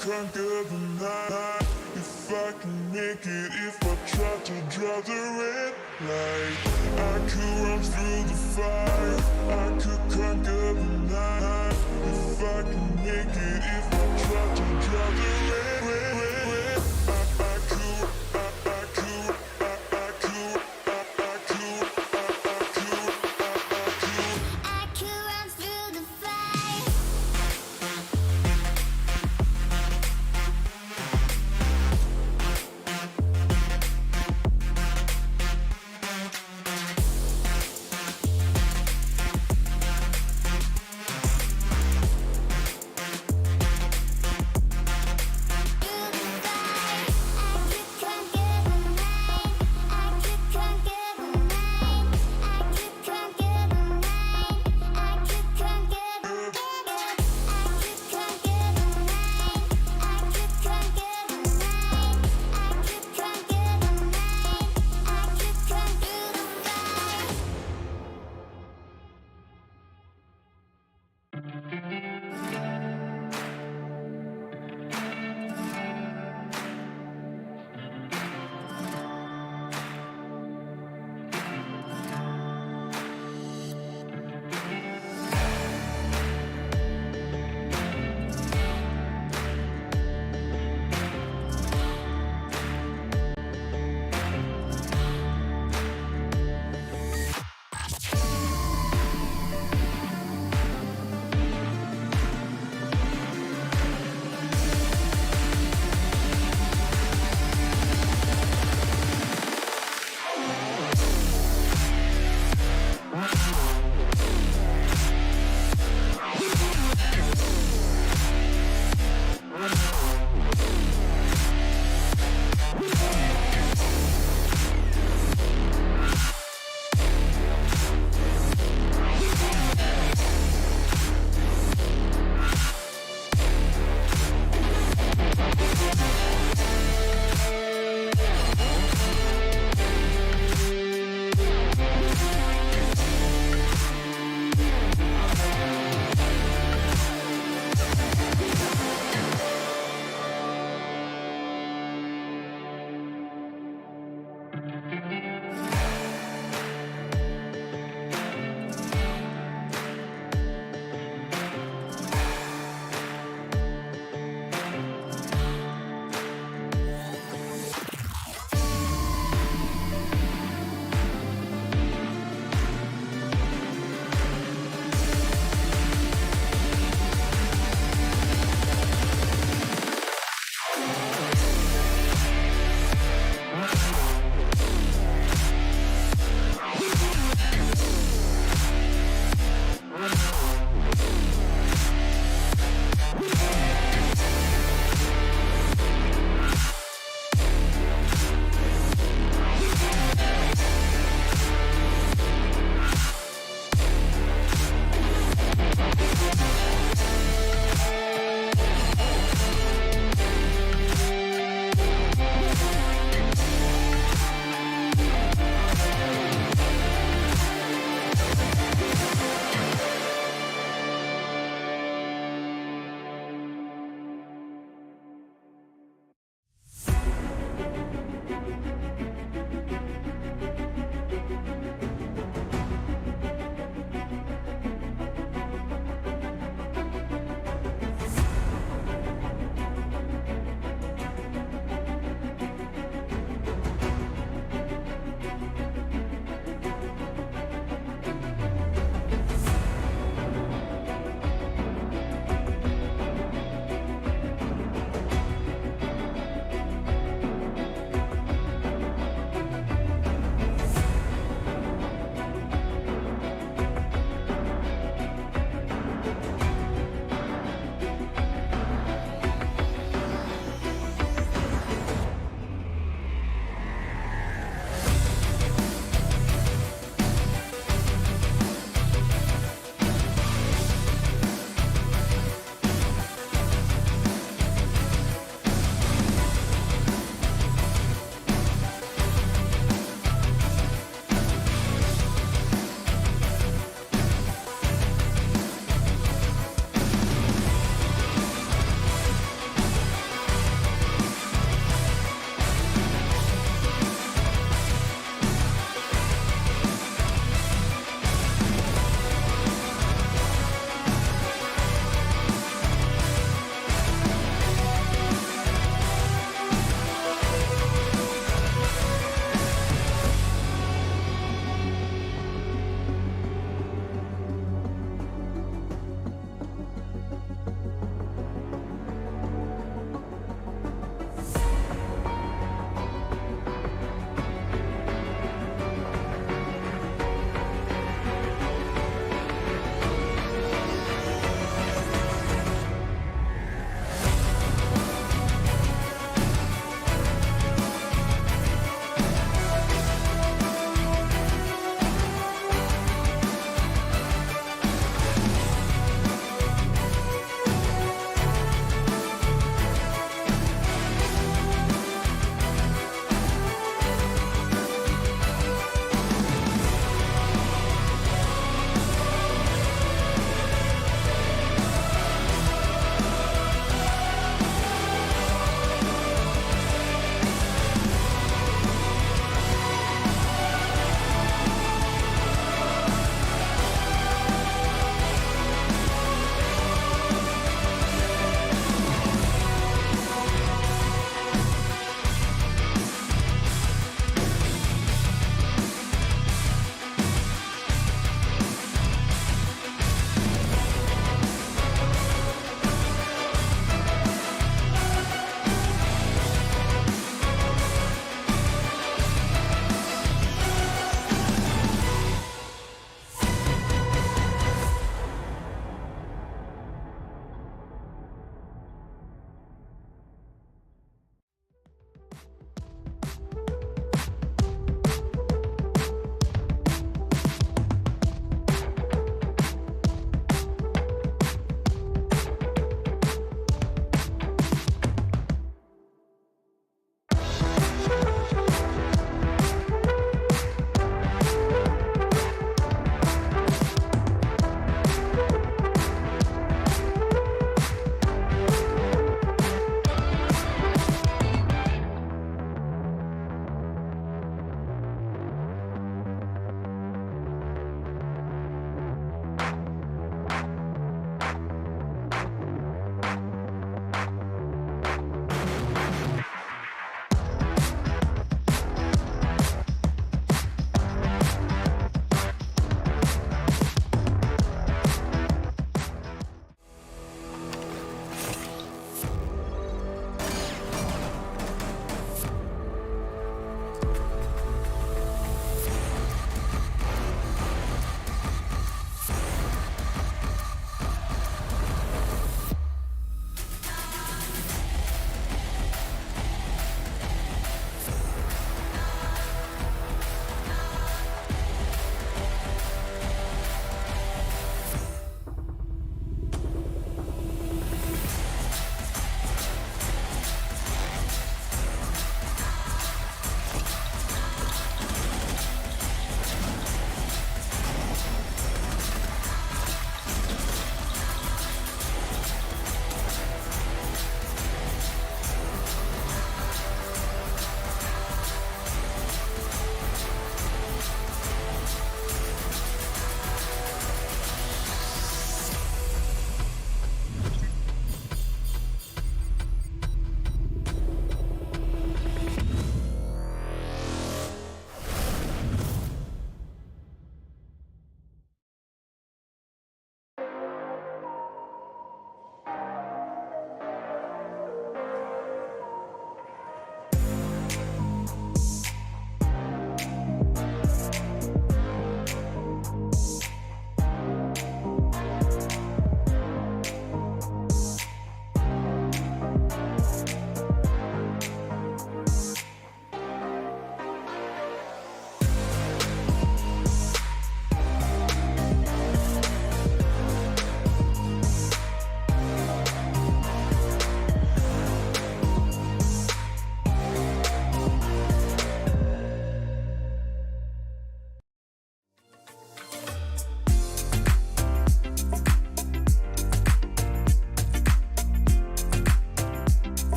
conquer the night. If I can make it, if I try to draw the red light, I could run through the fire, I could conquer the night. If I can make it, if I try to draw the red, I could run through the fire.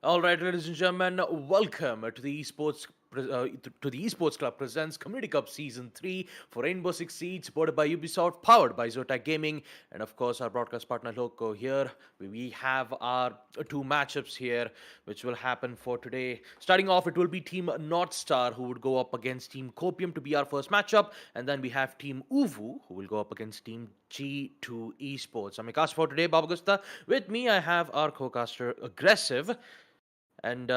All right, ladies and gentlemen, welcome to the Esports Club presents Community Cup Season 3 for Rainbow-Six-Siege, supported by Ubisoft, powered by Zotac Gaming, and of course our broadcast partner Loco here. We have our two matchups here, which will happen for today. Starting off, it will be Team North Star who would go up against Team Copium to be our first matchup, and then we have Team Uvu who will go up against Team G2 Esports. I'm your caster for today, Baba Gusta. With me, I have our co-caster Aggressive. And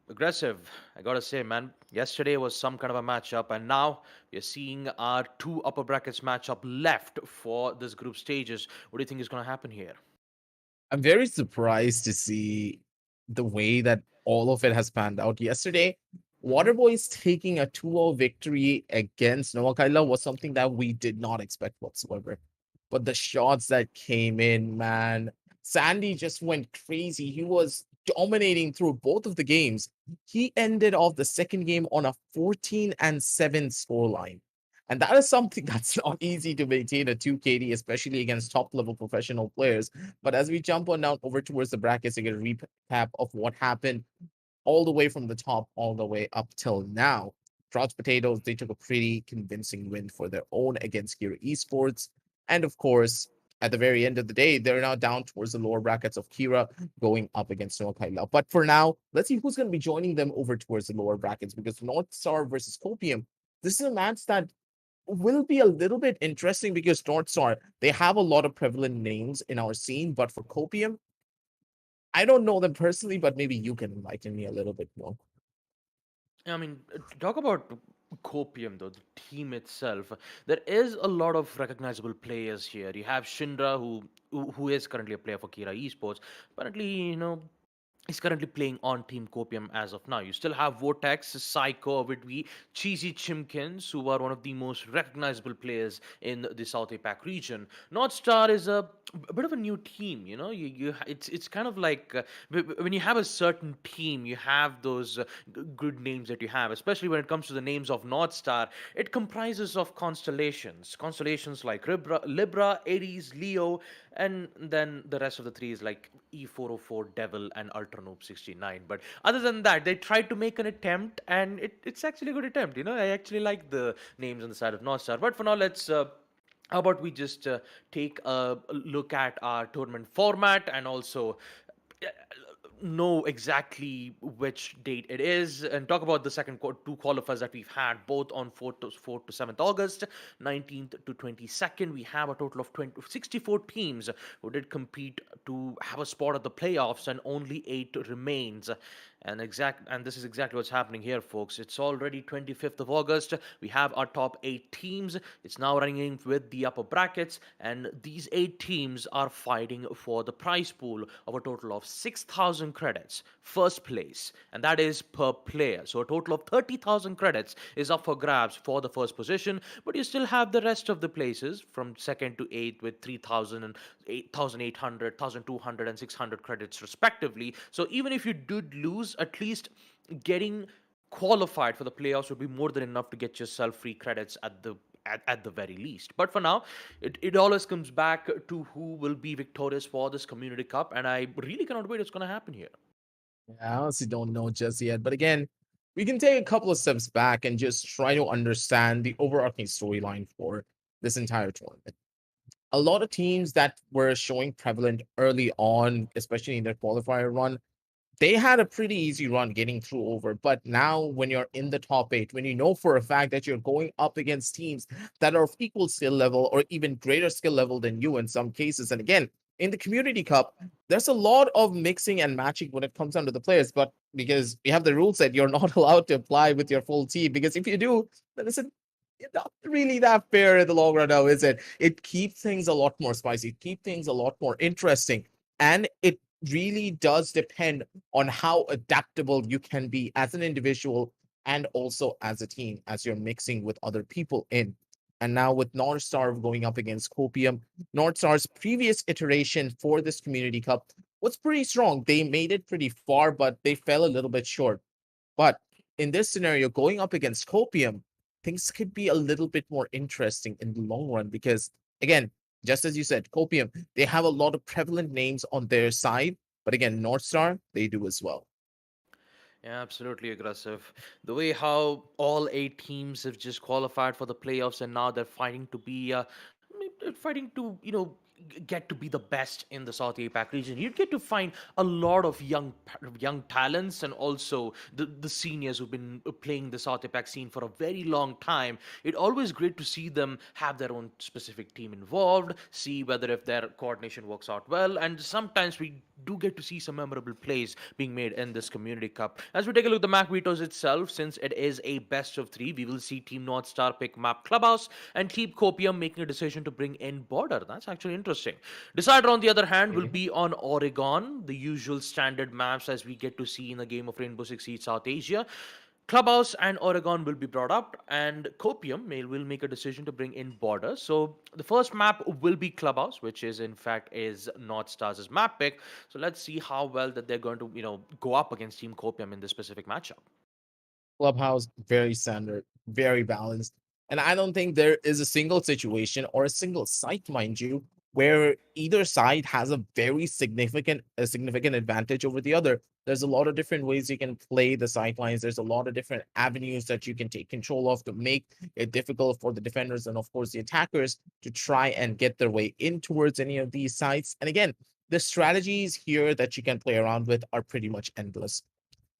Aggressive, I gotta say, man, yesterday was some kind of a matchup, and now we're seeing our two upper brackets matchup left for this group stages. What do you think is gonna happen here? I'm very surprised to see the way that all of it has panned out. Yesterday, Mm-hmm. Waterboys taking a 2-0 victory against Noah Kaila was something that we did not expect whatsoever. But the shots that came in, man, Sandy just went crazy. He was dominating through both of the games. He ended off the second game on a 14-7 scoreline. And that is something that's not easy to maintain a 2 KD, especially against top level professional players. But as we jump on down over towards the brackets to get a recap of what happened all the way from the top, all the way up till now. Crouch Potatoes, they took a pretty convincing win for their own against Geetwo Esports. And of course, at the very end of the day, they're now down towards the lower brackets of Kira going up against Noah Kaila. But for now, let's see who's going to be joining them over towards the lower brackets because North Star versus Copium. This is a match that will be a little bit interesting because North Star, they have a lot of prevalent names in our scene, but for Copium, I don't know them personally, but maybe you can enlighten me a little bit more. I mean, talk about Copium, though, the team itself. There is a lot of recognizable players here. You have Shindra, who is currently a player for Kira Esports. Apparently, is currently playing on Team Copium as of now. You still have Vortex, Psycho, Vidvi, Cheesy Chimkins, who are one of the most recognizable players in the South APAC region. North Star is a bit of a new team. It's kind of like when you have a certain team, you have those good names that you have, especially when it comes to the names of North Star. It comprises of constellations like Libra, Aries, Leo, and then the rest of the three is like E404, Devil, and Ultra Noob 69. But other than that, they tried to make an attempt, and it's actually a good attempt. I actually like the names on the side of North Star. But for now, let's. How about we just take a look at our tournament format and also know exactly which date it is and talk about the two qualifiers that we've had both on 4th to 7th August, 19th to 22nd. We have a total of 64 teams who did compete to have a spot at the playoffs, and only 8 remains. And this is exactly what's happening here, folks. It's already 25th of August. We have our top 8 teams. It's now running in with the upper brackets, and these 8 teams are fighting for the prize pool of a total of 6,000 credits, first place, and that is per player. So a total of 30,000 credits is up for grabs for the first position, but you still have the rest of the places from second to eighth with 3,000 and 8,800, 1,200, and 600 credits respectively. So even if you did lose, at least getting qualified for the playoffs would be more than enough to get yourself free credits at the very least. But for now, it always comes back to who will be victorious for this community cup, and I really cannot wait what's going to happen here. Yeah, I honestly don't know just yet. But again, we can take a couple of steps back and just try to understand the overarching storyline for this entire tournament. A lot of teams that were showing prevalent early on, especially in their qualifier run, they had a pretty easy run getting through over. But now, when you're in the top 8, when you know for a fact that you're going up against teams that are of equal skill level or even greater skill level than you in some cases, and again, in the Community Cup, there's a lot of mixing and matching when it comes down to the players. But because we have the rules that you're not allowed to apply with your full team, because if you do, then it's not really that fair in the long run now, is it? It keeps things a lot more spicy, keep things a lot more interesting. And it really does depend on how adaptable you can be as an individual and also as a team as you're mixing with other people in. And now with North Star going up against Copium, North Star's previous iteration for this Community Cup was pretty strong. They made it pretty far, but they fell a little bit short. But in this scenario, going up against Copium, things could be a little bit more interesting in the long run because, again, just as you said, Copium, they have a lot of prevalent names on their side. But again, North Star, they do as well. Yeah, absolutely aggressive. The way how all 8 teams have just qualified for the playoffs and now they're fighting to be, fighting to, get to be the best in the South APAC region. You'd get to find a lot of young talents and also the seniors who've been playing the South APAC scene for a very long time. It's always great to see them have their own specific team involved, see whether if their coordination works out well, and sometimes we do get to see some memorable plays being made in this Community Cup. As we take a look at the Mac Vetoes itself, since it is a best of 3, we will see Team North Star pick map Clubhouse and Team Copium making a decision to bring in Border. That's actually interesting. Decider, on the other hand, will Mhm. be on Oregon, the usual standard maps as we get to see in the game of Rainbow-Six-Siege South Asia. Clubhouse and Oregon will be brought up, and Copium will make a decision to bring in Border. So the first map will be Clubhouse, which is in fact is North Stars' map pick. So let's see how well that they're going to go up against Team Copium in this specific matchup. Clubhouse, very standard, very balanced. And I don't think there is a single situation or a single site, mind you, where either side has a significant advantage over the other. There's a lot of different ways you can play the sidelines. There's a lot of different avenues that you can take control of to make it difficult for the defenders and of course the attackers to try and get their way in towards any of these sites. And again, the strategies here that you can play around with are pretty much endless.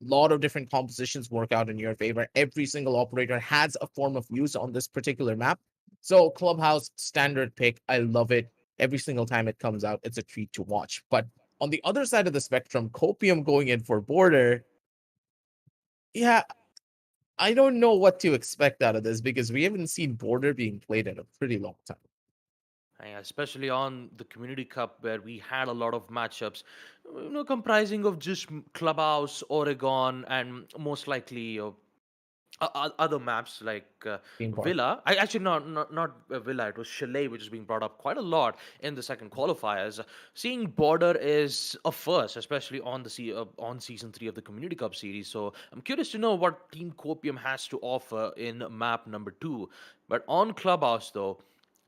Lot of different compositions work out in your favor. Every single operator has a form of use on this particular map. So Clubhouse standard pick, I love it. Every single time it comes out, it's a treat to watch. But on the other side of the spectrum, Copium going in for Border, yeah, I don't know what to expect out of this because we haven't seen Border being played in a pretty long time. Especially on the Community Cup, where we had a lot of matchups, comprising of just Clubhouse, Oregon, and most likely other maps like Theme park. Villa. I actually not Villa. It was Chalet, which is being brought up quite a lot in the second qualifiers. Seeing Border is a first, especially on on season 3 of the Community Cup series. So I'm curious to know what Team Copium has to offer in map number 2. But on Clubhouse, though.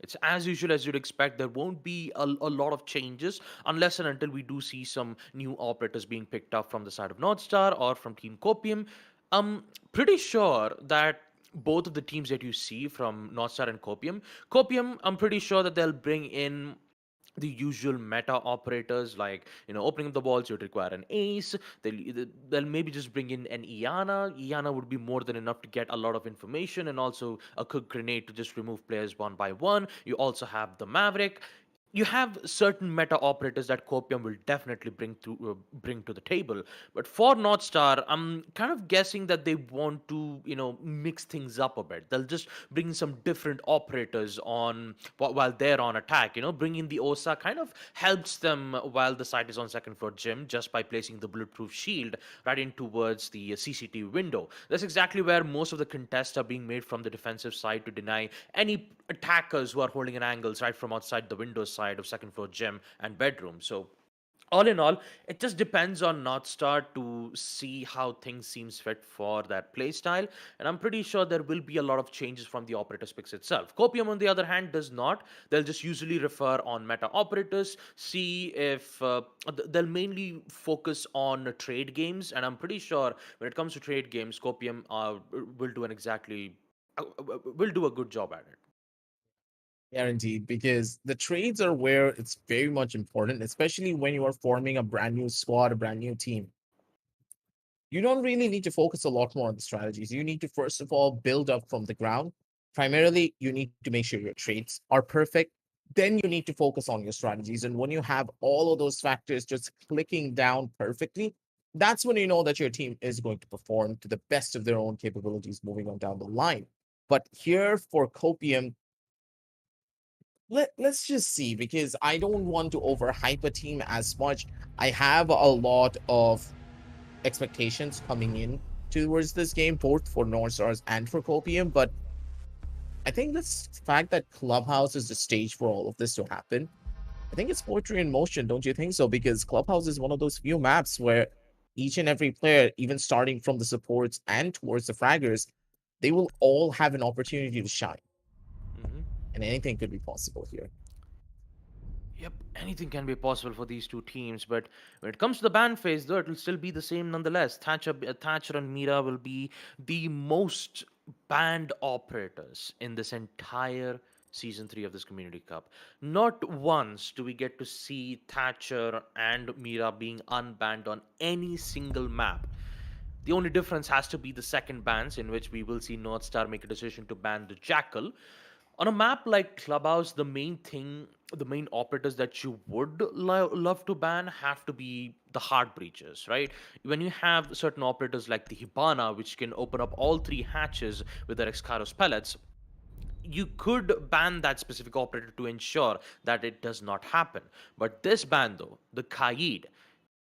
It's as usual as you'd expect. There won't be a lot of changes unless and until we do see some new operators being picked up from the side of North Star or from Team Copium. I'm pretty sure that both of the teams that you see from North Star and Copium, I'm pretty sure that they'll bring in the usual meta operators like opening up the walls you'd require an ace. They'll maybe just bring in an Iana would be more than enough to get a lot of information, and also a cook grenade to just remove players one by one. You also have the Maverick. You have certain meta operators that Copium will definitely bring to the table. But for North Star, I'm kind of guessing that they want to mix things up a bit. They'll just bring in some different operators on while they're on attack. Bringing the Osa kind of helps them while the site is on second floor gym, just by placing the bulletproof shield right in towards the CCTV window. That's exactly where most of the contests are being made from the defensive side to deny any attackers who are holding an angles right from outside the window side of second floor gym and bedroom. So all in all, it just depends on North Star to see how things seems fit for that play style, and I'm pretty sure there will be a lot of changes from the operators picks itself. Copium, on the other hand, does not. They'll just usually refer on meta operators, see if they'll mainly focus on trade games, and I'm pretty sure when it comes to trade games, Copium will do an exactly will do a good job at it. Guaranteed, because the trades are where it's very much important, especially when you are forming a brand new squad, a brand new team. You don't really need to focus a lot more on the strategies. You need to, first of all, build up from the ground. Primarily, you need to make sure your trades are perfect. Then you need to focus on your strategies. And when you have all of those factors just clicking down perfectly, that's when you know that your team is going to perform to the best of their own capabilities moving on down the line. But here for Copium, let's just see, because I don't want to overhype a team as much. I have a lot of expectations coming in towards this game, both for North Stars and for Copium, but I think this fact that Clubhouse is the stage for all of this to happen, I think it's poetry in motion, don't you think so? Because Clubhouse is one of those few maps where each and every player, even starting from the supports and towards the fraggers, they will all have an opportunity to shine, Mhm. and anything could be possible here. Yep, anything can be possible for these two teams, but when it comes to the ban phase, though, it'll still be the same nonetheless. Thatcher and Mira will be the most banned operators in this entire season 3 of this Community Cup. Not once do we get to see Thatcher and Mira being unbanned on any single map. The only difference has to be the second bans, in which we will see North Star make a decision to ban the Jackal. On a map like Clubhouse, the main operators that you would love to ban have to be the hard breaches, right? When you have certain operators like the Hibana, which can open up all three hatches with their Excaros pellets, you could ban that specific operator to ensure that it does not happen. But this ban, though, the Kaid,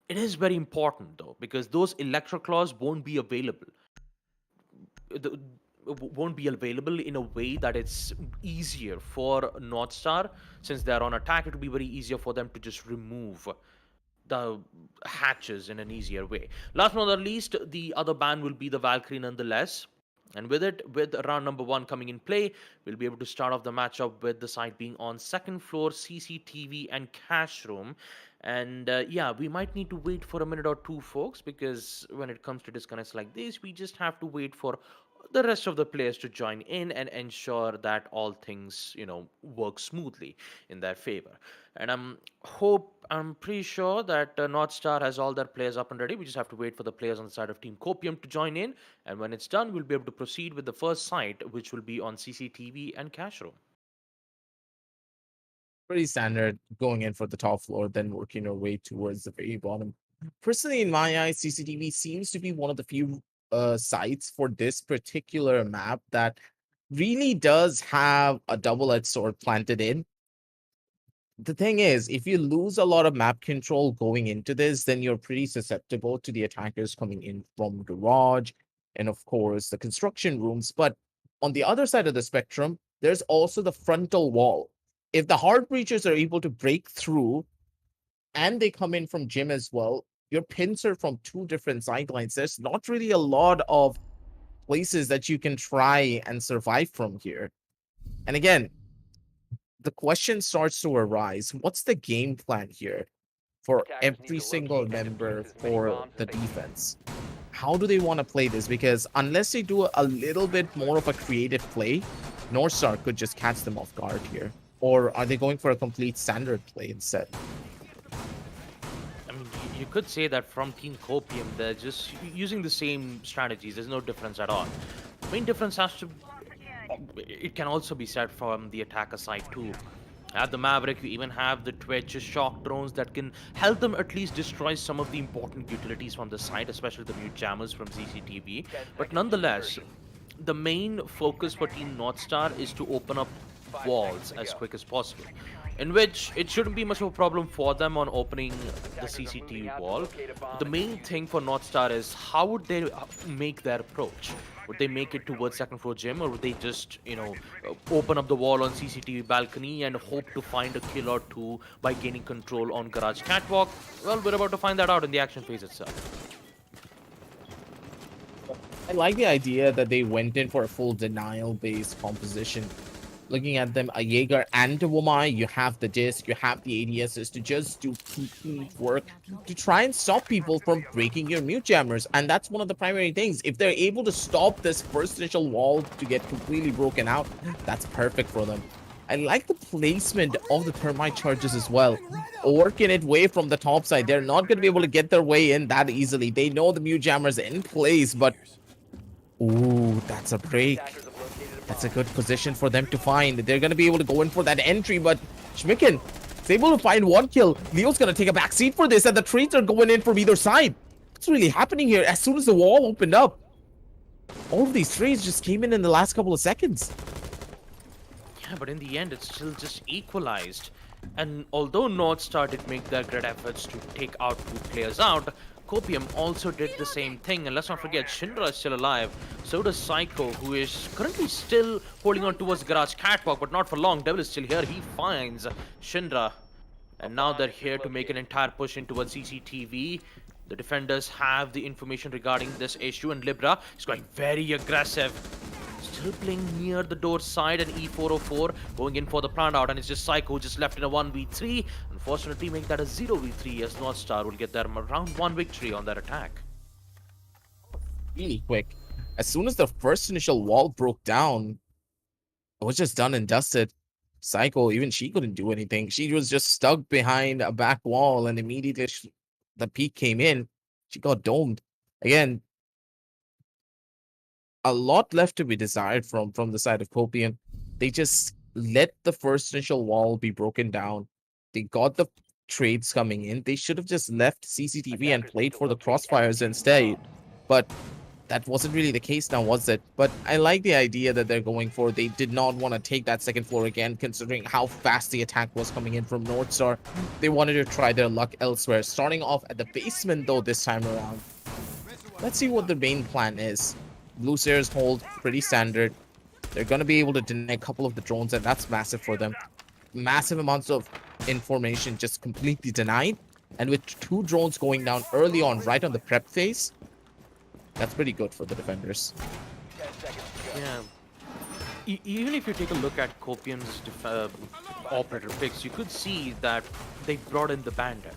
it is very important though, because those electro claws won't be available. The, won't be available in a way that it's easier for North Star. Since they're on attack, it will be very easier for them to just remove the hatches in an easier way. Last but not least, the other ban will be the Valkyrie nonetheless. And with it, with round number 1 coming in play, we'll be able to start off the matchup with the site being on second floor, CCTV, and cash room. And yeah, we might need to wait for a minute or two, folks, because when it comes to disconnects like this, we just have to wait for the rest of the players to join in and ensure that all things, work smoothly in their favor. And I'm pretty sure that North Star has all their players up and ready. We just have to wait for the players on the side of Team Copium to join in, and when it's done, we'll be able to proceed with the first site, which will be on CCTV and cash room. Pretty standard, going in for the top floor, then working our way towards the very bottom. Personally, in my eyes, CCTV seems to be one of the few sites for this particular map that really does have a double-edged sword planted in. The thing is, if you lose a lot of map control going into this, then you're pretty susceptible to the attackers coming in from garage and, of course, the construction rooms. But on the other side of the spectrum, there's also the frontal wall. If the hard breachers are able to break through and they come in from gym as well, your pins are from two different sidelines. There's not really a lot of places that you can try and survive from here. And again, the question starts to arise. What's the game plan here for every single member for the defense? How do they want to play this? Because unless they do a little bit more of a creative play, North Star could just catch them off guard here. Or are they going for a complete standard play instead? I mean, you could say that from Team Copium, they're just using the same strategies. There's no difference at all. The main difference has to... It can also be said from the attacker side too. At the Maverick, you even have the Twitch shock drones that can help them at least destroy some of the important utilities from the site, especially the mute jammers from CCTV. But nonetheless, the main focus for Team North Star is to open up walls as quick as possible, in which it shouldn't be much of a problem for them on opening the CCTV wall. The main thing for North Star is how would they make their approach? Would they make it towards second floor gym, or would they just, open up the wall on CCTV balcony and hope to find a kill or two by gaining control on garage catwalk? Well, we're about to find that out in the action phase itself. I like the idea that they went in for a full denial-based composition. Looking at them, a Jaeger and a Womai, you have the disc, you have the ADSs to just do complete work to try and stop people from breaking your mute jammers. And that's one of the primary things. If they're able to stop this first initial wall to get completely broken out, that's perfect for them. I like the placement of the thermite charges as well. Working it way from the top side. They're not going to be able to get their way in that easily. They know the mute jammers in place, but... Ooh, that's a break. That's a good position for them to find. They're going to be able to go in for that entry, but Schmicken is able to find one kill. Leo's going to take a back seat for this, and the trades are going in from either side. What's really happening here? As soon as the wall opened up, all of these trades just came in the last couple of seconds. Yeah, but in the end, it's still just equalized. And although North Star did make their great efforts to take out two players out, Copium also did the same thing. And let's not forget, Shinra is still alive. So does Psycho, who is currently still holding on towards Garage Catwalk, but not for long. Devil is still here. He finds Shinra. And now they're here to make an entire push in towards CCTV. The defenders have the information regarding this issue, and Libra is going very aggressive. still playing near the door side, and E404 going in for the plant out, and it's just Psycho just left in a 1v3. Unfortunately, make that a 0v3 as North Star will get their round 1 victory on that attack. Really quick. As soon as the first initial wall broke down, it was just done and dusted. Psycho, even she couldn't do anything. She was just stuck behind a back wall, and immediately the peak came in, she got domed. Again, a lot left to be desired from the side of Copium. They just let the first initial wall be broken down. They got the trades coming in. They should have just left CCTV and played for the crossfires instead. But that wasn't really the case now, was it? But I like the idea that they're going for. They did not want to take that second floor again, considering how fast the attack was coming in from North Star. They wanted to try their luck elsewhere, starting off at the basement, though, this time around. Let's see what the main plan is. Blue Stairs hold, pretty standard. They're going to be able to deny a couple of the drones, and that's massive for them. Massive amounts of information just completely denied. And with 2 drones going down early on, right on the prep phase, that's pretty good for the defenders. Yeah. Even if you take a look at Copium's operator picks, you could see that they brought in the Bandit.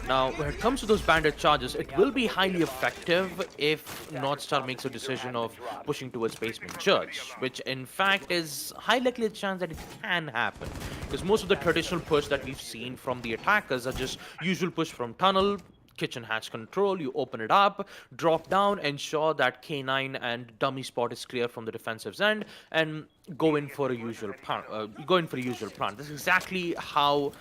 Now, when it comes to those Bandit charges, it will be highly effective if North Star makes a decision of pushing towards Basement Church, which in fact is high likelihood chance that it can happen. Because most of the traditional push that we've seen from the attackers are just usual push from tunnel, kitchen hatch control, you open it up, drop down, ensure that K9 and dummy spot is clear from the defensive's end, and go in for a usual plant. That's exactly how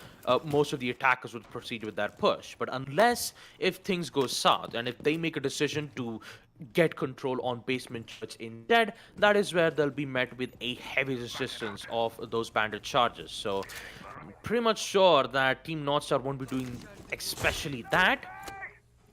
most of the attackers would proceed with that push. But unless if things go south, and if they make a decision to get control on Basement Church instead, that is where they'll be met with a heavy resistance of those Bandit charges. So I'm pretty much sure that Team North Star won't be doing especially that.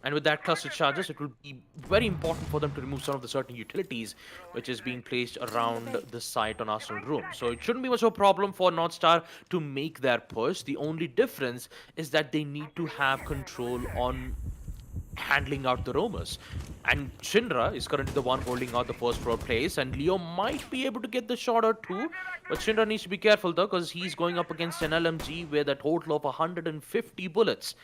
And with that cluster charges, it will be very important for them to remove some of the certain utilities which is being placed around the site on Arsenal Room. So it shouldn't be much of a problem for North Star to make their push. The only difference is that they need to have control on handling out the roamers. And Shinra is currently the one holding out the first floor place, and Leo might be able to get the shot or two, but Shinra needs to be careful though, because he's going up against an LMG with a total of 150 bullets.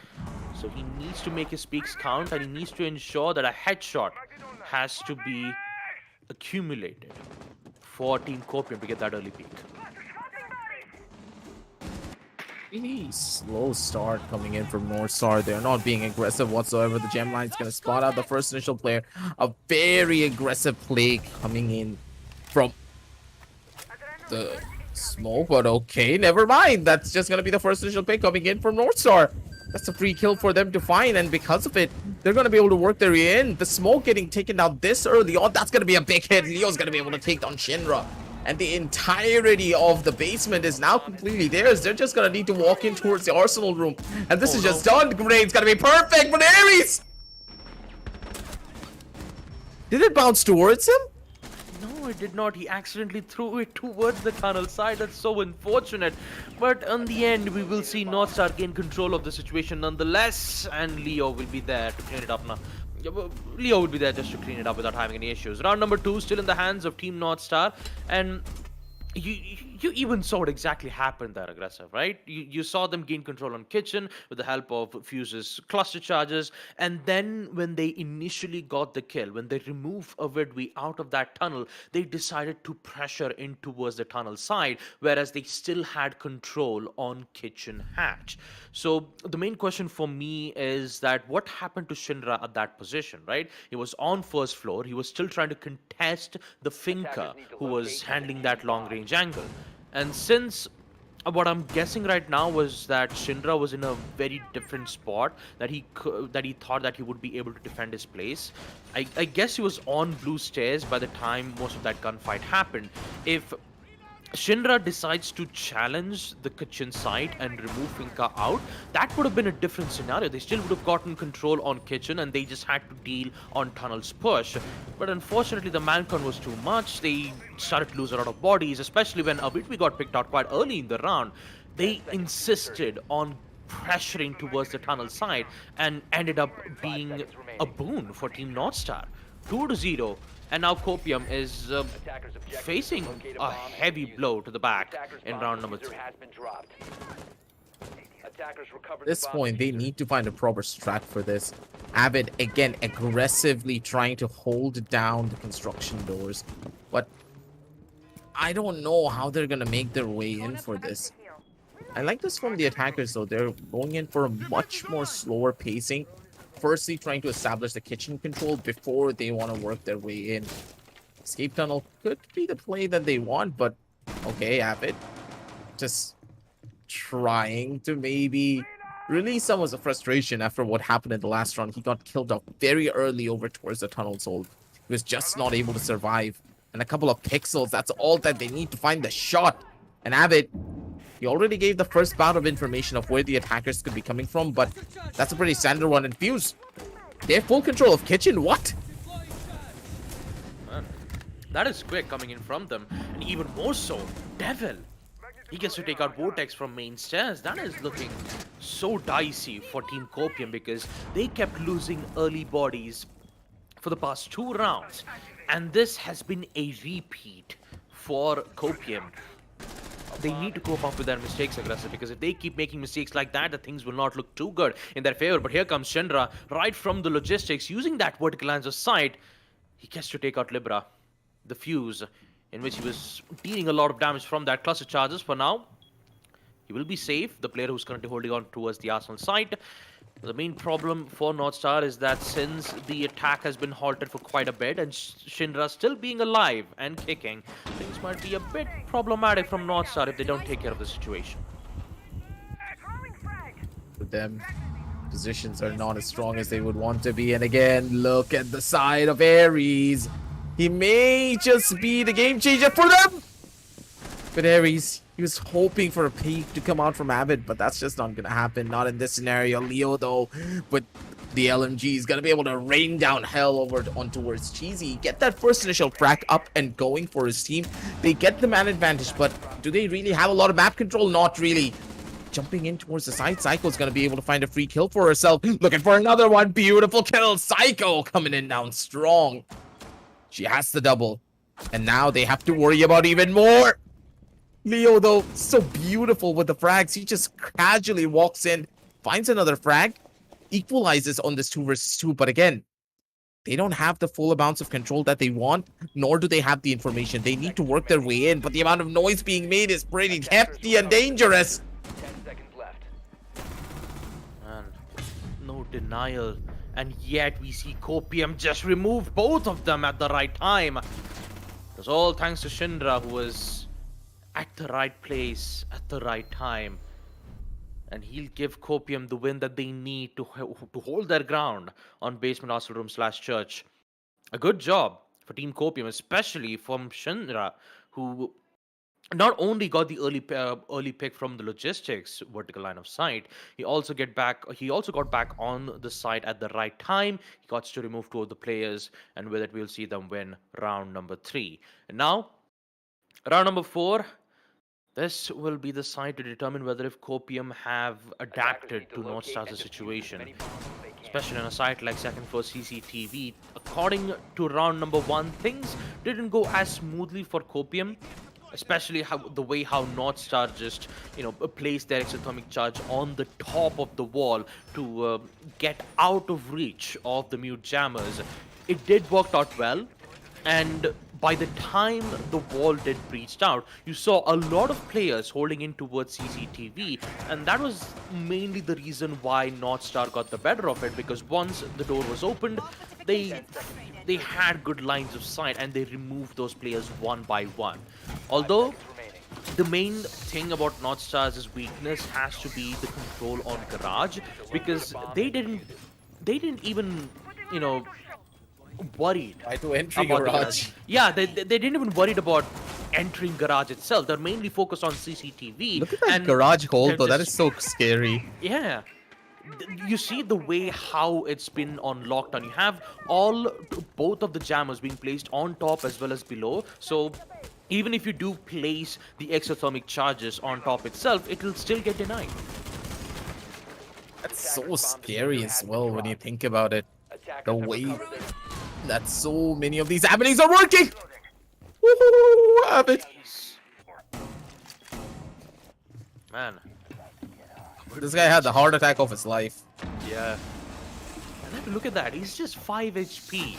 So he needs to make his peaks count, and he needs to ensure that a headshot has to be accumulated for Team Copium to get that early peak. Really slow start coming in from North Star. They're not being aggressive whatsoever. The gem line's going to spot out the first initial player. A very aggressive play coming in from the smoke, but okay, never mind. That's just going to be the first initial play coming in from North Star. That's a free kill for them to find, and because of it, they're going to be able to work their way in. The smoke getting taken out this early on, that's going to be a big hit. Leo's going to be able to take down Shinra. And the entirety of the basement is now completely theirs. They're just going to need to walk in towards the Arsenal room. And this is just done. Great. It's going to be perfect. But Ares! Did it bounce towards him? No, it did not. He accidentally threw it towards the tunnel side. That's so unfortunate. But in the end, we will see North Star gain control of the situation nonetheless. And Leo will be there to clean it up now. Leo would be there just to clean it up without having any issues. Round number 2 still in the hands of Team North Star, and you even saw what exactly happened there, aggressive, right? You saw them gain control on kitchen with the help of Fuse's cluster charges, and then when they initially got the kill, when they removed Avidwi out of that tunnel, they decided to pressure in towards the tunnel side, whereas they still had control on kitchen hatch. So the main question for me is that what happened to Shinra at that position, right? He was on first floor, he was still trying to contest the Finka, who was handling that long range angle. And since what I'm guessing right now was that Shinra was in a very different spot, that he thought that he would be able to defend his place. I guess he was on blue stairs by the time most of that gunfight happened. If Shinra decides to challenge the kitchen site and remove Finka out, that would have been a different scenario. They still would have gotten control on kitchen, and they just had to deal on tunnel's push. But unfortunately, the man count was too much. They started to lose a lot of bodies, especially when Avidwi got picked out quite early in the round. They insisted on pressuring towards the tunnel side and ended up being a boon for Team North Star. 2-0. And now Copium is facing a heavy blow to the back in round number 3. At this point, they need to find a proper strat for this. Avid, again, aggressively trying to hold down the construction doors. But I don't know how they're going to make their way in for this. I like this from the attackers, though. They're going in for a much more slower pacing. Firstly, trying to establish the kitchen control before they want to work their way in. Escape tunnel could be the play that they want, but okay, Avid. Just trying to maybe release some of the frustration after what happened in the last round. He got killed off very early over towards the tunnel zone. He was just not able to survive. And a couple of pixels, that's all that they need to find the shot. And Avid, he already gave the first bout of information of where the attackers could be coming from, but that's a pretty standard one. And Fuse, they have full control of kitchen. What? Man, that is quick coming in from them. And even more so, Devil. He gets to take out Vortex from main stairs. That is looking so dicey for Team Copium because they kept losing early bodies for the past 2 rounds. And this has been a repeat for Copium. They need to cope up with their mistakes aggressively because if they keep making mistakes like that, the things will not look too good in their favor. But here comes Shinra right from the logistics using that vertical lines of sight. He gets to take out Libra, the Fuse, in which he was dealing a lot of damage from that cluster charges. For now, he will be safe, the player who's currently holding on towards the Arsenal site. The main problem for North Star is that since the attack has been halted for quite a bit and Shinra still being alive and kicking, things might be a bit problematic from North Star if they don't take care of the situation. For them, positions are not as strong as they would want to be. And again, look at the side of Ares. He may just be the game changer for them. But Ares, he was hoping for a peak to come out from Avid, but that's just not going to happen. Not in this scenario. Leo, though, with the LMG, is going to be able to rain down hell over on towards Cheesy. Get that first initial frack up and going for his team. They get the man advantage, but do they really have a lot of map control? Not really. Jumping in towards the side, Psycho is going to be able to find a free kill for herself. Looking for another one. Beautiful kill. Psycho coming in down strong. She has the double. And now they have to worry about even more. Leo, though, so beautiful with the frags. He just casually walks in, finds another frag, equalizes on this 2 versus 2. But again, they don't have the full amounts of control that they want, nor do they have the information. They need to work their way in, but the amount of noise being made is pretty hefty and dangerous. 10 seconds left. And no denial. And yet we see Copium just remove both of them at the right time. It was all thanks to Shinra, who was at the right place at the right time. And he'll give Copium the win that they need to hold their ground on basement hostel room / church. A good job for Team Copium, especially from Shinra, who not only got the early pick from the logistics vertical line of sight, he also got back on the site at the right time. He got to remove 2 of the players, and with it we'll see them win round number 3. And now, round number 4. This will be the side to determine whether if Copium have adapted to North Star's situation, especially on a site like second floor CCTV. According to round number 1, things didn't go as smoothly for Copium, especially the way how North Star just, placed their exothermic charge on the top of the wall to get out of reach of the mute jammers. It did work out well, and by the time the wall did breached out, you saw a lot of players holding in towards CCTV, and that was mainly the reason why North Star got the better of it, because once the door was opened, they had good lines of sight and they removed those players one by one. Although the main thing about North Star's weakness has to be the control on Garage, because they didn't even, worried To entry about the Garage. Yeah, they didn't even worried about entering Garage itself. They're mainly focused on CCTV. Look at that and Garage hold, they're though. That just- is so scary. Yeah. You see the way how it's been on lockdown. You have both of the jammers being placed on top as well as below. So even if you do place the exothermic charges on top itself, it will still get denied. That's so scary as well when you think about it. The way that so many of these happenings are working. Woohoo, Abbott. Man. This guy had the heart attack of his life. Yeah. And then look at that. He's just 5 HP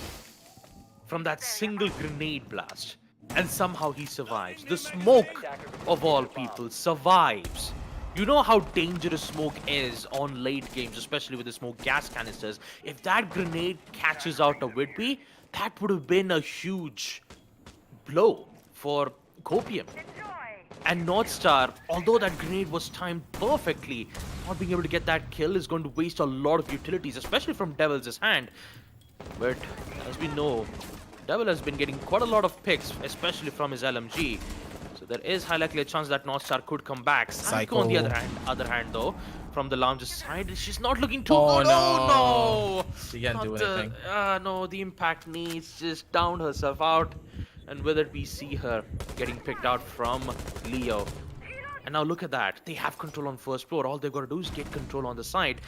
from that single grenade blast. And somehow he survives. The smoke, of all people, survives. You know how dangerous smoke is on late games, especially with the smoke gas canisters. If that grenade catches out a Whitby, that would have been a huge blow for Copium. And Northstar, although that grenade was timed perfectly, not being able to get that kill is going to waste a lot of utilities, especially from Devil's hand. But as we know, Devil has been getting quite a lot of picks, especially from his LMG. So there is high likely a chance that Northstar could come back. Psycho on the other hand though, from the lounge's side, she's not looking too good. No. Oh no! She can't do anything. No, the impact needs just downed herself out. And with it, we see her getting picked out from Leo. And now look at that. They have control on first floor. All they've got to do is get control on the side.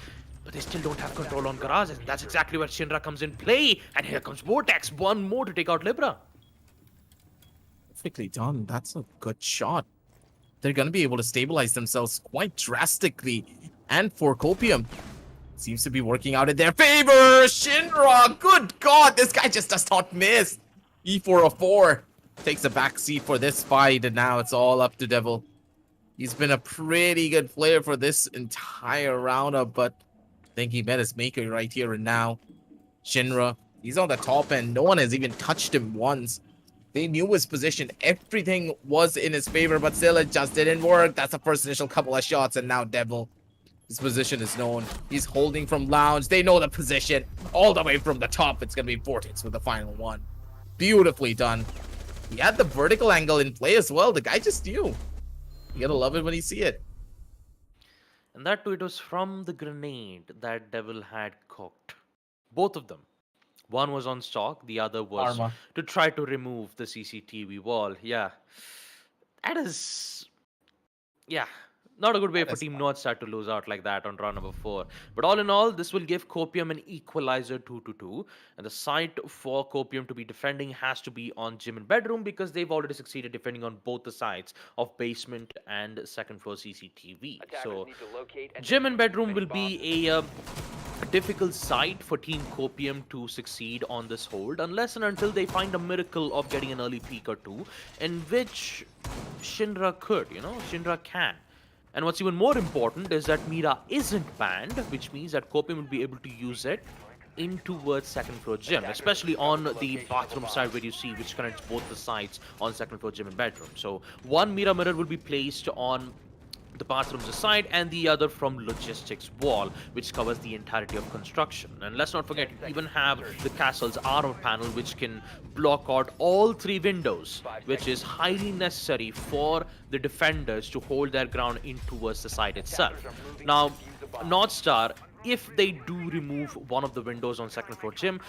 But they still don't have control on garages. And that's exactly where Shinra comes in play. And here comes Vortex. One more to take out Libra. Perfectly done. That's a good shot. They're going to be able to stabilize themselves quite drastically. And for Copium, seems to be working out in their favor. Shinra, good God, this guy just does not miss. E404 takes a back seat for this fight, and now it's all up to Devil. He's been a pretty good player for this entire roundup, but I think he met his maker right here and now. Shinra, he's on the top end. No one has even touched him once. They knew his position. Everything was in his favor, but still it just didn't work. That's the first initial couple of shots, and now Devil. His position is known. He's holding from lounge. They know the position. All the way from the top, it's going to be Vortex with the final one. Beautifully done. He had the vertical angle in play as well. The guy just knew. You gotta love it when you see it. And that too, it was from the grenade that Devil had cooked. Both of them. One was on stock, the other was Arma. to try to remove the CCTV wall. Yeah. That is... Yeah. Not a good way for Team Northstar to lose out like that on round number 4. But all in all, this will give Copium an equalizer 2-2. And the site for Copium to be defending has to be on gym and bedroom because they've already succeeded defending on both the sides of basement and second floor CCTV. So gym and bedroom will be a difficult site for Team Copium to succeed on this hold unless and until they find a miracle of getting an early peak or two, in which Shinra could, Shinra can. And what's even more important is that Mira isn't banned, which means that Copium will be able to use it in towards second floor gym, especially on the bathroom side where you see which connects both the sides on second floor gym and bedroom. So one Mira mirror will be placed on the bathroom's side and the other from logistics wall, which covers the entirety of construction. And let's not forget, you even have the castle's armor panel, which can block out all 3 windows, which is highly necessary for the defenders to hold their ground in towards the side itself. Now, Northstar, if they do remove one of the windows on second floor gym,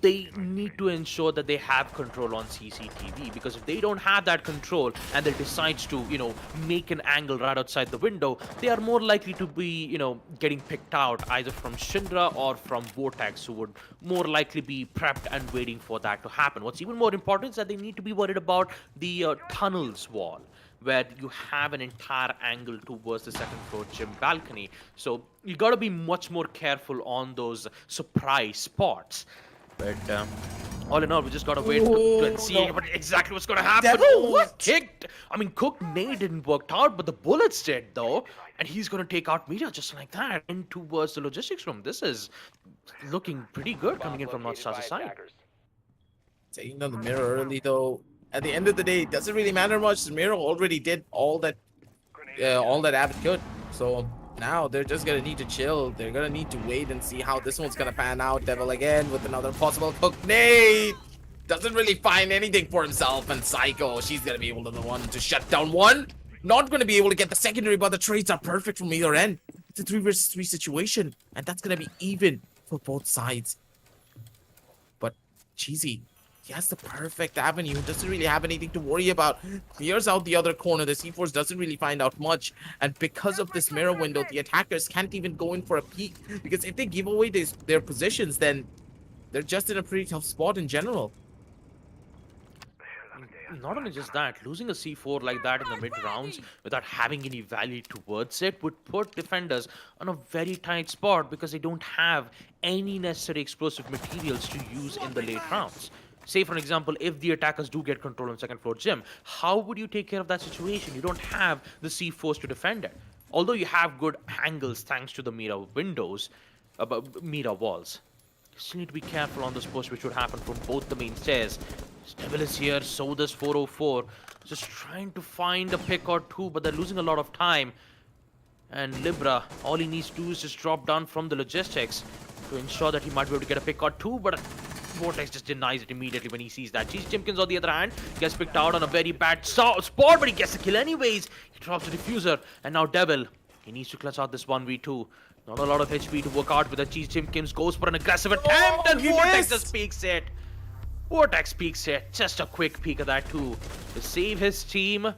they need to ensure that they have control on CCTV, because if they don't have that control and they decide to, make an angle right outside the window, they are more likely to be, getting picked out either from Shinra or from Vortex, who would more likely be prepped and waiting for that to happen. What's even more important is that they need to be worried about the tunnels wall, where you have an entire angle towards the second floor gym balcony. So you got to be much more careful on those surprise spots. But all in all, we just gotta wait to see exactly what's gonna happen. Devil, what? Kicked. I mean, Cook Nade didn't work out, but the bullets did though, and he's gonna take out Mira just like that in towards the logistics room. This is looking pretty good coming in from Northstar's side. Taking down the mirror early though. At the end of the day, it doesn't really matter much. The mirror already did all that Abbott could. So now they're just gonna need to chill. They're gonna need to wait and see how this one's gonna pan out. Devil again with another possible cook nade. Doesn't really find anything for himself, and Psycho, she's gonna be able to the one to shut down one. Not gonna be able to get the secondary, but the trades are perfect from either end. It's a 3 versus 3 situation, and that's gonna be even for both sides. But Cheesy, he has the perfect avenue. Doesn't really have anything to worry about. Clears out the other corner. The C4s doesn't really find out much. And because of this mirror window, the attackers can't even go in for a peek. Because if they give away their positions, then they're just in a pretty tough spot in general. Not only just that, losing a C4 like that in the mid rounds without having any value towards it would put defenders on a very tight spot because they don't have any necessary explosive materials to use in the late rounds. Say, for example, if the attackers do get control on second floor gym, how would you take care of that situation? You don't have the C4s to defend it. Although you have good angles thanks to the mirror windows, mirror walls. You still need to be careful on this push, which would happen from both the main stairs. Devil is here, so does 404. Just trying to find a pick or two, but they're losing a lot of time. And Libra, all he needs to do is just drop down from the logistics to ensure that he might be able to get a pick or two, but Vortex just denies it immediately when he sees that. Cheese Chimkins, on the other hand, gets picked out on a very bad spot, but he gets the kill anyways. He drops the diffuser, and now Devil, he needs to clutch out this 1v2. Not a lot of HP to work out with the Cheese Chimkins, goes for an aggressive attempt, and Vortex just peeks it. Vortex peeks it, just a quick peek of that too, to save his team,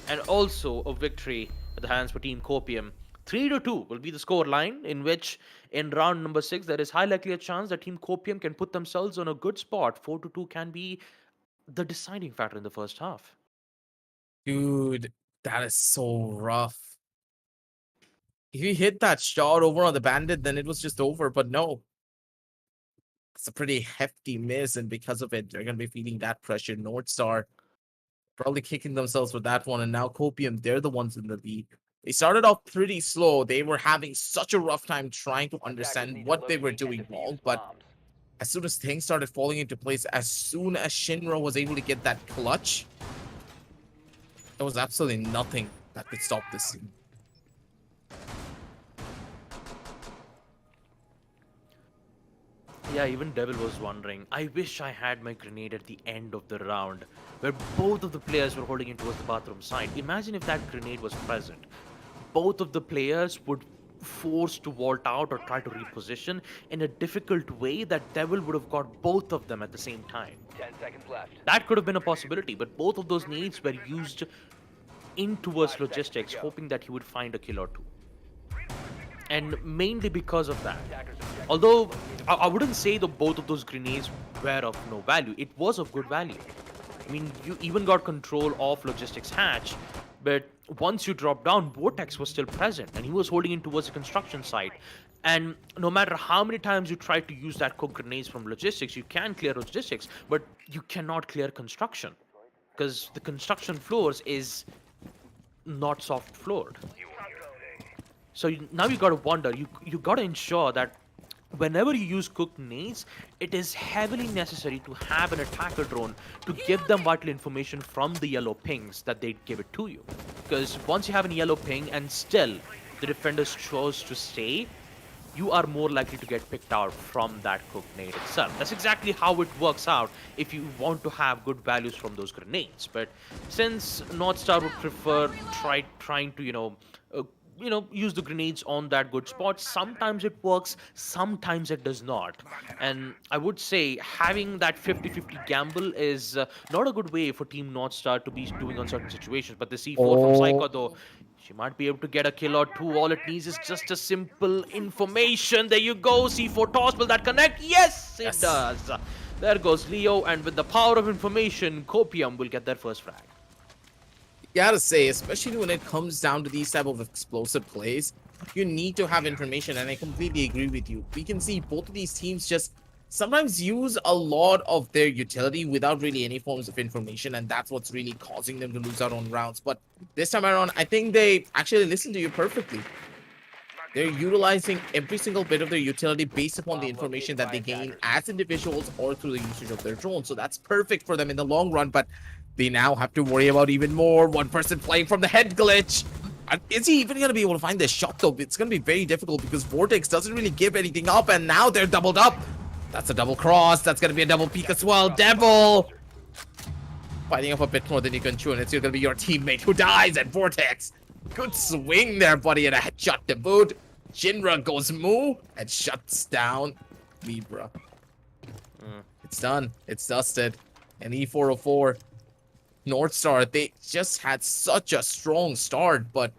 and also a victory at the hands for Team Copium. 3-2 will be the score line, in which in round number 6 there is high likely a chance that Team Copium can put themselves on a good spot. 4-2 can be the deciding factor in the first half. Dude, that is so rough. If he hit that shot over on the bandit, then it was just over, but no. It's a pretty hefty miss, and because of it, they're going to be feeling that pressure. Northstar probably kicking themselves for that one, and now Copium, they're the ones in the lead. They started off pretty slow. They were having such a rough time trying to understand what they were doing wrong, but as soon as things started falling into place, as soon as Shinra was able to get that clutch, there was absolutely nothing that could stop this scene. Yeah, even Devil was wondering, I wish I had my grenade at the end of the round, where both of the players were holding it towards the bathroom side. Imagine if that grenade was present. Both of the players would force to vault out or try to reposition in a difficult way that Devil would have got both of them at the same time. 10 seconds left. That could have been a possibility, but both of those nades were used in towards logistics, hoping that he would find a kill or two. And mainly because of that. Although, I wouldn't say that both of those grenades were of no value. It was of good value. I mean, you even got control of logistics hatch, but once you dropped down, Vortex was still present, and he was holding in towards the construction site. And no matter how many times you try to use that cook grenades from logistics, you can clear logistics, but you cannot clear construction. Because the construction floors is not soft floored. So now you gotta wonder, you gotta ensure that whenever you use cooked nades, it is heavily necessary to have an attacker drone to give them vital information from the yellow pings that they give it to you. Because once you have a yellow ping and still the defenders chose to stay, you are more likely to get picked out from that cooked nade itself. That's exactly how it works out if you want to have good values from those grenades. But since Northstar would prefer trying to, use the grenades on that good spot. Sometimes it works, sometimes it does not. And I would say having that 50-50 gamble is not a good way for Team Northstar to be doing on certain situations. But the C4 from Psycho, though, she might be able to get a kill or two. All it needs is just a simple information. There you go, C4 toss. Will that connect? Yes, it does. There goes Leo, and with the power of information, Copium will get their first frag. Gotta say, especially when it comes down to these type of explosive plays, you need to have information, and I completely agree with you. We can see both of these teams just sometimes use a lot of their utility without really any forms of information, and that's what's really causing them to lose out on rounds. But this time around, I think they actually listened to you perfectly. They're utilizing every single bit of their utility based upon the information that they gain as individuals or through the usage of their drone. So that's perfect for them in the long run, but they now have to worry about even more. One person playing from the head glitch. Is he even going to be able to find this shot, though? It's going to be very difficult because Vortex doesn't really give anything up, and now they're doubled up. That's a double cross. That's going to be a double peek as well. Devil fighting up a bit more than you can chew, and it's going to be your teammate who dies at Vortex. Good swing there, buddy, and a headshot to boot. Shinra goes moo and shuts down Libra. It's done. It's dusted. And E404, Northstar, they just had such a strong start, but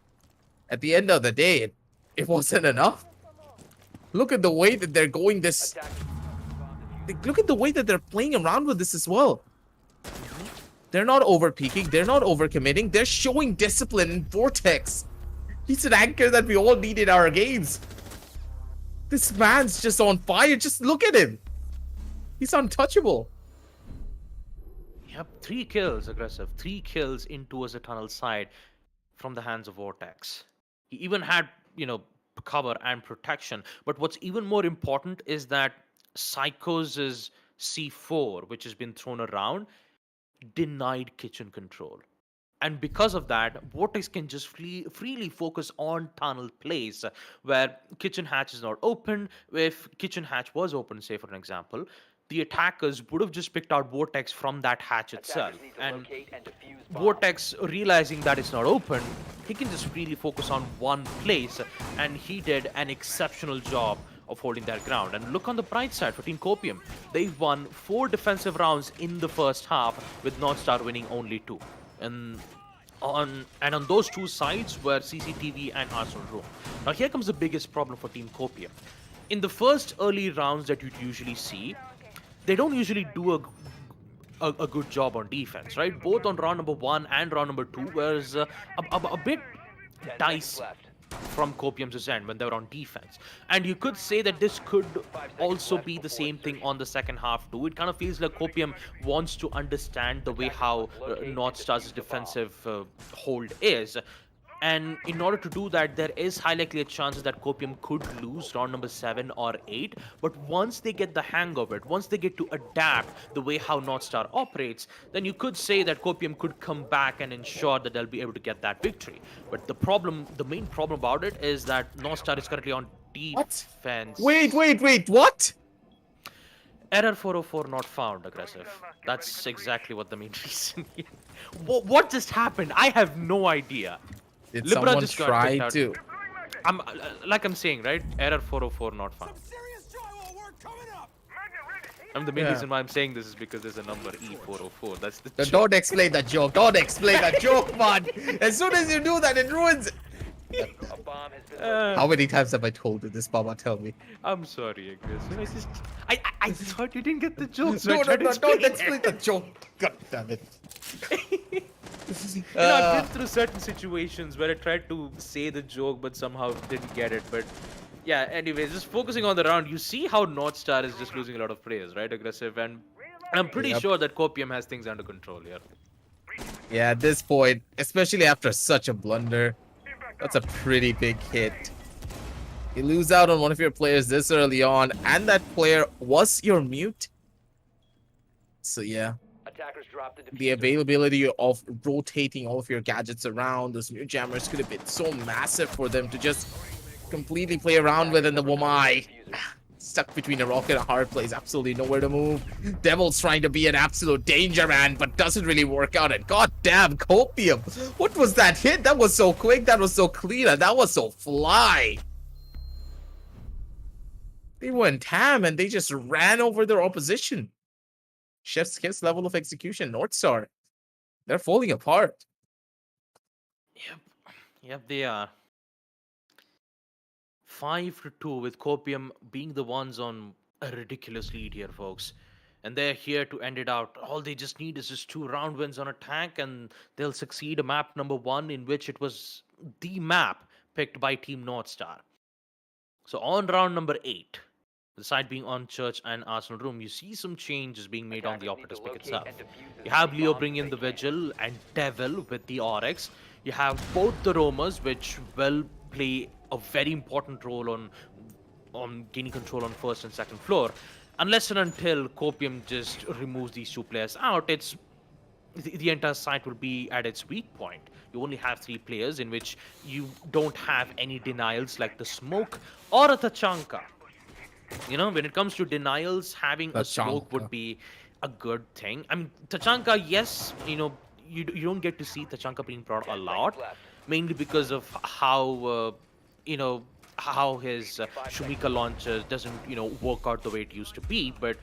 at the end of the day, it wasn't enough. Look at the way that they're going this. look at the way that they're playing around with this as well. They're not over peaking. They're not over committing. They're showing discipline in Vortex. He's an anchor that we all need in our games. This man's just on fire. Just look at him. He's untouchable. Yep, 3 kills, aggressive. 3 kills in towards the tunnel side from the hands of Vortex. He even had, cover and protection. But what's even more important is that Psycho's C4, which has been thrown around, denied kitchen control. And because of that, Vortex can just freely focus on tunnel plays, where kitchen hatch is not open. If kitchen hatch was open, say for an example, the attackers would have just picked out Vortex from that hatch itself. And Vortex, realizing that it's not open, he can just freely focus on one place, and he did an exceptional job of holding that ground. And look on the bright side for Team Copium. They've won 4 defensive rounds in the first half, with North Star winning only 2. And on those 2 sides were CCTV and Arsenal Room. Now here comes the biggest problem for Team Copium. In the first early rounds that you'd usually see, they don't usually do a good job on defense, right? Both on round number 1 and round number 2 was a bit dicey from Copium's end when they were on defense. And you could say that this could also be the same thing on the second half too. It kind of feels like Copium wants to understand the way how North Star's defensive hold is. And in order to do that, there is high likely chances that Copium could lose round number 7 or 8. But once they get the hang of it, once they get to adapt the way how North Star operates, then you could say that Copium could come back and ensure that they'll be able to get that victory. But the main problem about it is that North Star is currently on defense. Wait, what? Error 404 not found, aggressive. That's exactly what the main reason is. What just happened? I have no idea. Did Libra someone just got try kicked to? I'm saying, right? Error 404 not found. The main reason why I'm saying this is because there's a number E404. That's the joke. Don't explain that joke. Don't explain that joke, man. As soon as you do that, it ruins it. How many times have I told you this, Baba? Tell me. I'm sorry, aggressive. I thought you didn't get the joke. So No, don't explain the joke. God damn it. I've been through certain situations where I tried to say the joke but somehow didn't get it. But yeah, anyways, just focusing on the round, you see how North Star is just losing a lot of players, right, aggressive? And I'm pretty sure that Copium has things under control here. Yeah, at this point, especially after such a blunder, that's a pretty big hit. You lose out on one of your players this early on, and that player was your mute. So yeah. The availability of rotating all of your gadgets around, those new jammers could have been so massive for them to just completely play around with, and the Womai stuck between a rock and a hard place, absolutely nowhere to move. Devil's trying to be an absolute danger man, but doesn't really work out. And goddamn, Copium, what was that hit? That was so quick, that was so clean, and that was so fly. They went ham and they just ran over their opposition. Chef's kiss level of execution, North Star. They're falling apart. Yep, they are. 5-2 with Copium being the ones on a ridiculous lead here, folks. And they're here to end it out. All they just need is just 2 round wins on a tank, and they'll succeed. A map number 1 in which it was the map picked by Team North Star. So on round number 8, the side being on Church and Arsenal Room, you see some changes being made on the Operator's pick itself. You have Leo bring in the Vigil and Devil with the Oryx. You have both the Roamers, which will play a very important role on gaining control on first and second floor. Unless and until Copium just removes these 2 players out, it's the entire site will be at its weak point. You only have 3 players in which you don't have any denials like the Smoke or a Tachanka. You know, when it comes to denials, having a Smoke would be a good thing. I mean, Tachanka, yes, you don't get to see Tachanka being brought a lot, mainly because of how, how his Shumika launcher doesn't, work out the way it used to be. But,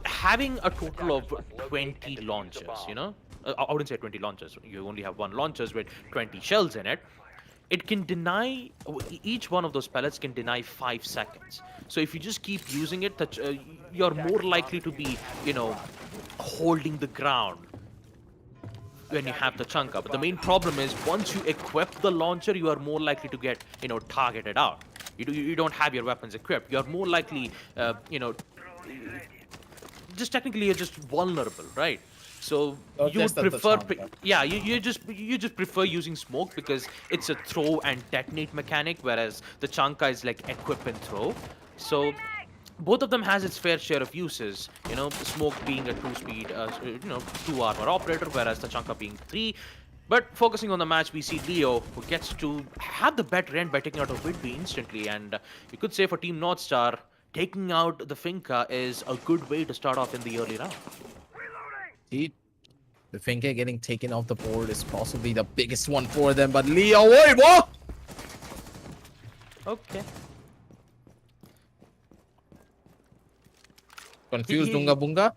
having a total of 20 launchers, I wouldn't say 20 launchers. You only have 1 launchers with 20 shells in it. it can deny each one of those pellets can deny 5 seconds. So if you just keep using it, you're more likely to be, holding the ground when you have the chunka. But the main problem is once you equip the launcher, you are more likely to get, targeted out. You don't have your weapons equipped. You're more likely, just technically you're just vulnerable, right? So So you just would at the prefer, Chonka. yeah, you just prefer using smoke because it's a throw and detonate mechanic, whereas the chanka is like equip and throw. So both of them has its fair share of uses. Smoke being a 2-speed, 2 armor operator, whereas the chanka being 3. But focusing on the match, we see Leo, who gets to have the better end by taking out a Whitby instantly. And you could say for Team North Star, taking out the Finca is a good way to start off in the early round. Indeed. The Finke getting taken off the board is possibly the biggest one for them, but Leo, wait, what? Okay. Confused He- Unga Bunga?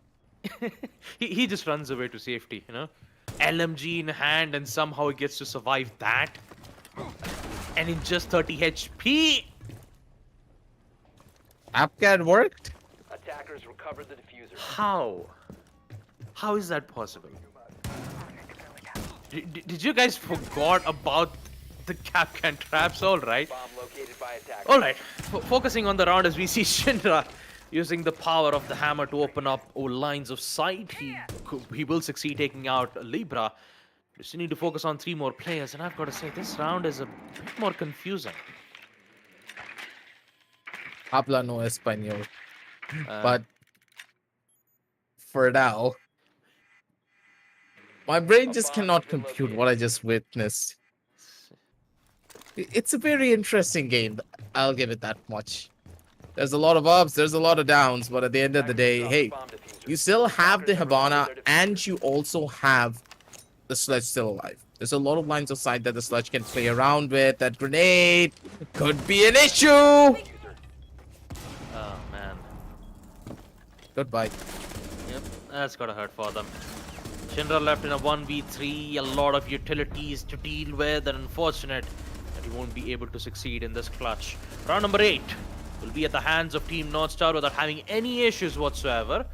he just runs away to safety, LMG in hand, and somehow he gets to survive that. And in just 30 HP. Apcat worked? Attackers recovered the diffuser. How? How is that possible? Did you guys forgot about the Capcan traps? All right. Bomb located by attackers. All right. Focusing on the round as we see Shinra using the power of the hammer to open up lines of sight. He will succeed taking out Libra. We still need to focus on 3 more players, and I've got to say this round is a bit more confusing. Habla no español. Uh, But for now, my brain just cannot compute what I just witnessed. It's a very interesting game. I'll give it that much. There's a lot of ups, there's a lot of downs, but at the end of the day, hey, you still have the Habana and you also have the Sledge still alive. There's a lot of lines of sight that the Sledge can play around with. That grenade could be an issue. oh man. Goodbye. Yep, that's gotta hurt for them. Shinra left in a 1v3, a lot of utilities to deal with, and unfortunate that he won't be able to succeed in this clutch. Round number 8 will be at the hands of Team North Star without having any issues whatsoever.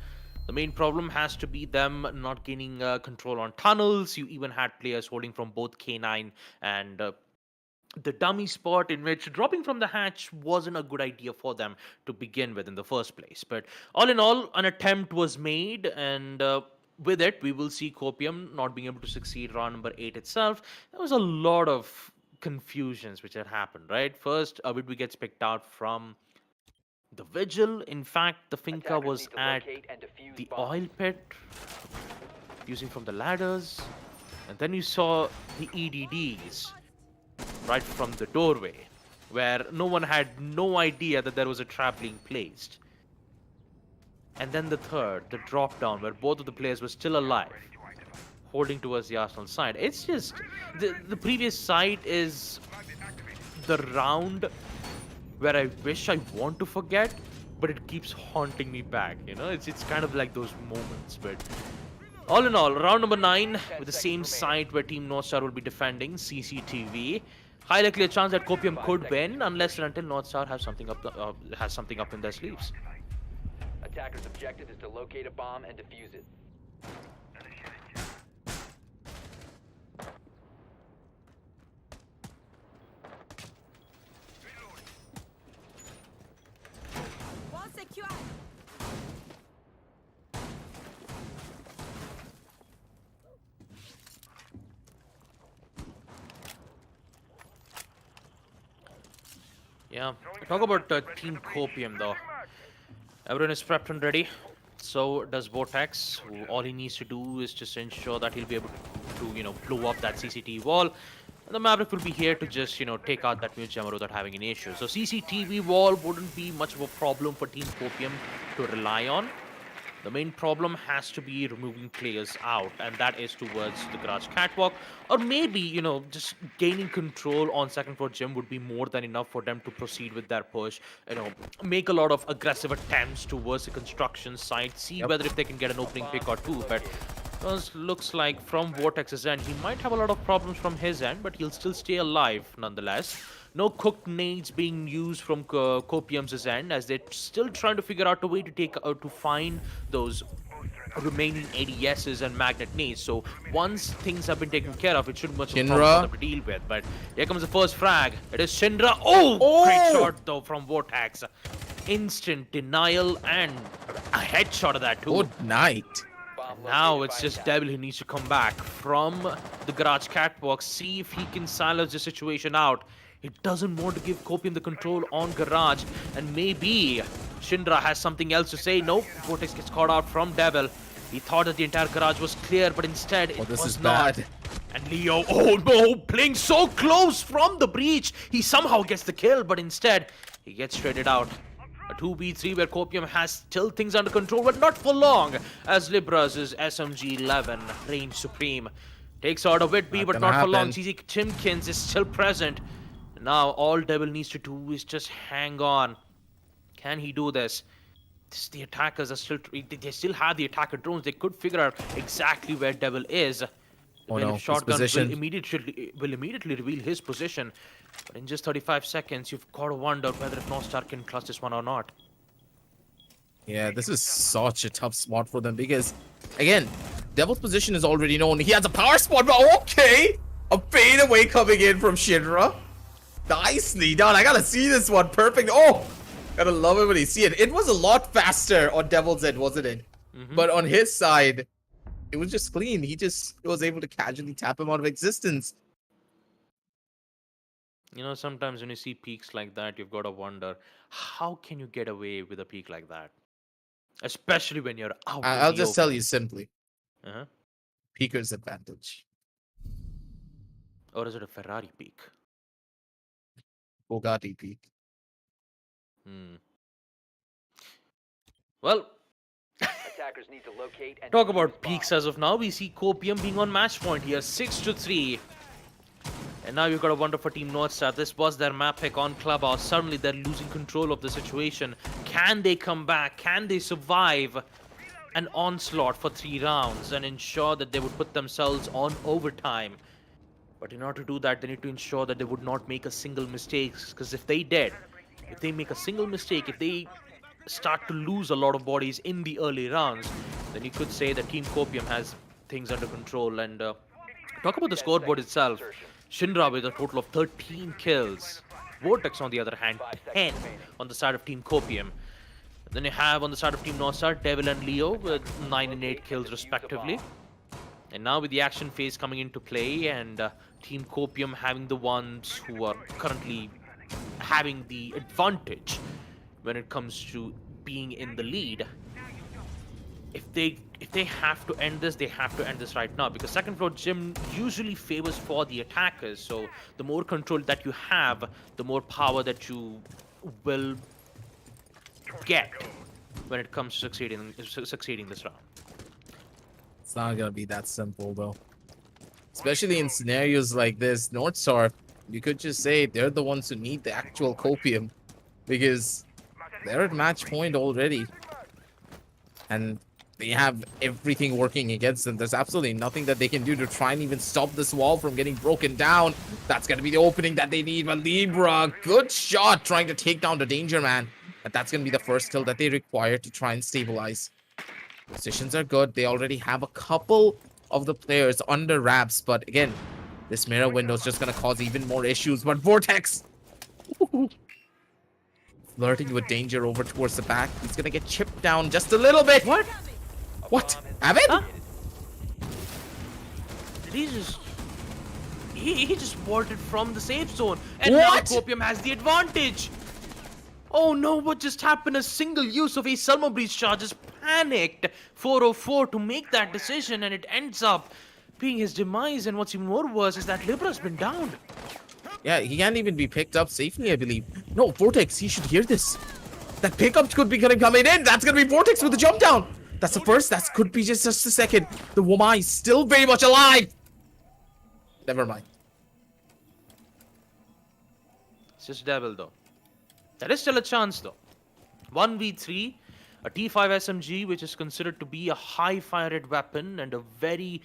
The main problem has to be them not gaining control on tunnels. You even had players holding from both K9 and the dummy spot, in which dropping from the hatch wasn't a good idea for them to begin with in the first place. But all in all, an attempt was made, and with it, we will see Copium not being able to succeed round number 8 itself. There was a lot of confusions which had happened, right? First, Whitby gets picked out from the Vigil. In fact, the Finca Attackers was need to at locate and defuse the bombs. oil pit, using from the ladders. And then you saw the EDDs right from the doorway, where no one had no idea that there was a trap being placed. And then the third, the drop down, where both of the players were still alive, holding towards the Arsenal side. It's just, the previous site is the round where I wish I want to forget, but it keeps haunting me back, It's kind of like those moments, but all in all, round number 9 with the same site where Team North Star will be defending, CCTV. High likely a chance that Copium could win, unless and until North Star has something up in their sleeves. Attackers' objective is to locate a bomb and defuse it. Wall secure. Yeah, talk about Team Copium though. Everyone is prepped and ready. So does Vortex. All he needs to do is just ensure that he'll be able to, blow up that CCTV wall. And the Maverick will be here to just, take out that mute jammer without having any issues. So CCTV wall wouldn't be much of a problem for Team Copium to rely on. The main problem has to be removing players out, and that is towards the garage catwalk. Or maybe, just gaining control on second floor gym would be more than enough for them to proceed with their push. Make a lot of aggressive attempts towards the construction site, see whether if they can get an opening pick or two. But Because looks like from Vortex's end, he might have a lot of problems from his end, but he'll still stay alive nonetheless. No cooked nades being used from Copium's end, as they're still trying to figure out a way to to find those remaining ADSs and magnet nades. So once things have been taken care of, it shouldn't much of a problem for them to deal with. But here comes the first frag. It is Syndra. Oh! Great shot though from Vortex. Instant denial and a headshot of that too. Good night. Now it's just Devil who needs to come back from the garage catwalk, see if he can silence the situation out. He doesn't want to give Copium the control on garage, and maybe Syndra has something else to say. Nope, Vortex gets caught out from Devil. He thought that the entire garage was clear, but instead it this was is not. bad. And Leo, oh no, playing so close from the breach. He somehow gets the kill, but instead he gets traded out. A 2v3 where Copium has still things under control, but not for long, as Libra's SMG-11 reigns supreme. Takes out a Whitby, but not for long. CZ Timkins is still present. Now all Devil needs to do is just hang on. Can he do this? The attackers are still, they still have the attacker drones. They could figure out exactly where Devil is. Oh no, Shotgun his will immediately reveal his position. But in just 35 seconds, you've got to wonder whether if Nostar can clutch this one or not. Yeah, this is such a tough spot for them because, again, Devil's position is already known. He has a power spot, but okay! A fadeaway coming in from Shinra. Nicely done. I gotta see this one. Perfect. Oh! Gotta love it when you see it. It was a lot faster on Devil's end, wasn't it? But on his side, it was just clean. He just was able to casually tap him out of existence. You know, sometimes when you see peaks like that, you've got to wonder, how can you get away with a peak like that? Especially when you're out. I'll just tell you simply. Uh-huh. Peaker's advantage. Or is it a Ferrari peak? Bugatti peak. Well, Attackers need to locate and talk defuse about the peaks bomb. as of now. We see Copium being on match point here, 6-3. And now you've got to wonder for Team Northstar. This was their map pick on Clubhouse. Suddenly they're losing control of the situation. Can they come back? Can they survive an onslaught for 3 rounds and ensure that they would put themselves on overtime? But in order to do that, they need to ensure that they would not make a single mistake. Because if they did, if they make a single mistake, if they start to lose a lot of bodies in the early rounds, then you could say that Team Copium has things under control. And talk about the scoreboard itself. Shinra with a total of 13 kills. Vortex, on the other hand, 10 on the side of Team Copium. Then you have on the side of Team Northstar, Devil and Leo with 9 and 8 kills respectively. And now with the action phase coming into play and Team Copium having the ones who are currently having the advantage when it comes to being in the lead. If they have to end this, they have to end this right now, because second floor gym usually favors for the attackers. So the more control that you have, the more power that you will get when it comes to succeeding this round. It's not gonna be that simple though. Especially in scenarios like this, Northstar, you could just say they're the ones who need the actual Copium, because they're at match point already. And they have everything working against them. There's absolutely nothing that they can do to try and even stop this wall from getting broken down. That's going to be the opening that they need. But Libra, good shot trying to take down the Danger Man. But that's going to be the first kill that they require to try and stabilize. Positions are good. They already have a couple of the players under wraps. But again, this mirror window is just going to cause even more issues. But Vortex, flirting with danger over towards the back. He's going to get chipped down just a little bit. What? What? Avid? Huh? Did he just... He just vaulted from the safe zone. And What? now Copium has the advantage. Oh no, what just happened? A single use of a Selma Breach charges panicked 404 to make that decision, and it ends up being his demise. And what's even more worse is that Libra's been downed. Yeah, he can't even be picked up safely, I believe. No, Vortex, he should hear this. That pickup could be coming in. That's going to be Vortex with the jump down. That's the first. That could be just a second. The Womai is still very much alive. Never mind. It's just Devil though. There is still a chance though. 1v3 A T5 SMG, which is considered to be a high fire rate weapon and a very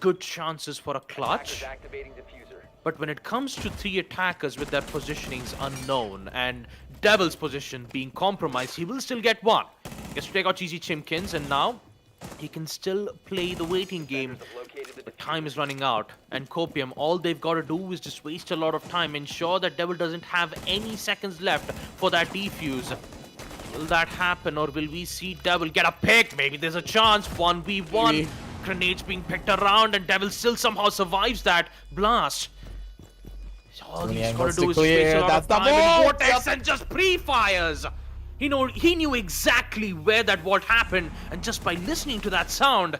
good chances for a Attackers clutch. activating diffuser. But when it comes to three attackers with their positionings unknown and Devil's position being compromised, he will still get one. He gets to take out Cheesy Chimkins, and now he can still play the waiting game. Defenders have located the But time diffuser. is running out, and Copium, all they've got to do is just waste a lot of time, ensure that Devil doesn't have any seconds left for that defuse. Will that happen, or will we see Devil get a pick? Maybe there's a chance. 1v1. Maybe. Grenades being picked around, and Devil still somehow survives that blast. All Tony he's got to wants do to is waste clear. a lot That's of the time in ball. Vortex and just pre-fires. He knew exactly where that vault happened, and just by listening to that sound,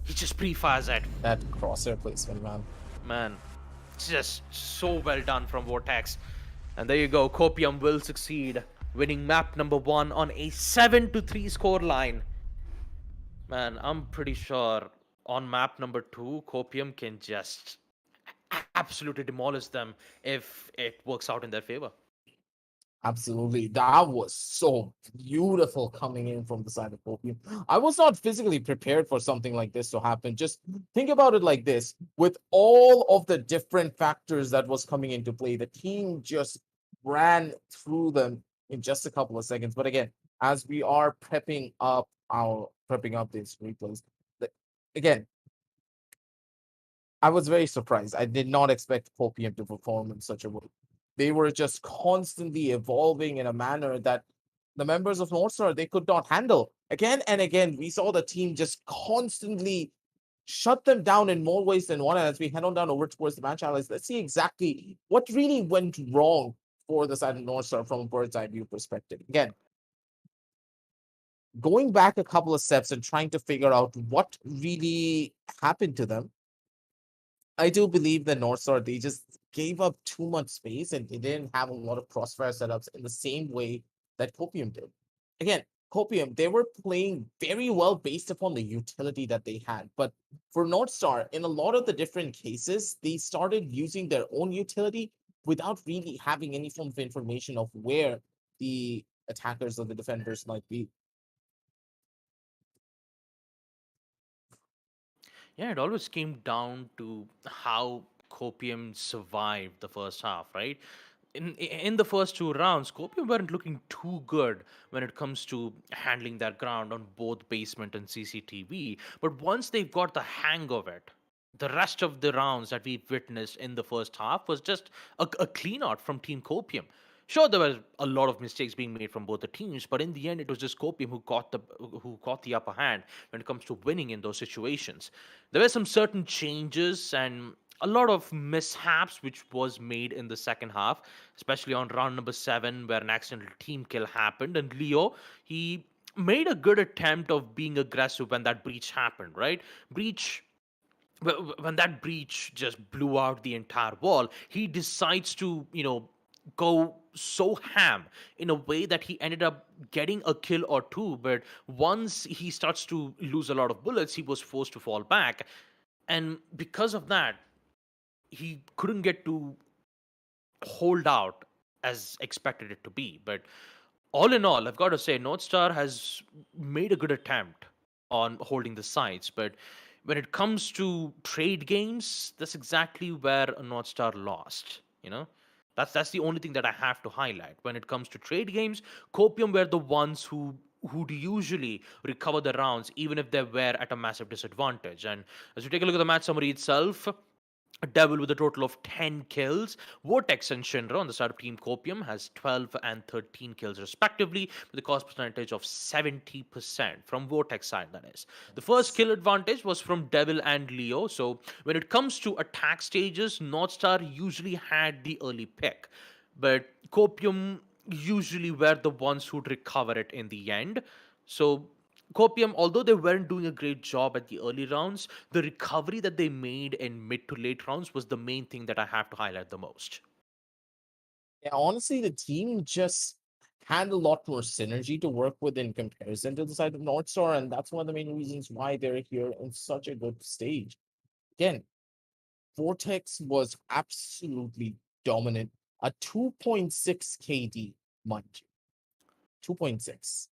he just pre-fires it. That crosshair placement, man. Man, it's just so well done from Vortex. And there you go, Copium will succeed, winning map number 1 on a 7-3 score line. Man, I'm pretty sure on map number 2, Copium can just absolutely demolish them if it works out in their favor. Absolutely. That was so beautiful coming in from the side of Copium. I was not physically prepared for something like this to happen. Just think about it like this. With all of the different factors that was coming into play, the team just ran through them in just a couple of seconds. But again, as we are prepping up these replays, again, I was very surprised. I did not expect Copium to perform in such a way. They were just constantly evolving in a manner that the members of Northstar they could not handle. Again and again, we saw the team just constantly shut them down in more ways than one. And as we head on down over towards the match highlights, let's see exactly what really went wrong for the side of Northstar from a bird's eye view perspective. Again, going back a couple of steps and trying to figure out what really happened to them. I do believe that Northstar they just gave up too much space and they didn't have a lot of crossfire setups in the same way that Copium did. Again, Copium they were playing very well based upon the utility that they had, but for Northstar, in a lot of the different cases, they started using their own utility without really having any form of information of where the attackers or the defenders might be. Yeah, it always came down to how Copium survived the first half, right? In the first 2 rounds, Copium weren't looking too good when it comes to handling their ground on both basement and CCTV. But once they've got the hang of it, the rest of the rounds that we've witnessed in the first half was just a clean out from Team Copium. Sure, there were a lot of mistakes being made from both the teams, but in the end, it was just Copium who got the upper hand when it comes to winning in those situations. There were some certain changes and a lot of mishaps which was made in the second half, especially on round number 7 where an accidental team kill happened, and Leo he made a good attempt of being aggressive when that breach happened, right? When that breach just blew out the entire wall, he decides to, go so ham in a way that he ended up getting a kill or two. But once he starts to lose a lot of bullets, he was forced to fall back. And because of that, he couldn't get to hold out as expected it to be. But all in all, I've got to say, Northstar has made a good attempt on holding the sides. But when it comes to trade games, that's exactly where Northstar lost. That's the only thing that I have to highlight. When it comes to trade games, Copium were the ones who'd usually recover the rounds, even if they were at a massive disadvantage. And as we take a look at the match summary itself, Devil with a total of 10 kills. Vortex and Shinra on the side of Team Copium has 12 and 13 kills respectively, with a cost percentage of 70% from Vortex side, that is. The first kill advantage was from Devil and Leo, so when it comes to attack stages, Northstar usually had the early pick, but Copium usually were the ones who'd recover it in the end. So Copium, although they weren't doing a great job at the early rounds, the recovery that they made in mid to late rounds was the main thing that I have to highlight the most. Yeah, honestly, the team just had a lot more synergy to work with in comparison to the side of Northstar, and that's one of the main reasons why they're here in such a good stage. Again, Vortex was absolutely dominant. A 2.6 KD, mind you. 2.6.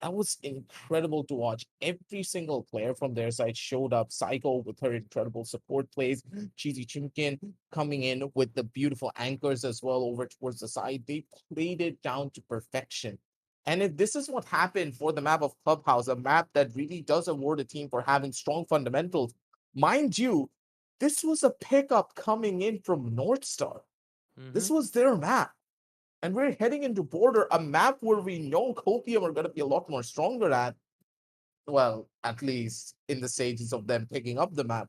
That was incredible to watch. Every single player from their side showed up. Psycho with her incredible support plays, Cheesy Chimkin coming in with the beautiful anchors as well over towards the side. They played it down to perfection. And if this is what happened for the map of Clubhouse, a map that really does award a team for having strong fundamentals, mind you, this was a pickup coming in from North Star. Hmm. This was their map. And we're heading into Border, a map where we know Copium are going to be a lot more stronger at. Well, at least in the stages of them picking up the map.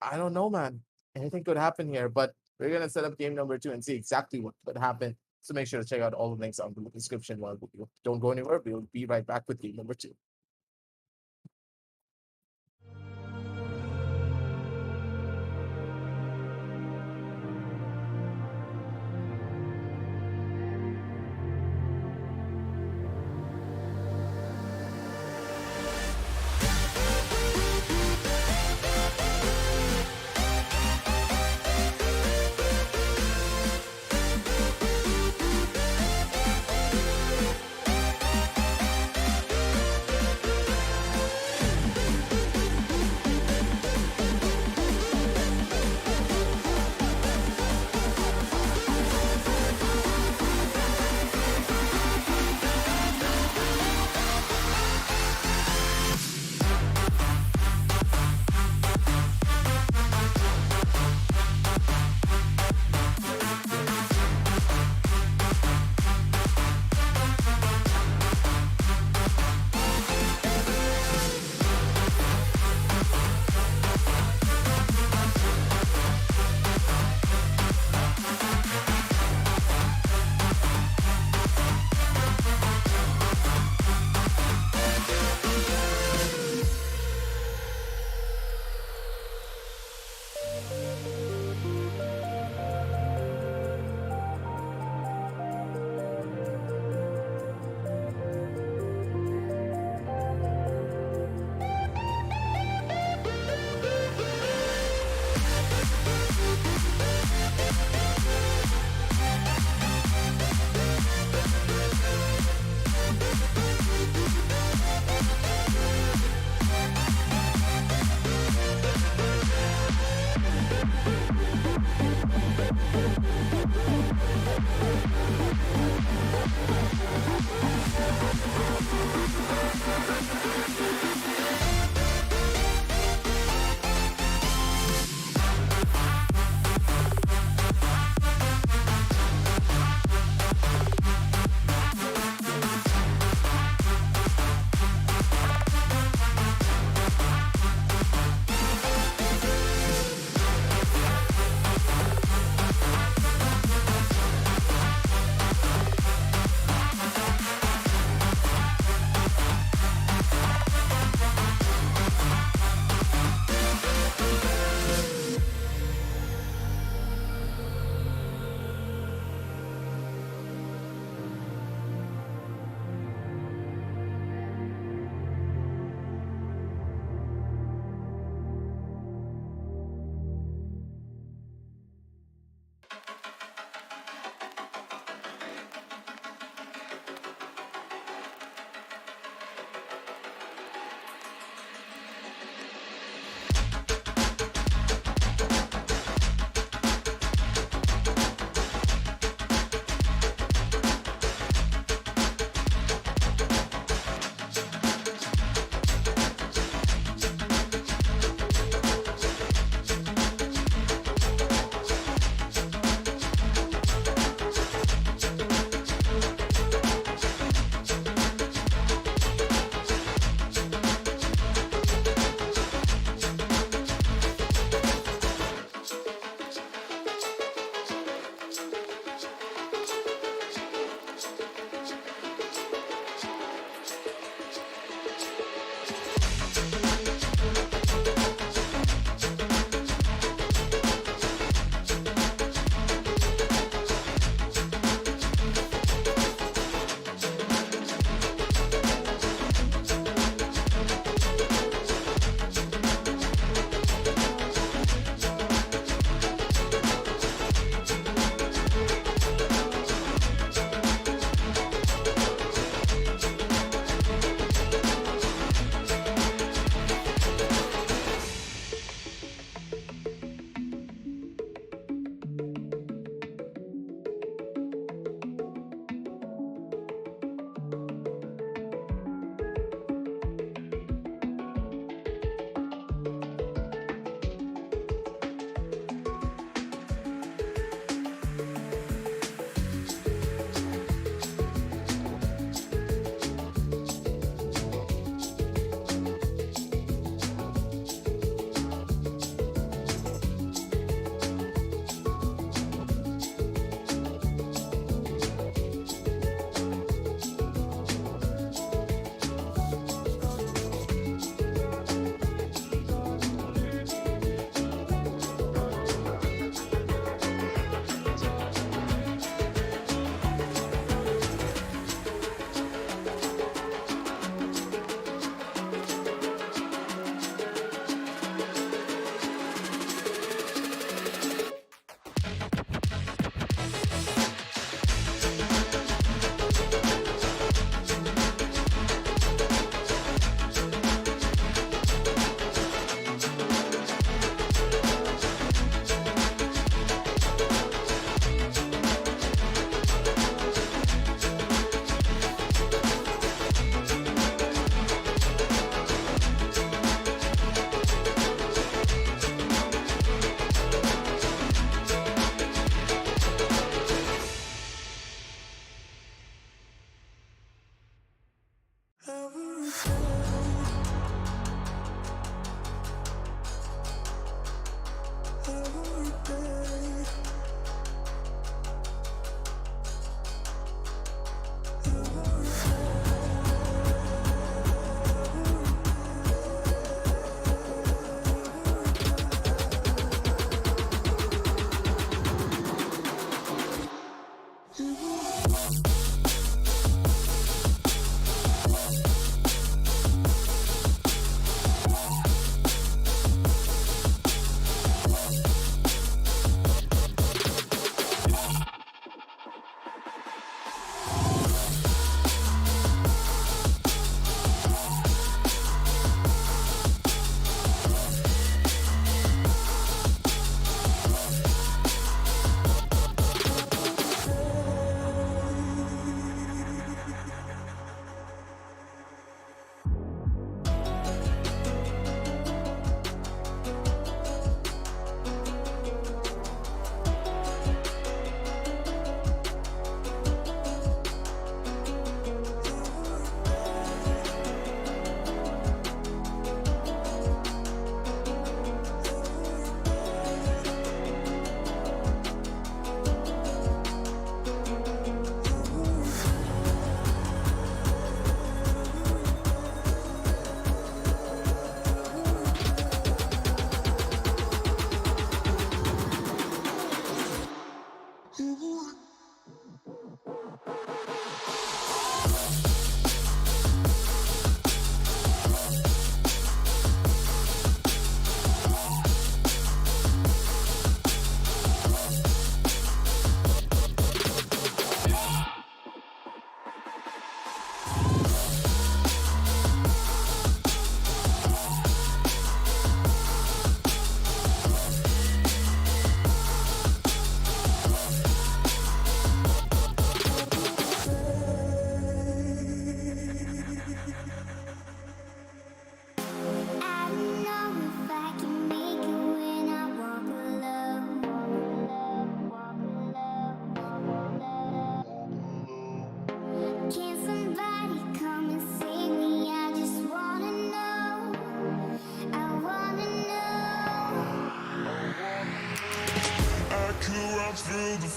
I don't know, man. Anything could happen here, but we're going to set up game number 2 and see exactly what could happen. So make sure to check out all the links down in the description while we don't go anywhere. We'll be right back with game number 2.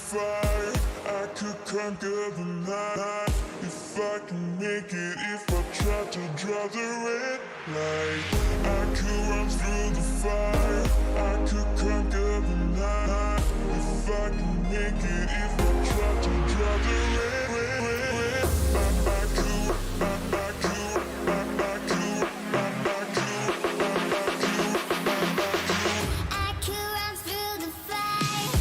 fire, I could conquer the night. If I can make it, if I try to draw the red light, I could run through the fire, I could conquer the night. If I can make it, if I try to draw the red, I could, I could, I could, I could, I could run through the fire.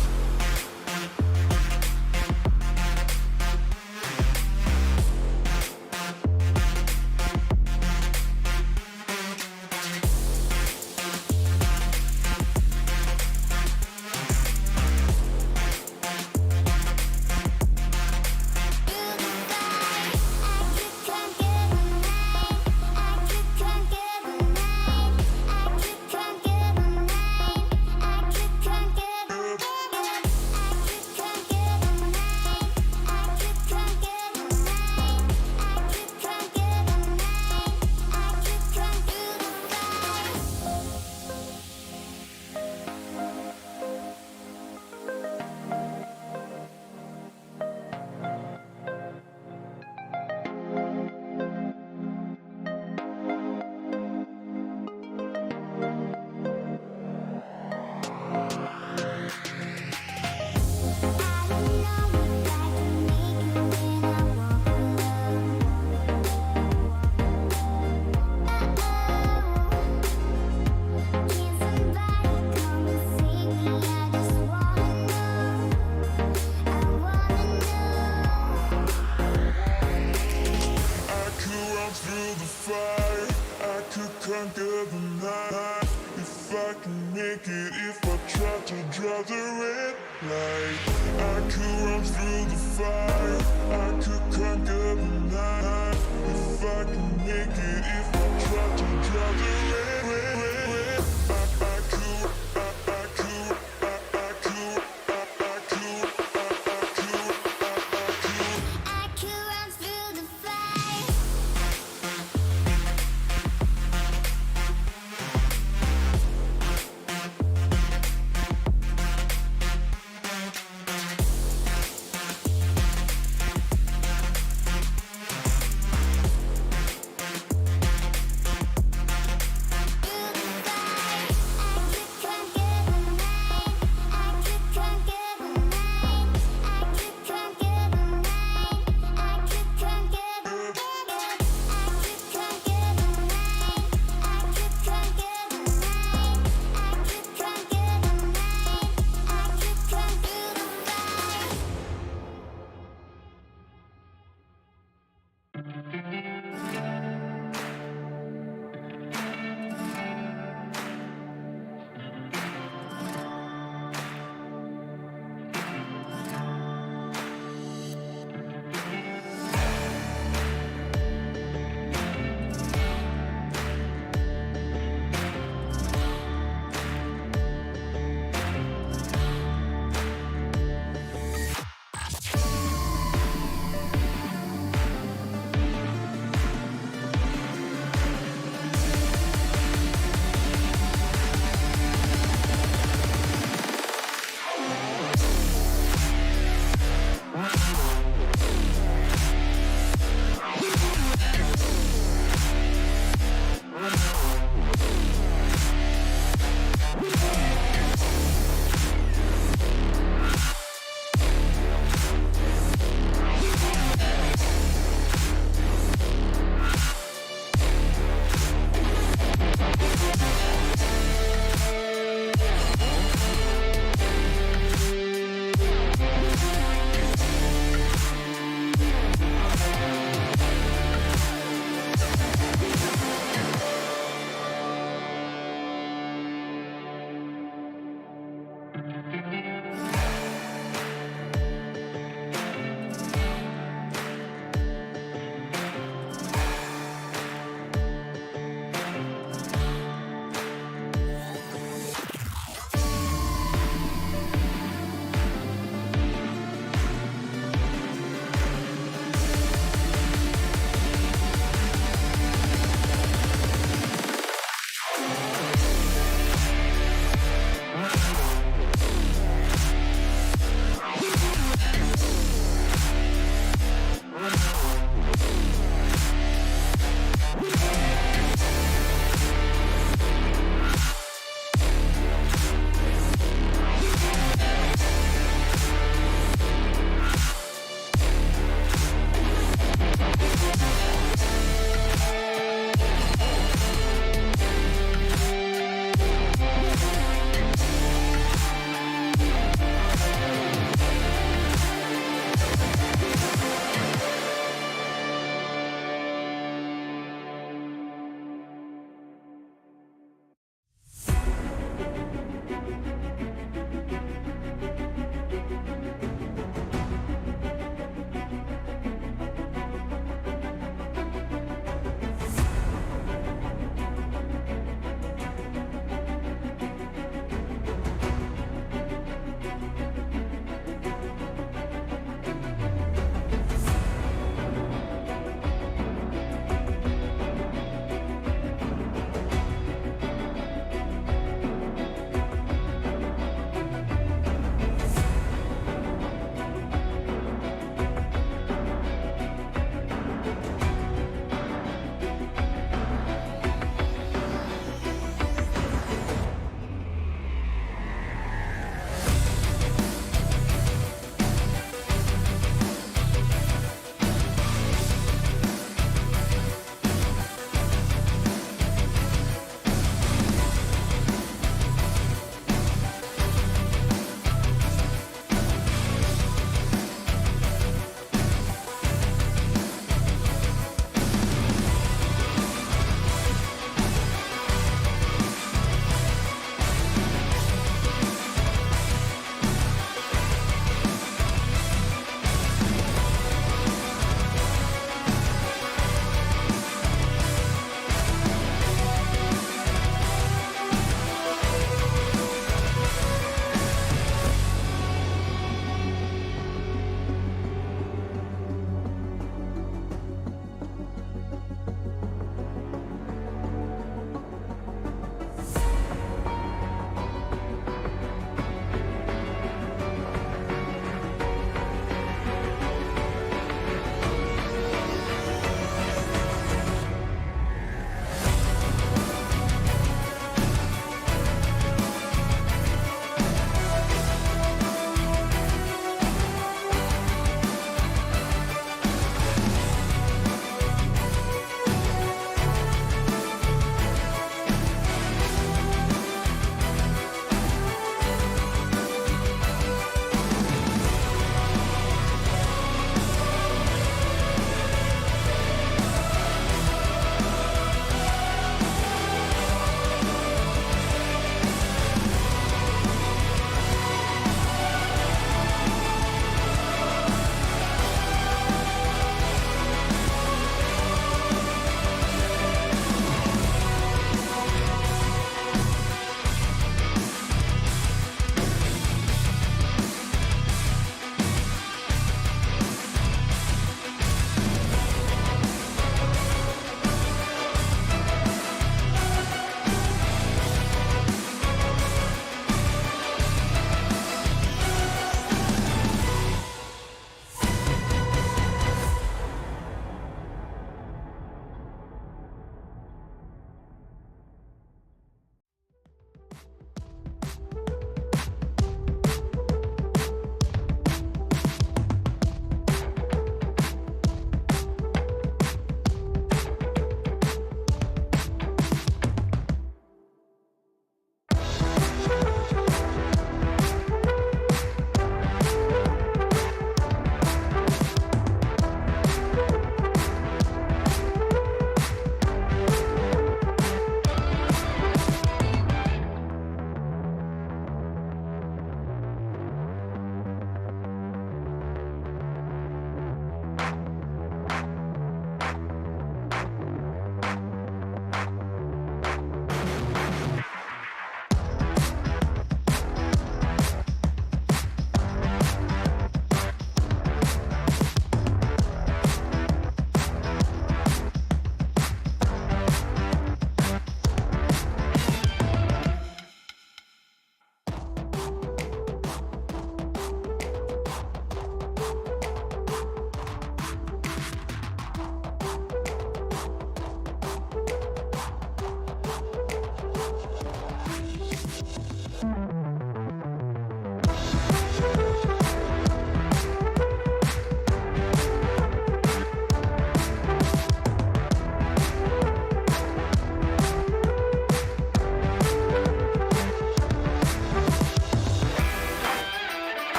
conquer the night. If I can make it, if I try to draw the red light, I could run through the fire, I could conquer the night. If I can make it, if I try to draw the red, I could, I could, I could, I could, I could run through the fire.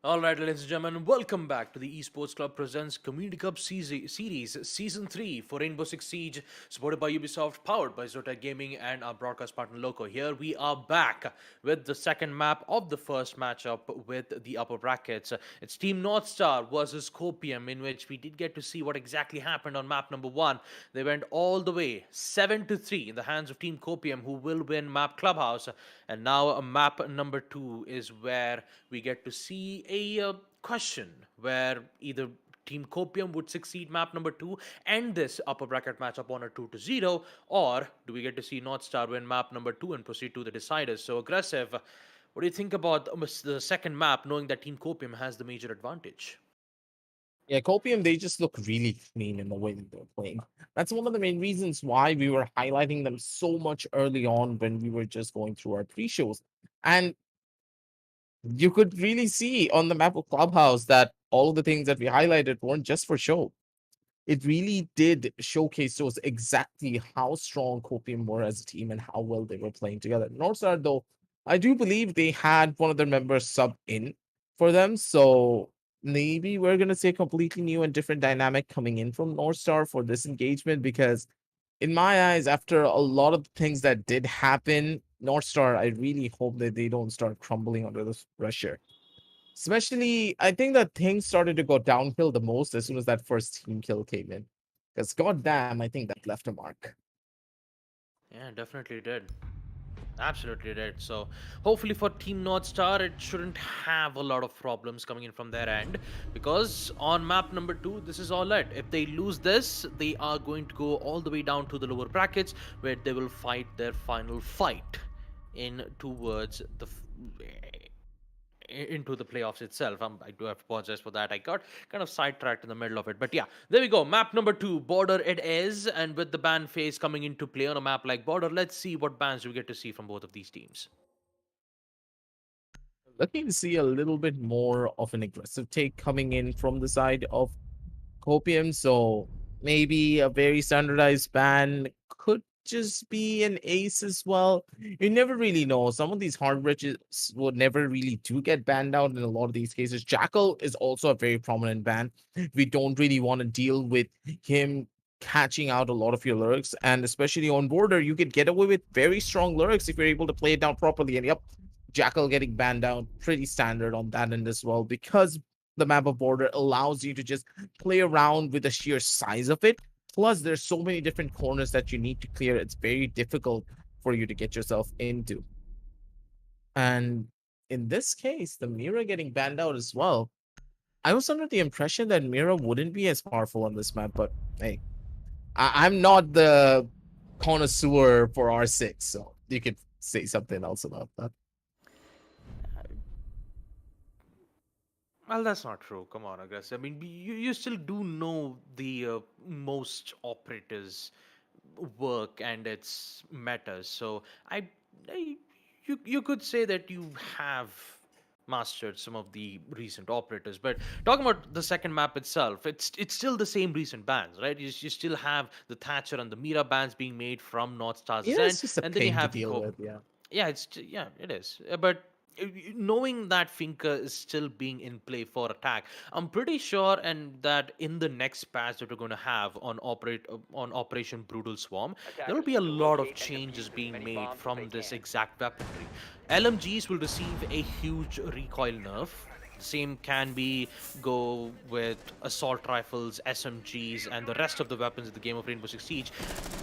All right, ladies and gentlemen, welcome back to the Esports Club presents Community Cup Series Season 3 for Rainbow-Six-Siege, supported by Ubisoft, powered by Zotec Gaming and our broadcast partner Loco. Here we are back with the second map of the first matchup with the upper brackets. It's Team North Star versus Copium, in which we did get to see what exactly happened on map number 1. They went all the way 7-3 in the hands of Team Copium, who will win map Clubhouse. And now map number 2 is where we get to see a question where either Team Copium would succeed map number 2, end this upper bracket matchup on a 2-0, or do we get to see North Star win map number 2 and proceed to the deciders? So, Aggressive, what do you think about the second map, knowing that Team Copium has the major advantage? Yeah, Copium, they just look really clean in the way that they're playing. That's one of the main reasons why we were highlighting them so much early on when we were just going through our pre-shows. And you could really see on the map of Clubhouse that all of the things that we highlighted weren't just for show. It really did showcase to us exactly how strong Copium were as a team and how well they were playing together. Northstar, though, I do believe they had one of their members sub in for them, so maybe we're gonna see a completely new and different dynamic coming in from Northstar for this engagement, because in my eyes, after a lot of things that did happen, Northstar, I really hope that they don't start crumbling under this pressure. Especially, I think that things started to go downhill the most as soon as that first team kill came in. Because goddamn, I think that left a mark. Yeah, definitely did. Absolutely did. So hopefully for Team North Star, it shouldn't have a lot of problems coming in from their end, because on map number 2, this is all it. If they lose this, they are going to go all the way down to the lower brackets, where they will fight their final fight in towards the into the playoffs itself. I do have to apologize for that. I got kind of sidetracked in the middle of it. But yeah, there we go. Map number 2, Border it is. And with the ban phase coming into play on a map like Border, let's see what bans we get to see from both of these teams. Looking to see a little bit more of an aggressive take coming in from the side of Copium. So maybe a very standardized ban could just be an ace as well. You never really know. Some of these hard bridges would never really do get banned out in a lot of these cases. Jackal is also a very prominent ban. We don't really want to deal with him catching out a lot of your lurks, and especially on Border, you could get away with very strong lurks if you're able to play it down properly. And yep, Jackal getting banned out, pretty standard on that end as well, because the map of Border allows you to just play around with the sheer size of it. Plus, there's so many different corners that you need to clear. It's very difficult for you to get yourself into. And in this case, the Mira getting banned out as well. I was under the impression that Mira wouldn't be as powerful on this map, but hey, I'm not the connoisseur for R6, so you could say something else about that. Well, that's not true. Come on, I guess. I mean, you still do know the most operators work and its metas. So I you could say that you have mastered some of the recent operators. But talking about the second map itself, it's still the same recent bans, right? You still have the Thatcher and the Mira bans being made from North Star's Yeah, end, it's just a and then you pain to have deal with, yeah. yeah, yeah, it is. But knowing that Finca is still being in play for attack, I'm pretty sure, and that in the next patch that we're going to have on Operation Brutal Swarm, there will be a lot of changes being made from this exact weaponry. LMGs will receive a huge recoil nerf. Same can be go with assault rifles, SMGs, and the rest of the weapons in the game of Rainbow-Six-Siege,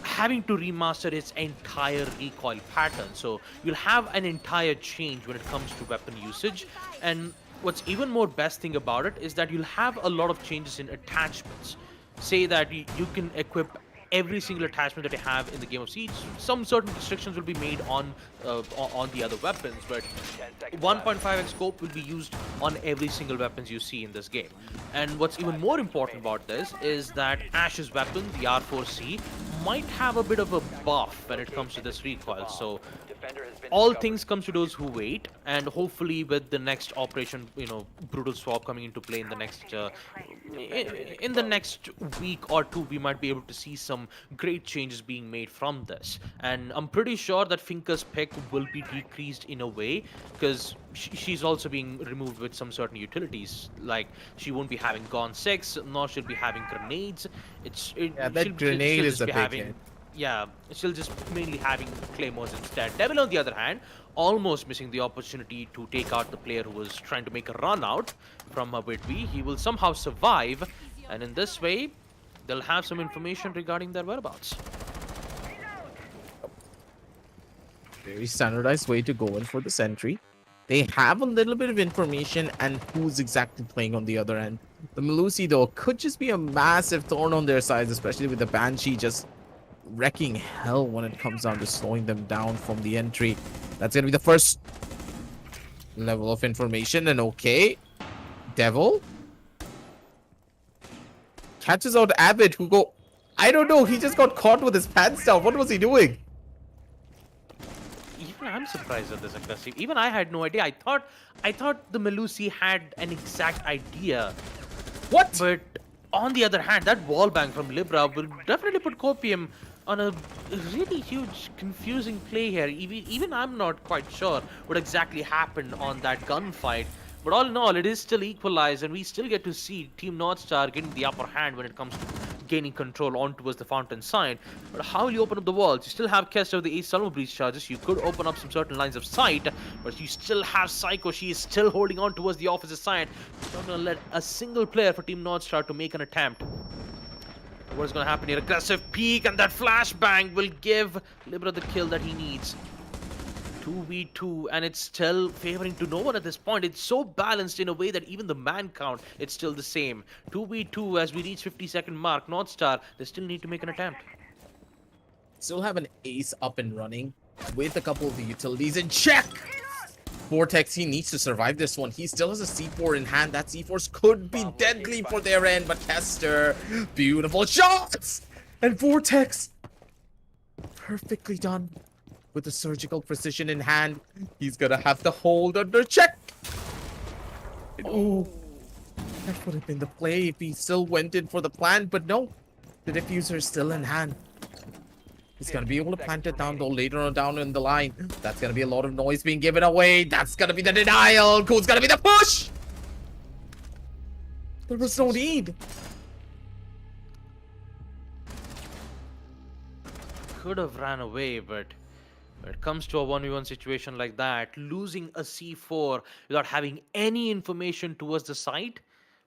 having to remaster its entire recoil pattern. So you'll have an entire change when it comes to weapon usage. And what's even more best thing about it is that you'll have a lot of changes in attachments. Say that you can equip every single attachment that you have in the game of Siege. Some certain restrictions will be made on the other weapons, but 1.5x scope will be used on every single weapons you see in this game. And what's even more important about this is that Ash's weapon, the R4C, might have a bit of a buff when it comes to this recoil. So all discovered. things comes to those who wait, and hopefully with the next operation, brutal swap coming into play in the next in the next week or two, we might be able to see some great changes being made from this. And I'm pretty sure that Finka's pick will be decreased in a way, because she's also being removed with some certain utilities. Like, she won't be having Gone 6, nor she'll be having grenades. Yeah, that grenade she'll is just a be big having hit. yeah, she'll just mainly having claymores instead. Devil, on the other hand, almost missing the opportunity to take out the player who was trying to make a run out from Whitby. He will somehow survive, and in this way, they'll have some information regarding their whereabouts. Very standardized way to go in for the sentry. They have a little bit of information and who's exactly playing on the other end. The Melusi, though, could just be a massive thorn on their sides, especially with the Banshee just wrecking hell when it comes down to slowing them down from the entry. That's going to be the first level of information. And okay, Devil catches out Abbott, who I don't know, he just got caught with his pants down. What was he doing? Even I'm surprised at this aggressive. Even I had no idea. I thought the Melusi had an exact idea. What? But on the other hand, that wall bang from Libra will definitely put Copium on a really huge, confusing play here. Even I'm not quite sure what exactly happened on that gunfight. But all in all, it is still equalized, and we still get to see Team Northstar getting the upper hand when it comes to gaining control on towards the fountain side. But how will you open up the walls? You still have Kester with the Ace Salmo Breach charges. You could open up some certain lines of sight, but you still have Psycho. She is still holding on towards the officer side. Not gonna let a single player for Team Northstar to make an attempt. What is gonna happen here? Aggressive peek, and that flashbang will give Libra the kill that he needs. 2v2, and it's still favoring to no one at this point. It's so balanced in a way that even the man count, it's still the same. 2v2 as we reach 50-second mark. Northstar, they still need to make an attempt. Still have an ace up and running with a couple of the utilities in check. Vortex, he needs to survive this one. He still has a C4 in hand. That C4 could be deadly for their end, but Kester, beautiful shots! And Vortex, perfectly done. With the surgical precision in hand, he's gonna have to hold under check. Oh, that would have been the play if he still went in for the plant, but no, the diffuser is still in hand. He's gonna be able to plant it down though later on down in the line. That's gonna be a lot of noise being given away. That's gonna be the denial. Who's gonna be the push? There was no need. Could have ran away, but when it comes to a 1v1 situation like that, losing a C4 without having any information towards the site,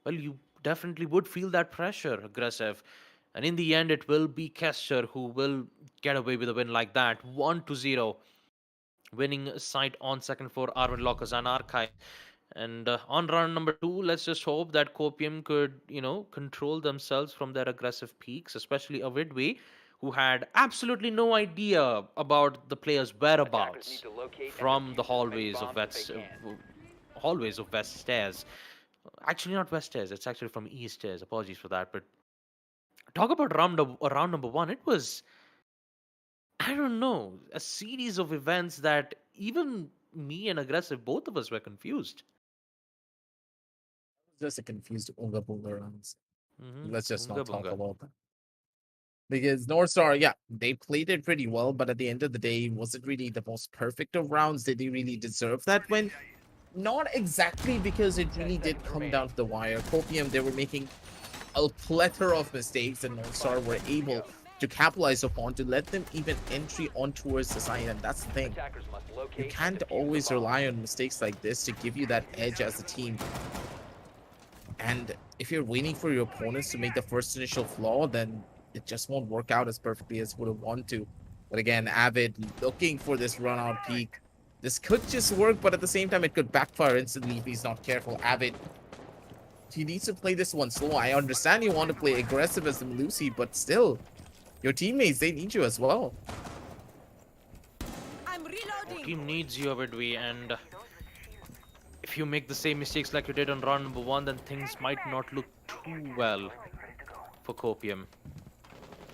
well, you definitely would feel that pressure, aggressive. And in the end, it will be Kester who will get away with a win like that. 1-0. Winning a site on second floor, Arvind Lockers and Archive. And on round number 2, let's just hope that Copium could, control themselves from their aggressive peaks, especially a Widway, who had absolutely no idea about the player's Attackers need whereabouts to locate and from defuse the as many hallways of bombs as they can. West Stairs. Actually, not West Stairs. It's actually from East Stairs. Apologies for that. But talk about round number 1. It was, I don't know, a series of events that even me and aggressive, both of us were confused. Just a confused Unga Bunga runs. Let's just Bunga not talk bunga. about that. Because Northstar, yeah, they played it pretty well, but at the end of the day, was it really the most perfect of rounds? Did they really deserve that win? Not exactly, because it really did come down to the wire. Copium, they were making a plethora of mistakes, and Northstar were able to capitalize upon to let them even entry on towards the side, and that's the thing. Attackers must locate You and can't defuse the always bomb. rely on mistakes like this to give you that edge as a team. And if you're waiting for your opponents to make the first initial flaw, then it just won't work out as perfectly as would have want to. But again, Avid looking for this run out peak. This could just work, but at the same time, it could backfire instantly if he's not careful. Avid, he needs to play this one slow. I understand you want to play aggressive as the Melusi, but still, your teammates, they need you as well. I'm reloading. Team needs you, Abidwi, and if you make the same mistakes like you did on round number 1, then things might not look too well for Copium.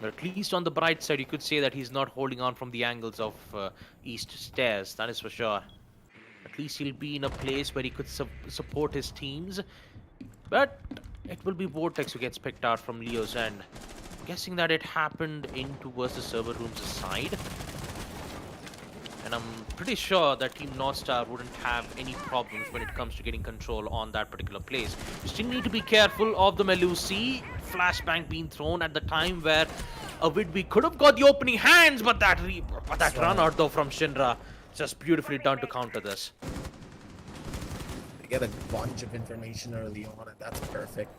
But at least on the bright side, you could say that he's not holding on from the angles of east stairs. That is for sure. At least he'll be in a place where he could support his teams. But it will be Vortex who gets picked out from Leo's end. I'm guessing that it happened in towards the server room's side. And I'm pretty sure that Team Northstar wouldn't have any problems when it comes to getting control on that particular place. You still need to be careful of the Melusi. Flashbang being thrown at the time where Avidby could have got the opening hands, but that run out though from Shinra just beautifully done to counter this. They get a bunch of information early on, and that's perfect.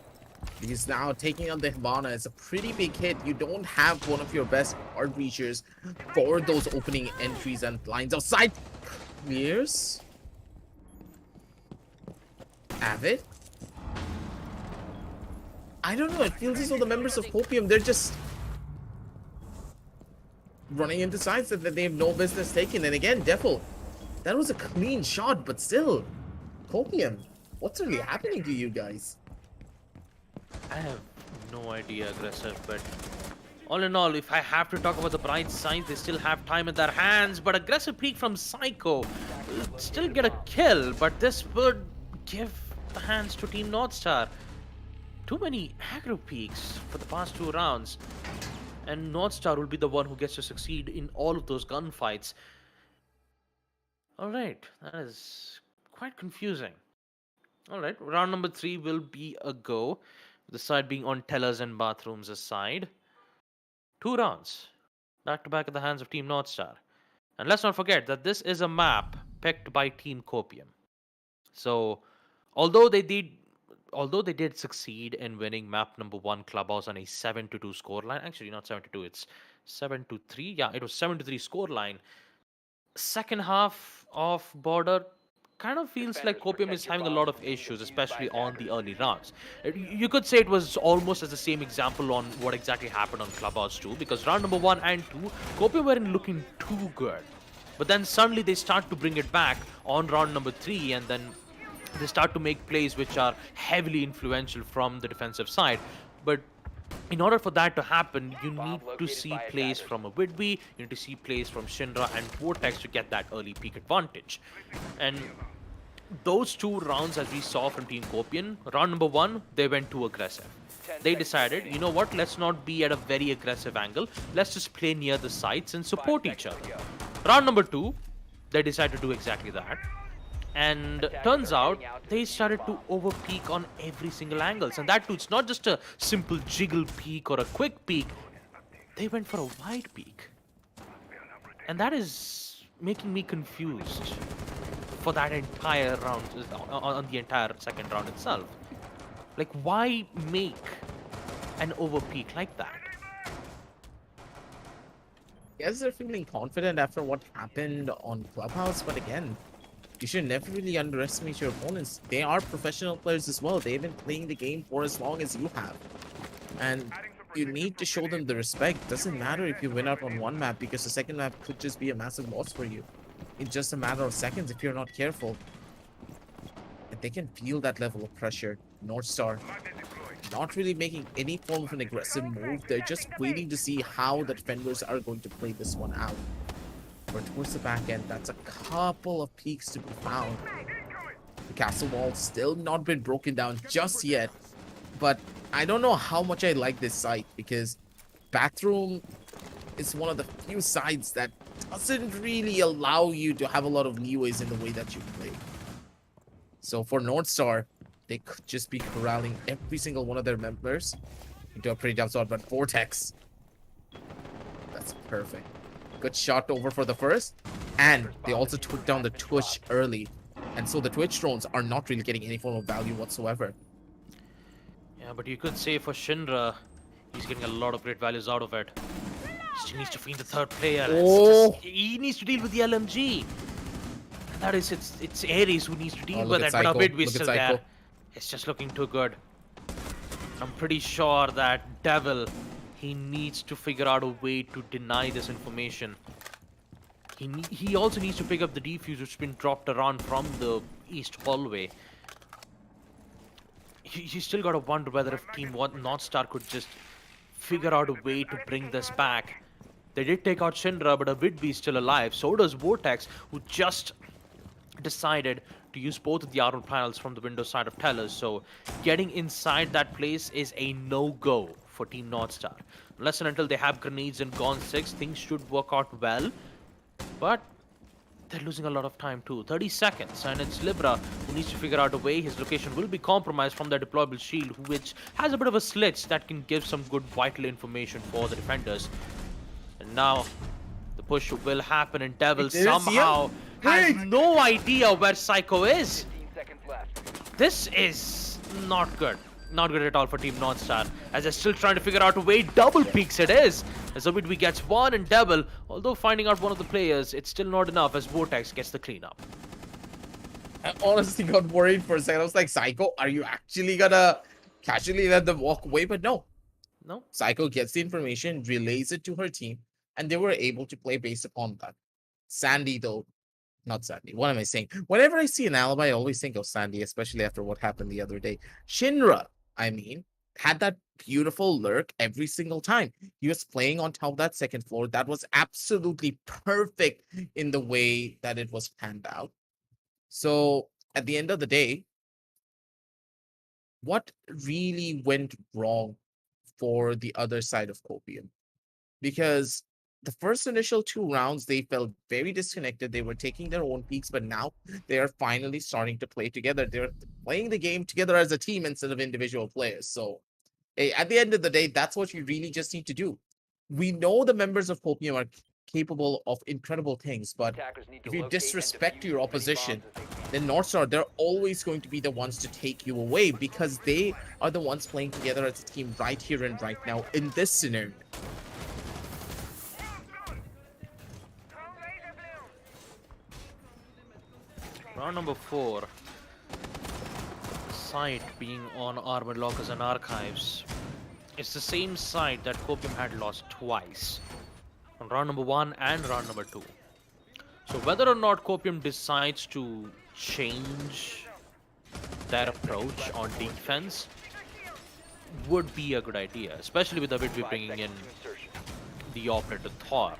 Because now taking on the Hibana is a pretty big hit. You don't have one of your best hard reachers for those opening entries and lines outside. Clears. Avid. I don't know. It feels as though the members of Copium, they're just running into sides that they have no business taking. And again, Defil, that was a clean shot, but still, Copium, what's really happening to you guys? I have no idea, Aggressive, but all in all, if I have to talk about the bright side, they still have time in their hands, but Aggressive peek from Psycho will still get a kill, but this would give the hands to Team Northstar. Too many aggro peaks for the past 2 rounds, and Northstar will be the one who gets to succeed in all of those gunfights. Alright, that is quite confusing. Alright, round number 3 will be a go. The side being on tellers and bathrooms aside. 2 rounds, back to back at the hands of Team Northstar. And let's not forget that this is a map picked by Team Copium. So, although they did succeed in winning map number 1 Clubhouse on a 7-2 scoreline, actually not 7-2, it's 7-3. Yeah, it was 7-3 scoreline. Second half of Border kind of feels like Copium is having a lot of issues, especially on the early rounds. You could say it was almost as the same example on what exactly happened on Clubhouse 2, because round number 1 and 2, Copium weren't looking too good. But then suddenly they start to bring it back on round number 3, and then they start to make plays which are heavily influential from the defensive side. But in order for that to happen, you need to see plays from a Whitby, you need to see plays from Shinra and Vortex to get that early peak advantage. And those 2 rounds, as we saw from Team Copium, round number 1, they went too aggressive. They decided, you know what, let's not be at a very aggressive angle, let's just play near the sites and support each other. Round number 2, they decided to do exactly that. And turns out they started to overpeak on every single angles, and that too, it's not just a simple jiggle peak or a quick peak. They went for a wide peak, and that is making me confused for that entire round, on the entire second round itself. Like, why make an overpeak like that? Yes, they're feeling confident after what happened on Clubhouse, but again, you should never really underestimate your opponents. They are professional players as well. They've been playing the game for as long as you have. And you need to show them the respect. Doesn't matter if you win out on one map, because the second map could just be a massive loss for you. In just a matter of seconds if you're not careful. And they can feel that level of pressure. Northstar not really making any form of an aggressive move. They're just waiting to see how the defenders are going to play this one out. But towards the back end, that's a couple of peaks to be found. The castle wall still not been broken down just yet. But I don't know how much I like this site, because bathroom is one of the few sides that doesn't really allow you to have a lot of leeways in the way that you play. So for Northstar, they could just be corralling every single one of their members into a pretty tough spot. But Vortex, that's perfect. Good shot over for the first, and they also took down the Twitch early, and so the Twitch drones are not really getting any form of value whatsoever. Yeah, but you could say for Shinra, he's getting a lot of great values out of it. He needs to find the third player. Oh. He needs to deal with the LMG. And that is, it's Ares who needs to deal with it, but Abid is still there. It's just looking too good. I'm pretty sure that Devil, he needs to figure out a way to deny this information. He also needs to pick up the defuse which has been dropped around from the east hallway. You still gotta wonder whether if Team Northstar could just figure out a way to bring this back. They did take out Shinra, but a Vidby is still alive. So does Vortex, who just decided to use both of the armor panels from the window side of Tellers. So getting inside that place is a no-go for Team Northstar. Unless and until they have grenades and Gone 6, things should work out well. But they're losing a lot of time too. 30 seconds, and it's Libra who needs to figure out a way. His location will be compromised from their deployable shield, which has a bit of a slit that can give some good vital information for the defenders. And now the push will happen, and Devil somehow has no idea where Psycho is. 15 seconds left. This is not good. Not good at all for Team Northstar, as they're still trying to figure out a way. Double peaks it is, as Obidwi gets one, and Devil, although finding out one of the players, it's still not enough as Vortex gets the cleanup. I honestly got worried for a second. I was like, Psycho, are you actually gonna casually let them walk away? But no. No? Psycho gets the information, relays it to her team, and they were able to play based upon that. Sandy, though, not Sandy. What am I saying? Whenever I see an alibi, I always think of Sandy, especially after what happened the other day. Shinra, I mean, had that beautiful lurk every single time. He was playing on top of that second floor. That was absolutely perfect in the way that it was panned out. So at the end of the day, what really went wrong for the other side of Copium? Because the first initial 2 rounds, they felt very disconnected. They were taking their own peaks, but now they are finally starting to play together. They're playing the game together as a team instead of individual players. So at the end of the day, that's what you really just need to do. We know the members of Copium are capable of incredible things, but Attackers need to if you locate and disrespect defuse your as many opposition, bombs as they can. then Northstar, they're always going to be the ones to take you away because they are the ones playing together as a team right here and right now in this scenario. Round number 4. Site being on Armored Lockers and Archives. It's the same site that Copium had lost twice. On round number 1 and round number 2. So whether or not Copium decides to change their approach on defense would be a good idea, especially with the bit we're 5 bringing in seconds to insertion. the operator Thor.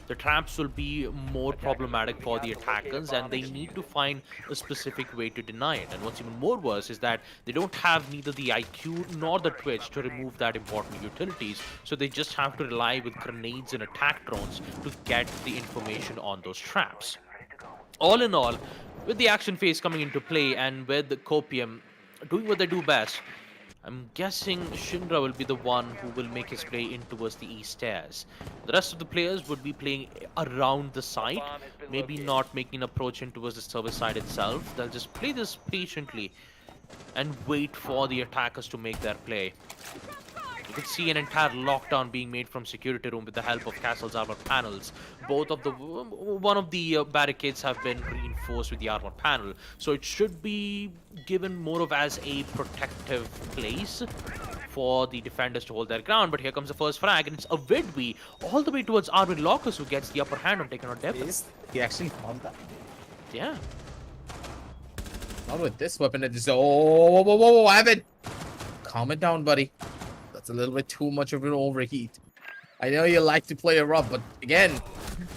The traps will be more problematic for the attackers, and they need to find a specific way to deny it. And what's even more worse is that they don't have neither the IQ nor the Twitch to remove that important utilities, so they just have to rely with grenades and attack drones to get the information on those traps. All in all, with the action phase coming into play and with the Copium doing what they do best, I'm guessing Shinra will be the one who will make his play in towards the east stairs. The rest of the players would be playing around the site, maybe not making an approach in towards the service side itself. They'll just play this patiently and wait for the attackers to make their play. You could see an entire lockdown being made from security room with the help of Castle's armor panels. One of the barricades have been reinforced with the armor panel, so it should be given more of as a protective place for the defenders to hold their ground. But here comes the first frag, and it's a Vidwi all the way towards Armin Locus who gets the upper hand on taking on Devil. He actually found that. Yeah. Not with this weapon. It is. Oh, whoa, whoa, whoa, whoa, Evan! Calm it down, buddy. That's a little bit too much of an overheat. I know you like to play a rough, but again,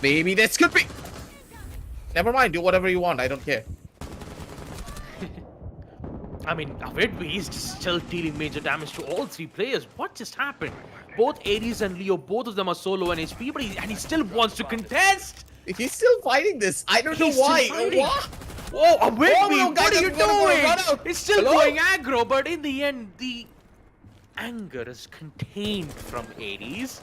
maybe this could be. Never mind. Do whatever you want. I don't care. I mean, Vidwi is just still dealing major damage to all 3 players. What just happened? Both Ares and Leo, both of them are so low on HP, but he still wants to contest. He's still fighting this. I don't know He's still why. fighting. What? Whoa, Vidwi, no, what guys, are you I'm gonna run doing? out. It's still Hello? going aggro, but in the end, the anger is contained from Ares.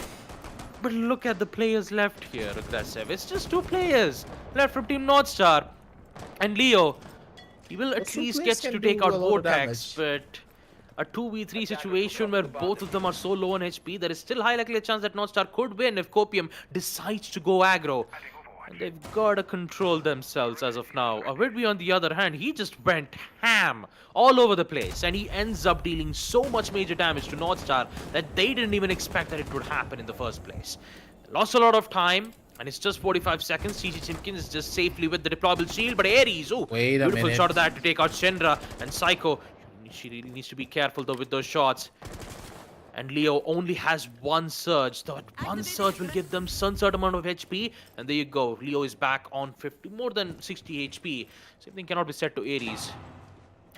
But look at the players left here, aggressive. It's just 2 players left from Team Northstar. And Leo, he will at Two least players get can to take do out a lot of Vortex, but a 2v3 situation where both of them are so low on HP, there is still high likely a chance that Northstar could win if Copium decides to go aggro. And they've got to control themselves as of now. Vidwi, on the other hand, he just went ham all over the place, and he ends up dealing so much major damage to Northstar that they didn't even expect that it would happen in the first place. Lost a lot of time, and it's just 45 seconds. CG Chimkin is just safely with the deployable shield, but Ares, oh, Wait a beautiful minute. shot of that to take out Shinra, and Psycho. She really needs to be careful though with those shots. And Leo only has one surge. That one surge will give them some certain amount of HP. And there you go. Leo is back on 50, more than 60 HP. Same thing cannot be said to Ares.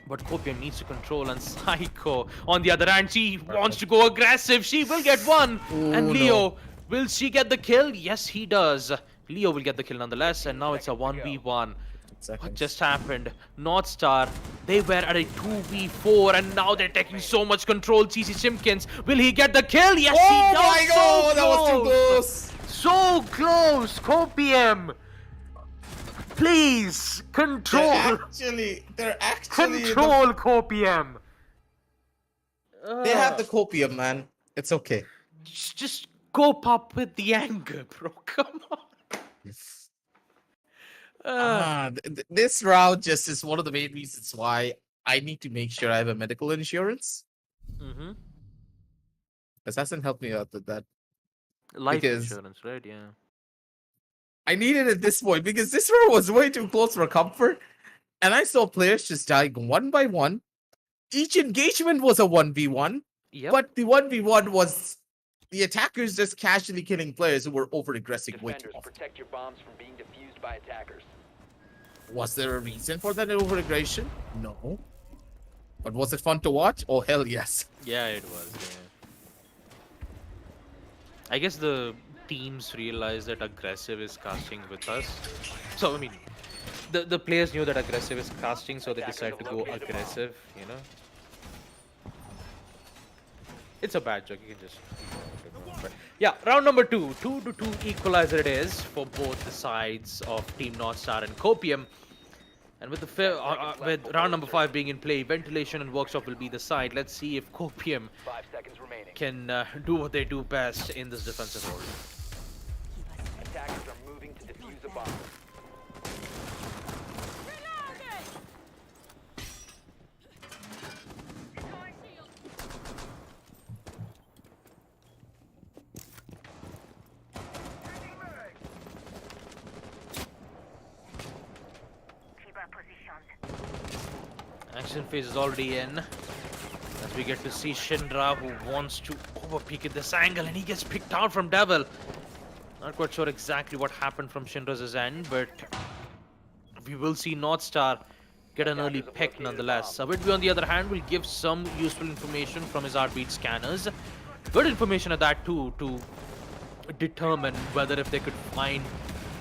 But Copium needs to control, and Psycho, on the other hand, she wants to go aggressive. She will get one. And Leo, will she get the kill? Yes, he does. Leo will get the kill nonetheless, and now it's a 1v1. What just happened? North Star, they were at a 2v4, and now they're taking so much control. CC Chimkins, will he get the kill? Yes, he does. Oh my god, that was too close. So close, Copium. Please, control. They're actually Control Copium. They have the Copium, man. It's okay. Just cope up with the anger, bro. Come on. This round just is one of the main reasons why I need to make sure I have a medical insurance. Mm-hmm. This hasn't helped me out with that. Life Because- insurance, right? Yeah. I need it at this point because this round was way too close for comfort. And I saw players just dying one by one. Each engagement was a 1v1. Yep. But the 1v1 was the attackers just casually killing players who were over-aggressive way too Defenders, often. protect your bombs from being defused by attackers. Was there a reason for that over-aggression? No. But was it fun to watch? Oh, hell yes. Yeah, it was. Yeah. I guess the teams realized that aggressive is casting with us. So I mean, the players knew that aggressive is casting, so they decided to go aggressive. You know, it's a bad joke. You can just. But yeah, round number 2, 2-2 equalizer it is for both the sides of Team North Star and Copium. And with with round number 5 being in play, ventilation and workshop will be the side. Let's see if Copium 5 seconds remaining. can do what they do best in this defensive role. Attackers are moving to defuse a bomb. Action phase is already in. As we get to see Shindra, who wants to overpeak at this angle, and he gets picked out from Devil. Not quite sure exactly what happened from Shindra's end, but we will see North Star get an early pick nonetheless. Sabitby, on the other hand, will give some useful information from his heartbeat scanners. Good information at that too, to determine whether if they could find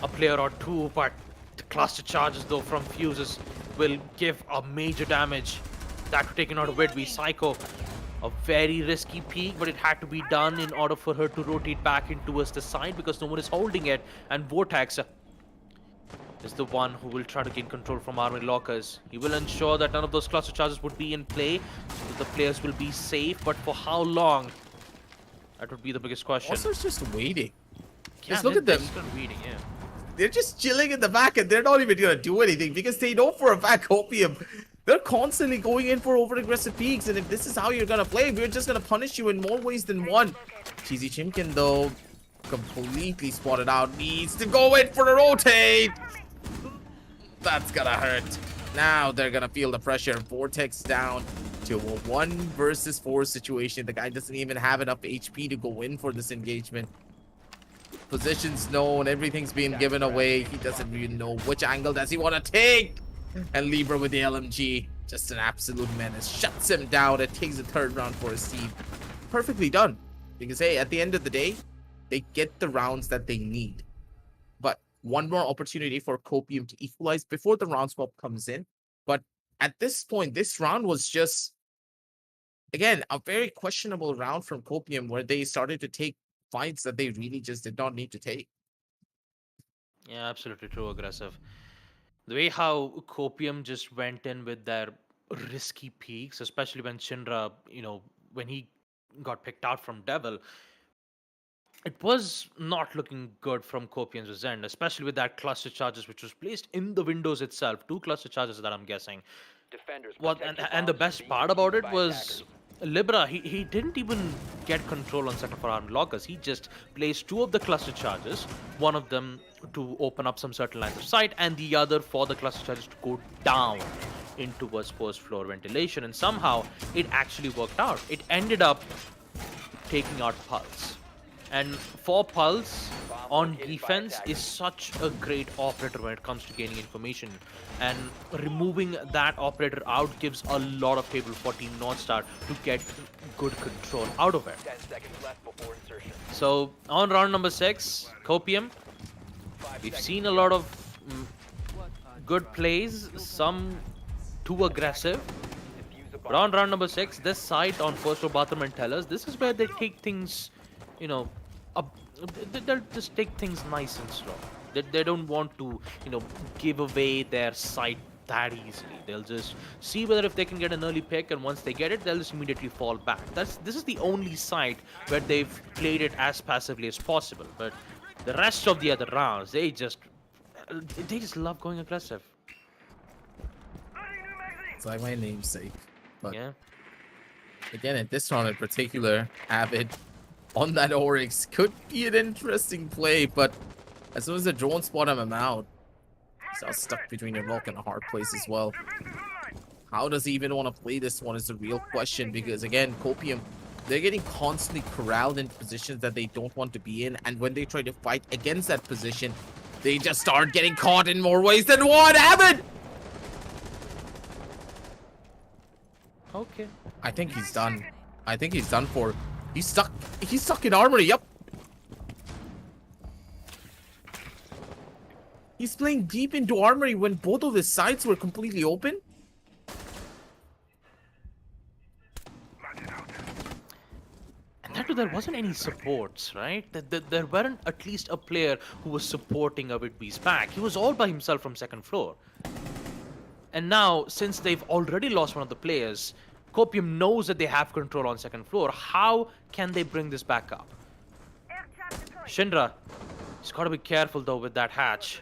a player or two, but the cluster charges though from fuses will give a major damage. That taken out of Whitby. Psycho, a very risky peek, but it had to be done in order for her to rotate back in towards the side because no one is holding it. And Vortex is the one who will try to gain control from armory lockers. He will ensure that none of those cluster charges would be in play, so the players will be safe, but for how long? That would be the biggest question. Also, it's just waiting. Yeah, Just look at them. they're still waiting, yeah. They're just chilling in the back and they're not even going to do anything because they know for a fact Copium, they're constantly going in for over-aggressive peaks, and if this is how you're going to play, we're just going to punish you in more ways than one. Cheesy Chimkin, though, completely spotted out, needs to go in for a rotate. That's going to hurt. Now they're going to feel the pressure. Vortex down to a 1 versus 4 situation. The guy doesn't even have enough HP to go in for this engagement. Positions known, everything's being given away. He doesn't really know which angle does he want to take. And Libra with the LMG, just an absolute menace. Shuts him down. It takes the 3rd round for his team. Perfectly done. Because, hey, at the end of the day, they get the rounds that they need. But one more opportunity for Copium to equalize before the round swap comes in. But at this point, this round was just, again, a very questionable round from Copium where they started to take fights that they really just did not need to take. Yeah, absolutely true, aggressive. The way how Copium just went in with their risky peaks, especially when Shindra, you know, when he got picked out from Devil, it was not looking good from Copium's end, especially with that cluster charges which was placed in the windows itself. 2 cluster charges that I'm guessing. Defenders, What protect your and the bombs from best being part about defused it by was attackers. Libra, he didn't even get control on certain for armed lockers. He just placed 2 of the cluster charges, one of them to open up some certain lines of sight, and the other for the cluster charges to go down in towards first floor ventilation. And somehow it actually worked out. It ended up taking out Pulse. And for Pulse, on defense, is such a great operator when it comes to gaining information. And removing that operator out gives a lot of table for Team Northstar to get good control out of it. 10 seconds left before insertion. So, on round number 6, Copium, 5 we've seconds seen to a go. lot of good plays, some too aggressive. Defuse the But bomb. on round number 6, this side on first row bathroom and tellers, this is where they take things, you know, up, they'll just take things nice and slow. They don't want to, give away their site that easily. They'll just see whether if they can get an early pick, and once they get it, they'll just immediately fall back. This is the only site where they've played it as passively as possible. But the rest of the other rounds, they just love going aggressive. It's like my namesake. But Yeah. again, in this round in particular, Avid on that Oryx could be an interesting play, but as soon as the drone spot him, I'm out. He's now stuck between a rock and a hard place as well. How does he even want to play this one is the real question, because again, Copium, they're getting constantly corralled in positions that they don't want to be in, and when they try to fight against that position, they just start getting caught in more ways than one. Avid! Okay. I think he's done. I think he's done for. He's stuck in armory. Yep. He's playing deep into armory when both of his sides were completely open. And that too, there wasn't any supports, right? There weren't at least a player who was supporting Avidbee's back. He was all by himself from second floor. And now, since they've already lost one of the players, Copium knows that they have control on second floor. How can they bring this back up? Shinra, he's got to be careful though with that hatch.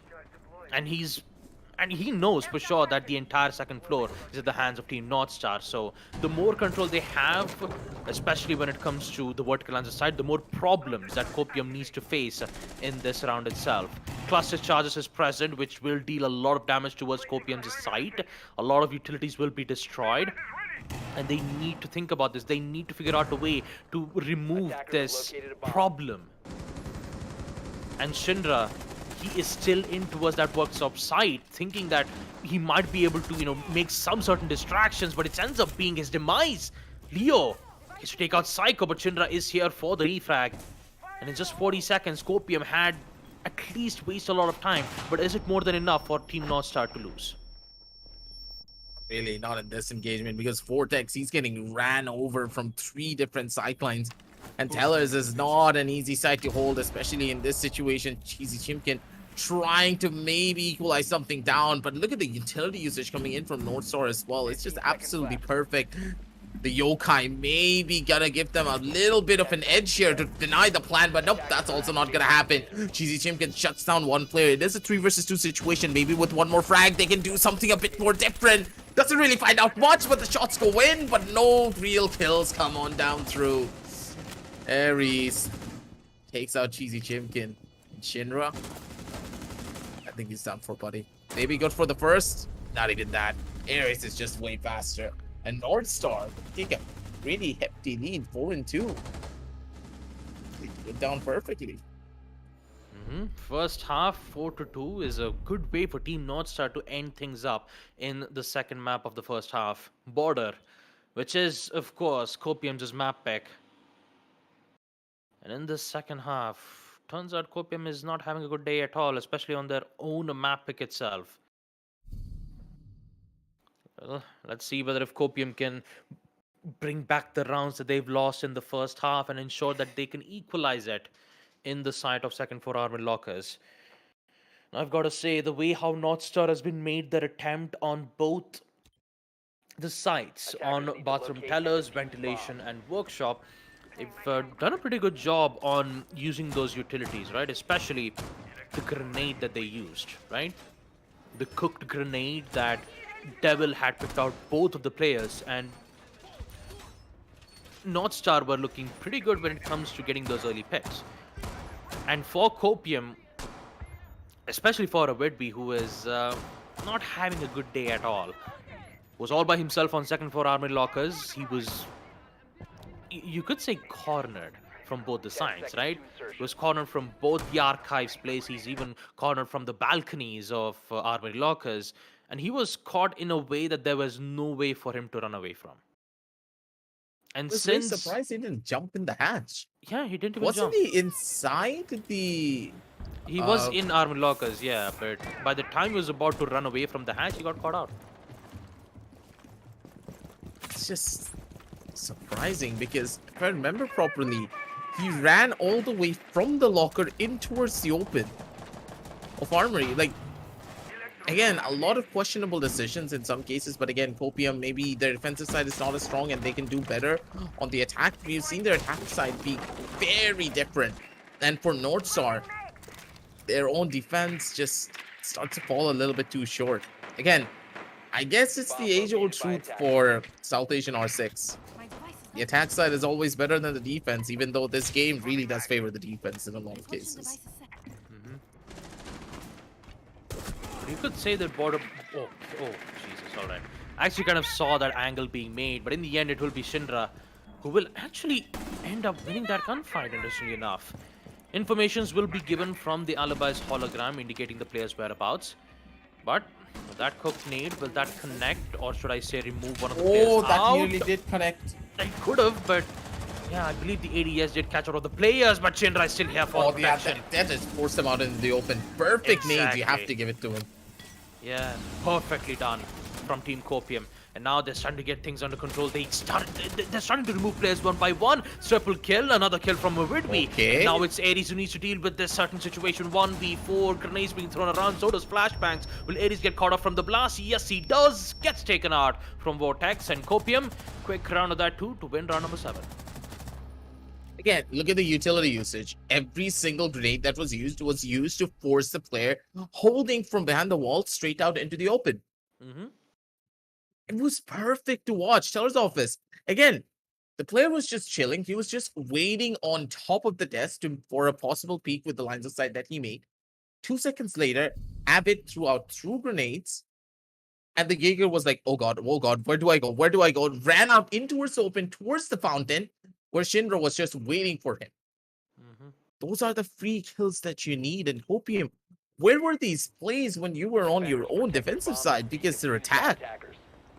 And he knows for sure that the entire second floor is at the hands of Team Northstar. So the more control they have, especially when it comes to the vertical answer side, the more problems that Copium needs to face in this round itself. Cluster charges is present, which will deal a lot of damage towards Copium's site. A lot of utilities will be destroyed. And they need to think about this. They need to figure out a way to remove Attackers this located a bomb. problem. And Shinra, he is still in towards that workshop site, thinking that he might be able to, make some certain distractions, but it ends up being his demise. Leo has to take out Psycho, but Shinra is here for the refrag. And in just 40 seconds, Copium had at least wasted a lot of time. But is it more than enough for Team Northstar to lose? Really, not in this engagement, because Vortex, he's getting ran over from 3 different sidelines. And Tellers is not an easy side to hold, especially in this situation. Cheesy Chimkin trying to maybe equalize something down, but look at the utility usage coming in from Northstar as well. It's just absolutely perfect. The Yokai maybe gonna give them a little bit of an edge here to deny the plan, but nope, that's also not gonna happen. Cheesy Chimkin shuts down one player. It is a 3 versus 2 situation. Maybe with one more frag, they can do something a bit more different. Doesn't really find out much, but the shots go in, but no real kills come on down through. Ares takes out Cheesy Chimkin. Shinra, I think he's done for, buddy. Maybe good for the first. Not even that. Ares is just way faster. And Northstar take a really hefty lead, 4-2. Get down perfectly. First half, 4-2 is a good way for Team Northstar to end things up in the second map of the first half, Border, which is, of course, Copium's map pick. And in the second half, turns out Copium is not having a good day at all, especially on their own map pick itself. Well, let's see whether if Copium can bring back the rounds that they've lost in the first half and ensure that they can equalize it in the sight of second floor armor lockers. Now, I've got to say, the way how Northstar has been made their attempt on both the sites, on bathroom tellers, ventilation, and workshop, they've done a pretty good job on using those utilities, right? Especially the grenade that they used, right? The cooked grenade that Devil had picked out both of the players, and Northstar were looking pretty good when it comes to getting those early picks. And for Copium, especially for Avidbee, who is not having a good day at all, was all by himself on second floor armory lockers. you could say cornered from both the 10 sides, seconds right? to He insertion. was cornered from both the archives place. He's even cornered from the balconies of armory lockers, and he was caught in a way that there was no way for him to run away from. I And was very since surprised he didn't jump in the hatch. yeah, he didn't even Wasn't jump. he inside the He was uh in armory lockers, yeah, but by the time he was about to run away from the hatch, he got caught out. it's just surprising because if I remember properly, he ran all the way from the locker in towards the open of armory. Like, again, a lot of questionable decisions in some cases, but again, Copium, maybe their defensive side is not as strong and they can do better on the attack. We've seen their attack side be very different. And for North Star, their own defense just starts to fall a little bit too short. Again, I guess it's the age-old truth for South Asian R6. My device is The attack side is always better than the defense, even though this game really does favor the defense in a lot of cases. But you could say that border. Oh, Jesus! All right. I actually kind of saw that angle being made, but in the end, it will be Shinra who will actually end up winning that gunfight. Interestingly enough, informations will be given from the alibi's hologram indicating the player's whereabouts. But will that cooked nade, will that connect, or should I say remove one of the players Oh, that out? nearly did connect. I could have, but yeah, I believe the ADS did catch out of the players, but Shinra is still here for Oh, yeah, protection. that just forced them out into the open. Perfect nades, you have Exactly. to give it to him. Yeah, perfectly done from Team Copium. And now they're starting to get things under control. They're starting to remove players one by one. Triple kill, another kill from Widby. Okay. Now it's Ares who needs to deal with this certain situation. 1v4, grenades being thrown around, so does flashbangs. Will Ares get caught off from the blast? Yes, he does. Gets taken out from Vortex and Copium. Quick round of that too to win round number 7. Again, look at the utility usage. Every single grenade that was used to force the player holding from behind the wall straight out into the open. Mm-hmm. It was perfect to watch. Teller's office. Again, the player was just chilling. He was just waiting on top of the desk for a possible peek with the lines of sight that he made. 2 seconds later, Abbott threw out 2 grenades. And the Jaeger was like, oh God, where do I go? Where do I go? Ran out into towards the open, towards the fountain, where Shinra was just waiting for him. Mm-hmm. Those are the free kills that you need. And Copium, where were these plays when you were on your own defensive side? Because their attack,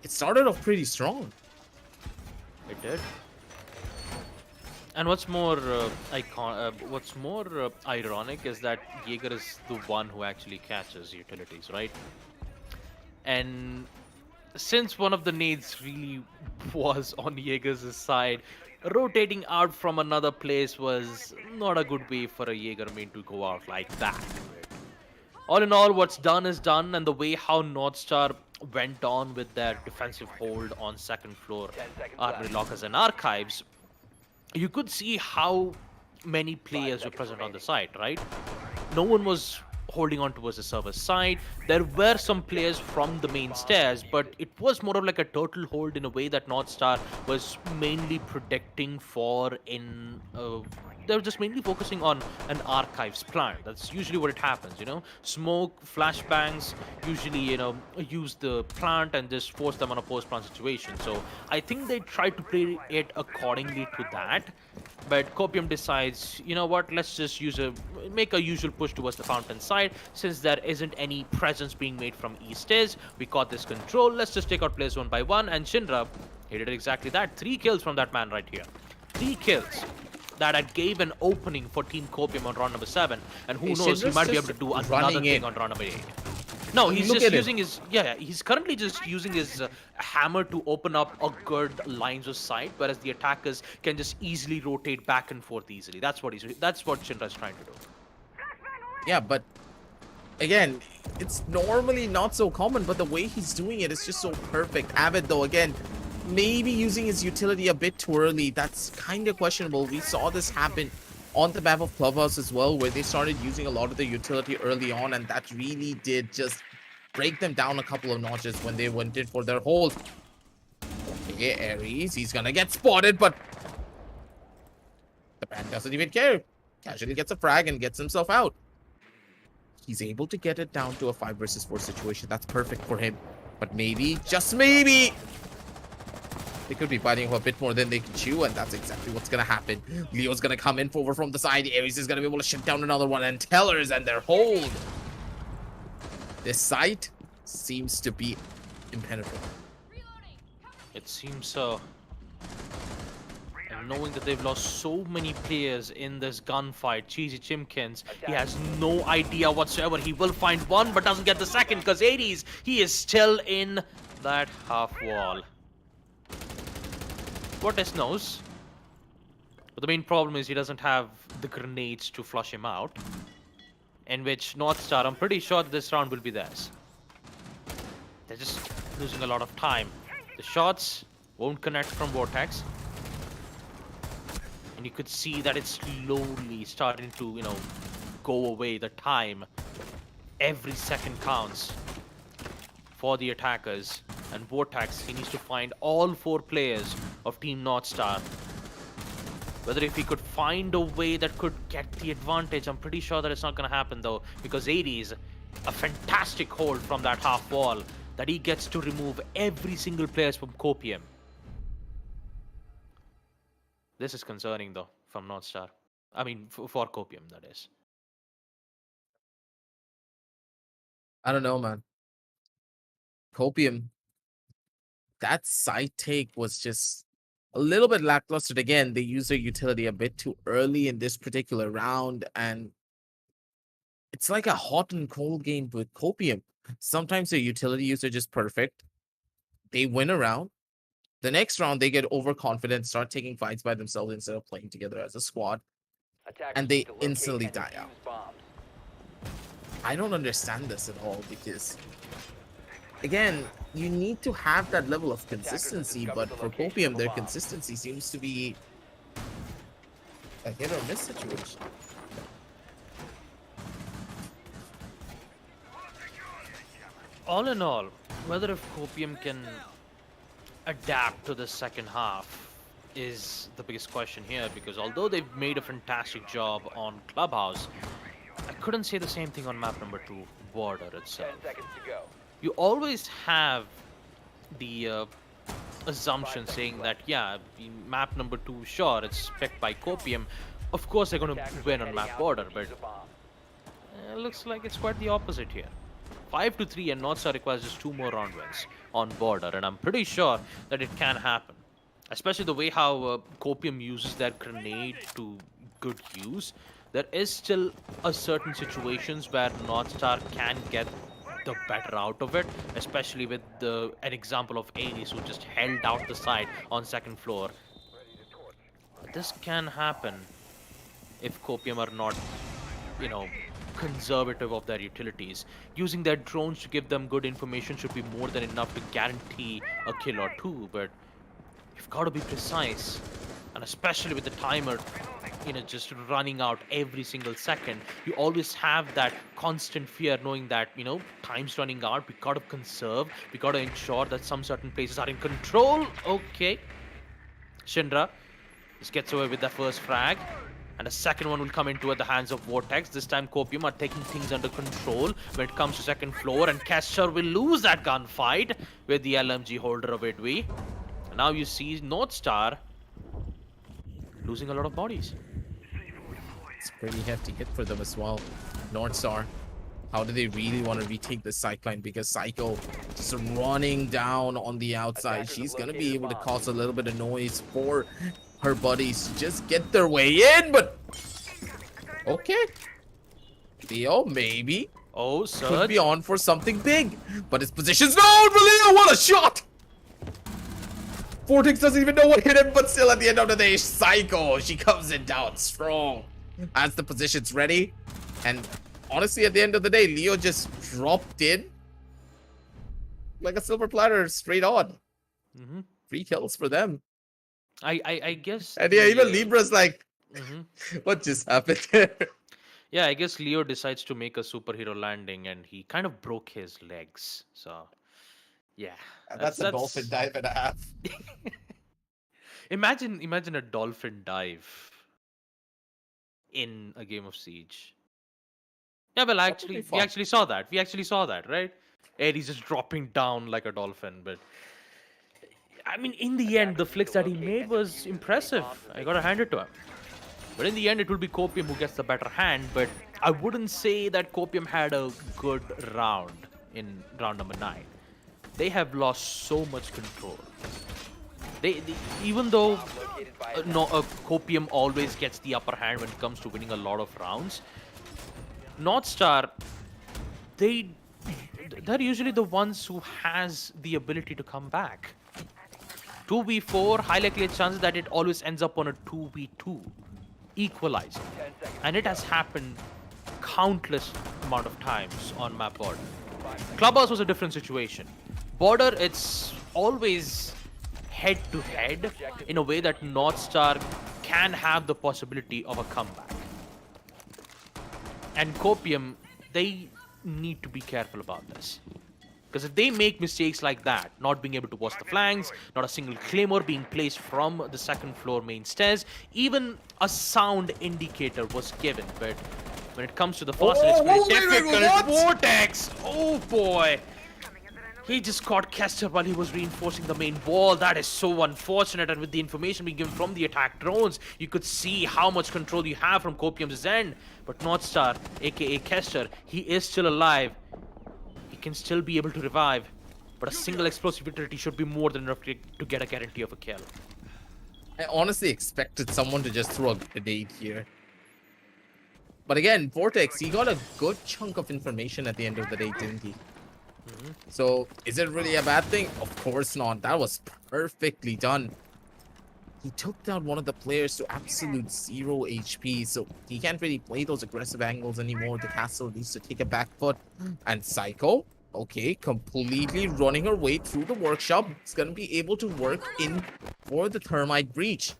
it started off pretty strong. It did. And what's more ironic is that Jaeger is the one who actually catches utilities, right? And since one of the nades really was on Jaeger's side, rotating out from another place was not a good way for a Jaeger main to go out like that. All in all, what's done is done, and the way how North Star went on with their defensive hold on second floor 10 seconds armory left. lockers and archives, you could see how many players were seconds present on the remaining. site, right? No one was holding on towards the server side. There were some players from the main stairs, but it was more of like a total hold in a way that North Star was mainly protecting for in they were just mainly focusing on an archives plant. That's usually what it happens, you know. Smoke, flashbangs, usually, you know, use the plant and just force them on a post-plant situation. So I think they tried to play it accordingly to that. But Copium decides, you know what, let's just make a usual push towards the fountain side. Since there isn't any presence being made from East is, we got this control. Let's just take out players one by one. And Shinra, he did exactly that. 3 kills from that man right here. 3 kills. That had gave an opening for Team Copium on round number 7. And who knows, he Shinra's might be just able to do another running thing in. on round number 8. No, he's Look just at him. using his he's currently just using his hammer to open up a good lines of sight, whereas the attackers can just easily rotate back and forth easily. That's what Shinra's trying to do. Yeah, but again, it's normally not so common, but the way he's doing it is just so perfect. Avid, though, again, maybe using his utility a bit too early. That's kind of questionable. We saw this happen on the map of Clubhouse as well, where they started using a lot of the utility early on, and that really did just break them down a couple of notches when they went in for their hold. Okay, Ares, he's gonna get spotted, but the man doesn't even care. Casually gets a frag and gets himself out. He's able to get it down to a 5 versus 4 situation. That's perfect for him. But maybe, just maybe, They could be biting off a bit more than they can chew, and that's exactly what's gonna happen. Leo's gonna come in over from the side. Ares is gonna be able to shut down another one, and Tellers and their hold. This site seems to be impenetrable. It seems so. And knowing that they've lost so many players in this gunfight, Cheesy Chimkins, he has no idea whatsoever. He will find one, but doesn't get the second, because 80s, he is still in that half wall. Vortex knows. But the main problem is he doesn't have the grenades to flush him out. In which North Star, I'm pretty sure this round will be theirs. They're just losing a lot of time. The shots won't connect from Vortex. And you could see that it's slowly starting to, go away. The time. Every second counts for the attackers. And Vortex, he needs to find all 4 players of Team North Star. Whether if he could find a way that could get the advantage, I'm pretty sure that it's not going to happen though. Because 80's a fantastic hold from that half wall that he gets to remove every single player from Copium. This is concerning though, from North Star. I mean, for Copium, that is. I don't know, man. Copium, that side take was just a little bit lackluster. Again, they used their utility a bit too early in this particular round, and it's like a hot and cold game with Copium. Sometimes their utility use are just perfect. They win a round. The next round, they get overconfident, start taking fights by themselves instead of playing together as a squad, and they instantly die out. I don't understand this at all because, again, you need to have that level of consistency, but for Copium, their consistency seems to be a hit or miss situation. All in all, whether if Copium can adapt to the second half is the biggest question here, because although they've made a fantastic job on Clubhouse, I couldn't say the same thing on map number 2, Border itself. 10 seconds to go. You always have the assumption saying that, yeah, the map number 2, sure, it's picked by Copium. Of course, they're going to win on map Border, but it looks like it's quite the opposite here. 5-3, and North Star requires just 2 more round wins on Border, and I'm pretty sure that it can happen. Especially the way how Copium uses their grenade to good use. There is still a certain situations where North Star can get the better out of it, especially with an example of Ares who just held out the side on second floor. But this can happen if Copium are not, conservative of their utilities. Using their drones to give them good information should be more than enough to guarantee a kill or 2, but you've got to be precise. And especially with the timer, just running out every single second, you always have that constant fear knowing that, time's running out, we got to conserve, we got to ensure that some certain places are in control. Okay. Shinra just gets away with the first frag. And the second one will come into the hands of Vortex. This time Copium are taking things under control when it comes to second floor. And Kesher will lose that gunfight with the LMG holder of Idwi. And now you see North Star losing a lot of bodies. It's a pretty hefty hit for them as well. North Star, how do they really want to retake the sideline? Because Psycho just running down on the outside. She's going to be able to cause a little bit of noise for her buddies to just get their way in, but okay. Leo, maybe. Oh, Surge. Could be on for something big, but his position's known for Leo. What a shot! Vortex doesn't even know what hit him, but still at the end of the day, Psycho, she comes in down strong as the position's ready. And honestly, at the end of the day, Leo just dropped in like a silver platter straight on. 3 kills for them. I guess. And yeah, even Libra's like, what just happened there? Yeah, I guess Leo decides to make a superhero landing and he kind of broke his legs. So, yeah. That's a dolphin dive and a half. Imagine a dolphin dive in a game of Siege. Yeah, well, we actually saw that. Right? Ares just dropping down like a dolphin, but I mean, in the end, the flicks that he made was impressive. I gotta hand it to him. But in the end, it will be Copium who gets the better hand. But I wouldn't say that Copium had a good round in round number 9. They have lost so much control. They even though Copium always gets the upper hand when it comes to winning a lot of rounds, North Star, they're usually the ones who has the ability to come back. 2v4, high likely chances that it always ends up on a 2v2 equalizer, and it has happened countless amount of times on map Border. Clubhouse was a different situation. Border, it's always head to head in a way that North Star can have the possibility of a comeback. And Copium, they need to be careful about this. Because if they make mistakes like that, not being able to watch the flanks, not a single claymore being placed from the second floor main stairs, even a sound indicator was given. But when it comes to the fast, it's very difficult. Vortex! Oh boy! He just caught Kester while he was reinforcing the main wall. That is so unfortunate. And with the information being given from the attack drones, you could see how much control you have from Copium's end. But North Star, aka Kester, he is still alive. He can still be able to revive. But a single explosive fatality should be more than enough to get a guarantee of a kill. I honestly expected someone to just throw a grenade here. But again, Vortex, he got a good chunk of information at the end of the day, didn't he? So, is it really a bad thing? Of course not. That was perfectly done. He took down one of the players to absolute 0 HP, so he can't really play those aggressive angles anymore. The castle needs to take a back foot. And Psycho, okay, completely running her way through the workshop. It's gonna be able to work in for the thermite breach.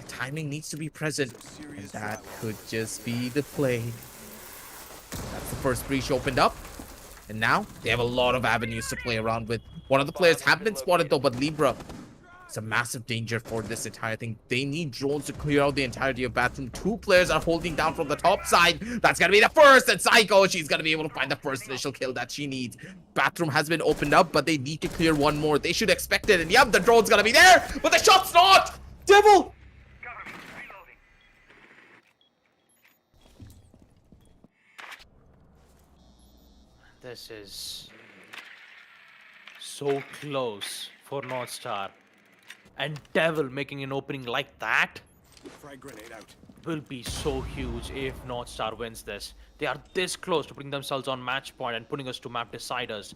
The timing needs to be present, and that could just be the play. That's the first breach opened up. And now, they have a lot of avenues to play around with. One of the players have been spotted though, but Libra, it's a massive danger for this entire thing. They need drones to clear out the entirety of Bathroom. 2 players are holding down from the top side. That's gonna be the first, and Psycho, she's gonna be able to find the first initial kill that she needs. Bathroom has been opened up, but they need to clear one more. They should expect it, and yep, the drone's gonna be there, but the shot's not! Devil! This is so close for North Star. And Devil making an opening like that will be so huge if North Star wins this. They are this close to putting themselves on match point and putting us to map deciders.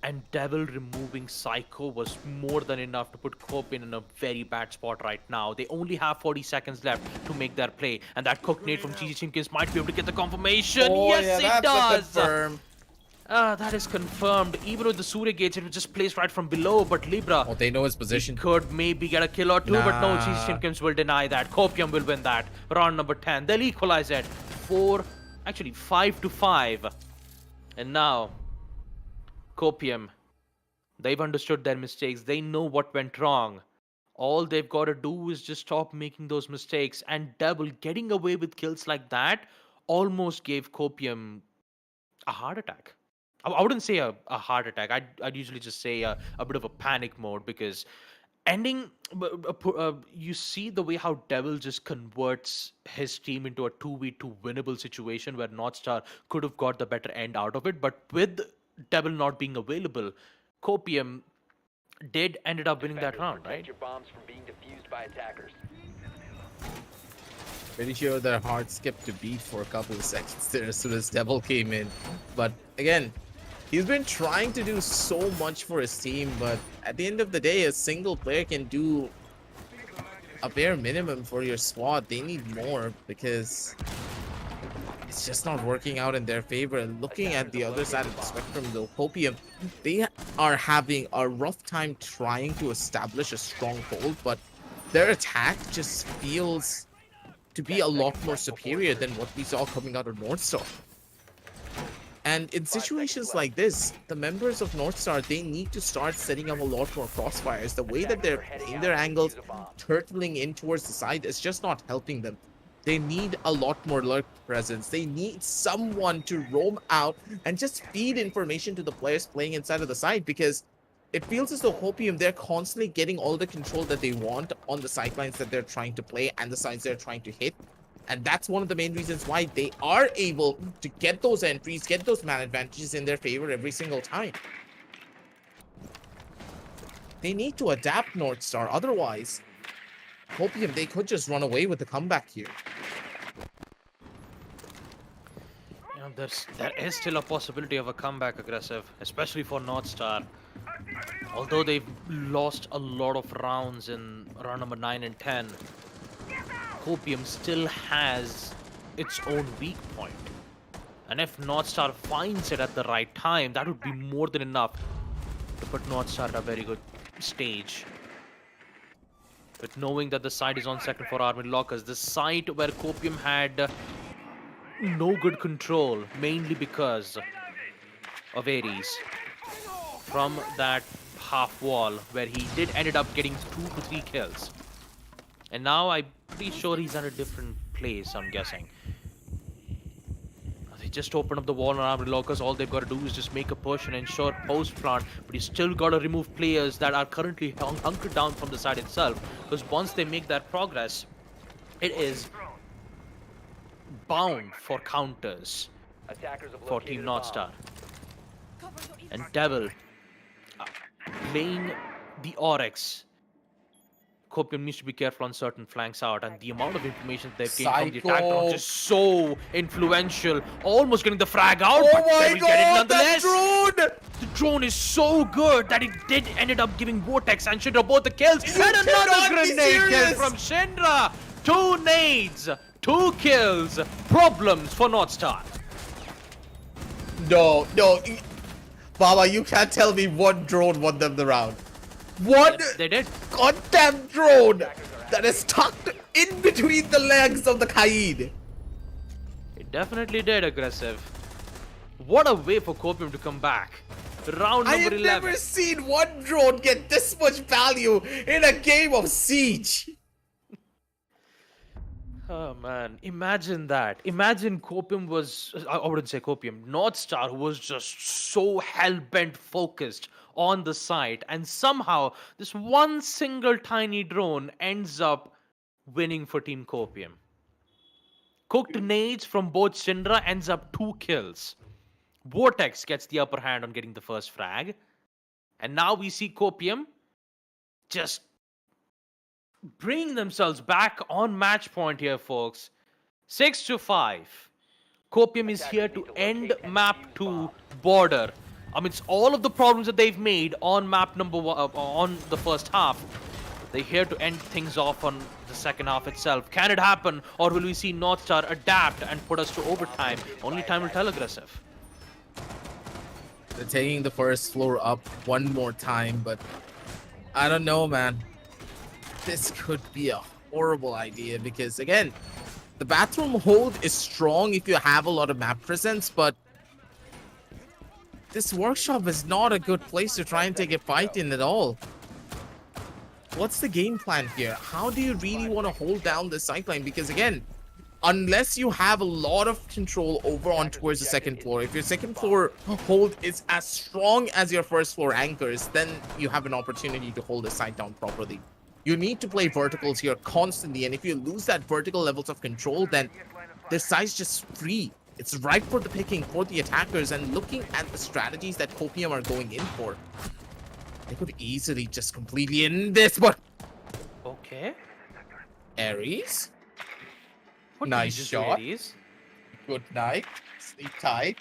And Devil removing Psycho was more than enough to put Copium in a very bad spot right now. They only have 40 seconds left to make their play. And that cook nade from GG Chimkins might be able to get the confirmation. Oh, yes, yeah, it does! Confirmed. That is confirmed. Even with the Surya gates, it was just placed right from below. But Libra, Oh, they know his position. could maybe get a kill or two. But no, Nah. GG Chimkins will deny that. Copium will win that. Round number 10. They'll equalize it. 5-5. And now, Copium, they've understood their mistakes. They know what went wrong. All they've got to do is just stop making those mistakes. And Devil getting away with kills like that almost gave Copium a heart attack. I wouldn't say a heart attack. I'd usually just say a bit of a panic mode, because ending, you see the way how Devil just converts his team into a 2v2 winnable situation where North Star could have got the better end out of it. But with Devil not being available, Copium did ended up winning that round, right? Your bombs from being defused by attackers. Pretty sure their heart skipped a beat for a couple of seconds there as soon as Devil came in. But again, he's been trying to do so much for his team, but at the end of the day, a single player can do a bare minimum for your squad. They need more because it's just not working out in their favor. And looking at the other side of the spectrum though, Copium, they are having a rough time trying to establish a stronghold, but their attack just feels to be a lot more superior than what we saw coming out of North Star. And in situations like this, the members of North Star, they need to start setting up a lot more crossfires. The way that they're playing their angles, turtling in towards the side, is just not helping them. They need a lot more lurk presence. They need someone to roam out and just feed information to the players playing inside of the side, because it feels as though Copium, they're constantly getting all the control that they want on the sidelines that they're trying to play and the sides they're trying to hit. And that's one of the main reasons why they are able to get those entries, get those man advantages in their favor every single time. They need to adapt North Star. Otherwise, Copium, they could just run away with the comeback here. There is still a possibility of a comeback, aggressive, especially for North Star. Although they've lost a lot of rounds in round number 9 and 10, Copium still has its own weak point. And if North Star finds it at the right time, that would be more than enough to put North Star at a very good stage. But knowing that the site is on second for Army Lockers, the site where Copium had no good control, mainly because of Ares from that half wall where he did ended up getting 2 to 3 kills. And now I'm pretty sure he's at a different place, I'm guessing. They just opened up the wall on Armory Lockers. All they've got to do is just make a push and ensure post plant, but you still got to remove players that are currently hunkered down from the side itself, because once they make that progress, it is bound for counters Attackers have for located Team a North bomb. Star. And Devil playing the Oryx. Copium needs to be careful on certain flanks out, and the amount of information they've gained from the attack drone is so influential. Almost getting the frag out, but they will get it nonetheless. The drone is so good that it did ended up giving Vortex and Shinra both the kills. And another grenade kill from Shinra. 2 nades, 2 kills. Problems for North Star. No. Baba, you can't tell me one drone won them the round. One They did. goddamn drone that is tucked in between the legs of the Kaid. It definitely did, aggressive. What a way for Copium to come back. Round I number have 11. never seen one drone get this much value in a game of Siege. Oh man, imagine that. Imagine Copium was, I wouldn't say Copium, North Star was just so hell-bent focused on the site, and somehow this one single tiny drone ends up winning for Team Copium. Cooked nades from both Shinra ends up 2 kills. Vortex gets the upper hand on getting the first frag. And now we see Copium just bringing themselves back on match point here, folks. 6-5. Copium is here to end map 2 border. Amidst all of the problems that they've made on map number 1, on the first half, they're here to end things off on the second half itself. Can it happen, or will we see North Star adapt and put us to overtime? Only time will tell, aggressive. They're taking the first floor up one more time, but I don't know, man. This could be a horrible idea because, again, the bathroom hold is strong if you have a lot of map presence, but this workshop is not a good place to try and take a fight in at all. What's the game plan here? How do you really want to hold down the sideline? Because, again, unless you have a lot of control over on towards the second floor, if your second floor hold is as strong as your first floor anchors, then you have an opportunity to hold the side down properly. You need to play verticals here constantly, and if you lose that vertical levels of control, then the side's just free. It's ripe for the picking for the attackers, and looking at the strategies that Copium are going in for, they could easily just completely end this, but Okay. Ares, What Nice did you shot. say, Ares? good night, sleep tight.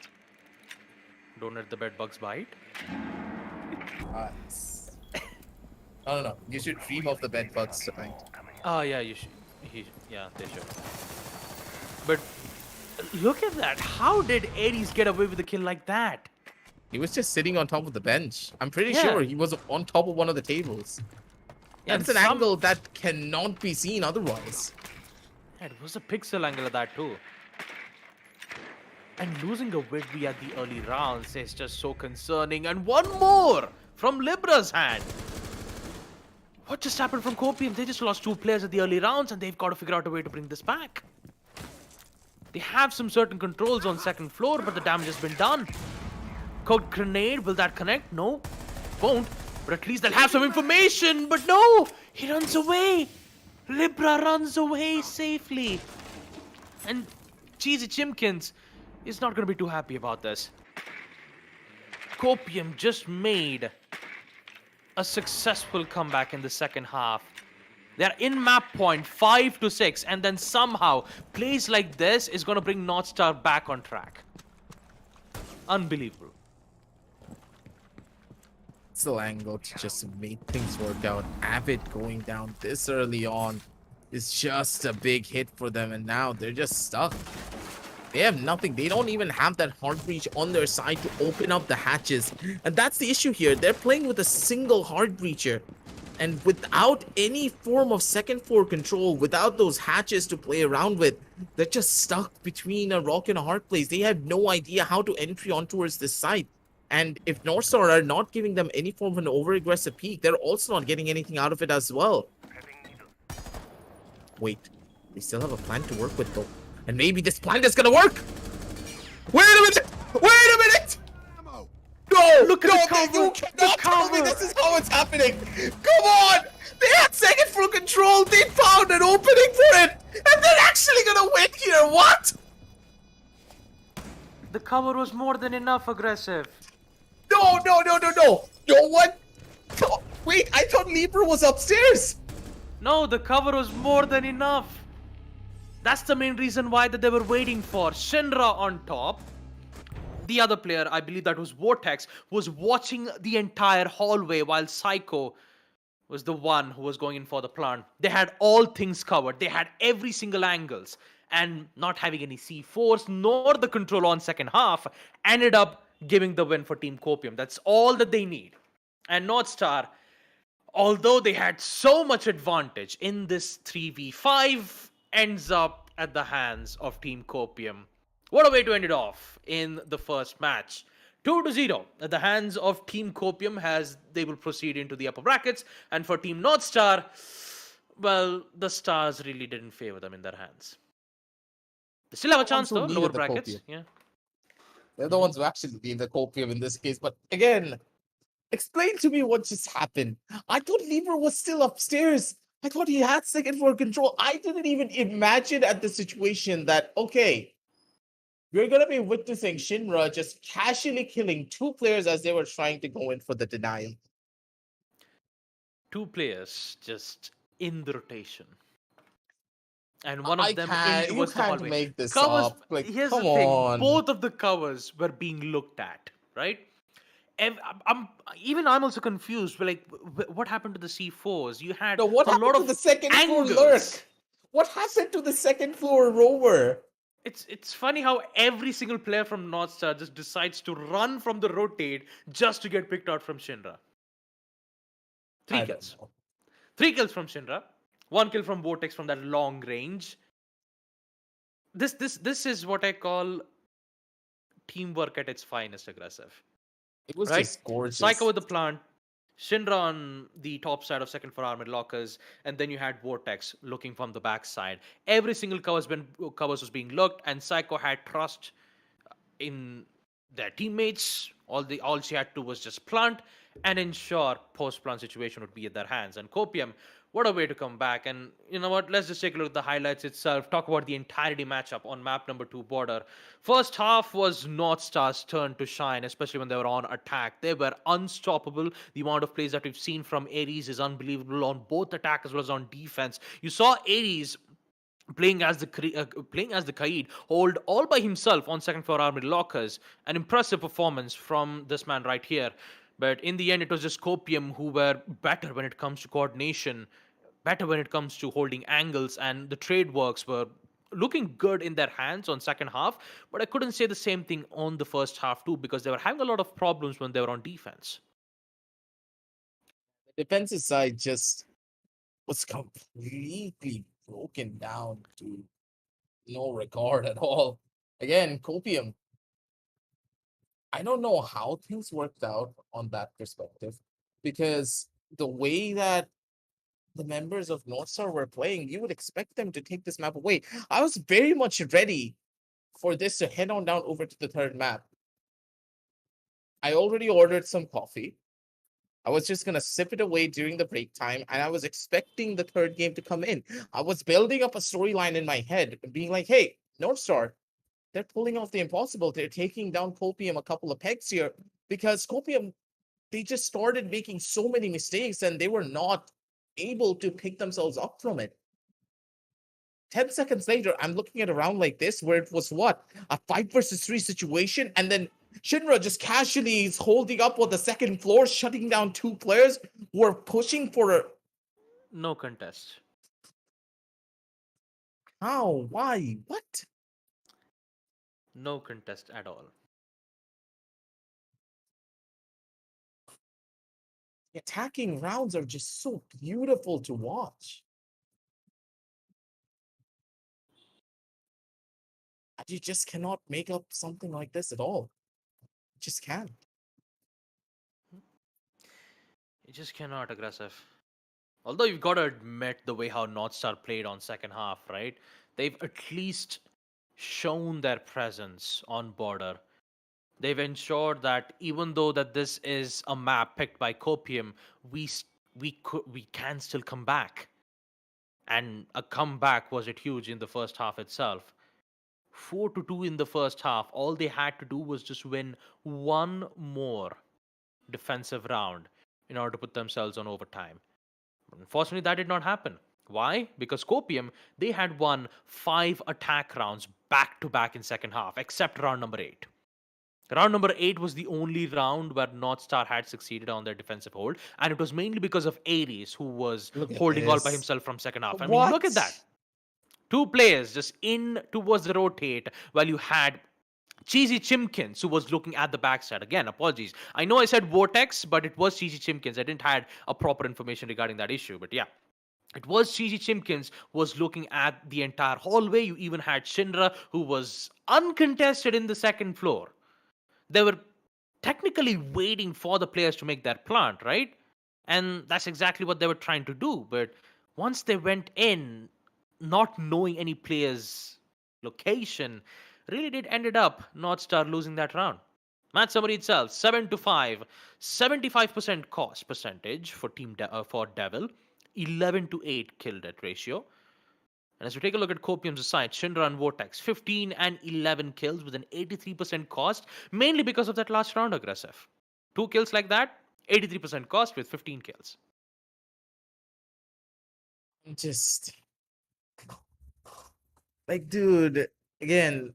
Don't let the bed bugs bite. Nice. No. You should dream of the bed bugs tonight. Oh yeah, you should. Yeah, they should. But look at that. How did Ares get away with a kill like that? He was just sitting on top of the bench. I'm pretty Yeah. sure he was on top of one of the tables. Yeah, That's and an some- angle that cannot be seen otherwise. Yeah, it was a pixel angle of that too. And losing a Whitby at the early rounds is just so concerning. And one more from Libra's hand. What just happened from Copium? They just lost 2 players at the early rounds, and they've got to figure out a way to bring this back. They have some certain controls on second floor, but the damage has been done. Cooked grenade, will that connect? No, won't. But at least they'll have some information. But no, he runs away. Libra runs away safely. And Cheesy Chimkins is not going to be too happy about this. Copium just made a successful comeback in the second half. They're in map point 5-6, and then somehow plays like this is going to bring North Star back on track. Unbelievable. Still angle to just make things work out. Avid going down this early on is just a big hit for them, and now they're just stuck. They have nothing. They don't even have that hard breach on their side to open up the hatches. And that's the issue here. They're playing with a single hard breacher. And without any form of second floor control, without those hatches to play around with, they're just stuck between a rock and a hard place. They have no idea how to entry on towards this site. And if North Star are not giving them any form of an over-aggressive peak, they're also not getting anything out of it as well. Wait, they still have a plan to work with though. And maybe this plan is gonna work! Wait a minute! Wait a minute! No! Look at no, the cover! You cannot tell me cover! this is how it's happening! Come on! They had second floor control, they found an opening for it! And they're actually gonna win here, what? The cover was more than enough aggressive. No! No one... No, wait, I thought Libra was upstairs! No, the cover was more than enough. That's the main reason why that they were waiting for. Shinra on top. The other player, I believe that was Vortex, was watching the entire hallway while Psycho was the one who was going in for the plant. They had all things covered. They had every single angles. And not having any C4s nor the control on second half ended up giving the win for Team Copium. That's all that they need. And North Star, although they had so much advantage in this 3v5, ends up at the hands of Team Copium. What a way to end it off in the first match. 2-0 at the hands of Team Copium as they will proceed into the upper brackets. And for Team North Star, well, the stars really didn't favor them in their hands. They still have a chance though, lower brackets. Copium. Yeah. They're the ones who actually need the Copium in this case. But again, explain to me what just happened. I thought Libra was still upstairs. I thought he had second floor control. I didn't even imagine at the situation that, okay, we're going to be witnessing Shinra just casually killing two players as they were trying to go in for the denial. Two players just in the rotation. And one of I them can't, in you towards the can't hallway. make this Covers, up. Like, here's come the thing. on. Both of the covers were being looked at, right? And I'm also confused. Like, what happened to the C4s? You had No, what a happened lot to of the second floor angles. lurk? What happened to the second floor rover? It's funny how every single player from North Star just decides to run from the rotate just to get picked out from Shinra. I Three don't kills. know. 3 kills from Shinra. 1 kill from Vortex from that long range. This is what I call teamwork at its finest aggressive. It was Right? just gorgeous. Psycho with the plant, Shinra on the top side of second floor armored lockers, and then you had Vortex looking from the back side. Every single covers was being looked, and Psycho had trust in their teammates. All she had to was just plant and ensure post-plant situation would be at their hands. And Copium, what a way to come back. And you know what? Let's just take a look at the highlights itself. Talk about the entirety matchup on map number 2 border. First half was North Star's turn to shine, especially when they were on attack. They were unstoppable. The amount of plays that we've seen from Ares is unbelievable on both attack as well as on defense. You saw Ares playing as the Kaid, hold all by himself on second floor armored lockers. An impressive performance from this man right here. But in the end, it was just Copium who were better when it comes to coordination, better when it comes to holding angles, and the trade works were looking good in their hands on second half. But I couldn't say the same thing on the first half too, because they were having a lot of problems when they were on defense. The defensive side just was completely broken down to no regard at all. Again, Copium, I don't know how things worked out on that perspective, because the way that the members of North Star were playing, you would expect them to take this map away. I was very much ready for this to head on down over to the third map. I already ordered some coffee. I was just gonna sip it away during the break time, and I was expecting the third game to come in. I was building up a storyline in my head, being like, "Hey, North Star, they're pulling off the impossible. They're taking down Copium a couple of pegs here because Copium they just started making so many mistakes and they were not able to pick themselves up from it." 10 seconds later, I'm looking at a round like this where it was what? A 5 versus 3 situation, and then Shinra just casually is holding up on the second floor, shutting down two players who are pushing for a. No contest. How? Why? What? No contest at all. Attacking rounds are just so beautiful to watch. And you just cannot make up something like this at all. You just can't. You just cannot aggressive. Although you've got to admit the way how North Star played on second half, right? They've at least shown their presence on border. They've ensured that even though that this is a map picked by Copium, we can still come back. And a comeback was it huge in the first half itself. 4-2 in the first half. All they had to do was just win one more defensive round in order to put themselves on overtime. Unfortunately, that did not happen. Why? Because Copium, they had won 5 attack rounds back to back in second half, except round number 8. Round number 8 was the only round where North Star had succeeded on their defensive hold, and it was mainly because of Ares, who was Look at holding all by this. himself from second half. I mean, look What? at that. 2 players just in towards the rotate while you had Cheesy Chimkins, who was looking at the backside. Again, apologies. I know I said Vortex, but it was Cheesy Chimkins. I didn't had a proper information regarding that issue, but yeah. It was Cheesy Chimkins was looking at the entire hallway. You even had Shinra, who was uncontested in the second floor. They were technically waiting for the players to make their plant, right? And that's exactly what they were trying to do. But once they went in, not knowing any player's location, really did ended up North Star losing that round. Match summary itself: 7-5, 75% cost percentage for for Devil, 11-8 kill death ratio. And as we take a look at Copium's side, Shinra and Vortex, 15 and 11 kills with an 83% cost, mainly because of that last round aggressive. 2 kills like that, 83% cost with 15 kills. Just like, dude, again,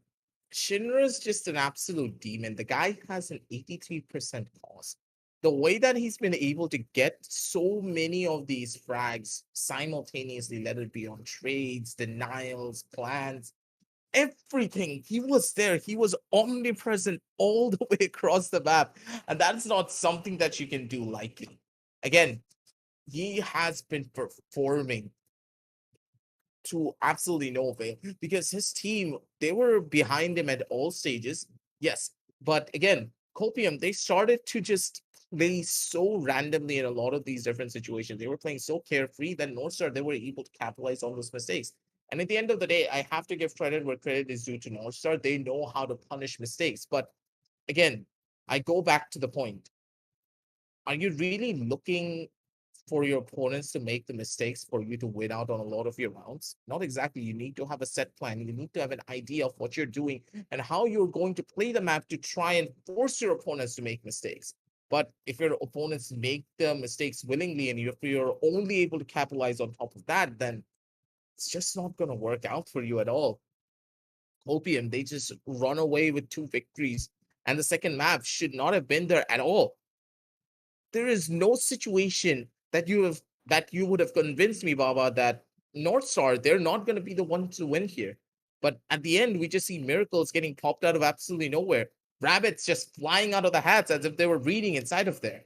Shinra's just an absolute demon. The guy has an 83% cost. The way that he's been able to get so many of these frags simultaneously, let it be on trades, denials, plans, everything, he was there. He was omnipresent all the way across the map. And that's not something that you can do lightly. Again, he has been performing to absolutely no avail because his team, they were behind him at all stages. Yes, but again, Copium, they started to just play so randomly in a lot of these different situations. They were playing so carefree that North Star, they were able to capitalize on those mistakes. And at the end of the day, I have to give credit where credit is due to North Star. They know how to punish mistakes. But again, I go back to the point. Are you really looking for your opponents to make the mistakes for you to win out on a lot of your rounds? Not exactly. You need to have a set plan. You need to have an idea of what you're doing and how you're going to play the map to try and force your opponents to make mistakes. But if your opponents make the mistakes willingly and if you're only able to capitalize on top of that, then it's just not going to work out for you at all. Copium, they just run away with 2 victories, and the second map should not have been there at all. There is no situation that you would have convinced me, Baba, that North Star, they're not going to be the ones to win here. But at the end, we just see miracles getting popped out of absolutely nowhere. Rabbits just flying out of the hats as if they were reading inside of there.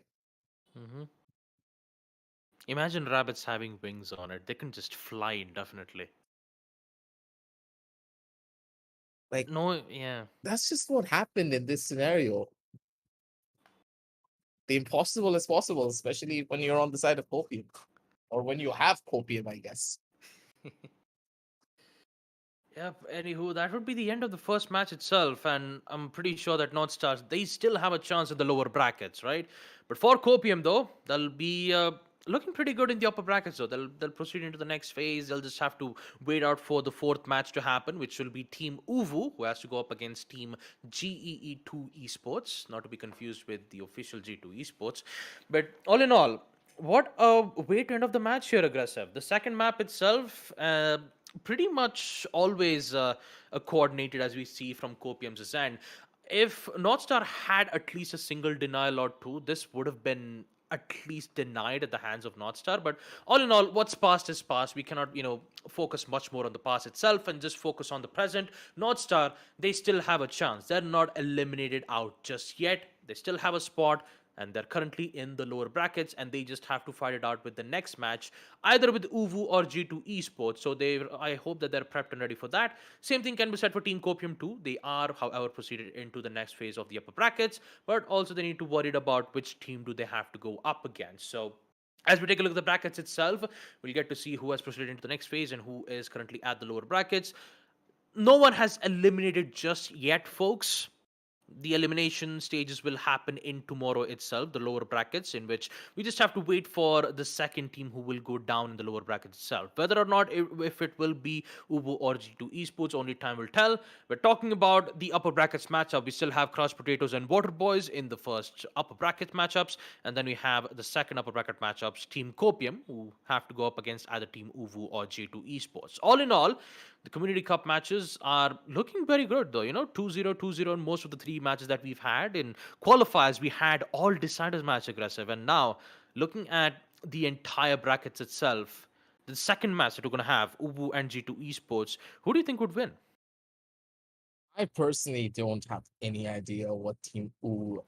Mm-hmm. Imagine rabbits having wings on it. They can just fly indefinitely. Like, No, yeah. that's just what happened in this scenario. The impossible is possible, especially when you're on the side of Copium. Or when you have Copium, I guess. Yep, anywho, that would be the end of the first match itself, and I'm pretty sure that North Stars, they still have a chance in the lower brackets, right? But for Copium, though, they'll be looking pretty good in the upper brackets, though. They'll proceed into the next phase. They'll just have to wait out for the fourth match to happen, which will be Team Uvu, who has to go up against Team GEE2 Esports, not to be confused with the official G2 Esports. But all in all, what a way to end of the match here, Aggressive. The second map itself, pretty much always coordinated, as we see from Copium's end. If Northstar had at least a single denial or two, this would have been at least denied at the hands of Northstar. But all in all, what's past is past. We cannot, focus much more on the past itself and just focus on the present. Northstar, they still have a chance. They're not eliminated out just yet. They still have a spot, and they're currently in the lower brackets, and they just have to fight it out with the next match, either with Uvu or G2 Esports. So I hope that they're prepped and ready for that. Same thing can be said for Team Copium too. They are, however, proceeded into the next phase of the upper brackets, but also they need to worry about which team do they have to go up against. So as we take a look at the brackets itself, we'll get to see who has proceeded into the next phase and who is currently at the lower brackets. No one has eliminated just yet, folks. The elimination stages will happen in tomorrow itself, the lower brackets, in which we just have to wait for the second team who will go down in the lower bracket itself. Whether or not if it will be Ubu or G2 Esports, only time will tell. We're talking about the upper brackets matchup. We still have Crushed Potatoes and Water Boys in the first upper bracket matchups, and then we have the second upper bracket matchups, Team Copium, who have to go up against either Team Uvu or G2 Esports. All in all, the Community Cup matches are looking very good, though. 2-0, 2-0 in most of the three matches that we've had. In qualifiers, we had all deciders match, Aggressive. And now, looking at the entire brackets itself, the second match that we're going to have, Ubu and G2 Esports, who do you think would win? I personally don't have any idea what Team U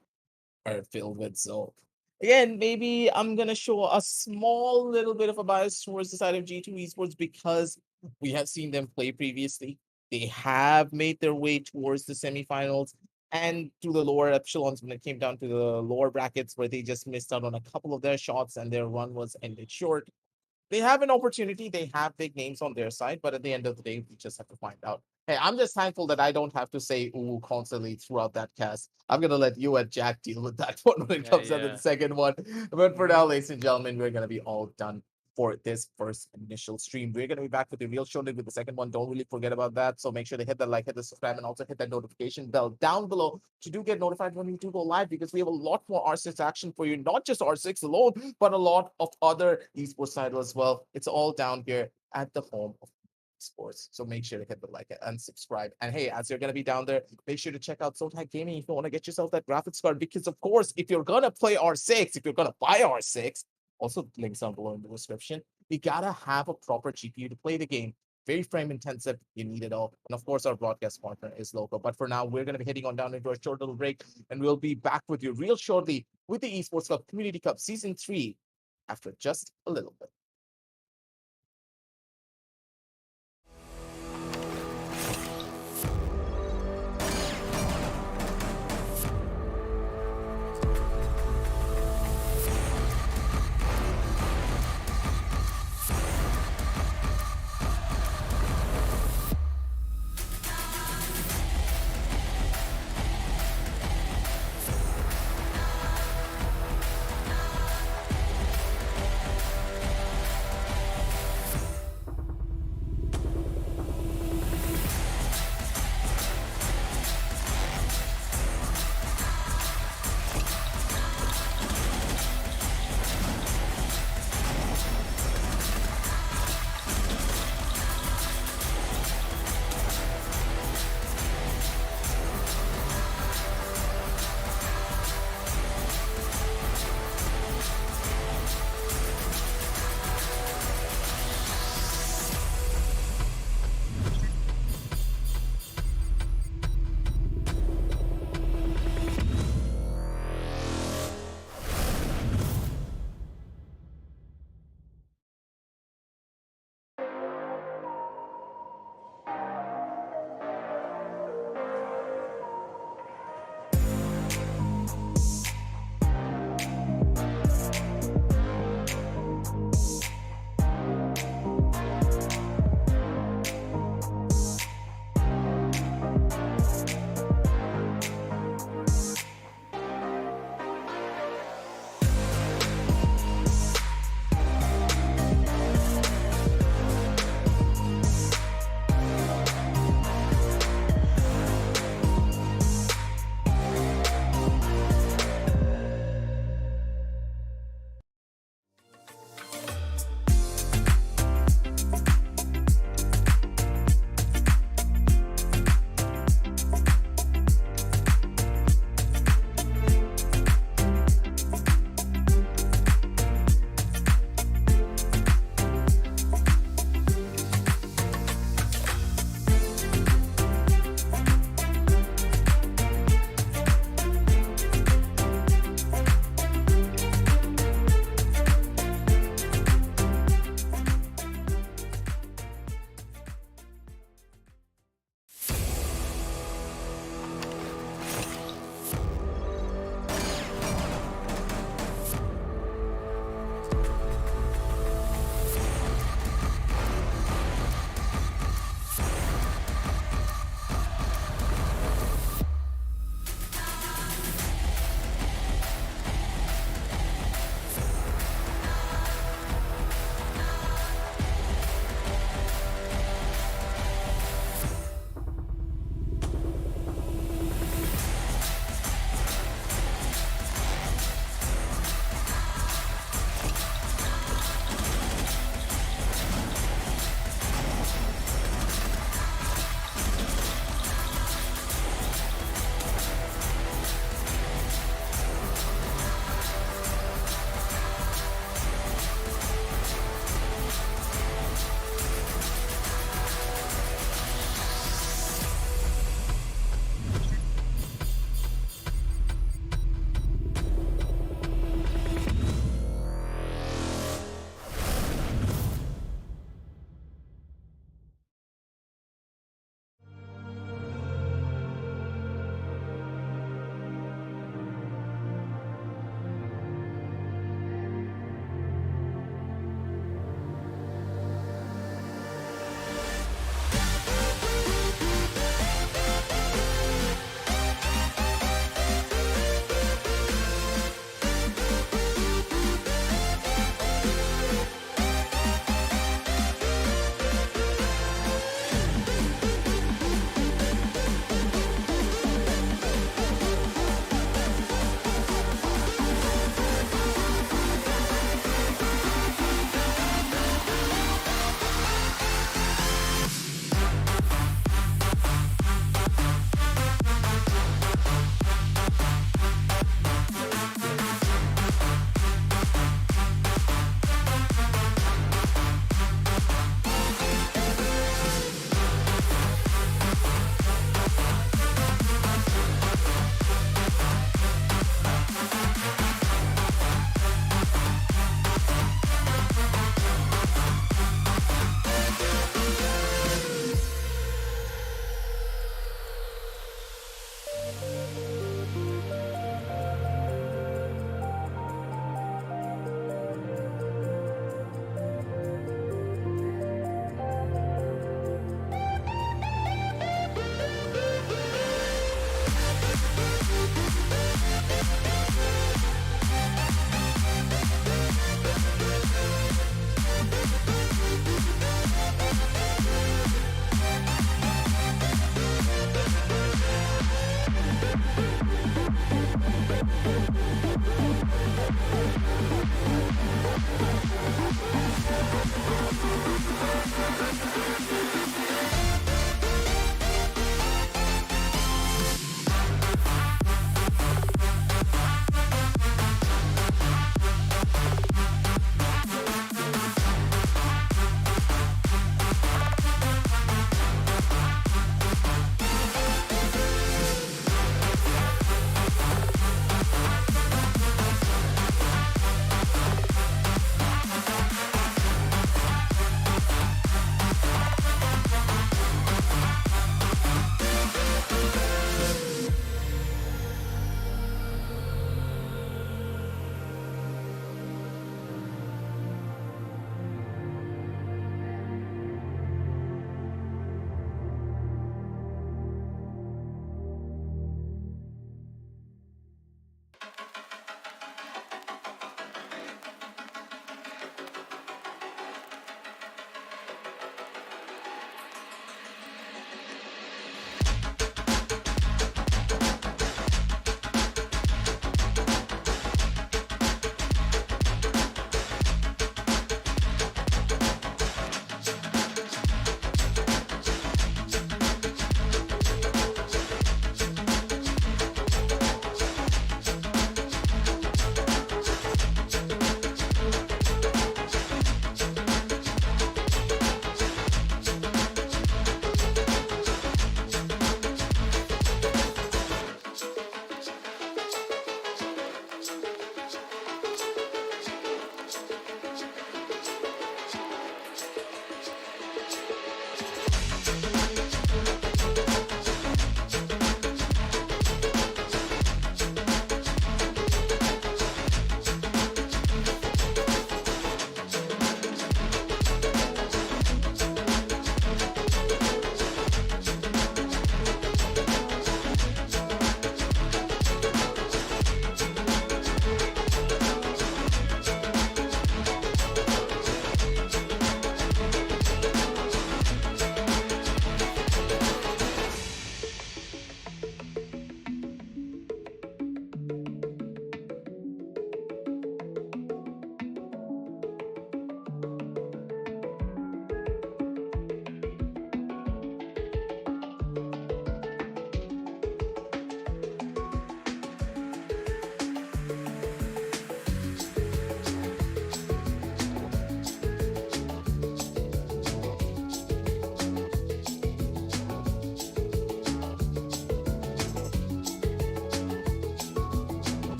are filled with. So again, maybe I'm gonna show a small little bit of a bias towards the side of G2 Esports because we have seen them play previously. They have made their way towards the semifinals and to the lower echelons when it came down to the lower brackets where they just missed out on a couple of their shots and their run was ended short. They have an opportunity. They have big names on their side, but at the end of the day, we just have to find out. Hey, I'm just thankful that I don't have to say ooh constantly throughout that cast. I'm gonna let you and Jack deal with that one when it comes out to the second one. But for now, ladies and gentlemen, we're gonna be all done for this first initial stream. We're gonna be back with the real showdown with the second one. Don't really forget about that. So make sure to hit that like, hit the subscribe, and also hit that notification bell down below to do get notified when we do go live because we have a lot more R6 action for you, not just R6 alone, but a lot of other esports titles as well. It's all down here at the home of sports. So make sure to hit the like and subscribe. And hey, as you're gonna be down there, make sure to check out Zotac Gaming if you want to get yourself that graphics card. Because of course, if you're gonna play R6, if you're gonna buy R6, also links down below in the description, you gotta have a proper GPU to play the game. Very frame intensive, you need it all. And of course, our broadcast partner is local. But for now, we're gonna be heading on down into a short little break, and we'll be back with you real shortly with the Esports Club Community Cup Season 3 after just a little bit.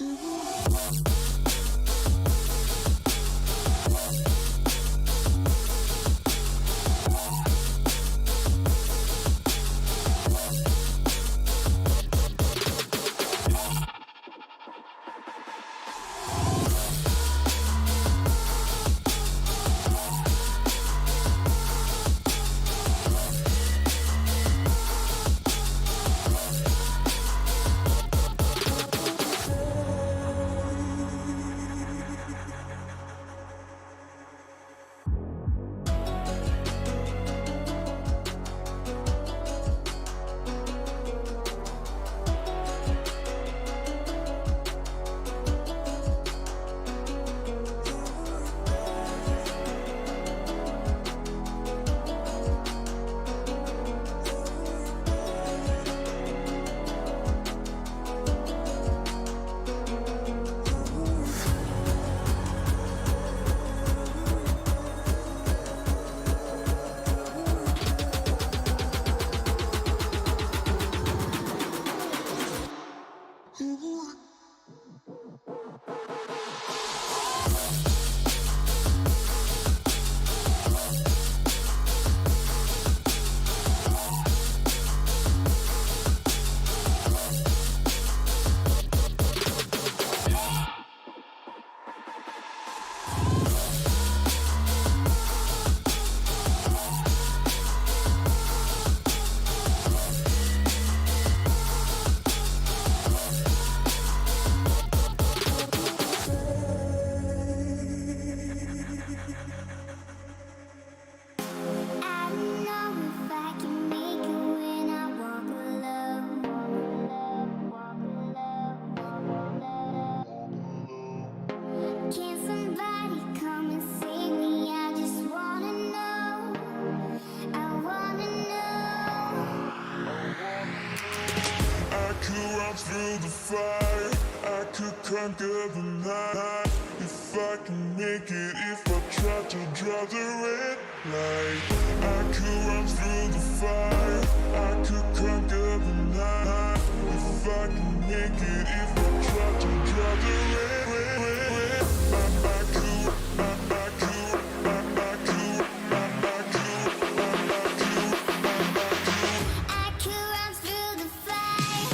I don't know if I can make it when I walk alone. Can somebody come and save me? I just wanna know. I wanna know. I could run through the fire, I could conquer the night. If I can make it, if I try to draw the red light. I could run through the fire, I could conquer the night. If I can make it, if I try to draw the red, I could, I could, I could, I could, I could run through the fire.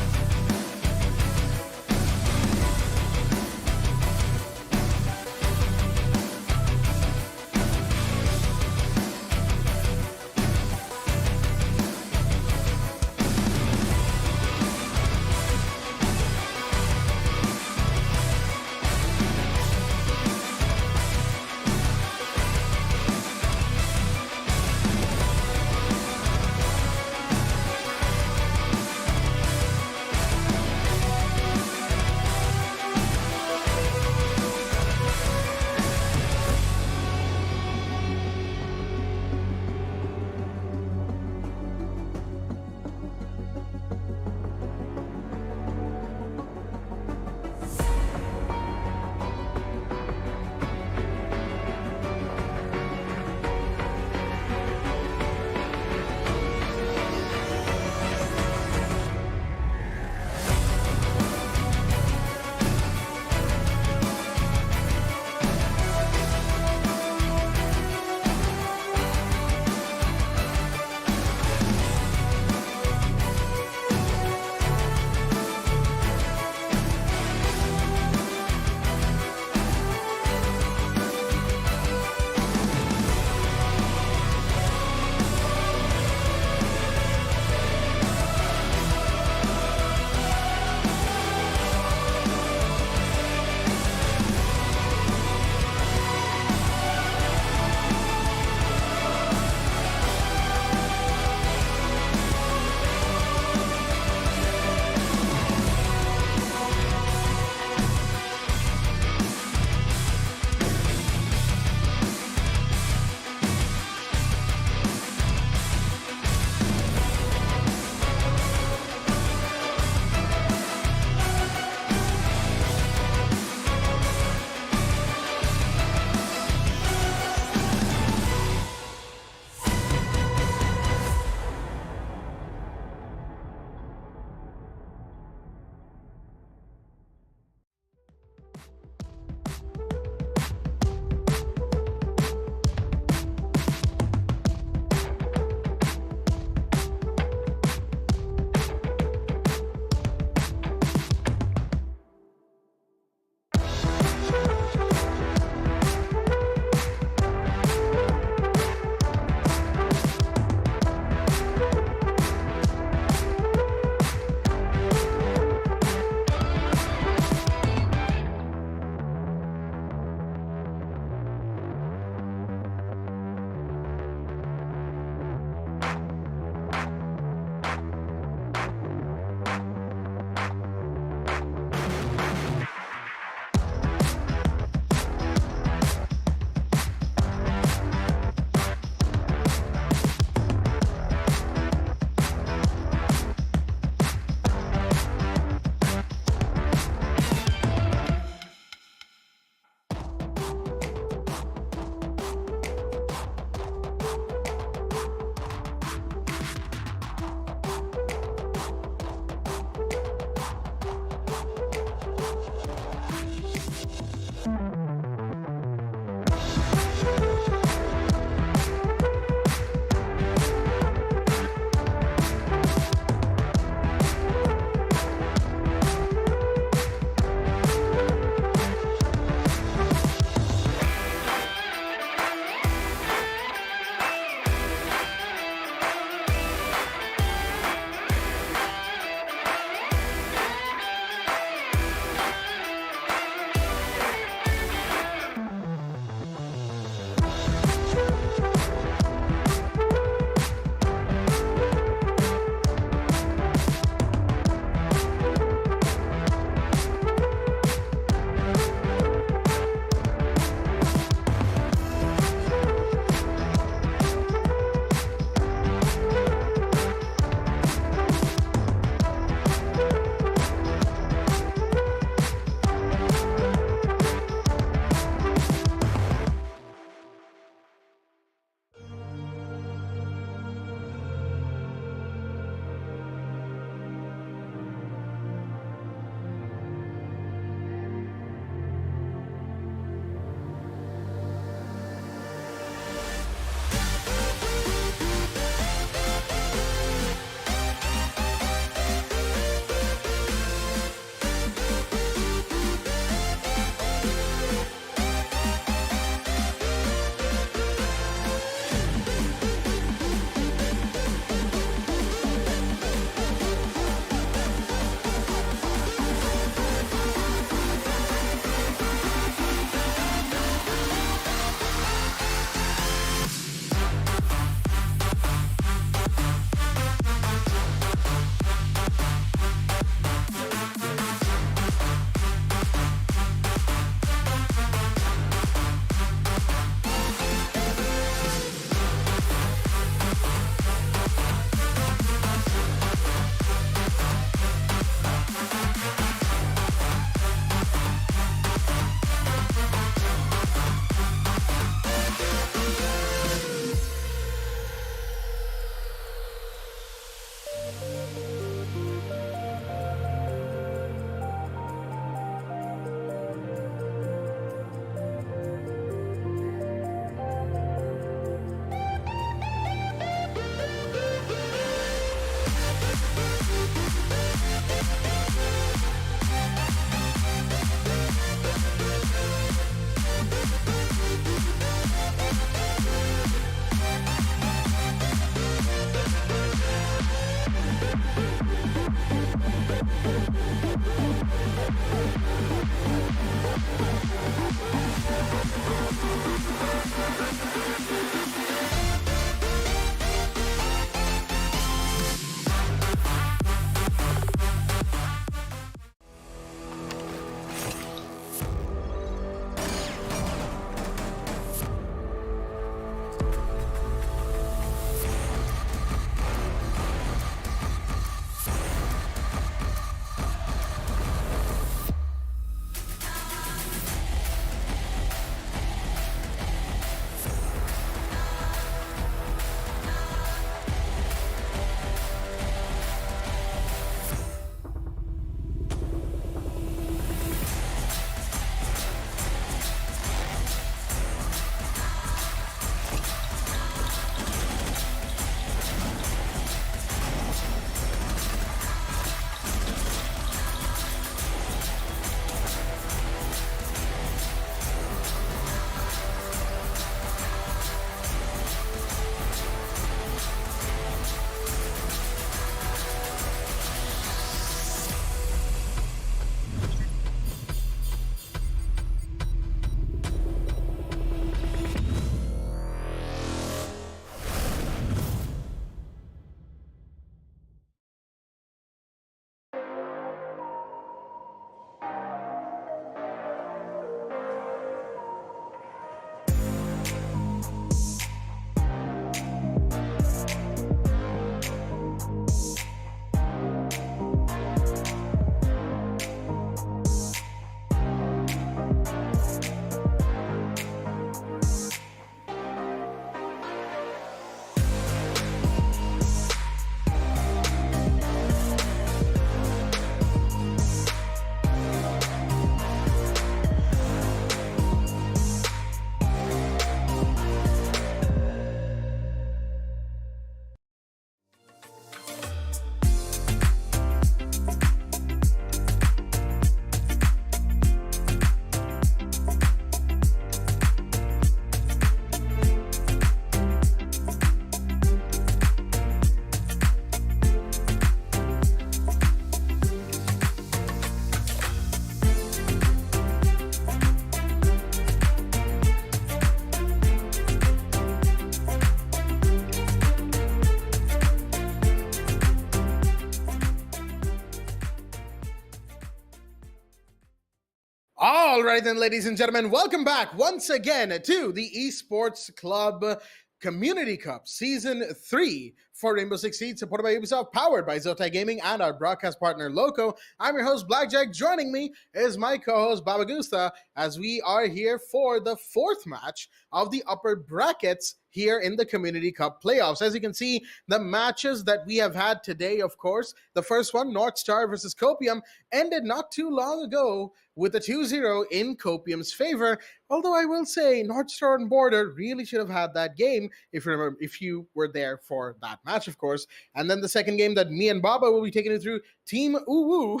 All right, then, ladies and gentlemen, welcome back once again to the Esports Club Community Cup Season 3 for Rainbow-Six-Siege, supported by Ubisoft, powered by Zotai Gaming, and our broadcast partner, Loco. I'm your host, Blackjack. Joining me is my co-host, Babagusta, as we are here for the fourth match of the upper brackets here in the Community Cup playoffs. As you can see, the matches that we have had today, of course, the first one, North Star versus Copium, ended not too long ago with a 2-0 in Copium's favor. Although I will say, North Star and Border really should have had that game if you remember, if you were there for that match, of course. And then the second game that me and Baba will be taking you through, Team Uwu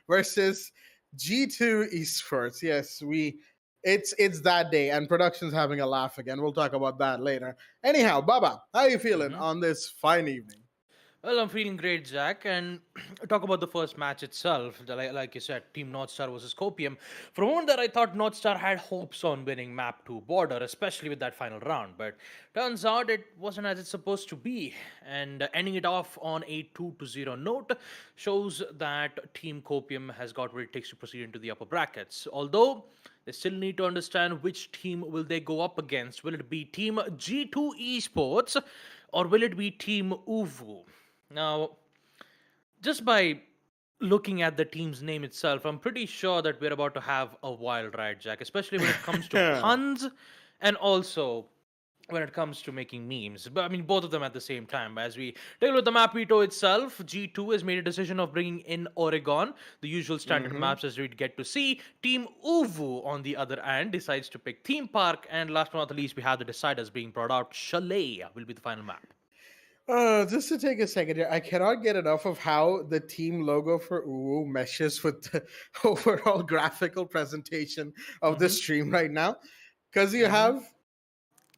versus G2 Esports. Yes, it's that day, and production's having a laugh again. We'll talk about that later. Anyhow, Baba, how are you feeling on this fine evening? Well, I'm feeling great, Jack. And talk about the first match itself. Like you said, Team North Star versus Copium. For a moment there, I thought North Star had hopes on winning Map 2 Border, especially with that final round. But turns out it wasn't as it's supposed to be. And ending it off on a 2-0 note shows that Team Copium has got what it takes to proceed into the upper brackets. Although they still need to understand which team will they go up against. Will it be Team G2 Esports or will it be Team Uvu? Now, just by looking at the team's name itself, I'm pretty sure that we're about to have a wild ride, Jack, especially when it comes to puns and also when it comes to making memes. But I mean, both of them at the same time. As we take a look at the map veto itself, G2 has made a decision of bringing in Oregon, the usual standard maps as we'd get to see. Team Uvu, on the other hand, decides to pick Theme Park. And last but not the least, we have the deciders being brought out. Chalet will be the final map. Just to take a second here, I cannot get enough of how the team logo for Uwu meshes with the overall graphical presentation of the stream right now. Because you have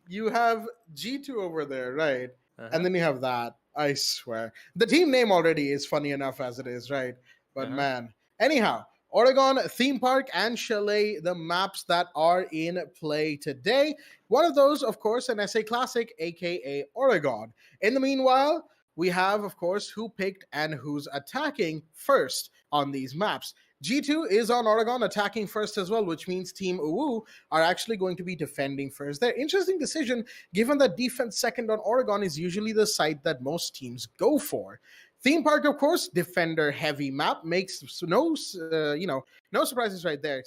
G2 over there, right? And then you have that. I swear. The team name already is funny enough as it is, right? But man. Anyhow, Oregon, Theme Park, and Chalet, the maps that are in play today. One of those, of course, an SA Classic, aka Oregon. In the meanwhile, we have, of course, who picked and who's attacking first on these maps. G2 is on Oregon attacking first as well, which means Team Uwu are actually going to be defending first. Their interesting decision, given that defense second on Oregon is usually the site that most teams go for. Theme Park, of course, defender heavy map, makes no surprises right there,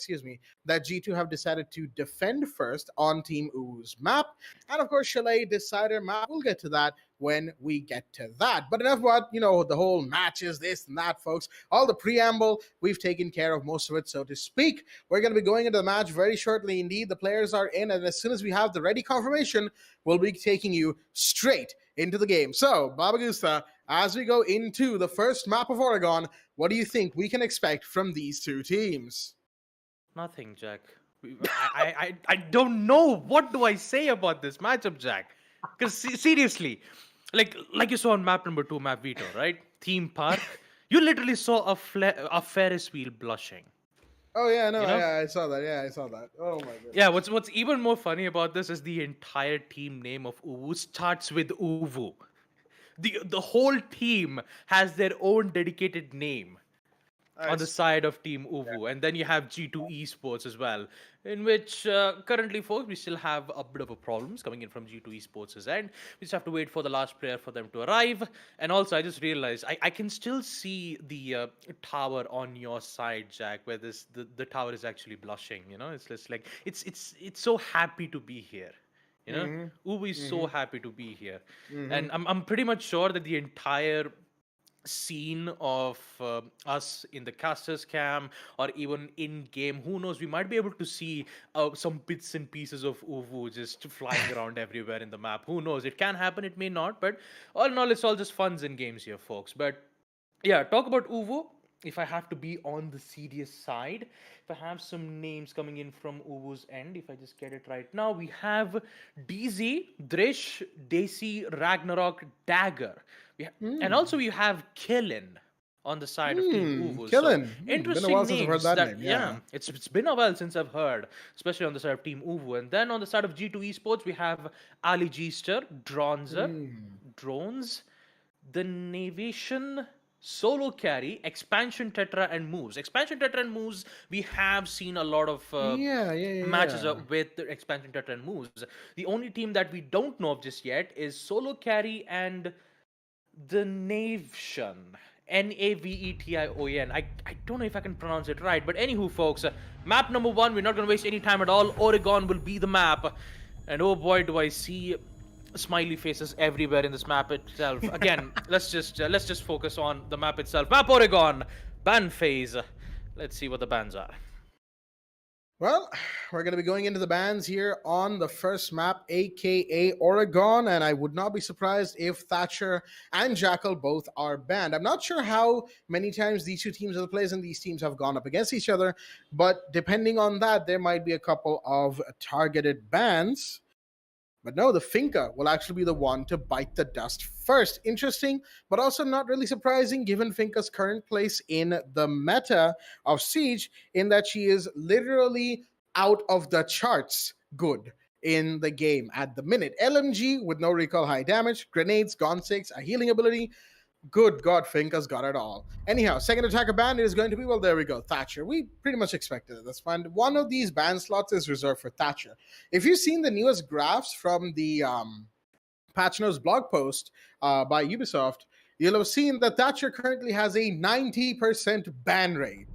that G2 have decided to defend first on Team Uwu's map. And of course, Chalet decider map, we'll get to that when we get to that. But enough about, the whole matches, this and that, folks. All the preamble, we've taken care of most of it, so to speak. We're going to be going into the match very shortly indeed. The players are in, and as soon as we have the ready confirmation, we'll be taking you straight into the game. So, Babagusta, as we go into the first map of Oregon, what do you think we can expect from these two teams? Nothing, Jack. I don't know. What do I say about this matchup, Jack? Because seriously, like you saw on map number 2, map veto, right? Theme Park. You literally saw a Ferris wheel blushing. Oh yeah, no, yeah, I saw that. Yeah, I saw that. Oh my god. Yeah, what's even more funny about this is the entire team name of Uwu starts with Uwu. The whole team has their own dedicated name on the side of Team Uwu. And then you have G2 Esports as well, in which currently, folks, we still have a bit of a problems coming in from G2 Esports' end. We just have to wait for the last player for them to arrive. And also, I just realized I can still see the tower on your side, Jack, where the tower is actually blushing. It's just like it's so happy to be here. Ubu is so happy to be here. And I'm pretty much sure that the entire scene of us in the casters cam or even in game, who knows, we might be able to see some bits and pieces of Uvu just flying around everywhere in the map. Who knows, it can happen, it may not, but all in all, it's all just funs and games here, folks. But yeah, talk about Uvu. If I have to be on the serious side, if I have some names coming in from Uvu's end, if I just get it right now, we have DZ, Drish, Desi, Ragnarok, Dagger. And also we have Killen on the side of Team Uvu. Killen. So, interesting names. Since I've heard that name. Yeah, it's been a while since I've heard, especially on the side of Team Uvu. And then on the side of G2 Esports, we have Ali Geester, Drones, The Navation, solo carry, expansion tetra, and moves. Expansion tetra and moves, we have seen a lot of matches Yeah. with the expansion tetra and moves. The only team that we don't know of just yet is solo carry and the Navtion. Navetion. I don't know if I can pronounce it right, but anywho, folks, map number 1, we're not going to waste any time at all. Oregon will be the map. And oh boy, do I see smiley faces everywhere in this map itself. Again, let's just focus on the map itself. Map Oregon, ban phase. Let's see what the bans are. Well, we're going to be going into the bans here on the first map, aka Oregon, and I would not be surprised if Thatcher and Jackal both are banned. I'm not sure how many times these two teams have played and these teams have gone up against each other, but depending on that, there might be a couple of targeted bans. But no, the Finca will actually be the one to bite the dust first. Interesting, but also not really surprising given Finca's current place in the meta of Siege, in that she is literally out of the charts good in the game at the minute. LMG with no recall, high damage, grenades, Gone 6, a healing ability. Good God, Finca's got it all. Anyhow, second attacker ban is going to be, well, there we go, Thatcher. We pretty much expected it. That's fine. One of these ban slots is reserved for Thatcher. If you've seen the newest graphs from the Patch Notes blog post by Ubisoft, you'll have seen that Thatcher currently has a 90% ban rate.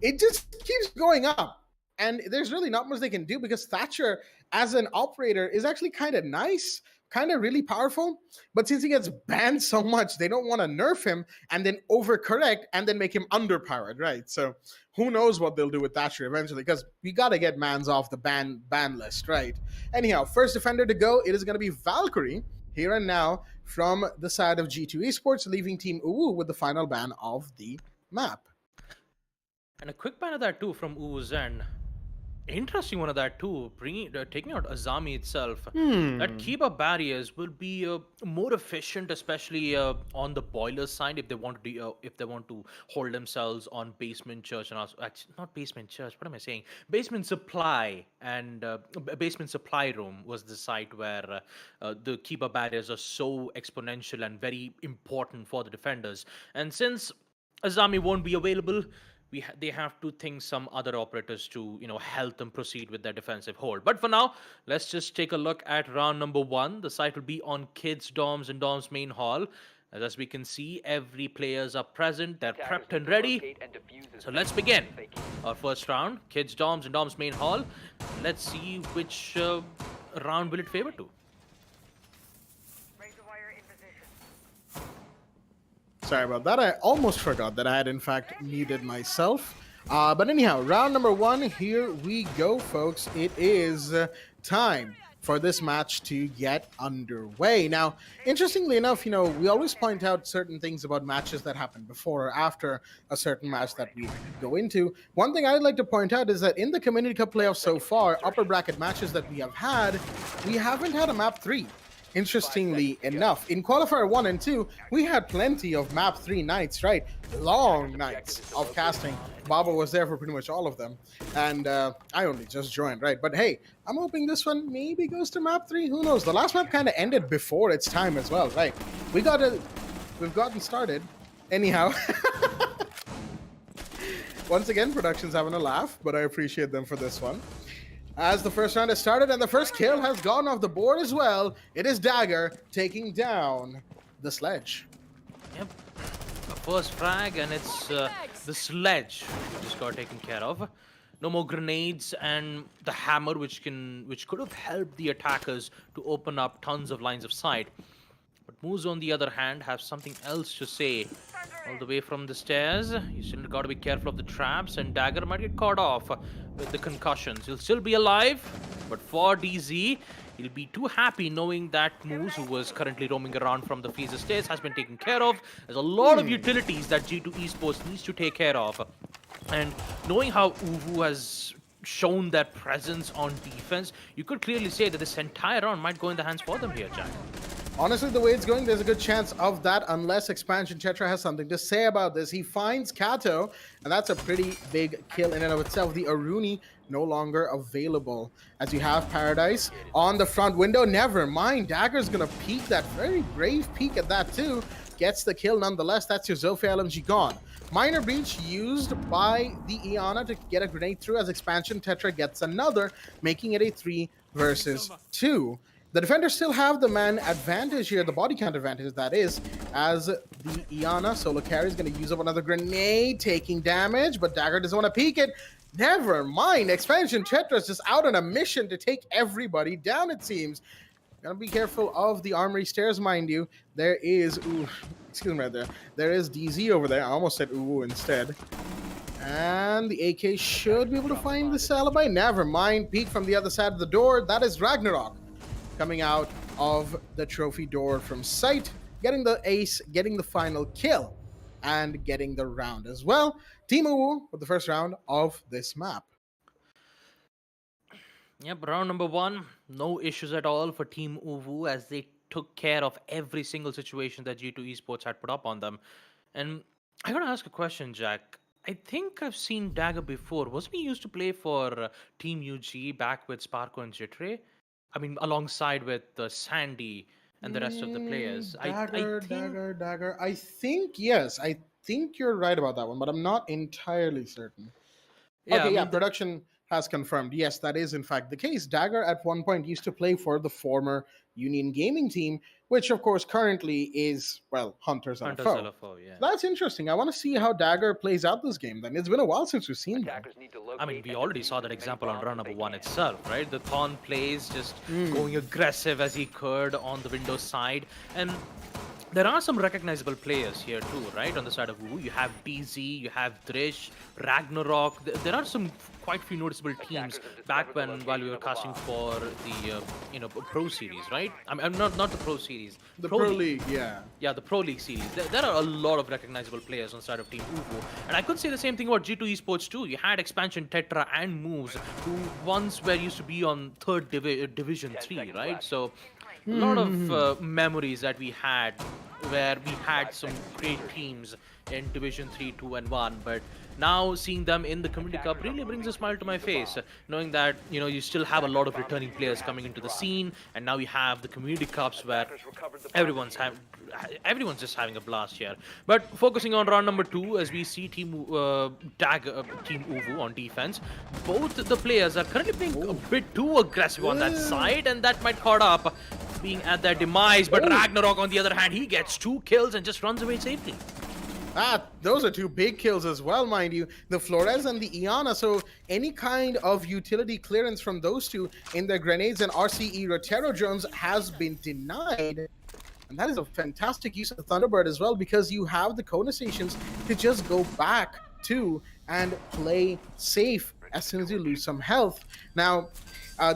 It just keeps going up. And there's really not much they can do because Thatcher, as an operator, is actually kind of nice, kind of really powerful. But since he gets banned so much, they don't want to nerf him and then overcorrect and then make him underpowered, right? So who knows what they'll do with Thatcher eventually, because we got to get mans off the ban list, right? Anyhow, first defender to go, it is going to be Valkyrie here and now from the side of Geetwo Esports, leaving Team Uwu with the final ban of the map. And a quick ban of that too from Uwu's end. Interesting one of that too, taking out Azami itself. That keeper barriers will be more efficient, especially on the boiler side if they want to hold themselves on basement church and also actually not basement church. What am I saying? Basement supply and basement supply room was the site where the keeper barriers are so exponential and very important for the defenders. And since Azami won't be available, they have to think some other operators to help them proceed with their defensive hold. But for now, let's just take a look at round number 1. The site will be on kids dorms and dorms main hall. As we can see, every players are present, they're prepped and ready. So let's begin our first round, kids dorms and dorms main hall. Let's see which round will it favor to. Sorry about that. I almost forgot that I had, in fact, muted myself. But anyhow, round number 1, here we go, folks. It is time for this match to get underway. Now, interestingly enough, we always point out certain things about matches that happen before or after a certain match that we go into. One thing I'd like to point out is that in the Community Cup playoffs so far, upper bracket matches that we haven't had a map 3. Interestingly enough, in qualifier 1 and 2, we had plenty of map 3 nights, right? Long nights of casting. Baba was there for pretty much all of them, and I only just joined, right? But hey, I'm hoping this one maybe goes to map 3. Who knows? The last map kind of ended before its time as well, right? We've gotten started. Anyhow, once again, production's having a laugh, but I appreciate them for this one. As the first round has started and the first kill has gone off the board as well, it is Dagger taking down the sledge. Yep, a first frag, and it's the sledge which just got taken care of. No more grenades, and the hammer which could have helped the attackers to open up tons of lines of sight. But Moose, on the other hand, have something else to say. All the way from the stairs, you still got to be careful of the traps, and Dagger might get caught off with the concussions. He'll still be alive, but for DZ, he'll be too happy knowing that Moose, who was currently roaming around from the freezer stairs, has been taken care of. There's a lot of utilities that Geetwo Esports needs to take care of. And knowing how Uwu has shown their presence on defense, you could clearly say that this entire round might go in the hands for them here, Jack. Honestly, the way it's going, there's a good chance of that unless Expansion Tetra has something to say about this. He finds Kato, and that's a pretty big kill in and of itself. The Aruni no longer available. As you have Paradise on the front window. Never mind. Dagger's going to peek that. Very brave peek at that too. Gets the kill nonetheless. That's your Zofia LMG gone. Minor Breach used by the Iana to get a grenade through as Expansion Tetra gets another, making it a 3 versus 2. The defenders still have the man advantage here, the body count advantage, that is, as the Iana solo carry is going to use up another grenade, taking damage, but Dagger doesn't want to peek it. Never mind. Expansion Tetra is just out on a mission to take everybody down, it seems. Gotta be careful of the armory stairs, mind you. There is, excuse me right there. There is DZ over there. I almost said ooh instead. And the AK should be able to find this alibi. Never mind. Peek from the other side of the door. That is Ragnarok coming out of the trophy door from sight, getting the ace, getting the final kill, and getting the round as well. Team Uwu with the first round of this map. Yep, round number 1, no issues at all for Team Uwu as they took care of every single situation that Geetwo Esports had put up on them. And I gotta ask a question, Jack. I think I've seen Dagger before. Wasn't he used to play for Team UG back with Sparko and Jitray? I mean, alongside with Sandy and the rest of the players. Dagger. I think, yes. I think you're right about that one, but I'm not entirely certain. Yeah, okay, I yeah, mean, production has confirmed. Yes, that is in fact the case. Dagger at one point used to play for the former Union Gaming team, which of course currently is, well, Hunters Hunters LFO. LFO, yeah. That's interesting. I want to see how Dagger plays out this game then. It's been a while since we've seen that. Attackers need to I mean, locate we and already defuse saw that as many example on bombs round as number they 1 can. itself, right? The Thorn plays just going aggressive as he could on the Windows side. And there are some recognizable players here too, right? On the side of Wu, you have DZ, you have Drish, Ragnarok. There are some quite few noticeable teams back while we were casting for the Pro Series, right? I'm not the Pro Series. The Pro League, yeah. Yeah, the Pro League series. There are a lot of recognizable players on the side of Team Uwu. And I could say the same thing about Geetwo Esports too. You had Expansion Tetra and Moves, who once were used to be on third Division 3, right? So a lot of memories that we had where we had some great teams in Division 3, 2, and 1. But now seeing them in the Community Cup really brings a smile to my face, knowing that you still have a lot of returning players coming into the scene, and now you have the Community Cups where everyone's just having a blast here. But focusing on round number 2, as we see Team Uwu on defense, both the players are currently being a bit too aggressive on that side, and that might caught up being at their demise. But Ragnarok, on the other hand, he gets 2 kills and just runs away safely. Those are 2 big kills as well, mind you. The Flores and the Iana. So any kind of utility clearance from those 2 in their grenades and RCE Rotero drones has been denied. And that is a fantastic use of the Thunderbird as well, because you have the Kona stations to just go back to and play safe as soon as you lose some health. Now,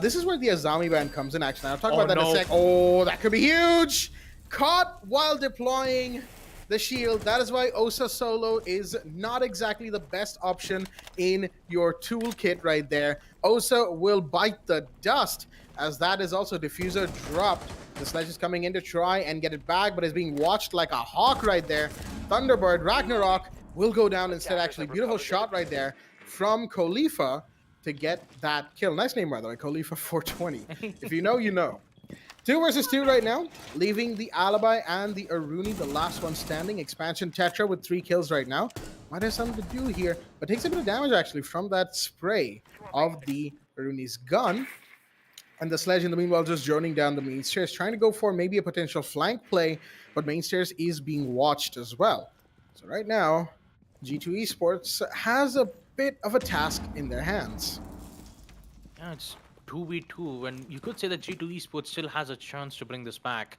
this is where the Azami band comes in action. I'll talk about that in a sec. Oh, that could be huge! Caught while deploying the shield. That is why Osa Solo is not exactly the best option in your toolkit right there. Osa will bite the dust, as that is also diffuser dropped. The Sledge is coming in to try and get it back, but is being watched like a hawk right there. Thunderbird, Ragnarok will go down instead, actually. Beautiful shot right there from Khalifa to get that kill. Nice name, by the way, Khalifa 420. If you know, you know. 2 versus 2 right now, leaving the Alibi and the Aruni, the last one standing. Expansion Tetra with 3 kills right now. Might have something to do here, but takes a bit of damage actually from that spray of the Aruni's gun. And the Sledge in the meanwhile just droning down the main stairs, trying to go for maybe a potential flank play, but main stairs is being watched as well. So right now, Geetwo Esports has a bit of a task in their hands. Yeah, it's 2v2, and you could say that Geetwo Esports still has a chance to bring this back.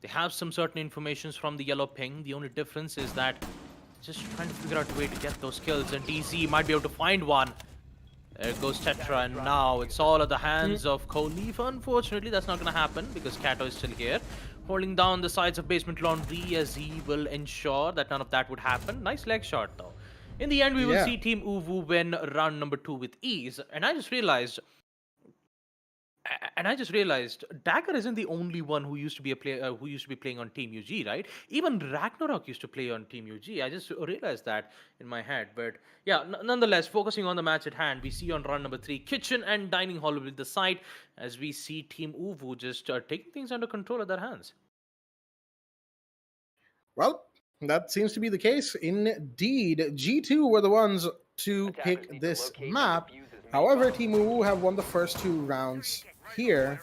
They have some certain informations from the yellow ping. The only difference is that just trying to figure out a way to get those kills, and DZ might be able to find one. There goes Tetra, and now it's all at the hands of Khalifa. Unfortunately, that's not going to happen because Kato is still here, holding down the sides of Basement Laundry as he will ensure that none of that would happen. Nice leg shot, though. In the end, we will see Team Uwu win round number 2 with ease. And I just realized, And I just realized Dagger isn't the only one who used to be a player who used to be playing on Team UG, right? Even Ragnarok used to play on Team UG. I just realized that in my head. But yeah, nonetheless, focusing on the match at hand, we see on round number 3, kitchen and dining hall will be the site as we see Team Uvu just taking things under control at their hands. Well, that seems to be the case. Indeed, G2 were the ones to Attackers pick need to this locate and map. defuse as many However, bombs Team as Uwu have won the first 2 rounds here.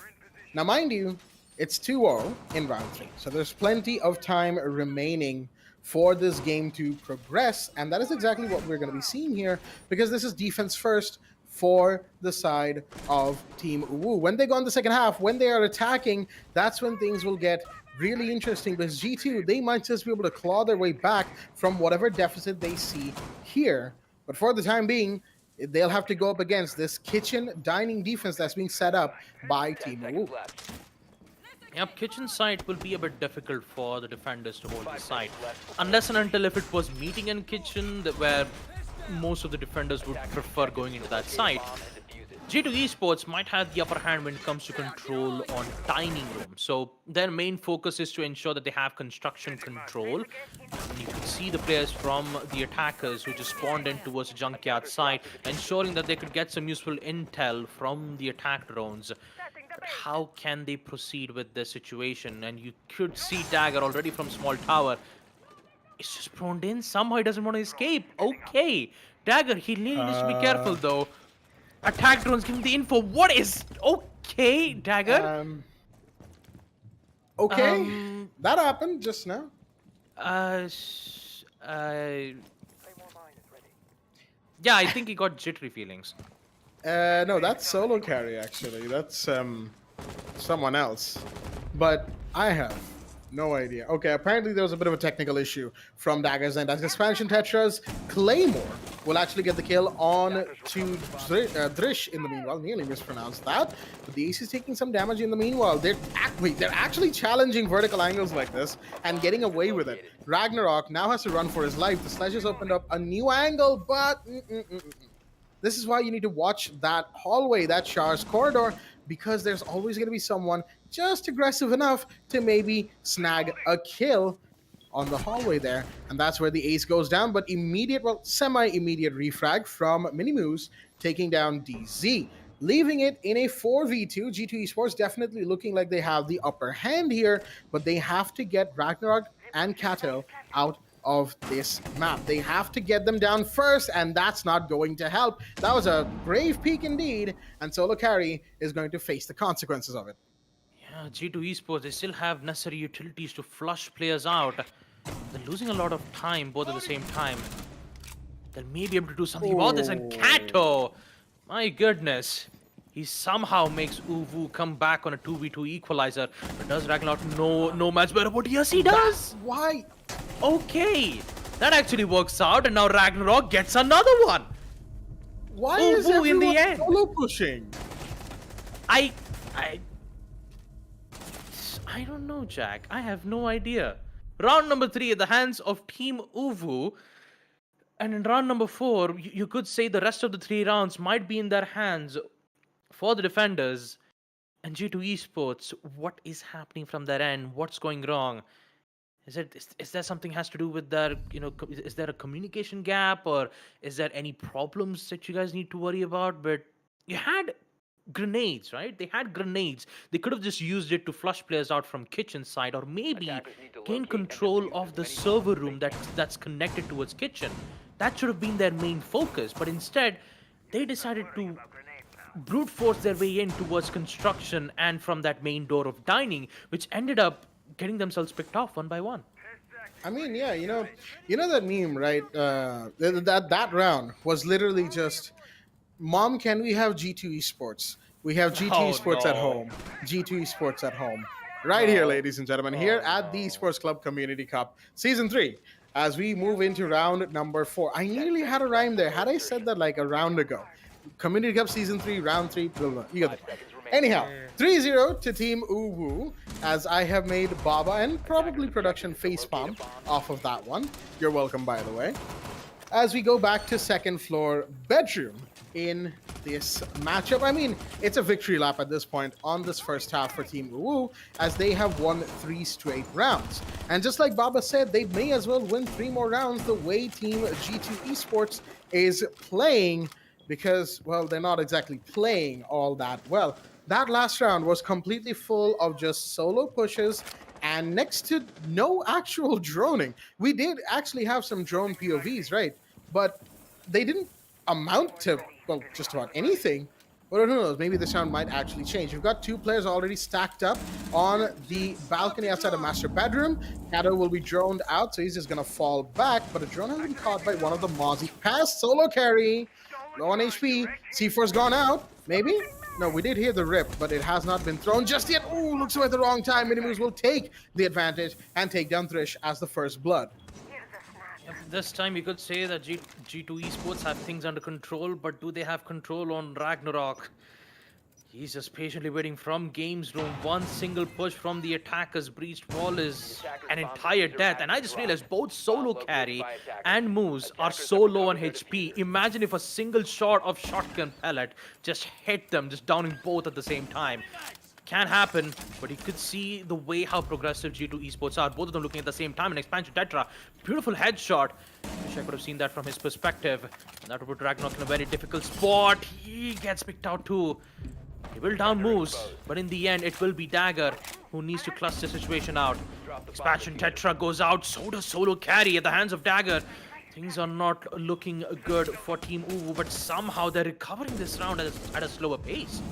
Now, mind you, it's 2-0 in round 3. So there's plenty of time remaining for this game to progress. And that is exactly what we're going to be seeing here, because this is defense first for the side of Team Uwu. When they go in the second half, when they are attacking, that's when things will get really interesting, because G2, they might just be able to claw their way back from whatever deficit they see here. But for the time being, they'll have to go up against this kitchen dining defense that's being set up by 10 Team seconds Uwu. left. Yep, kitchen site will be a bit difficult for the defenders to hold the 5 site. seconds left before Unless and until if it was meeting in kitchen, where most of the defenders would prefer going into that site. bomb and defuse it. Geetwo Esports might have the upper hand when it comes to control on dining room. So their main focus is to ensure that they have construction control. And you can see the players from the attackers who just spawned in towards the junkyard site, ensuring that they could get some useful intel from the attack drones. But how can they proceed with this situation? And you could see Dagger already from small tower. It's just prone in. Somehow he doesn't want to escape. Okay. Dagger, he needs to be careful though. Attack drones giving the info. What is... Okay, Dagger. Okay, that happened just now. Yeah, I think he got jittery feelings. No, that's solo carry, actually. That's someone else. But I have no idea. Okay, apparently there was a bit of a technical issue from Dagger's end. As expansion Tetra's Claymore will actually get the kill on to Drish in the meanwhile. Nearly mispronounced that. But the Ace is taking some damage in the meanwhile. They're actually challenging vertical angles like this and getting away with it. Ragnarok now has to run for his life. The Sledge has opened up a new angle, but... This is why you need to watch that hallway, that Char's corridor, because there's always going to be someone just aggressive enough to maybe snag a kill on the hallway there. And that's where the Ace goes down, but semi-immediate refrag from Minimoose, taking down DZ. Leaving it in a 4v2. G2 Esports definitely looking like they have the upper hand here, but they have to get Ragnarok and Kato out of this map. They have to get them down first, and that's not going to help. That was a brave peek indeed, and Solo Carry is going to face the consequences of it. Yeah, G2 Esports, they still have necessary utilities to flush players out. They're losing a lot of time, both at the same time. They'll maybe able to do something about this, and Kato! My goodness. He somehow makes Uvu come back on a 2v2 equalizer. But does Ragnarok no match better? What yes he does? Why? Okay, that actually works out, and now Ragnarok gets another one. Why Uvu is everyone in the end. solo pushing? I don't know, Jack. I have no idea. Round number 3 at the hands of Team Uvu. And in round number 4, you could say the rest of the 3 rounds might be in their hands for the defenders. And G2 Esports, what is happening from their end? What's going wrong? Is there something has to do with their, is there a communication gap, or is there any problems that you guys need to worry about? But you had grenades, right? They had grenades. They could have just used it to flush players out from kitchen side, or maybe gain control of the server room that's connected towards kitchen. That should have been their main focus, but instead they decided to brute force their way in towards construction and from that main door of dining, which ended up getting themselves picked off one by one. I mean, yeah, you know that meme, right? That round was literally just, Mom, can we have G2 Esports? We have G2 Esports at home. G2 Esports at home. Right here, ladies and gentlemen, here at the Esports Club Community Cup Season 3, as we move into round number 4. I nearly had a rhyme there. Had I said that like a round ago? Community Cup Season 3, round 3, blah, blah. You got it. Anyhow, 3-0 to Team Uwu, as I have made Baba and probably production facepalm off of that one. You're welcome, by the way. As we go back to second floor bedroom in this matchup. I mean, it's a victory lap at this point on this first half for Team Uwu, as they have won 3 straight rounds. And just like Baba said, they may as well win 3 more rounds the way Team G2 Esports is playing, because, well, they're not exactly playing all that well. That last round was completely full of just solo pushes and next to no actual droning. We did actually have some drone POVs, right? But they didn't amount to, well, just about anything. But who knows, maybe this round might actually change. You've got 2 players already stacked up on the balcony outside of master bedroom. Kato will be droned out, so he's just gonna fall back, but a drone has been caught by one of the Mozzie. Pass, solo carry, low on HP, C4's gone out, maybe? No, we did hear the rip, but it has not been thrown just yet. Ooh, looks like at the wrong time. Minimus will take the advantage and take down Thrish as the first blood. This time you could say that G2 Esports have things under control, but do they have control on Ragnarok? He's just patiently waiting from games room. One single push from the attacker's breached wall is an entire death. And I just realized both solo carry and Moose are so low on HP. Imagine if a single shot of shotgun pellet just hit them, just downing both at the same time. Can happen, but you could see the way how progressive G2 Esports are. Both of them looking at the same time. An expansion Tetra. Beautiful headshot. Wish I could have seen that from his perspective. And that would put Ragnarok in a very difficult spot. He gets picked out too. He will down Moose, but in the end, it will be Dagger who needs to clutch the situation out. Expansion Tetra goes out. So does solo carry at the hands of Dagger. Things are not looking good for Team Uwu, but somehow they're recovering this round at a slower pace.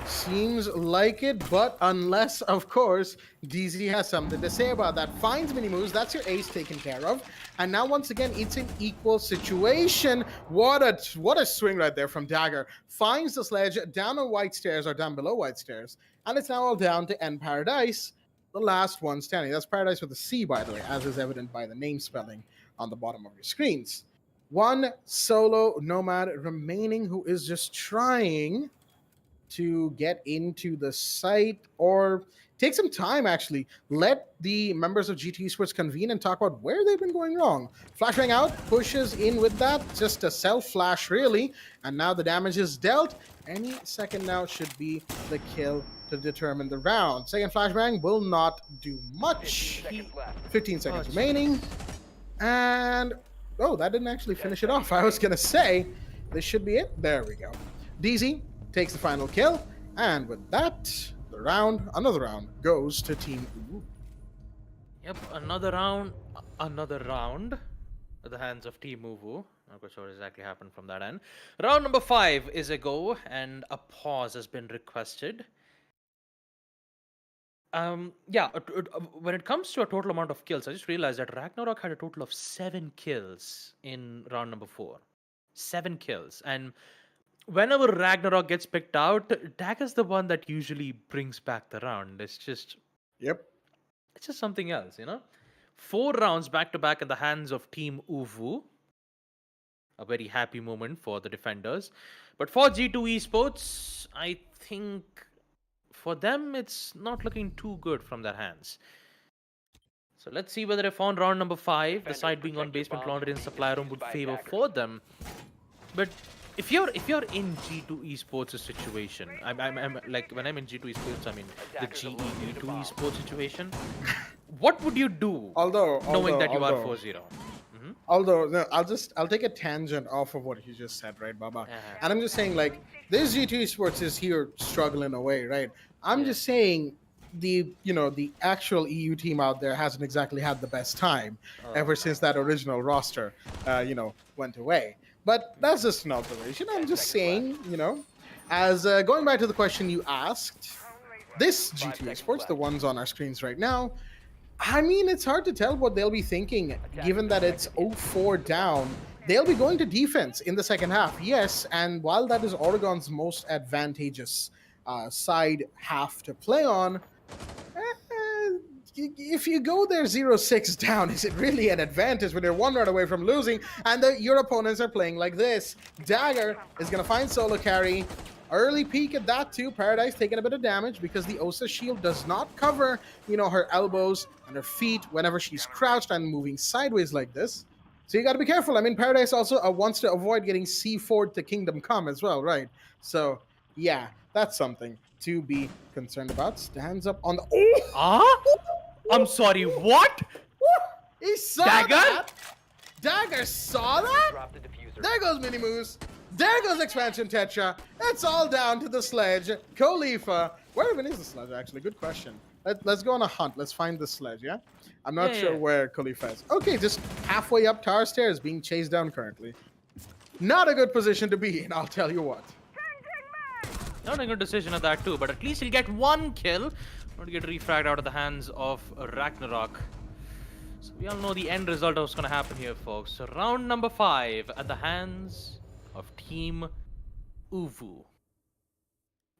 Seems like it, but unless, of course, DZ has something to say about that. Finds Minimus, that's your ace taken care of. And now, once again, it's an equal situation. What a swing right there from Dagger. Finds the sledge down on White Stairs, or down below White Stairs. And it's now all down to End Paradise, the last one standing. That's Paradise with a C, by the way, as is evident by the name spelling on the bottom of your screens. One solo Nomad remaining, who is just trying to get into the site, or take some time, actually. Let the members of G2 Esports convene and talk about where they've been going wrong. Flashbang out, pushes in with that, just a self-flash, really. And now the damage is dealt. Any second now should be the kill to determine the round. Second flashbang will not do much. 15 seconds remaining. And, oh, that didn't actually finish it off. I was going to say, this should be it. There we go. DZ takes the final kill, and with that, another round goes to Team Uwu. Yep, another round at the hands of Team Uwu. Not quite sure what exactly happened from that end. Round number 5 is a go, and a pause has been requested. When it comes to a total amount of kills, I just realized that Ragnarok had a total of 7 kills in round number 4. 7 kills, and whenever Ragnarok gets picked out, Dagger's the one that usually brings back the round. It's just something else, 4 rounds back to back in the hands of Team Uwu. A very happy moment for the defenders. But for G2 Esports, I think for them, it's not looking too good from their hands. So let's see whether if on round number 5, the side being on basement laundry and supply room would favor for them. But if you're in G2 Esports' situation, I'm like, when I'm in G2 Esports, I mean the GE2 Esports situation. What would you do? Knowing that you are 4-0. Mm-hmm. Although, no, I'll take a tangent off of what you just said, right, Baba? And I'm just saying, like, this G2 Esports is here struggling away, right? I'm just saying the actual EU team out there hasn't exactly had the best time ever since that original roster went away. But that's just an observation. I'm just saying, as going back to the question you asked, this G2 Esports, the ones on our screens right now, I mean, it's hard to tell what they'll be thinking, given that it's 0-4 down. They'll be going to defense in the second half, yes, and while that is Oregon's most advantageous side half to play on, if you go there 0-6 down, is it really an advantage when you're 1 run away from losing and your opponents are playing like this? Dagger is going to find solo carry. Early peek at that too. Paradise taking a bit of damage because the Osa shield does not cover, her elbows and her feet whenever she's crouched and moving sideways like this. So you got to be careful. I mean, Paradise also wants to avoid getting C4'd to Kingdom Come as well, right? So yeah, that's something to be concerned about. Stands up on the. Oh! Ah? I'm sorry, what? He saw Dagger? that. Dagger saw that. Drop the diffuser. There goes Mini Moose. There goes Expansion Tetra. It's all down to the sledge. Khalifa. Where even is the sledge, actually? Good question. Let's go on a hunt. Let's find the sledge, yeah? I'm not Yeah, sure yeah. where Khalifa is. Okay, just halfway up tower stairs, being chased down currently. Not a good position to be in, I'll tell you what. Not a good decision of that too, but at least he'll get one kill. Not to get refragged out of the hands of Ragnarok. So we all know the end result of what's going to happen here, folks. So round number 5 at the hands of Team Uvu.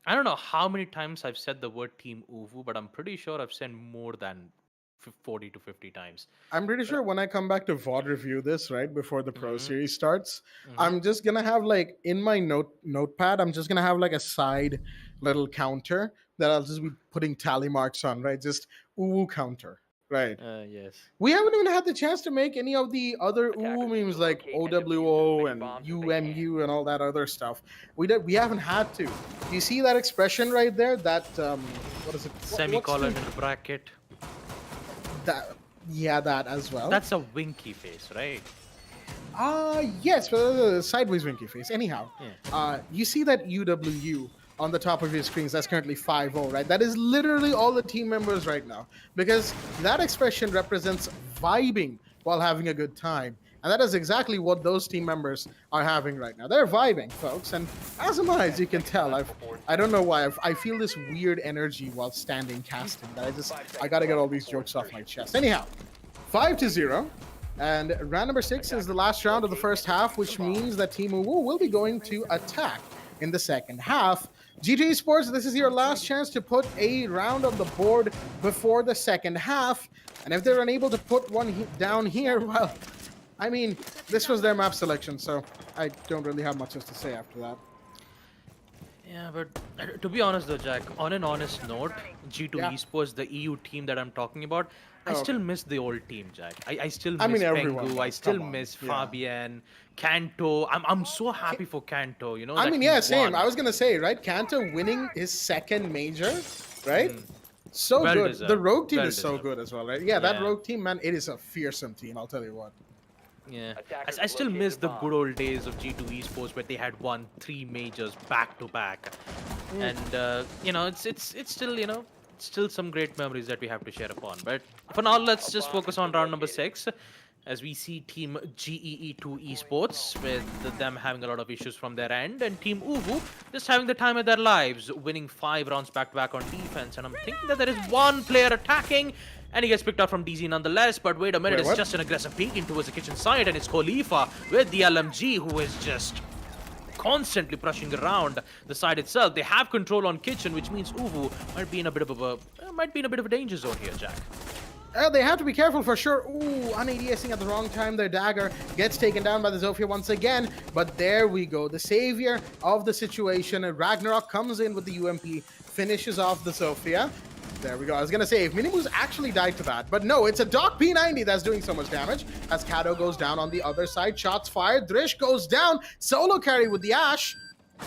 I don't know how many times I've said the word Team Uvu, but I'm pretty sure I've said more than 40 to 50 times. I'm pretty sure when I come back to VOD review this, right, before the Pro Mhm. Series starts, Mhm. I'm just gonna have like in my notepad, I'm just gonna have like a side little counter that I'll just be putting tally marks on, right? Just ooh counter, right? Yes. We haven't even had the chance to make any of the other Attackers ooh memes will like locate and defuse OWO as and many bombs as they can. UMU and all that other stuff. We haven't had to. You see that expression right there? That what is it? Semicolon in the bracket. That yeah, that as well. That's a winky face, right? Yes, sideways winky face. Anyhow, Yeah. you see that UWU on the top of your screens. That's currently 5-0, right? That is literally all the team members right now, because that expression represents vibing while having a good time. And that is exactly what those team members are having right now. They're vibing, folks. And as am I, as you can tell. I don't know why. I feel this weird energy while standing casting that I got to get all these jokes off my chest. Anyhow, 5-0. And round number 6 is the last round of the first half, which means that Team Uwu will be going to attack in the second half. Geetwo Esports, this is your last chance to put a round on the board before the second half. And if they're unable to put one down here, well, I mean, this was their map selection, so I don't really have much else to say after that. Yeah, but to be honest though, Jack, on an honest note, G2 Yeah. Esports, the EU team that I'm talking about, I Oh, still miss the old team, Jack. I still miss I mean, everyone Pengu, I does, still come on, miss yeah. Fabian, Kanto. I'm so happy for Kanto, you know. I that mean, he yeah, same. won. I was going to say, right? Kanto winning his second major, right? So Well good. deserved. The Rogue team Well is so deserved. good as well, right? Yeah, that Yeah. Rogue team, man, it is a fearsome team, I'll tell you what. Yeah, Attackers I still located miss a the bomb. good old days of G2 Esports where they had won 3 majors back to back, and you know it's still still some great memories that we have to share upon. But for now, let's just focus on round number 6, as we see Team GEE2 Esports with them having a lot of issues from their end, and Team Uvu just having the time of their lives, winning 5 rounds back to back on defense. And I'm thinking that there is one player attacking. And he gets picked up from DZ nonetheless, but wait a minute, Wait, it's what? just an aggressive peek in towards the kitchen side, and it's Khalifa with the LMG, who is just constantly brushing around the side itself. They have control on kitchen, which means Uvu might be in a bit of a danger zone here, Jack. They have to be careful for sure. Ooh, un-ADSing at the wrong time. Their dagger gets taken down by the Zofia once again. But there we go. The savior of the situation. Ragnarok comes in with the UMP, finishes off the Zofia. There we go. I was going to say, if Minimus actually died to that. But no, it's a Doc P90 that's doing so much damage. As Kato goes down on the other side. Shots fired. Drish goes down. Solo carry with the Ash.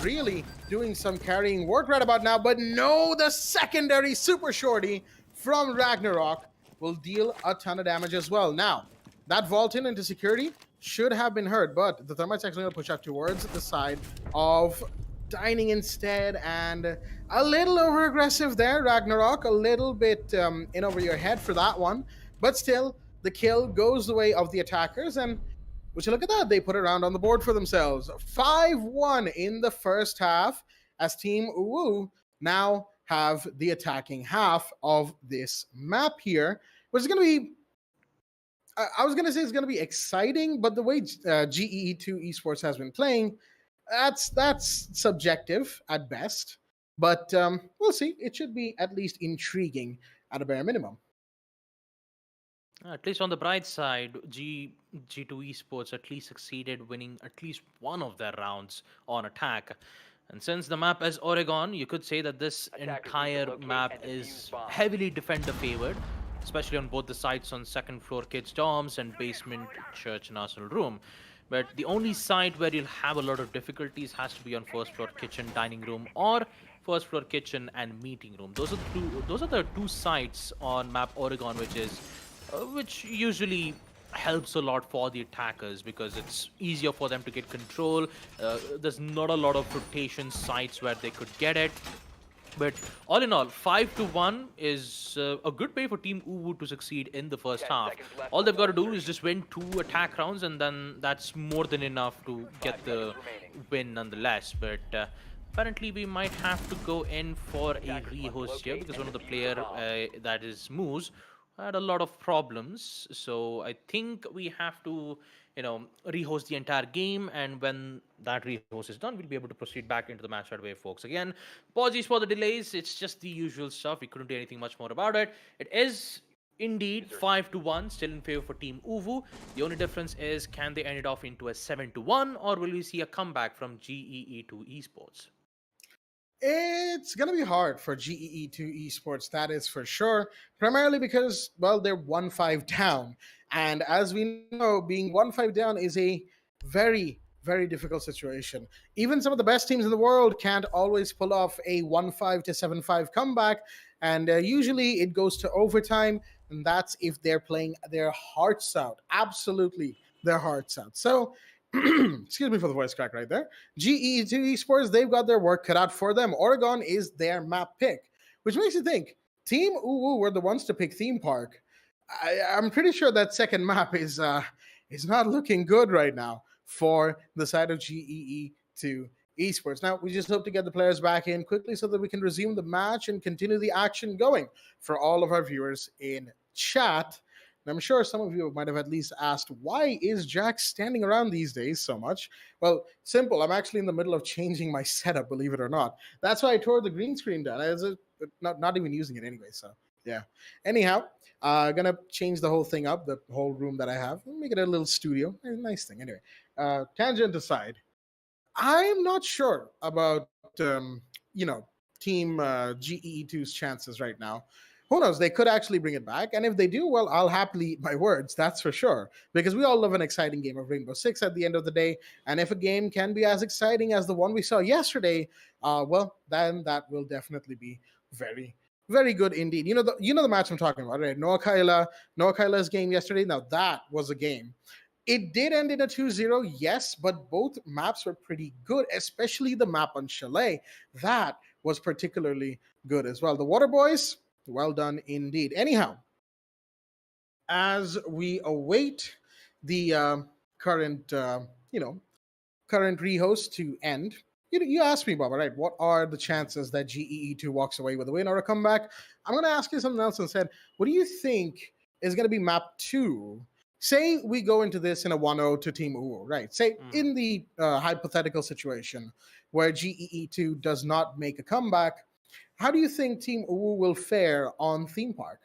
Really doing some carrying work right about now. But no, the secondary Super Shorty from Ragnarok will deal a ton of damage as well. Now, that vault in into security should have been hurt, but the Thermite's actually going to push up towards the side of Dining instead, and a little over-aggressive there, Ragnarok. A little bit in over your head for that one, but still, the kill goes the way of the attackers, and would you look at that? They put a round on the board for themselves. 5-1 in the first half, as Team Uwu now have the attacking half of this map here, which is going to be, I was going to say it's going to be exciting, but the way GEE2 Esports has been playing, that's subjective at best. But we'll see. It should be at least intriguing at a bare minimum. At least on the bright side, G2 Esports at least succeeded winning at least one of their rounds on attack. And since the map is Oregon, you could say that this Attackers need to entire locate map and defuse is bombs. heavily defender favored. especially on both the sites on second floor kids' dorms and basement church and arsenal room. But the only site where you'll have a lot of difficulties has to be on first floor kitchen, dining room, or first floor kitchen and meeting room. Those are the two. Those are the two sites on map Oregon, which usually helps a lot for the attackers because it's easier for them to get control. There's not a lot of rotation sites where they could get it. But all in all, 5-1 is a good way for Team Uwu to succeed in the first 10 half. seconds left All they've got to do before is just win 2 attack rounds, and then that's more than enough to get 5 the seconds remaining. win nonetheless. But apparently, we might have to go in for a Attackers must rehost here locate because and one of the defuse the player bomb. that is Moose had a lot of problems. So I think we have to, rehost the entire game. And when that rehost is done, we'll be able to proceed back into the match right away, folks. Again, apologies for the delays. It's just the usual stuff. We couldn't do anything much more about it. It is indeed 5-1, still in favor for Team Uwu. The only difference is, can they end it off into a 7-1, or will we see a comeback from Geetwo Esports? It's going to be hard for Geetwo Esports, that is for sure. Primarily because, well, they're 1-5 down. And as we know, being 1-5 down is a very, very difficult situation. Even some of the best teams in the world can't always pull off a 1-5 to 7-5 comeback. And usually it goes to overtime. And that's if they're playing their hearts out. Absolutely their hearts out. So, excuse me for the voice crack right there. Geetwo Esports, they've got their work cut out for them. Oregon is their map pick, which makes you think Team Uwu were the ones to pick Theme Park. I'm pretty sure that second map is not looking good right now for the side of Geetwo Esports. Now, we just hope to get the players back in quickly so that we can resume the match and continue the action going for all of our viewers in chat. And I'm sure some of you might have at least asked, why is Jack standing around these days so much? Well, simple. I'm actually in the middle of changing my setup, believe it or not. That's why I tore the green screen down. I was not even using it anyway, so yeah. Anyhow, gonna change the whole thing up, the whole room that I have. Make it a little studio. Nice thing. Anyway, tangent aside, I'm not sure about Team GE2's chances right now. Who knows? They could actually bring it back, and if they do, well, I'll happily eat my words. That's for sure, because we all love an exciting game of Rainbow Six at the end of the day. And if a game can be as exciting as the one we saw yesterday, well, then that will definitely be very, very good indeed. You know the match I'm talking about, right? Noah Kyla's game yesterday. Now that was a game. It did end in a 2-0, yes, but both maps were pretty good, especially the map on Chalet. That was particularly good as well. The Water Boys, well done indeed. Anyhow, as we await the current rehost to end, you asked me, Baba, right? What are the chances that GEE2 walks away with a win or a comeback? I'm going to ask you something else instead. What do you think is going to be map 2? Say we go into this in a 1-0 to Team Uwu, right? Say in the hypothetical situation where GEE2 does not make a comeback, how do you think Team Uwu will fare on Theme Park?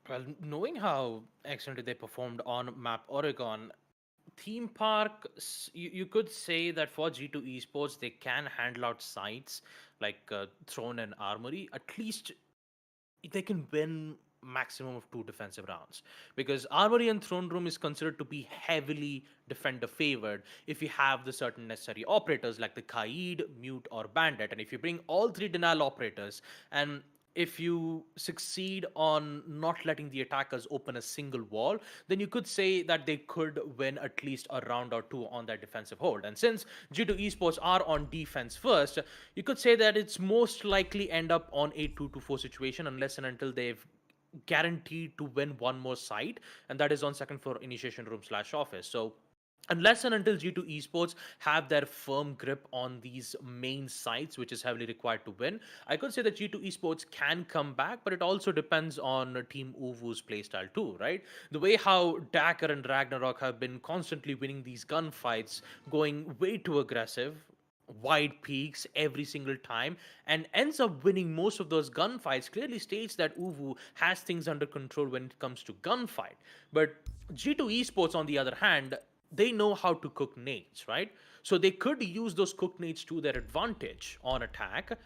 Well, knowing how excellently they performed on map Oregon, Theme Park, you could say that for G2 Esports, they can handle out sites like Throne and Armory. At least they can win maximum of 2 defensive rounds, because Armory and Throne Room is considered to be heavily defender favored if you have the certain necessary operators like the Kaid, Mute, or Bandit. And if you bring all 3 denial operators, and if you succeed on not letting the attackers open a single wall, then you could say that they could win at least a round or 2 on that defensive hold. And since G2 Esports are on defense first, you could say that it's most likely end up on a 2-4 situation unless and until they've guaranteed to win one more site, and that is on second floor initiation room / office. So unless and until G2 Esports have their firm grip on these main sites, which is heavily required to win, I could say that G2 Esports can come back, but it also depends on Team Uwu's playstyle too, right? The way how Dagger and Ragnarok have been constantly winning these gunfights, going way too aggressive, wide peaks every single time, and ends up winning most of those gunfights, clearly states that Uwu has things under control when it comes to gunfight. But G2 Esports, on the other hand, they know how to cook nades, right? So they could use those cooked nades to their advantage on attack.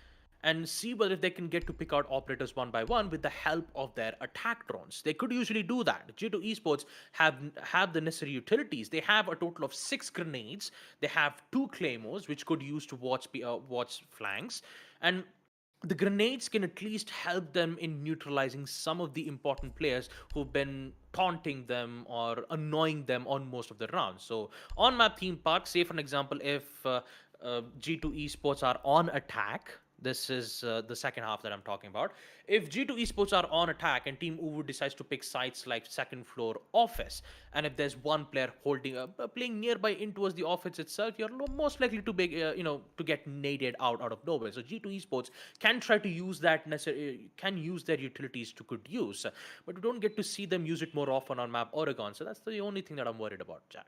and see whether they can get to pick out operators one by one with the help of their attack drones. They could usually do that. Geetwo Esports have the necessary utilities. They have a total of 6 grenades. They have 2 claymores, which could use to watch flanks, and the grenades can at least help them in neutralizing some of the important players who've been taunting them or annoying them on most of the rounds. So on map theme park, say for an example, if G2 Esports are on attack, this is the second half that I'm talking about. If G2 Esports are on attack and Team Uwu decides to pick sites like second floor office, and if there's one player holding playing nearby in towards the office itself, you're most likely to be to get naded out of nowhere. So G2 Esports can try to use can use their utilities to good use, but we don't get to see them use it more often on map Oregon. So that's the only thing that I'm worried about, Jack.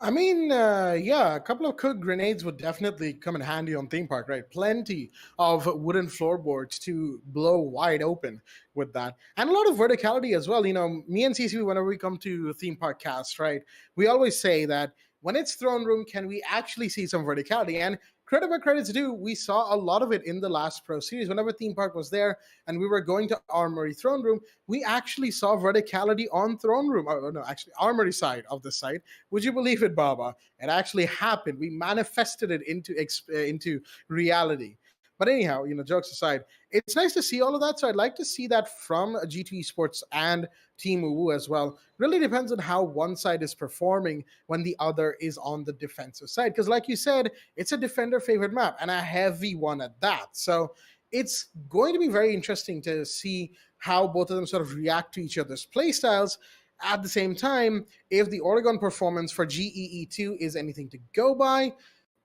I mean, yeah, a couple of cooked grenades would definitely come in handy on theme park, right? Plenty of wooden floorboards to blow wide open with that, and a lot of verticality as well. You know, me and CC, whenever we come to theme park cast, right, we always say that when it's throne room, can we actually see some verticality? And credit where credit's due, we saw a lot of it in the last Pro Series. Whenever theme park was there and we were going to Armory throne room, we actually saw verticality on throne room. Oh no, actually Armory side of the site. Would you believe it, Baba? It actually happened. We manifested it into reality. But anyhow, you know, jokes aside, it's nice to see all of that. So I'd like to see that from G2 Esports and Team Uwu as well. Really depends on how one side is performing when the other is on the defensive side. Because, like you said, it's a defender favored map and a heavy one at that. So it's going to be very interesting to see how both of them sort of react to each other's playstyles. At the same time, if the Oregon performance for GEE2 is anything to go by,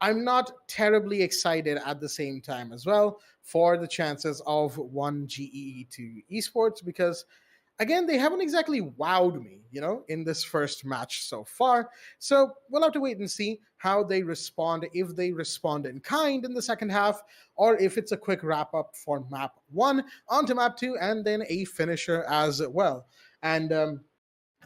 I'm not terribly excited at the same time as well for the chances of one GEE2 esports because, again, they haven't exactly wowed me, you know, in this first match so far. So we'll have to wait and see how they respond, if they respond in kind in the second half, or if it's a quick wrap up for map 1 onto map 2 and then a finisher as well. And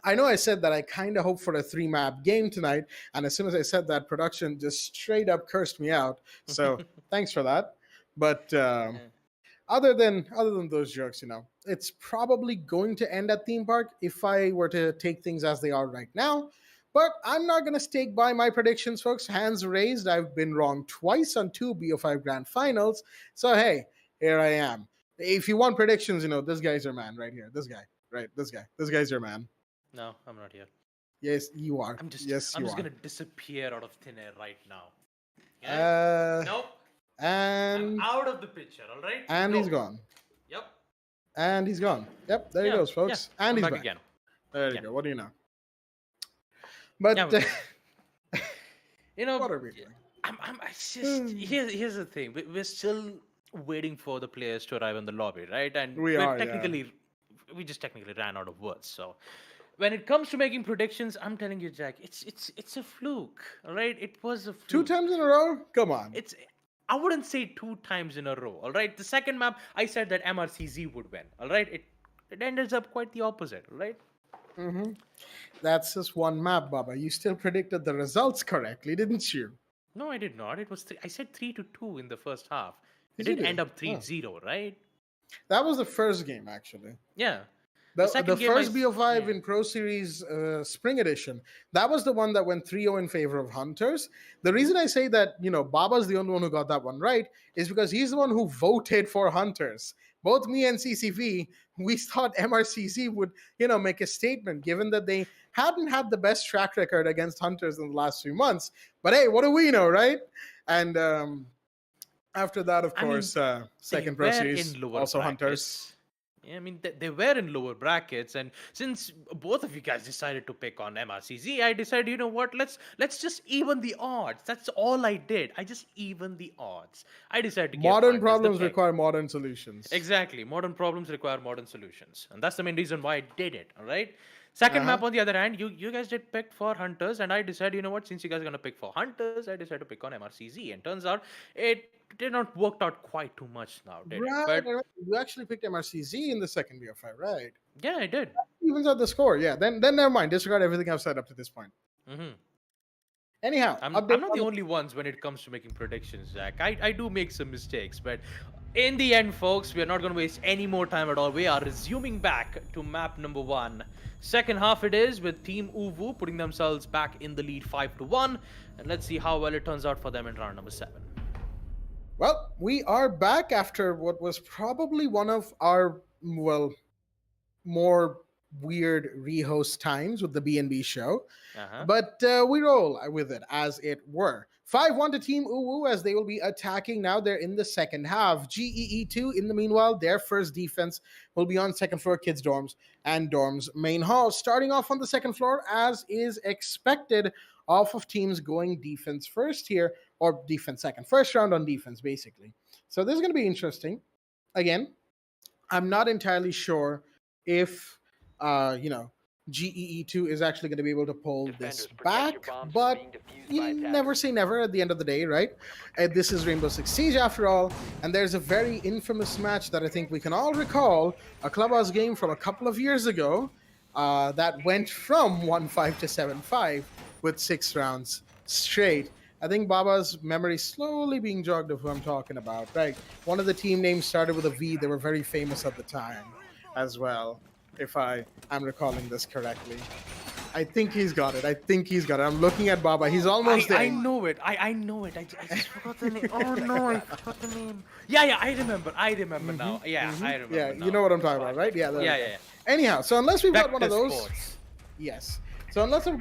I know I said that I kind of hope for a 3-map game tonight, and as soon as I said that, production just straight up cursed me out. So thanks for that. But other than those jokes, you know, it's probably going to end at theme park if I were to take things as they are right now. But I'm not going to stake by my predictions, folks. Hands raised. I've been wrong twice on 2 BO5 Grand Finals. So hey, here I am. If you want predictions, you know, this guy's your man right here. This guy, right? This guy. This guy's your man. No, I'm not here. Yes, you are. I'm just you are. gonna disappear out of thin air right now. Yeah? Nope. And I'm out of the picture. All right. and Go. he's gone. Yep. And he's gone. Yep, there he Yeah, goes, folks. yeah, And I'm he's back back. again. There you Yeah. go. What do you know? But Yeah, You know, what are we doing? it's just here's the thing. We're still waiting for the players to arrive in the lobby, right? And We are, yeah. we just technically ran out of words. So when it comes to making predictions, I'm telling you, Jack, it's a fluke. All right, it was a fluke. 2 times in a row? Come on. I wouldn't say 2 times in a row. All right, the second map, I said that MRCZ would win. All right, it ended up quite the opposite. All right. Mm-hmm. That's just one map, Baba. You still predicted the results correctly, didn't you? No, I did not. It was I said 3-2 in the first half. It Yes, you didn't end did. up 3-0, right? That was the first game, actually. Yeah. The second game first I- BO5 yeah. in Pro Series Spring Edition, that was the one that went 3-0 in favor of Hunters. The reason I say that, you know, Baba's the only one who got that one right is because he's the one who voted for Hunters. Both me and CCV, we thought MRCC would, you know, make a statement given that they hadn't had the best track record against Hunters in the last few months. But hey, what do we know, right? And after that, of I mean, course, second they Pro were Series, in lower also brackets. Hunters. Yeah, I mean, they were in lower brackets, and since both of you guys decided to pick on MRCZ, I decided, you know what, let's just even the odds. That's all I did. I just even the odds. I decided to give Modern Hunters the problems pick. require modern solutions. Exactly. Modern problems require modern solutions. And that's the main reason why I did it. All right. Second map, on the other hand, you guys did pick for Hunters, and I decided, you know what, since you guys are going to pick for Hunters, I decided to pick on MRCZ. And turns out it did not work out quite too much now, did it? Right, But right. You actually picked MRCZ in the second BO5, right? yeah, I did. Evens out the score, yeah. Then never mind. Disregard everything I've said up to this point. Hmm. Anyhow, I'm update not on the only ones when it comes to making predictions, Jack. I do make some mistakes, but in the end, folks, we are not going to waste any more time at all. We are resuming back to map number 1. Second half it is, with Team Uwu putting themselves back in the lead 5-1, and let's see how well it turns out for them in round number 7. Well, we are back after what was probably one of our, well, more weird rehost times with the B&B show. But we roll with it as it were. 5-1 to Team Uwu as they will be attacking now. They're in the second half. GEE2, in the meanwhile, their first defense will be on second floor kids' dorms and dorms main hall. Starting off on the second floor, as is expected, off of teams going defense first here, or defense second. First round on defense, basically. So this is going to be interesting. Again, I'm not entirely sure if, GEE2 is actually going to be able to pull this Defenders, protect back, your bombs from but being defused you by attackers. never say never at the end of the day, right? This is Rainbow-Six-Siege after all, and there's a very infamous match that I think we can all recall, a Clubhouse game from a couple of years ago that went from 1-5 to 7-5 with 6 rounds straight. I think Baba's memory slowly being jogged of who I'm talking about, right? One of the team names started with a V. They were very famous at the time as well, if I am recalling this correctly. I think he's got it. I'm looking at Baba. He's almost there. I know it. I know it. I just forgot the name. Oh no, I forgot the name. Yeah, I remember now. Yeah, I remember. Yeah, now. you know what I'm talking about, right? Yeah. Yeah. Anyhow, so unless we've got one of Vector those, Sports. yes. So unless we've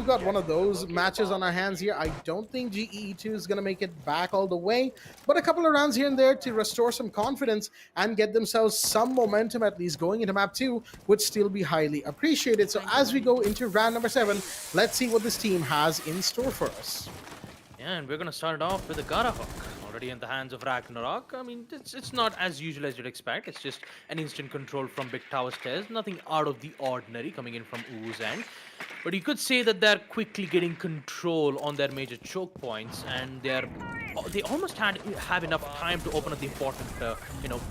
got one of those matches on our hands here, I don't think GEE2 is going to make it back all the way. But a couple of rounds here and there to restore some confidence and get themselves some momentum, at least going into map 2, would still be highly appreciated. So as we go into round number 7, let's see what this team has in store for us. Yeah, and we're gonna start it off with the Garahawk, already in the hands of Ragnarok. I mean, it's not as usual as you'd expect. It's just an instant control from Big Tower Stairs. Nothing out of the ordinary coming in from Uwu's end. But you could say that they're quickly getting control on their major choke points, and they almost have enough time to open up the important,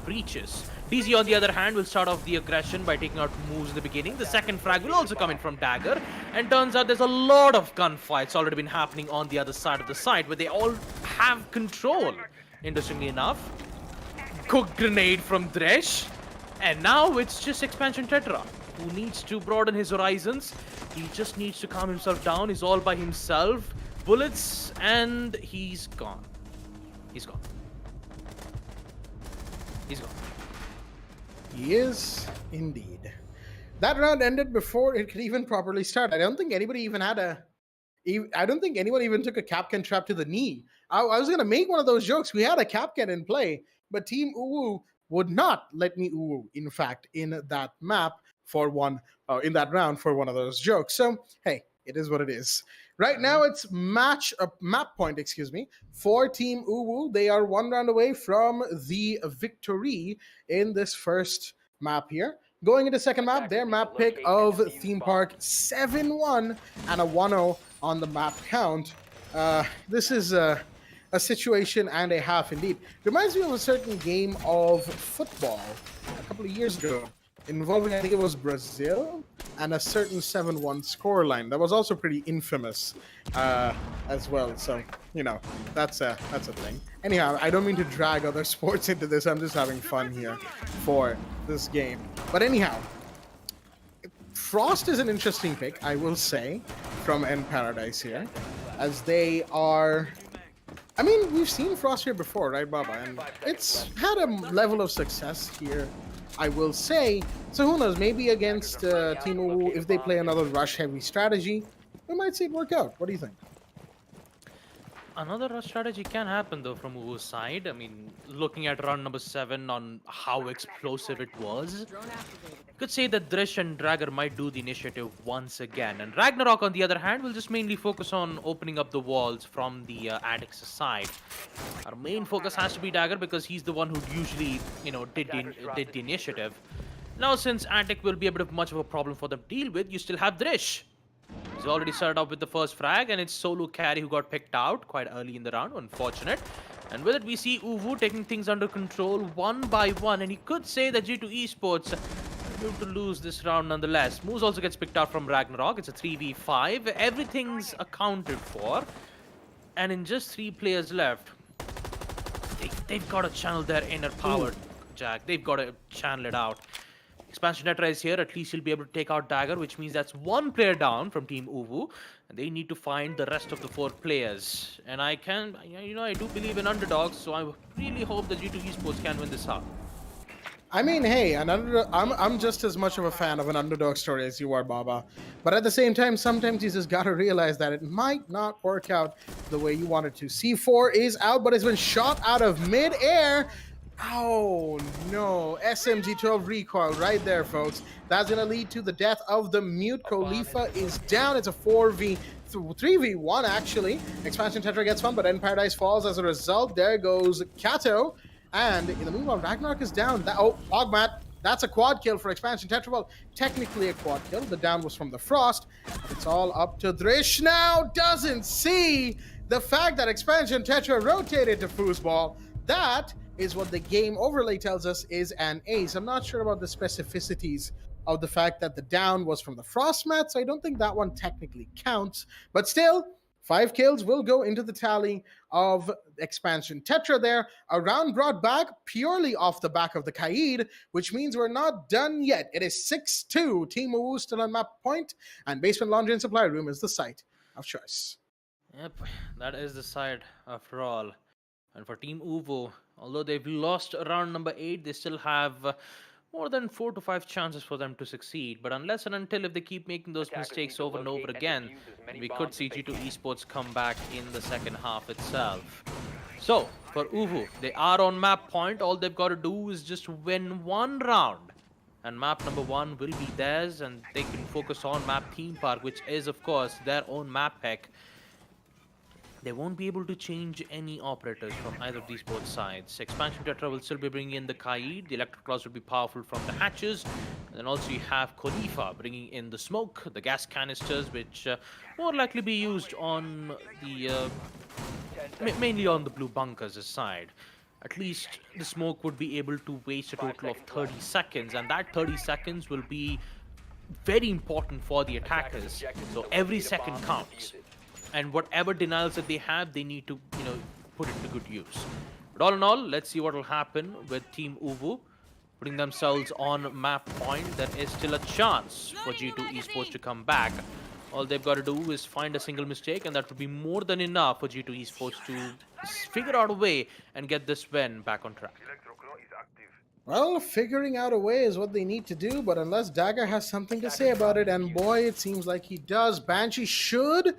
breaches. DZ, on the other hand, will start off the aggression by taking out moves in the beginning. The second frag will also come in from Dagger, and turns out there's a lot of gunfights already been happening on the other side of the site, where they all have control. Interestingly enough, cooked grenade from Dresh, and now it's just Expansion Tetra, who needs to broaden his horizons. He just needs to calm himself down. He's all by himself. Bullets, and he's gone. He's gone. He is indeed. That round ended before it could even properly start. I don't think anybody even took a Capcan trap to the knee. I was going to make one of those jokes. We had a Capcan in play, but Team Uwu would not let me Uwu, in fact, in that map in that round for one of those jokes. So, hey, it is what it is. Right now, it's map point, for Team Uwu. They are 1 round away from the victory in this first map here. Going into second map, their map pick of Theme Park 7-1 and a 1-0 on the map count. This is a situation and a half indeed. Reminds me of a certain game of football a couple of years ago, involving, I think it was Brazil, and a certain 7-1 scoreline. That was also pretty infamous as well. So, that's a thing. Anyhow, I don't mean to drag other sports into this. I'm just having fun here for this game. But anyhow, Frost is an interesting pick, I will say, from End Paradise here, as they are... I mean, we've seen Frost here before, right, Baba? And it's had a level of success here, I will say. So who knows, maybe against Team Uwu, if they play another rush-heavy strategy, we might see it work out. What do you think? Another rush strategy can happen, though, from Uwu's side. I mean, looking at round number 7 on how explosive it was, you could say that Dresh and Dragger might do the initiative once again. And Ragnarok, on the other hand, will just mainly focus on opening up the walls from the Addicts' side. Our main focus has to be Dagger, because he's the one who usually, did the initiative. Now, since Attic will be a bit of much of a problem for them to deal with, you still have Dresh. He's already started off with the first frag, and it's Solo Carry who got picked out quite early in the round. Unfortunate. And with it, we see Uwu taking things under control 1 by 1. And you could say that Geetwo Esports move to lose this round nonetheless. Moose also gets picked out from Ragnarok. It's a 3v5. Everything's accounted for. And in just 3 players left, they've got to channel their inner power, Jack. They've got to channel it out. Expansion Tetra is here. At least he'll be able to take out Dagger, which means that's 1 player down from Team Uwu. And they need to find the rest of the 4 players. And I do believe in underdogs, so I really hope that Geetwo Esports can win this out. I mean, hey, I'm just as much of a fan of an underdog story as you are, Baba. But at the same time, sometimes you just gotta realize that it might not work out the way you wanted to. C4 is out, but it's been shot out of mid-air. Oh no, SMG-12 recoil right there, folks. That's gonna lead to the death of the mute. Khalifa is down. It's a 3v1 actually. Expansion Tetra gets fun, but End Paradise falls as a result. There goes Kato. And in the meanwhile, Ragnarok is down. Ogmat, that's a quad kill for Expansion Tetra. Well, technically a quad kill. The down was from the Frost. It's all up to Drish now. Doesn't see the fact that Expansion Tetra rotated to foosball. That is what the game overlay tells us is an ace. I'm not sure about the specificities of the fact that the down was from the Frost mat, so I don't think that one technically counts. But still, 5 kills will go into the tally of Expansion Tetra there. A round brought back purely off the back of the Kaid, which means we're not done yet. It is 6-2. Team Uwu still on map point, and Basement Laundry and Supply Room is the site of choice. Yep, that is the side after all. And for Team Uwu, although they've lost round number 8, they still have more than 4 to 5 chances for them to succeed. But unless and until if they keep making those mistakes over and over again, we could see Geetwo Esports come back in the second half itself. So, for Uwu, they are on map point. All they've got to do is just win 1 round. And map number 1 will be theirs, and they can focus on map Theme Park, which is, of course, their own map pick. They won't be able to change any operators from either of these both sides. Expansion Tetra will still be bringing in the Kaid. The Electric Claws will be powerful from the hatches. And then also you have Khalifa bringing in the smoke, the gas canisters, which more likely be used on the mainly on the blue bunkers side. At least the smoke would be able to waste a total of 30 seconds, and that 30 seconds will be very important for the attackers. So every second counts. And whatever denials that they have, they need to, put it to good use. But all in all, let's see what will happen with Team Uwu putting themselves on map point. There is still a chance for Geetwo Esports to come back. All they've got to do is find a single mistake, and that would be more than enough for Geetwo Esports to figure out a way and get this win back on track. Well, figuring out a way is what they need to do, but unless Dagger has something to say about it, and boy, it seems like he does, Banshee should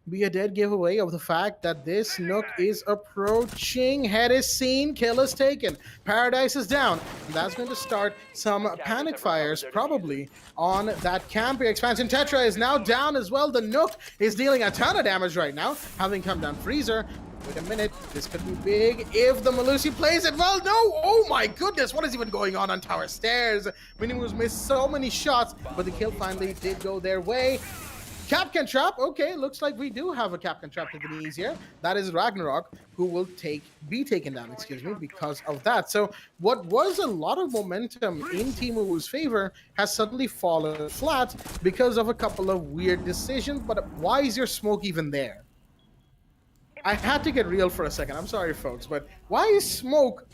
be a dead giveaway of the fact that this Nook is approaching. Head is seen, kill is taken, Paradise is down, and that's going to start some panic fires probably on that camp. Expansion Tetra is now down as well. The Nook is dealing a ton of damage right now, having come down Freezer. Wait a minute, this could be big if the Malusi plays it well. No, oh my goodness, what is even going on Tower Stairs? Minimus missed so many shots, but the kill finally did go their way. Capcan Trap, okay, looks like we do have a Capcan Trap to the knees here. That is Ragnarok, who will be taken down, because of that. So what was a lot of momentum in Team Uwu's favor has suddenly fallen flat because of a couple of weird decisions. But why is your smoke even there? I had to get real for a second. I'm sorry, folks, but why is smoke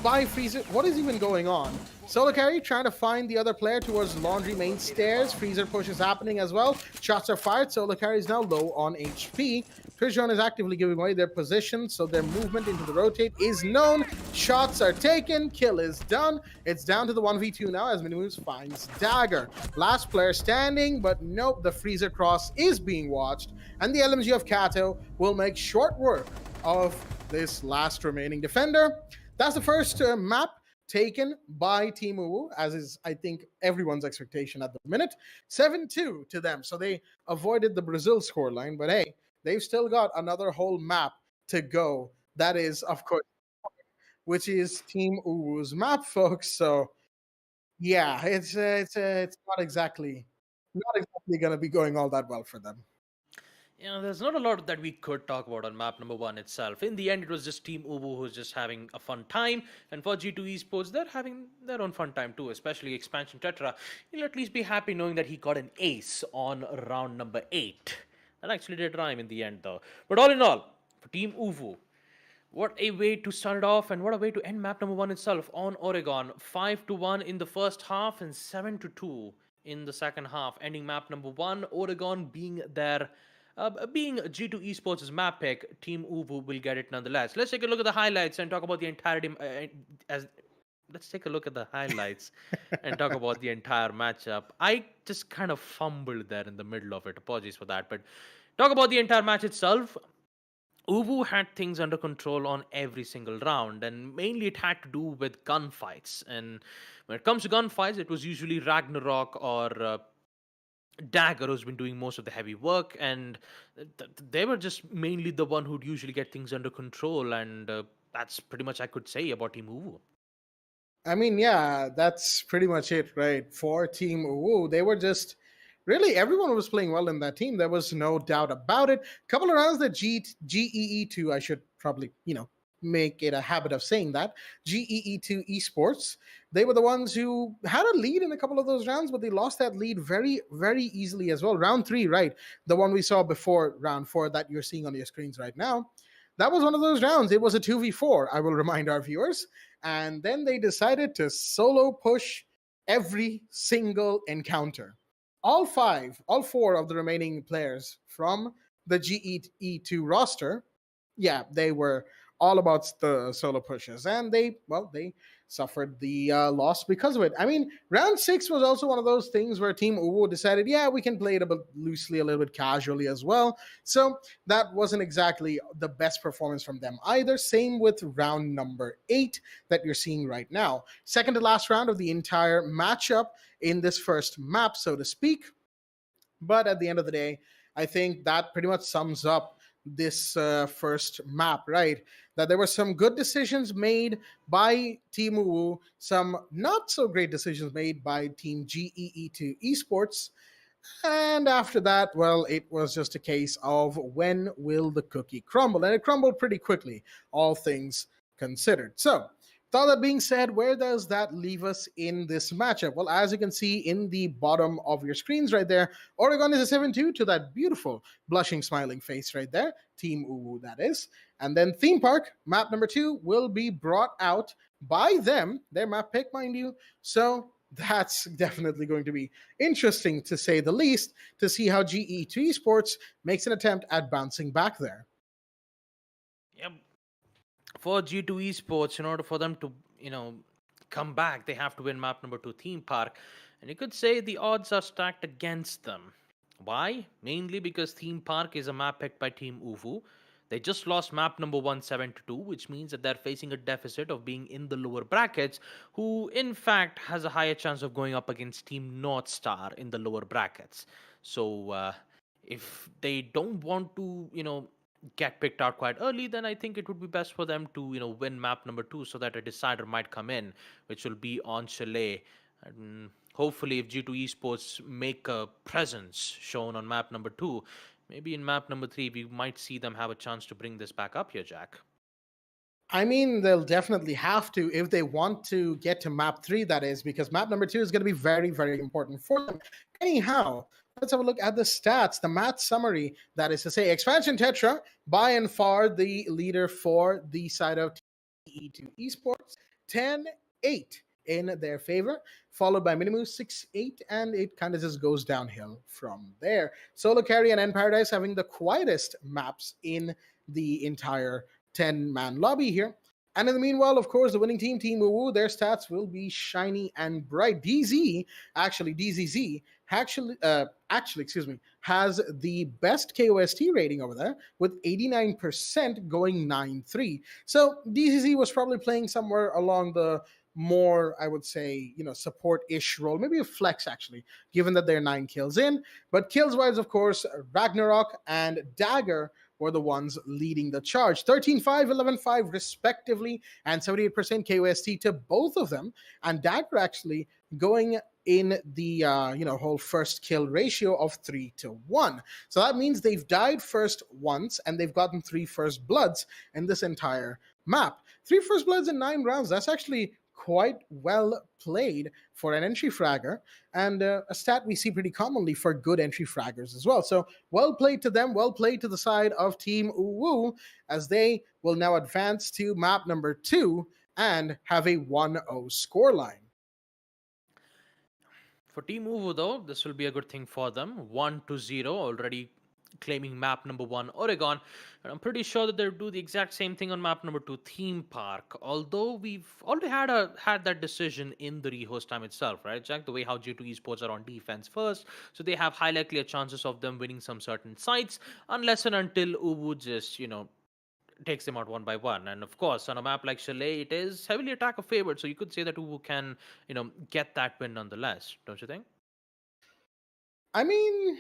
by Freezer? What is even going on? Solo carry trying to find the other player towards Laundry main stairs. Freezer push is happening as well. Shots are fired. Solo carry is now low on HP. Pigeon is actively giving away their position, so their movement into the rotate is known. Shots are taken. Kill is done. It's down to the 1v2 now as Minimus finds Dagger. Last player standing, but nope, the Freezer cross is being watched, and the LMG of Kato will make short work of this last remaining defender. That's the first map taken by Team Uwu, as is, I think, everyone's expectation at the minute. 7-2 to them, so they avoided the Brazil scoreline, but hey, they've still got another whole map to go. That is, of course, which is Team Uwu's map, folks. So, yeah, it's not exactly going to be going all that well for them. There's not a lot that we could talk about on map number one itself. In the end, it was just Team Ubu who's just having a fun time, and for G2 Esports, they're having their own fun time too, especially Expansion Tetra. You'll at least be happy knowing that he got an ace on round number 8. That actually did rhyme in the end, though. But all in all, for Team Uvu, what a way to start it off, and what a way to end map number one itself on Oregon. 5-1 in the first half and 7-2 in the second half, ending map number one. Oregon being their being G2 Esports' map pick, Team Uvu will get it nonetheless. Let's take a look at the highlights and talk about the entirety. As Let's take a look at the highlights and talk about the entire matchup. I just kind of fumbled there in the middle of it. Apologies for that, but talk about the entire match itself. Uvu had things under control on every single round, and mainly it had to do with gunfights. And when it comes to gunfights, it was usually Ragnarok or Dagger who's been doing most of the heavy work, and they were just mainly the one who'd usually get things under control. And that's pretty much I could say about Team Uvu. I mean, yeah, that's pretty much it, right? For Team Uwu, they were just really everyone was playing well in that team. There was no doubt about it. Couple of rounds that GEE2, I should probably, make it a habit of saying that. GEE2 Esports, they were the ones who had a lead in a couple of those rounds, but they lost that lead very, very easily as well. Round 3, right? The one we saw before round 4 that you're seeing on your screens right now. That was one of those rounds. It was a 2v4, I will remind our viewers. And then they decided to solo push every single encounter. All 4 of the remaining players from the GE2 roster, yeah, they were all about the solo pushes. And they suffered the loss because of it. I mean, round 6 was also one of those things where Team Uwu decided, yeah, we can play it a bit loosely, a little bit casually as well. So that wasn't exactly the best performance from them either. Same with round number 8 that you're seeing right now. Second to last round of the entire matchup in this first map, so to speak. But at the end of the day, I think that pretty much sums up this first map, right? That there were some good decisions made by Team Uwu, some not so great decisions made by Team GEE2 Esports. And after that, well, it was just a case of when will the cookie crumble? And it crumbled pretty quickly, all things considered. So, with all that being said, where does that leave us in this matchup? Well, as you can see in the bottom of your screens right there, Oregon is a 7-2 to that beautiful blushing smiling face right there. Team Uwu, that is. And then Theme Park, map number 2, will be brought out by them, their map pick, mind you. So that's definitely going to be interesting, to say the least, to see how GE2 Esports makes an attempt at bouncing back there. Yep. For G2 Esports, in order for them to, come back, they have to win map number 2, Theme Park. And you could say the odds are stacked against them. Why? Mainly because Theme Park is a map picked by Team Uvu. They just lost map number 1 7-2, which means that they're facing a deficit of being in the lower brackets, who in fact has a higher chance of going up against Team North Star in the lower brackets. So if they don't want to, get picked out quite early, then I think it would be best for them to, win map number 2 so that a decider might come in, which will be on Chalet. And hopefully, if G2 Esports make a presence shown on map number 2, maybe in map number 3, we might see them have a chance to bring this back up here, Jack. I mean, they'll definitely have to if they want to get to map 3, that is, because map number 2 is going to be very, very important for them. Anyhow, let's have a look at the stats, the match summary. That is to say, Expansion Tetra, by and far the leader for the side of TE2 Esports, 10-8 in their favor, followed by Minimu 6-8, and it kind of just goes downhill from there. Solo Carry and End Paradise having the quietest maps in the entire 10-man lobby here. And in the meanwhile, of course, the winning team, Team Uwu, their stats will be shiny and bright. DZZ, has the best KOST rating over there with 89% going 9-3. So DZZ was probably playing somewhere along the more, I would say, support-ish role, maybe a flex actually, given that they're 9 kills in. But kills-wise, of course, Ragnarok and Dagger were the ones leading the charge. 13-5, 11-5 respectively, and 78% KOST to both of them. And Dagger actually going in the whole first kill ratio of 3-1. So that means they've died first once and they've gotten 3 first bloods in this entire map. 3 first bloods in 9 rounds. That's actually quite well played for an entry fragger, and a stat we see pretty commonly for good entry fraggers as well. So well played to them, well played to the side of Team Uwu, as they will now advance to map number 2 and have a 1-0 scoreline. For Team Uwu, though, this will be a good thing for them. 1-0, already claiming map number 1, Oregon. And I'm pretty sure that they'll do the exact same thing on map number 2, Theme Park. Although we've already had that decision in the rehost time itself, right, Jack? The way how Geetwo Esports are on defense first, so they have high likelier chances of them winning some certain sites, unless and until Uwu just, takes them out one by one. And of course, on a map like Chalet, it is heavily attacker favored, so you could say that Uwu can, get that win nonetheless, don't you think? I mean,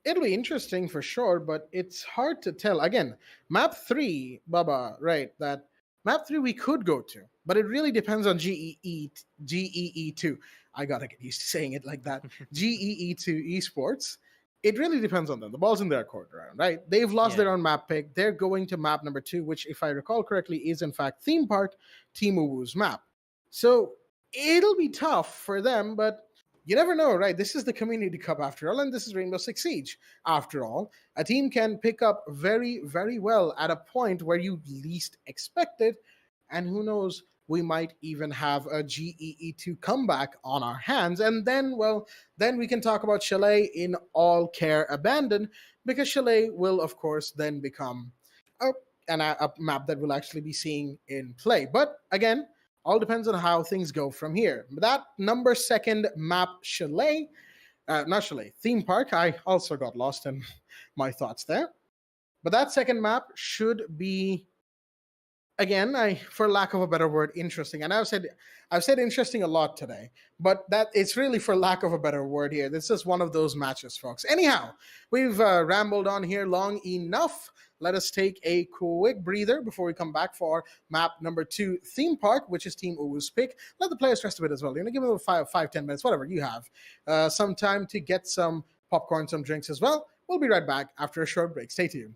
it'll be interesting for sure, but it's hard to tell. Again, map 3, Baba, right? That map 3 we could go to, but it really depends on GEE2. I gotta get used to saying it like that. GEE2 Esports. It really depends on them. The ball's in their court around, right? They've lost their own map pick. They're going to map number 2, which, if I recall correctly, is in fact Theme Park, Team Uwu's map. So it'll be tough for them, but you never know, right? This is the Community Cup after all, and this is Rainbow-Six-Siege after all. A team can pick up very, very well at a point where you least expect it, and who knows, we might even have a GEE2 comeback on our hands. And then, well, then we can talk about Chalet in all care abandon, because Chalet will, of course, then become a map that we'll actually be seeing in play. But again, all depends on how things go from here. That number 2 map, Chalet, not Chalet, Theme Park, I also got lost in my thoughts there. But that 2nd map should be, again, for lack of a better word, interesting. And I've said interesting a lot today, but that it's really for lack of a better word here. This is one of those matches, folks. Anyhow, we've rambled on here long enough. Let us take a quick breather before we come back for map number 2, Theme Park, which is Team Uwu's pick. Let the players rest a bit as well. Give them 5-10 minutes, whatever you have. Some time to get some popcorn, some drinks as well. We'll be right back after a short break. Stay tuned.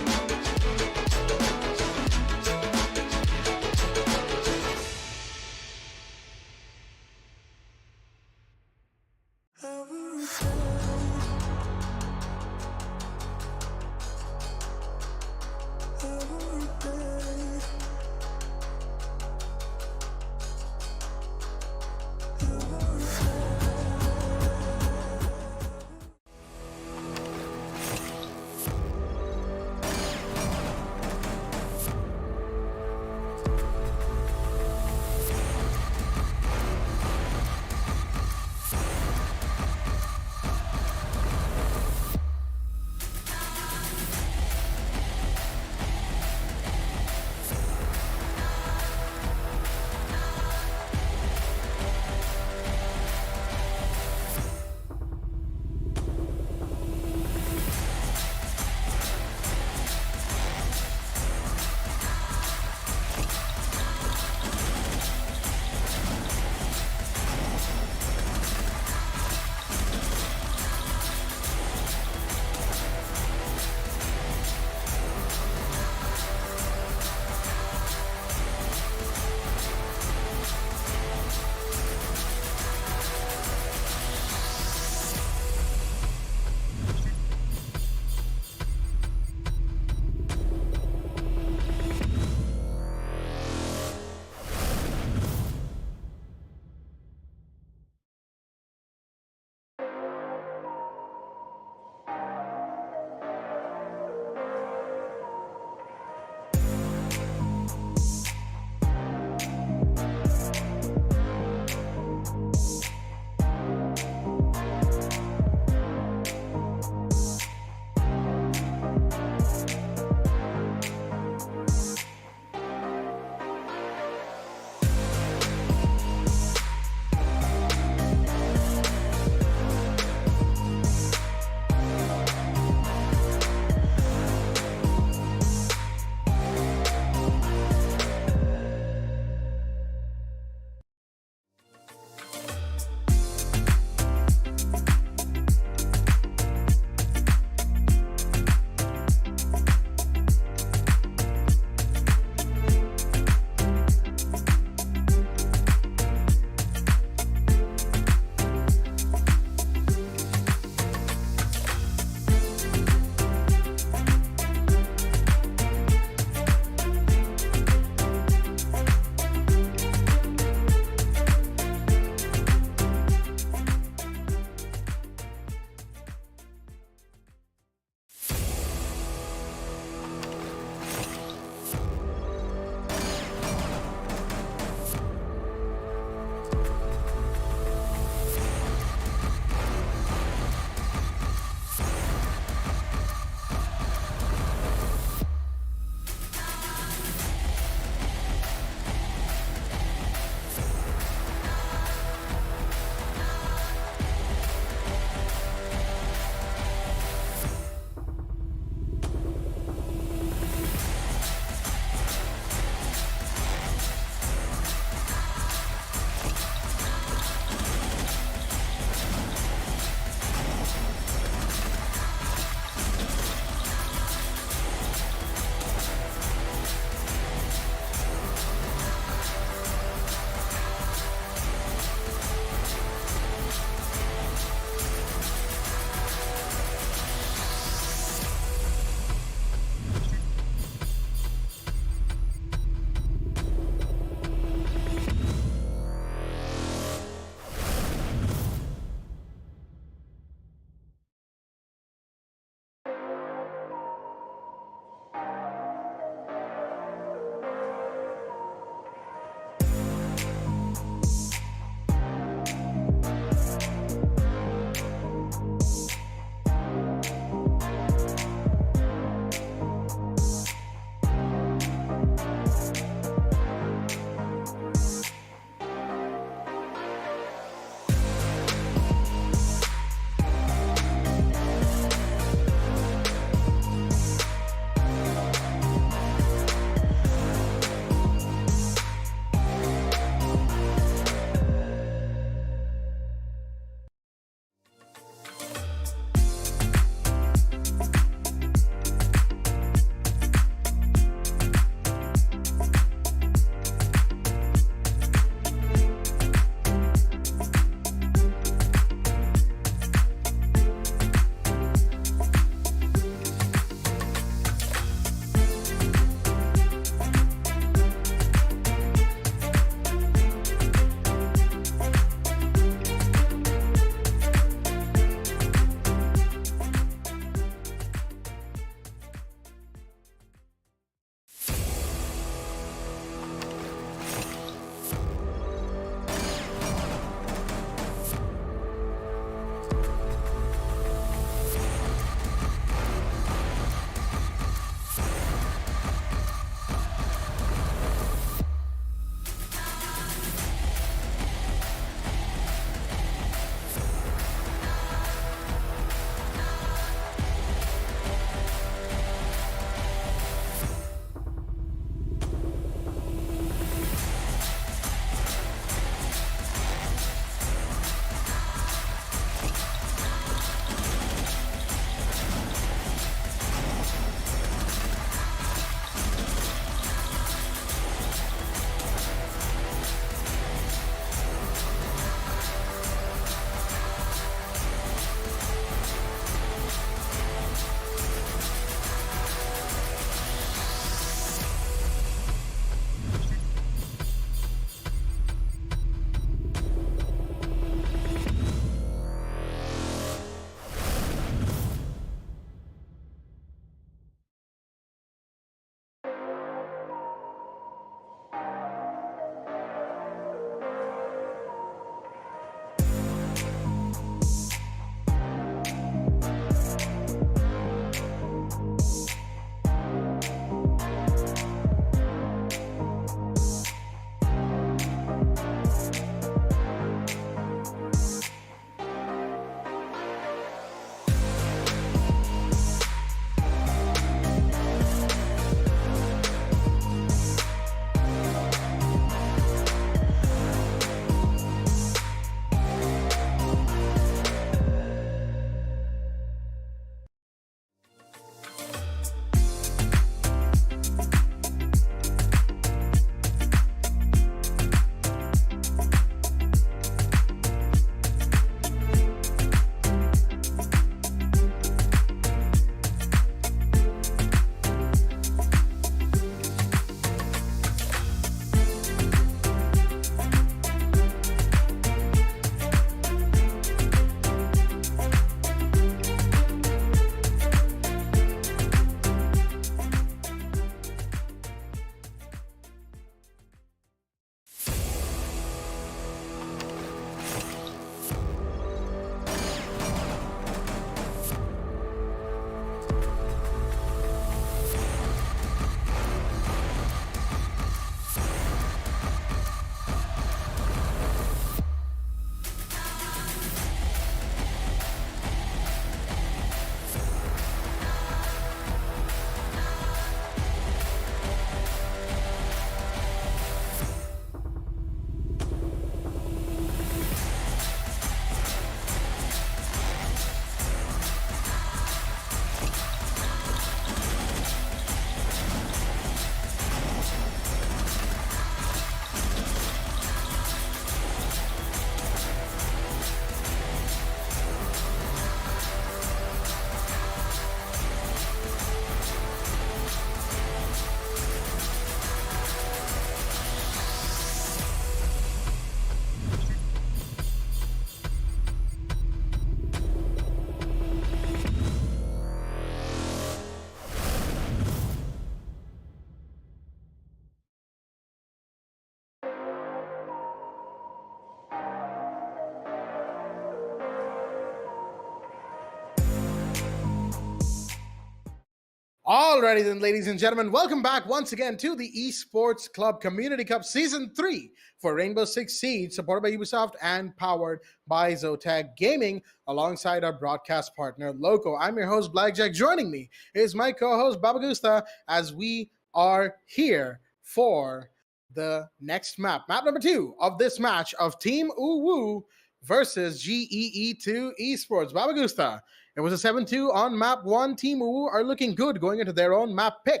Alrighty then, ladies and gentlemen, welcome back once again to the Esports Club Community Cup Season 3 for Rainbow-Six-Siege, supported by Ubisoft and powered by Zotac Gaming, alongside our broadcast partner, Loco. I'm your host, Blackjack. Joining me is my co-host, Babagusta, as we are here for the next map. Map number 2 of this match of Team Uwu versus Geetwo Esports. Babagusta, it was a 7-2 on map 1. Team Uwu are looking good going into their own map pick,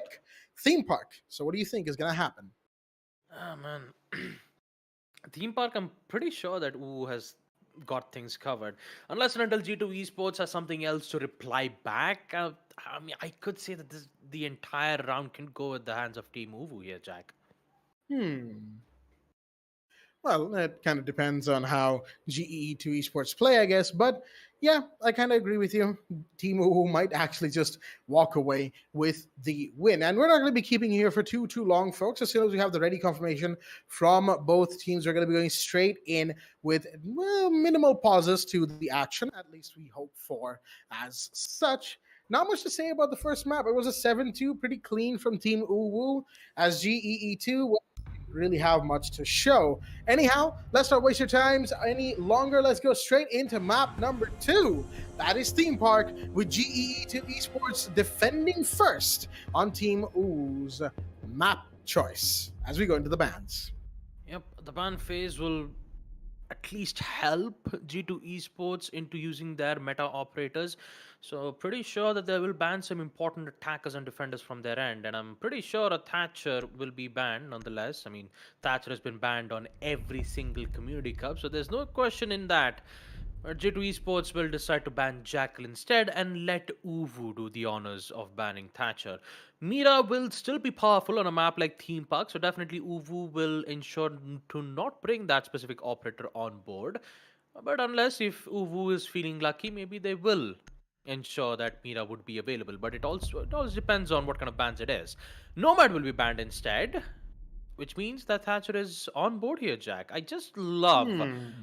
Theme Park. So what do you think is going to happen? Oh, man. Theme Park, I'm pretty sure that Uwu has got things covered. Unless and until Geetwo Esports has something else to reply back. I mean, I could say that the entire round can go with the hands of Team Uwu here, Jack. Well, it kind of depends on how GE2 Esports play, I guess. But yeah, I kind of agree with you. Team Uwu might actually just walk away with the win. And we're not going to be keeping you here for too long, folks. As soon as we have the ready confirmation from both teams, we're going to be going straight in with minimal pauses to the action. At least we hope for as such. Not much to say about the first map. It was a 7-2, pretty clean from Team Uwu, as GEE2 really have much to show. Anyhow, let's not waste your times any longer. Let's go straight into map number 2. That is Theme Park, with GEE2 Esports defending first on Team Uwu's map choice as we go into the bans. Yep, the ban phase will at least help G2 Esports into using their meta operators. So pretty sure that they will ban some important attackers and defenders from their end. And I'm pretty sure a Thatcher will be banned nonetheless. I mean, Thatcher has been banned on every single community cup, so there's no question in that. But G2 Esports will decide to ban Jackal instead and let Uwu do the honors of banning Thatcher. Mira will still be powerful on a map like Theme Park, so definitely Uwu will ensure to not bring that specific operator on board. But unless if Uwu is feeling lucky, maybe they will ensure that Mira would be available. But it also depends on what kind of bans it is. Nomad will be banned instead, which means that Thatcher is on board here, Jack. I just love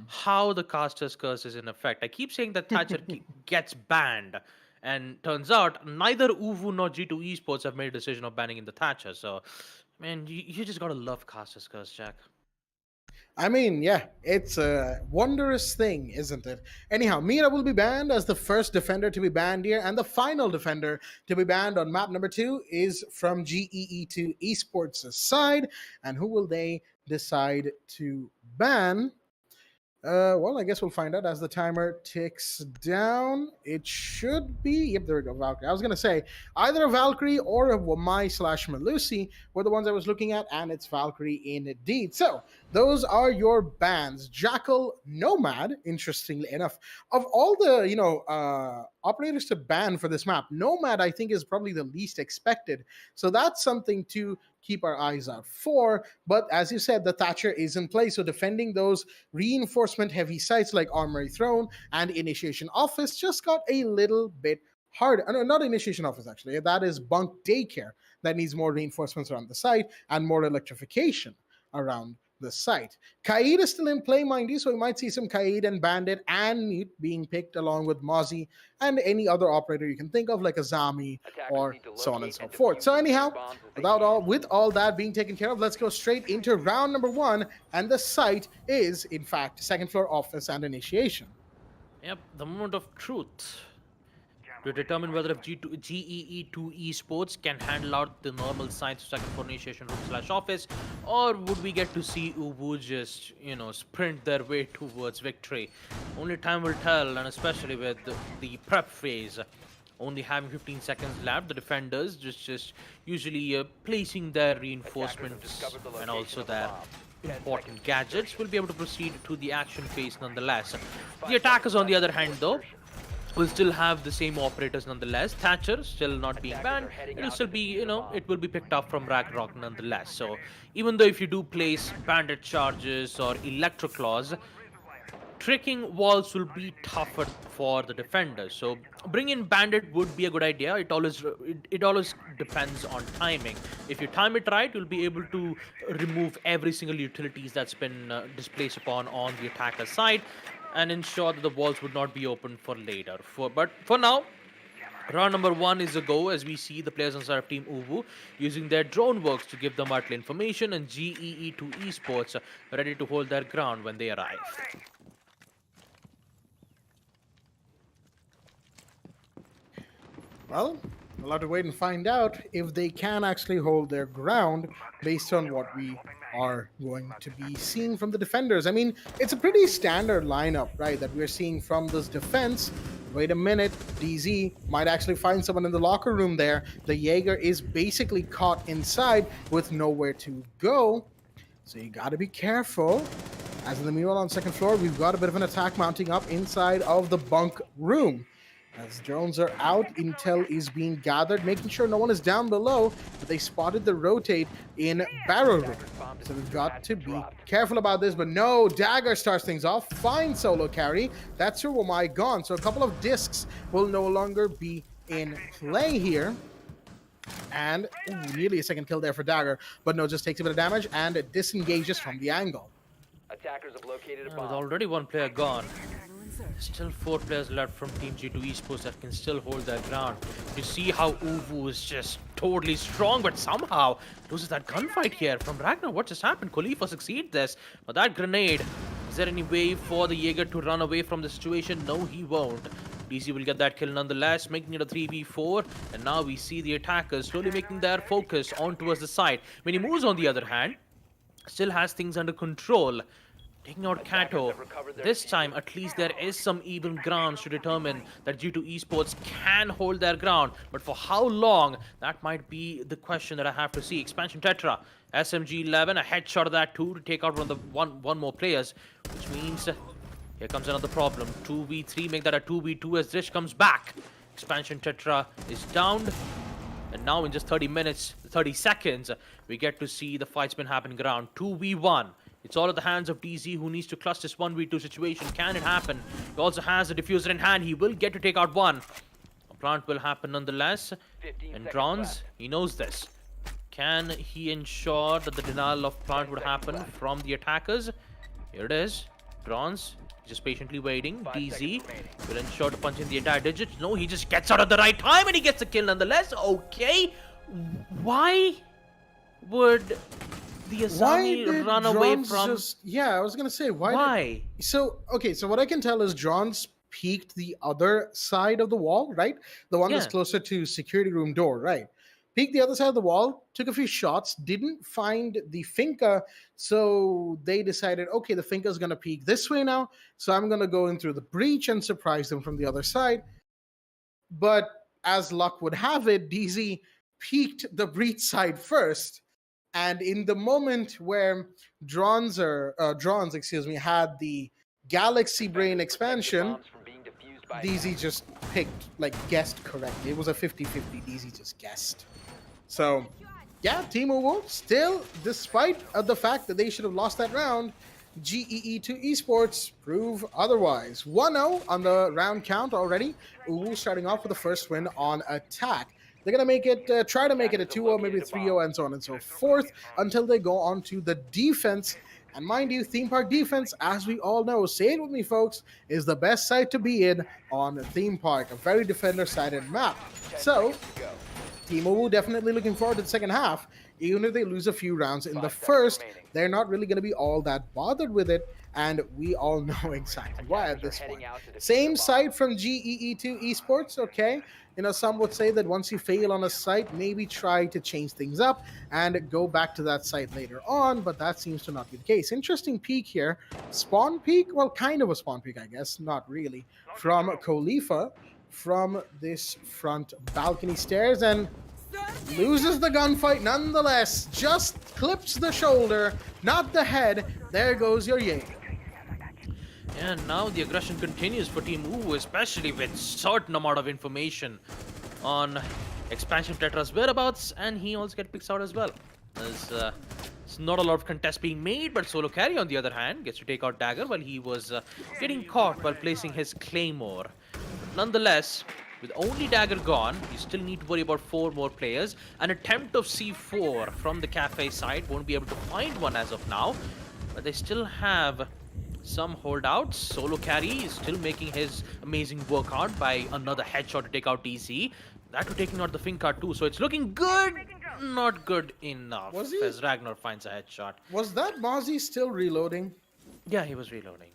how the caster's curse is in effect. I keep saying that Thatcher gets banned, and turns out neither Uwu nor G2 Esports have made a decision of banning in the Thatcher. So, man, you just gotta love caster's curse, Jack. I mean, yeah, it's a wondrous thing, isn't it? Anyhow, Mira will be banned as the first defender to be banned here, and the final defender to be banned on map number 2 is from GEE2 Esports' side. And who will they decide to ban? Well, I guess we'll find out as the timer ticks down. It should be, yep, there we go, Valkyrie. I was going to say either a Valkyrie or a Wamai/Melusi were the ones I was looking at, and it's Valkyrie indeed. So those are your bans. Jackal, Nomad, interestingly enough, of all the operators to ban for this map, Nomad I think is probably the least expected. So that's something to keep our eyes out for. But as you said, the Thatcher is in place, so defending those reinforcement heavy sites like Armory Throne and Initiation Office just got a little bit harder. No, not Initiation Office actually, that is Bunk Daycare that needs more reinforcements around the site and more electrification around the site. Kaid is still in play, mind you, so we might see some Kaid and Bandit and Mute being picked along with Mozzie and any other operator you can think of, like Azami or so on and so forth. So anyhow, with all that being taken care of, let's go straight into round number 1, and the site is, in fact, second floor office and Initiation. Yep, the moment of truth to determine whether if GEE2 Esports can handle out the normal sites of second floor initiation room/office, or would we get to see Uwu just, sprint their way towards victory? Only time will tell, and especially with the prep phase only having 15 seconds left, the defenders just usually placing their reinforcements and also their important gadgets will be able to proceed to the action phase nonetheless. The attackers, on the other hand, though, will still have the same operators nonetheless. Thatcher still not being banned. It will still be, it will be picked up from Ragnarok nonetheless. So even though if you do place bandit charges or electro claws, tricking walls will be tougher for the defenders. So bring in bandit would be a good idea. It always depends on timing. If you time it right, you'll be able to remove every single utilities that's been displaced upon on the attacker side, and ensure that the walls would not be open for later. But for now, Round number 1 is a go as we see the players on side of Team Uwu using their drone works to give them vital information, and GEE2 Esports ready to hold their ground when they arrive. Well, we'll have to wait and find out if they can actually hold their ground based on what we are going to be seeing from the defenders. I mean, it's a pretty standard lineup, right, that we're seeing from this defense. Wait a minute, DZ might actually find someone in the locker room there. The Jaeger is basically caught inside with nowhere to go. So you got to be careful. As in the meanwhile, on second floor, we've got a bit of an attack mounting up inside of the bunk room. As drones are out, intel is being gathered, making sure no one is down below, but they spotted the rotate in barrel room. So we've got to be careful about this, but no, Dagger starts things off. Fine solo carry. That's your Wamai gone. So a couple of discs will no longer be in play here. And nearly a second kill there for Dagger, but no, just takes a bit of damage and disengages from the angle. Attackers have located a With bomb. already one player gone, still 4 players left from Team Geetwo Esports that can still hold their ground. You see how Uwu is just totally strong, but somehow loses that gunfight here from Ragnar. What just happened? Khalifa succeed this, but that grenade. Is there any way for the Jaeger to run away from the situation? No, he won't. DC will get that kill nonetheless, making it a 3v4. And now we see the attackers slowly making their focus on towards the side. When he moves, on the other hand, still has things under control. Taking out Kato. This time, at least there is some even grounds to determine that Geetwo Esports can hold their ground. But for how long, that might be the question that I have to see. Expansion Tetra, SMG-11, a headshot of that too to take out one more players, which means here comes another problem. 2v3, make that a 2v2 as Drish comes back. Expansion Tetra is downed. And now in just 30 minutes, 30 seconds, we get to see the fight's been happening around 2v1. It's all at the hands of DZ, who needs to clutch this 1v2 situation. Can it happen? He also has a diffuser in hand. He will get to take out one. A plant will happen nonetheless. And Drons, he knows this. Can he ensure that the denial of plant would happen from the attackers? Here it is. Drons just patiently waiting. DZ will ensure to punch in the entire digits. No, he just gets out at the right time and he gets a kill nonetheless. Okay. Why would the Asami run away from... Yeah, I was going to say, why? So, okay, so what I can tell is Drons peeked the other side of the wall, right? The one that's closer to security room door, right? Peeked the other side of the wall, took a few shots, didn't find the Finka, so they decided, okay, the Finka's going to peek this way now, so I'm going to go in through the breach and surprise them from the other side. But as luck would have it, DZ peeked the breach side first, and in the moment where Drons had the Galaxy Brain expansion, DZ just guessed correctly. It was a 50-50. DZ just guessed. So, yeah, Team Uwu still, despite the fact that they should have lost that round, GEE2 Esports prove otherwise. 1-0 on the round count already. Uwu starting off with the first win on attack. They're going to make it, try to make it a 2-0, maybe a 3-0, and so on and so forth, until they go on to the defense. And mind you, Theme Park defense, as we all know, say it with me, folks, is the best site to be in on Theme Park, a very defender-sided map. So, Team Uwu definitely looking forward to the second half. Even if they lose a few rounds in the first, they're not really going to be all that bothered with it, and we all know exactly why at this point. Same site from GEE2 Esports, okay? You know, some would say that once you fail on a site, maybe try to change things up and go back to that site later on, but that seems to not be the case. Interesting peek here. Spawn peek? Well, kind of a spawn peek, I guess. Not really. From Khalifa, from this front balcony stairs, and loses the gunfight nonetheless. Just clips the shoulder, not the head. There goes your Jaeger. And now the aggression continues for Team Uwu, especially with certain amount of information on Expansion Tetra's whereabouts, and he also gets picked out as well. There's not a lot of contest being made, but Solo Carry, on the other hand, gets to take out Dagger while he was getting caught while placing his Claymore. But nonetheless, with only Dagger gone, you still need to worry about 4 more players. An attempt of C4 from the cafe side, won't be able to find one as of now, but they still have some holdouts. Solo Carry is still making his amazing workout by another headshot to take out DC. That to taking out the Finka too. So it's looking good, not good enough. Was he- As Ragnar finds a headshot. Was that Mozzie still reloading? Yeah, he was reloading.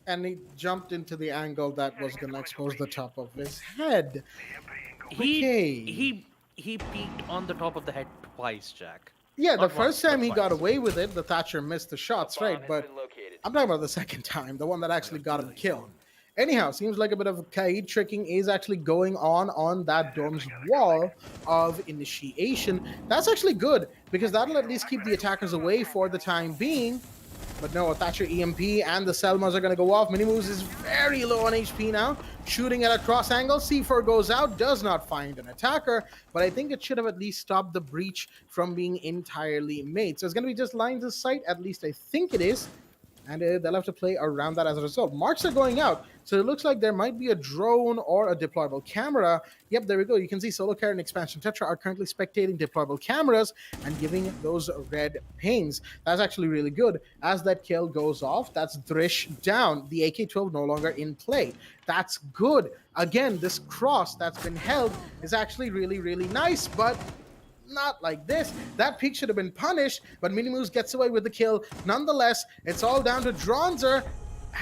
And he jumped into the angle that was going to expose the top of his head. Okay. He peeked on the top of the head twice, Jack. Yeah, the Not first once, but time he got twice. away with it, the Thatcher missed the shots, Bomb right? has But been located. I'm talking about the second time, the one that actually got him killed. Anyhow, seems like a bit of Kaid tricking is actually going on that dome's wall of initiation. That's actually good, because that'll at least keep the attackers away for the time being. But no, Thatcher EMP and the Selmas are going to go off. Minimoose is very low on HP now. Shooting at a cross angle. C4 goes out, does not find an attacker. But I think it should have at least stopped the breach from being entirely made. So it's going to be just lines of sight, at least I think it is. And they'll have to play around that as a result. Marks are going out, so it looks like there might be a drone or a deployable camera. Yep, there we go. You can see Solo Carry and Expansion Tetra are currently spectating deployable cameras and giving those red pings. That's actually really good. As that kill goes off, that's Drish down. The AK-12 no longer in play. That's good. Again, this cross that's been held is actually really, really nice, but not like this. That peak should have been punished, but Minimoose gets away with the kill. Nonetheless, it's all down to Dronzer,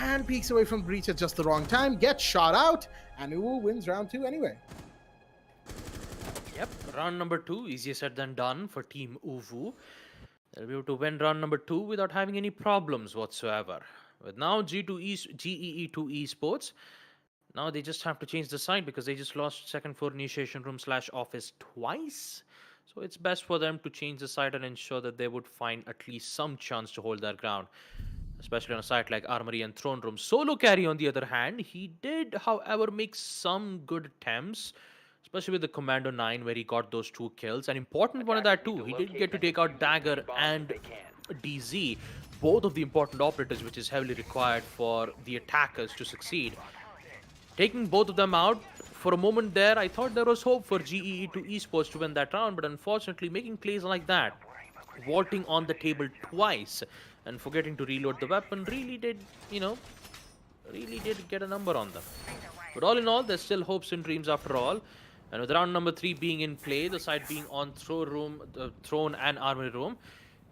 and peeks away from breach at just the wrong time, gets shot out, and Uwu wins round 2 anyway. Yep, round number 2, easier said than done for Team Uvu. They'll be able to win round number 2 without having any problems whatsoever. With now GEE2 Esports, now they just have to change the side because they just lost second floor initiation room / office twice. So it's best for them to change the site and ensure that they would find at least some chance to hold their ground, especially on a site like Armory and Throne Room. Solo Carry, on the other hand, he did, however, make some good attempts, especially with the Commando 9, where he got those 2 kills. An important one of that too, he did get to take out Dagger and DZ, both of the important operators, which is heavily required for the attackers to succeed. Taking both of them out, for a moment there, I thought there was hope for GEE2 Esports to win that round, but unfortunately, making plays like that, vaulting on the table twice, and forgetting to reload the weapon really did, really did get a number on them. But all in all, there's still hopes and dreams after all. And with round number 3 being in play, the side being on Throne and Armory Room,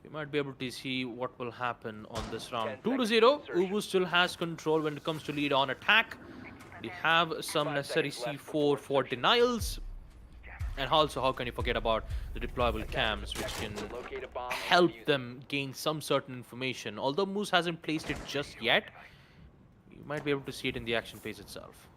we might be able to see what will happen on this round. 2-0, Ubu still has control when it comes to lead on attack. We have some necessary C4 for denials. And also, how can you forget about the deployable cams, which can help them gain some certain information. Although Moose hasn't placed it just yet, you might be able to see it in the action phase itself.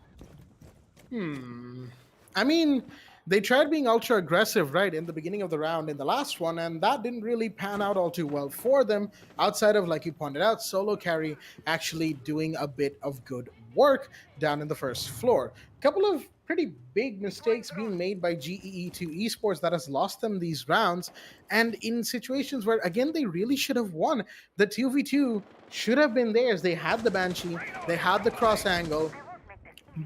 I mean, they tried being ultra aggressive, right, in the beginning of the round in the last one, and that didn't really pan out all too well for them, outside of, like you pointed out, Solo Carry actually doing a bit of good work down in the first floor. A couple of pretty big mistakes being made by GEE2 Esports that has lost them these rounds, and in situations where, again, they really should have won. The 2v2 should have been theirs. They had the Banshee, they had the cross angle,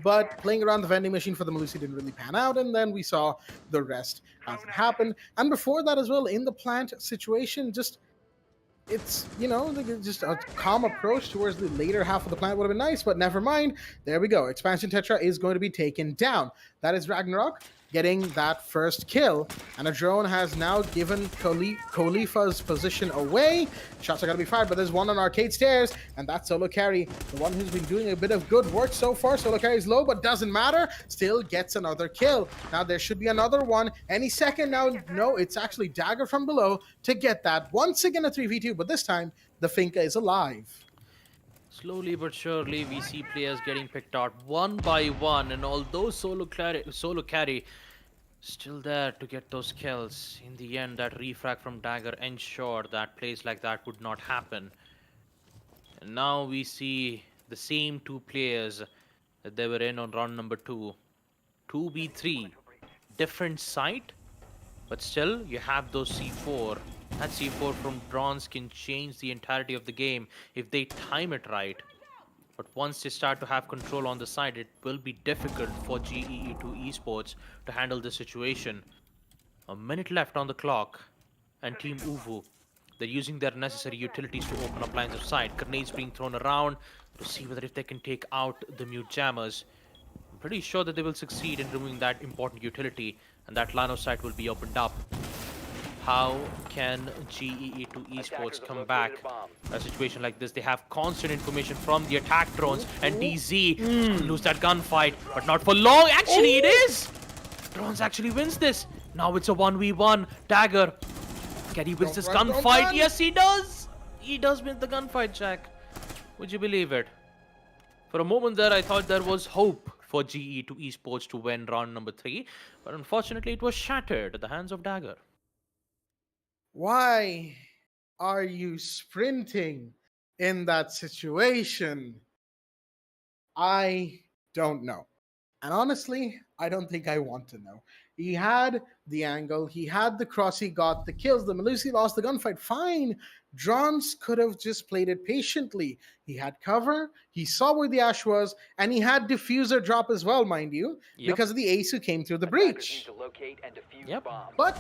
but playing around the vending machine for the Malusi didn't really pan out, and then we saw the rest as it happened. And before that as well, in the plant situation, it's, just a calm approach towards the later half of the plant would have been nice, but never mind. There we go. Expansion Tetra is going to be taken down. That is Ragnarok getting that first kill. And a drone has now given Khalifa's position away. Shots are going to be fired, but there's one on arcade stairs, and that's Solo Carry, the one who's been doing a bit of good work so far. Solo Carry's low, but doesn't matter. Still gets another kill. Now there should be another one any second now. No, it's actually Dagger from below to get that. Once again a 3v2, but this time the Finka is alive. Slowly but surely, we see players getting picked out one by one, and although Solo Carry still there to get those kills, in the end, that refrag from Dagger ensured that plays like that would not happen. And now we see the same 2 players that they were in on round number 2. 2v3, different site, but still, you have those C4. That C4 from Bronze can change the entirety of the game if they time it right. But once they start to have control on the side, it will be difficult for GEE2 Esports to handle the situation. A minute left on the clock, and Team Uvu, they're using their necessary utilities to open up lines of sight. Grenades being thrown around, to see whether if they can take out the mute jammers. I'm pretty sure that they will succeed in removing that important utility, and that line of sight will be opened up. How can GEE2 Esports come back a situation like this? They have constant information from the attack drones, and DZ lose that gunfight, but not for long. Actually, it is! Drones actually wins this. Now it's a 1v1. Dagger, can he win this gunfight? Yes, he does! He does win the gunfight, Jack. Would you believe it? For a moment there, I thought there was hope for GE2 Esports to win round number 3, but unfortunately it was shattered at the hands of Dagger. Why are you sprinting in that situation? I don't know. And honestly, I don't think I want to know. He had the angle, he had the cross, he got the kills. The Melusi lost the gunfight. Fine. Drons could have just played it patiently. He had cover, he saw where the Ash was, and he had diffuser drop as well, mind you, because of the ace who came through the breach. Yep. But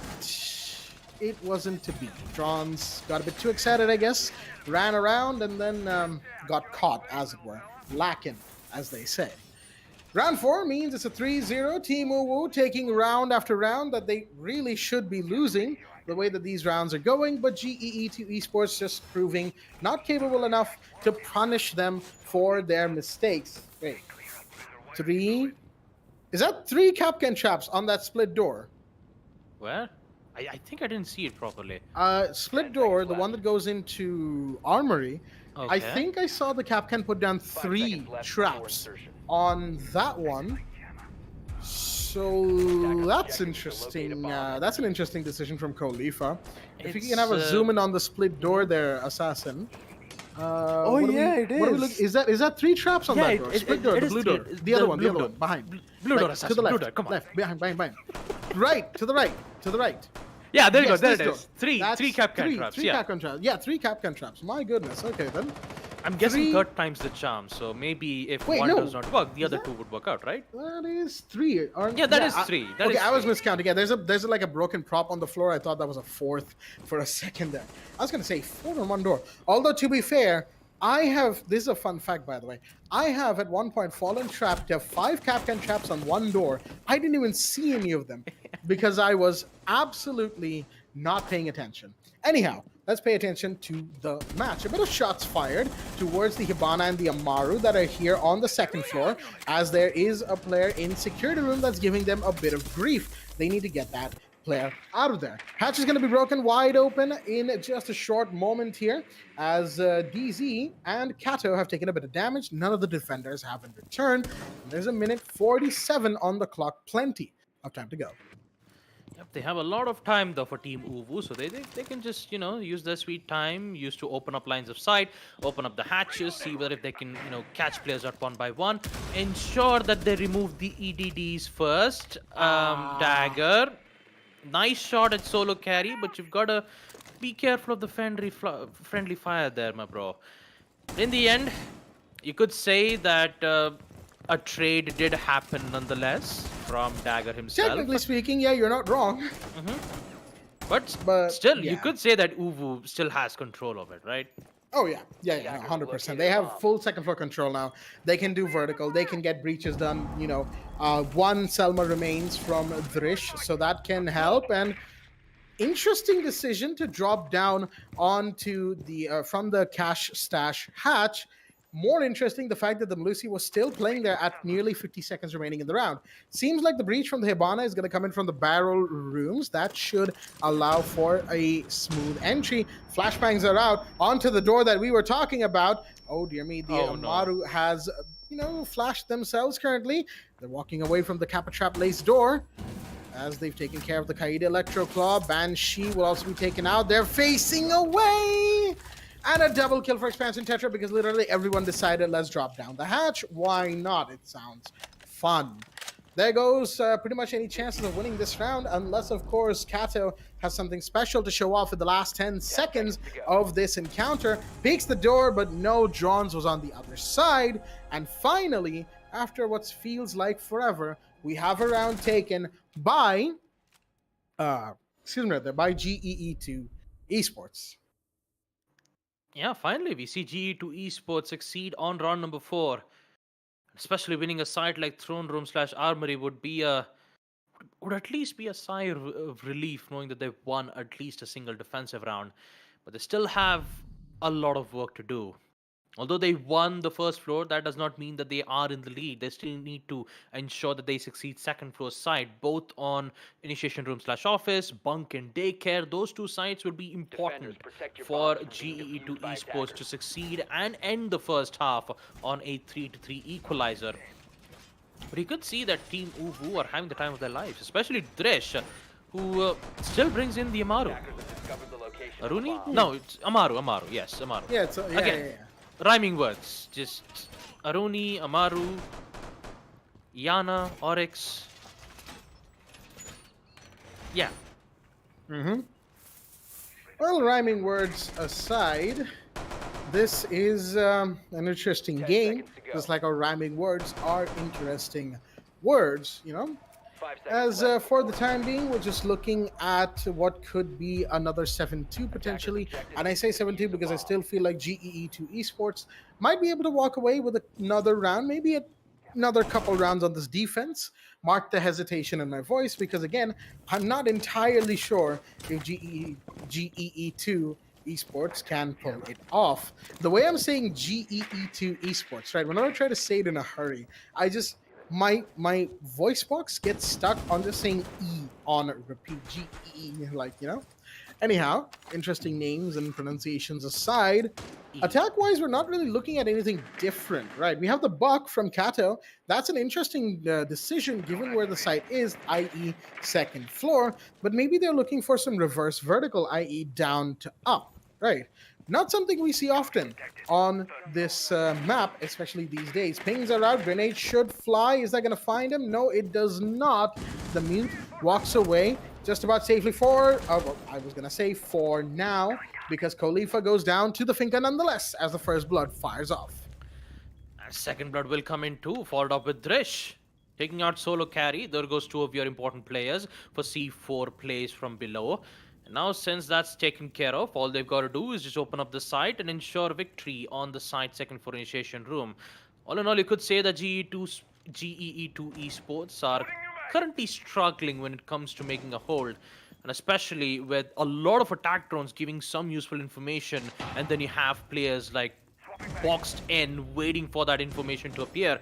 it wasn't to be. Drons got a bit too excited, I guess, ran around, and then got caught, as it were. Lacking, as they say. Round 4 means it's a 3-0. Team Uwu taking round after round that they really should be losing the way that these rounds are going, but GEE2 Esports just proving not capable enough to punish them for their mistakes. Wait. 3? Is that 3 Capcan traps on that split door? Where? I think I didn't see it properly. Split door, the one that goes into Armory. Okay. I think I saw the Capcan put down 3 traps on that one. So that's interesting. That's an interesting decision from Khalifa. If you can have a zoom in on the split door there, Assassin. It is. Is that 3 traps on that door? Split door, the blue door. The other one, behind. Blue door, To Assassin. the left, Blue door, come on. left, behind. Right, to the right. Yeah, there you go. Yes, There this it door. is. Three That's Capcan traps. Three Yeah. Capcan traps. Yeah, 3 Capcan traps. My goodness. Okay, then. I'm guessing 3. third time's the charm. So maybe if Wait, one no. does not work, the other that- 2 would work out, right? That is 3. Yeah, that is 3. That okay, is I was 3. miscounting. Yeah, there's like a broken prop on the floor. I thought that was a 4th for a second there. I was gonna say 4 on one door. Although to be fair, this is a fun fact, by the way. I have at one point fallen trapped to 5 Capcan traps on one door. I didn't even see any of them because I was absolutely not paying attention. Anyhow, let's pay attention to the match. A bit of shots fired towards the Hibana and the Amaru that are here on the 2nd floor, as there is a player in security room that's giving them a bit of grief. They need to get that player out of there. Hatch is going to be broken wide open in just a short moment here, as DZ and Kato have taken a bit of damage. None of the defenders have in return. There's a minute 47 on the clock. Plenty of time to go. Yep, they have a lot of time though for Team Uwu, so they can just use their sweet time, used to open up lines of sight, open up the hatches, see whether if they can catch players out one by one, ensure that they remove the EDDs first. Dagger, nice shot at solo carry, but you've got to be careful of the friendly fire there, my bro. In the end, you could say that a trade did happen nonetheless from Dagger himself. Technically speaking, yeah, you're not wrong. But still, you yeah. could say that Uwu still has control of it, right? Oh yeah, no, 100%. They have full 2nd floor control now. They can do vertical. They can get breaches done. One Selma remains from Drish, so that can help. And interesting decision to drop down onto the from the cash stash hatch. More interesting, the fact that the Melusi was still playing there at nearly 50 seconds remaining in the round. Seems like the breach from the Hibana is going to come in from the barrel rooms. That should allow for a smooth entry. Flashbangs are out onto the door that we were talking about. Oh, dear me. The Amaru has, flashed themselves currently. They're walking away from the Kappa Trap Lace door, as they've taken care of the Kaida Electro Claw. Banshee will also be taken out. They're facing away! And a double kill for Expansion Tetra, because literally everyone decided, let's drop down the hatch. Why not? It sounds fun. There goes pretty much any chances of winning this round, unless, of course, Kato has something special to show off in the last 10 seconds of this encounter. Peeks the door, but no, Drons was on the other side. And finally, after what feels like forever, we have a round taken by, by GEE2 Esports. Yeah, finally, we see G2 Esports succeed on round number 4. Especially winning a site like Throne Room slash Armory would at least be a sigh of relief knowing that they've won at least a single defensive round. But they still have a lot of work to do. Although they won the first floor, that does not mean that they are in the lead. They still need to ensure that they succeed second floor side, both on initiation room slash office, bunk and daycare. Those two sites will be Defenders, important protect your for bombs from being GEE2 defused by Esports to attackers. succeed and end the first half on a 3-3 equalizer. But you could see that Team Uwu are having the time of their lives, especially Dresh, who still brings in the Amaru. Attackers have discovered the location of the Aruni? bomb. No, it's Amaru, yes, Amaru. Yeah, it's yeah, Again, yeah, yeah. Rhyming words. Just Aruni, Amaru, Yana, Oryx. Yeah. Well, rhyming words aside, this is an interesting 10 game. seconds to go. Just like our rhyming words are interesting words, you know? 5 seconds As left. for the time being, we're just looking at what could be another 7-2 potentially. And I say 7-2 because I still feel like GEE2 Esports might be able to walk away with another round, maybe another couple rounds on this defense. Mark the hesitation in my voice because, again, I'm not entirely sure if GEE2 Esports can pull it off. The way I'm saying GEE2 Esports, right? Whenever I try to say it in a hurry, I just my voice box gets stuck on just saying E on repeat. GE, like, you know. Anyhow, interesting names and pronunciations aside, attack-wise, we're not really looking at anything different, right? We have the buck from Kato. That's an interesting decision given where the site is, i.e. second floor, but maybe they're looking for some reverse vertical, i.e. down to up, right? Not something we see often on this map, especially these days. Pings are out, grenade should fly. Is that going to find him? No, it does not. The mute walks away just about safely for, well, I was going to say for now, because Khalifa goes down to the Finca nonetheless as the first blood fires off. And second blood will come in too, followed up with Drish. Taking out solo carry, there goes two of your important players for C4 plays from below. And now since that's taken care of, all they've got to do is just open up the site and ensure victory on the site second floor initiation room. All in all, you could say that GEE2 Esports are currently struggling when it comes to making a hold. And especially with a lot of attack drones giving some useful information, and then you have players like boxed in waiting for that information to appear.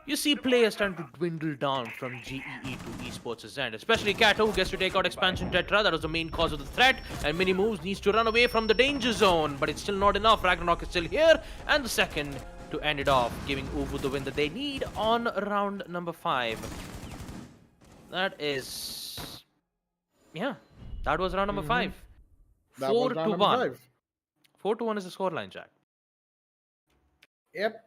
You see players starting to dwindle down from GEE2 Esports' end, especially Kato, who gets to take out Expansion Tetra. That was the main cause of the threat, and Mini Moves needs to run away from the danger zone, but it's still not enough. Ragnarok is still here, and the second to end it off, giving Uwu the win that they need on round number 5. That is... yeah, that was round number 5. That was 4 round to number 1. 5. 4 to 1 is the scoreline, Jack. Yep.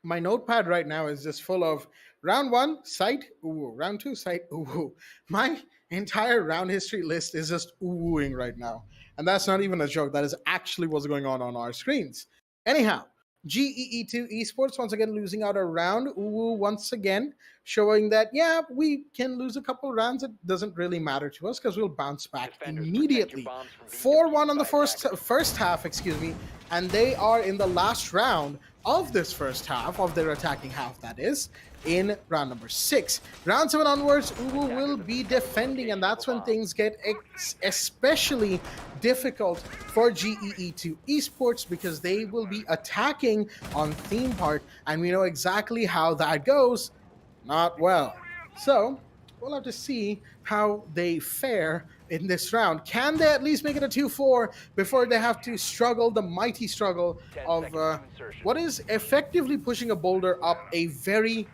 My notepad right now is just full of round 1, site, ooh, round 2, site, ooh. My entire round history list is just oohing right now. And that's not even a joke. That is actually what's going on our screens. Anyhow, GEE2 Esports once again losing out a round. Uwu once again showing that, yeah, we can lose a couple rounds. It doesn't really matter to us because we'll bounce back Defenders, immediately. protect your bombs from being 4-1 on the defused by first half, and they are in the last round of this first half, of their attacking half, that is, in round number 6. Round 7 onwards, Uwu will be defending, and that's when things get especially difficult for GEE2 Esports because they will be attacking on Theme Park, and we know exactly how that goes. Not well. So, we'll have to see how they fare in this round. Can they at least make it a 2-4 before they have to struggle, the mighty struggle 10 of seconds to insertion. what is effectively pushing a boulder up a very,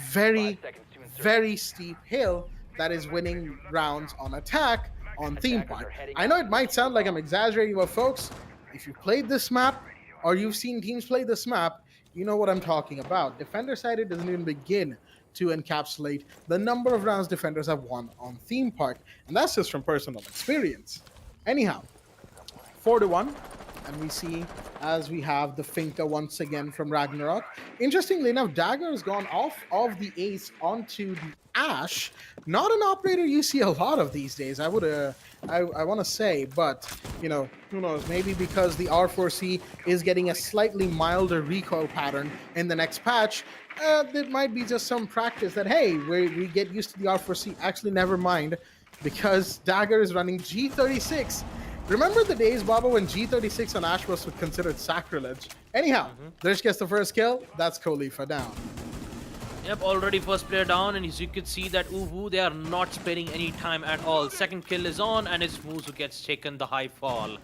very, 5 seconds to insertion. very steep hill that is winning rounds on attack on Theme Park. I know it might sound like I'm exaggerating, but folks, if you've played this map or you've seen teams play this map, you know what I'm talking about. Defender sided doesn't even begin to encapsulate the number of rounds defenders have won on Theme Park, and that's just from personal experience. Anyhow, 4-1. And we see as we have the Finka once again from Ragnarok. Interestingly enough, Dagger has gone off of the Ace onto the Ash. Not an operator you see a lot of these days, I want to say, but you know, who knows? Maybe because the R4C is getting a slightly milder recoil pattern in the next patch. There might be just some practice that, hey, we get used to the R4C. Actually, never mind, because Dagger is running G36. Remember the days, Baba, when G36 on Ash was considered sacrilege? Anyhow, Drish gets the first kill. That's Khalifa down. Yep, already first player down, and as you could see that Uwu, they are not sparing any time at all. Second kill is on, and it's Moose who gets taken the high fall.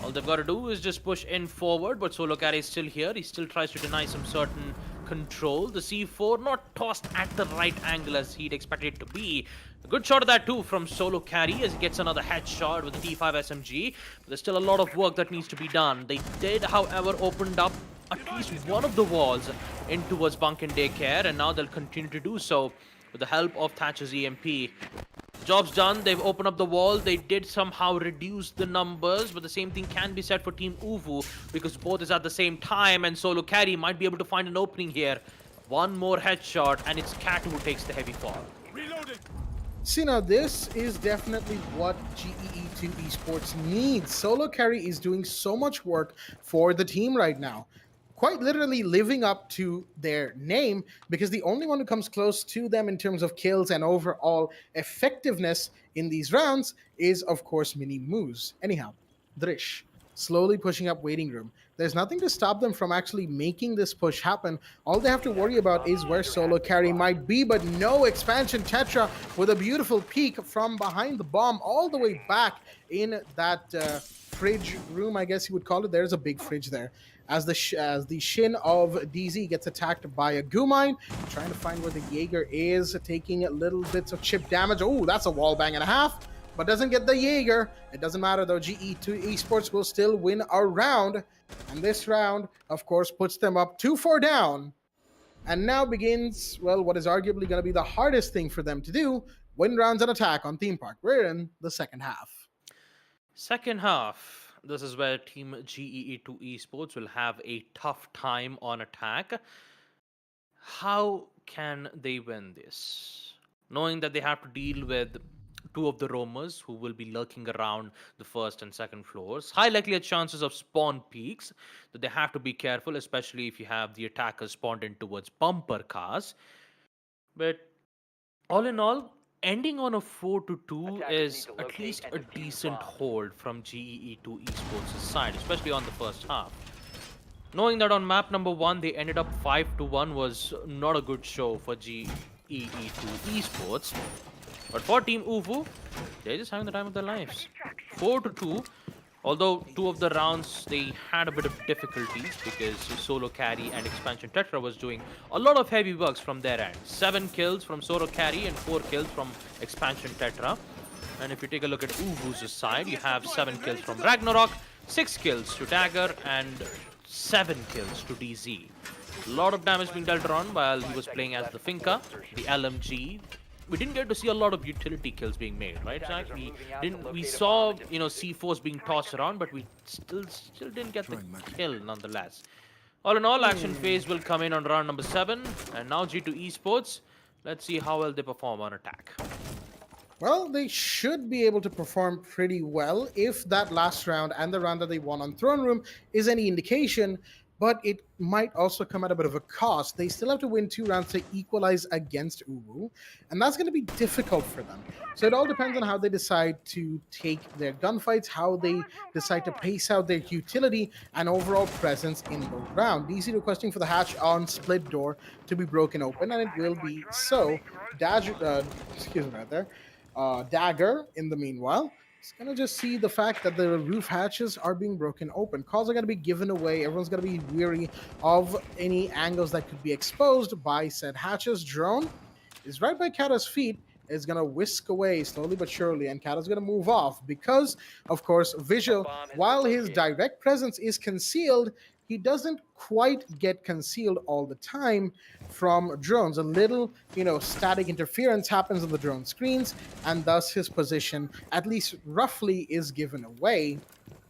All they've got to do is just push in forward, but Solo Carry is still here. He still tries to deny some certain control. The C4 not tossed at the right angle as he'd expected it to be. A good shot of that too from Solo Carry as he gets another headshot with the T5 SMG. But there's still a lot of work that needs to be done. They did, however, opened up at least one of the walls in towards Bunk and Daycare, and now they'll continue to do so with the help of Thatcher's EMP. Job's done. They've opened up the wall. They did somehow reduce the numbers, but the same thing can be said for Team Uwu because both is at the same time, and Solo Carry might be able to find an opening here. One more headshot, and it's Cat who takes the heavy fall. Reloading. See, now this is definitely what GEE2 Esports needs. Solo Carry is doing so much work for the team right now. Quite literally living up to their name, because the only one who comes close to them in terms of kills and overall effectiveness in these rounds is, of course, Mini Moose. Anyhow, Drish slowly pushing up waiting room. There's nothing to stop them from actually making this push happen. All they have to worry about is where Solo Carry might be, but no expansion. Tetra with a beautiful peek from behind the bomb all the way back in that fridge room, I guess you would call it. There's a big fridge there. As the shin of DZ gets attacked by a goo mine, trying to find where the Jaeger is, taking little bits of chip damage. Oh, that's a wall bang and a half, but doesn't get the Jaeger. It doesn't matter though. GE2 Esports will still win a round, and this round, of course, puts them up 2-4 down. And now begins, well, what is arguably going to be the hardest thing for them to do: win rounds and attack on Theme Park. We're in the second half. Second half. This is where Team GEE2 Esports will have a tough time on attack. How can they win this? Knowing that they have to deal with two of the roamers who will be lurking around the first and second floors. High likelihood chances of spawn peaks that they have to be careful, especially if you have the attackers spawned in towards bumper cars. But all in all, ending on a 4-2 is at least a decent hold from GEE2 Esports' side, especially on the first half. Knowing that on map number 1 they ended up 5-1 was not a good show for GEE2 Esports. But for Team Uwu, they're just having the time of their lives. 4-2. Although two of the rounds they had a bit of difficulties because Solo Carry and Expansion Tetra was doing a lot of heavy works from their end. 7 kills from Solo Carry and 4 kills from Expansion Tetra. And if you take a look at Uwu's side, you have 7 kills from Ragnarok, 6 kills to Dagger, and 7 kills to DZ. A lot of damage being dealt around while he was playing as the Finka, the LMG. We didn't get to see a lot of utility kills being made, right, Zach? We saw, you know, C4s being tossed around, but we still didn't get the kill nonetheless. All in all, action phase will come in on round number 7, and now G2 Esports. Let's see how well they perform on attack. Well, they should be able to perform pretty well if that last round and the round that they won on Throne Room is any indication, but it might also come at a bit of a cost. They still have to win 2 rounds to equalize against Uwu, and that's going to be difficult for them. So it all depends on how they decide to take their gunfights, how they decide to pace out their utility and overall presence in the round. DC requesting for the hatch on split door to be broken open, and it will be so. Dagger, in the meanwhile, it's going to just see the fact that the roof hatches are being broken open. Calls are going to be given away. Everyone's going to be weary of any angles that could be exposed by said hatches. Drone is right by Kata's feet. Is going to whisk away slowly but surely, and Kata's going to move off because, of course, Visual, while his direct presence is concealed, he doesn't quite get concealed all the time from drones. A little, static interference happens on the drone screens, and thus his position, at least roughly, is given away.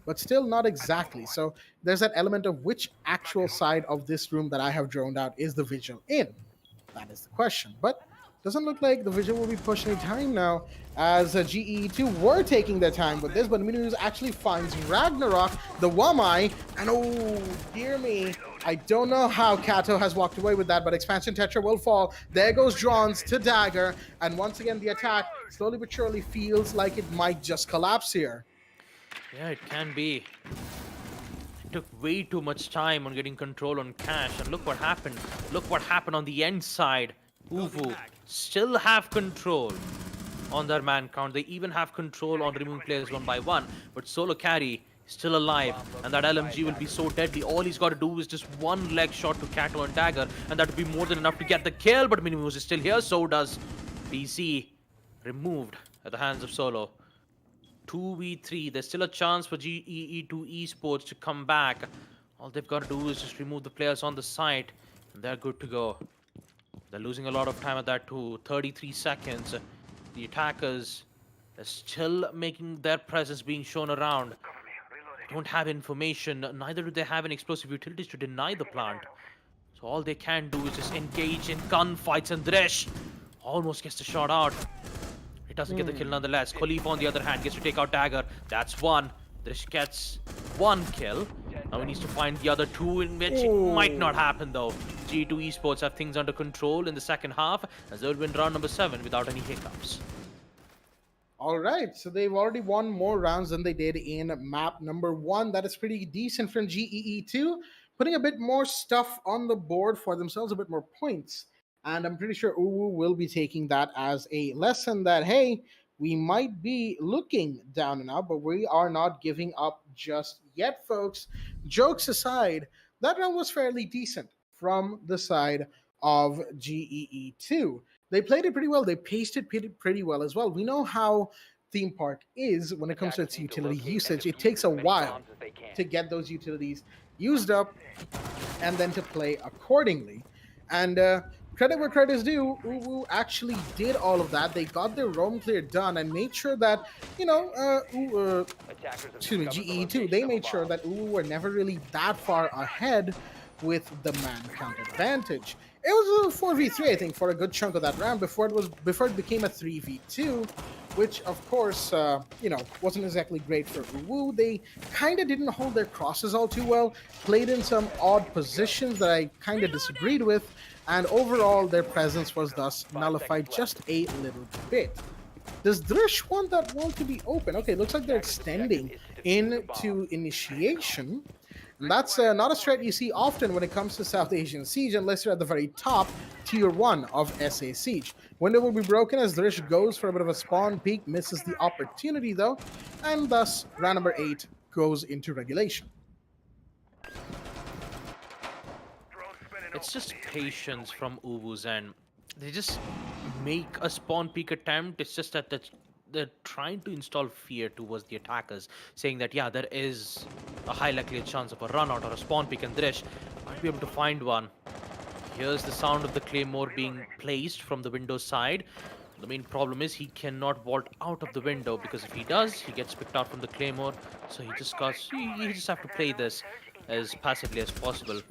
but still not exactly. So there's that element of which actual side of this room that I have droned out is the Vigil in. That is the question. But doesn't look like the Vigil will be pushed any time now, as GE2 were taking their time with this, but Minus actually finds Ragnarok, the Wamai, and oh, dear me, I don't know how Kato has walked away with that, but Expansion Tetra will fall. There goes Drons to Dagger, and once again, the attack slowly but surely feels like it might just collapse here. Yeah, it can be. It took way too much time on getting control on Cash, and look what happened. Look what happened on the end side. Uvu still have control on their man count. They even have control on removing players one by one, but Solo Carry still alive, and that LMG will be so deadly. All he's got to do is just one leg shot to Kato and Dagger, and that would be more than enough to get the kill, but Minimus is still here, so does BC. Removed at the hands of Solo. 2v3. There's still a chance for GEE2 Esports to come back. All they've got to do is just remove the players on the site, and they're good to go. They're losing a lot of time at that too. 33 seconds. The attackers are still making their presence being shown around. They don't have information. Neither do they have any explosive utilities to deny the plant. So all they can do is just engage in gunfights, and Dresh almost gets the shot out. It doesn't get the kill nonetheless. Khalif, on the other hand, gets to take out Dagger. That's one. Dresh gets one kill. Now he needs to find the other two, in which it might not happen though. G2 Esports have things under control in the second half, as they would win round number 7 without any hiccups. All right, so they've already won more rounds than they did in map number 1. That is pretty decent from GEE2, putting a bit more stuff on the board for themselves, a bit more points. And I'm pretty sure Uwu will be taking that as a lesson that, hey, we might be looking down and out, but we are not giving up just yet, folks. Jokes aside, that round was fairly decent from the side of GEE2. They played it pretty well. They paced it pretty well as well. We know how Theme Park is when it comes to its utility usage. It takes a while to get those utilities used up and then to play accordingly. And credit where credit is due, Uwu actually did all of that. They got their roam clear done and made sure that, GE2, they made sure that Uwu were never really that far ahead with the man count advantage. It was a 4v3, I think, for a good chunk of that round before it became a 3v2, which of course, wasn't exactly great for Uwu. They kind of didn't hold their crosses all too well, played in some odd positions that I kind of disagreed with, and overall their presence was thus nullified just a little bit. Does Drish want that wall to be open? Okay, looks like they're extending into initiation. And that's not a strat you see often when it comes to South Asian Siege, unless you're at the very top, tier 1 of SA Siege. Window will be broken as Drish goes for a bit of a spawn peek, misses the opportunity though, and thus round number 8 goes into regulation. It's just patience from Uwu's end. They just make a spawn peek attempt. It's just that they're trying to install fear towards the attackers, saying that, yeah, there is a high likelihood chance of a run out or a spawn peek, and Dresh might be able to find one. Here's the sound of the Claymore being placed from the window side. The main problem is he cannot vault out of the window, because if he does, he gets picked out from the Claymore. So he just have to play this as passively as possible.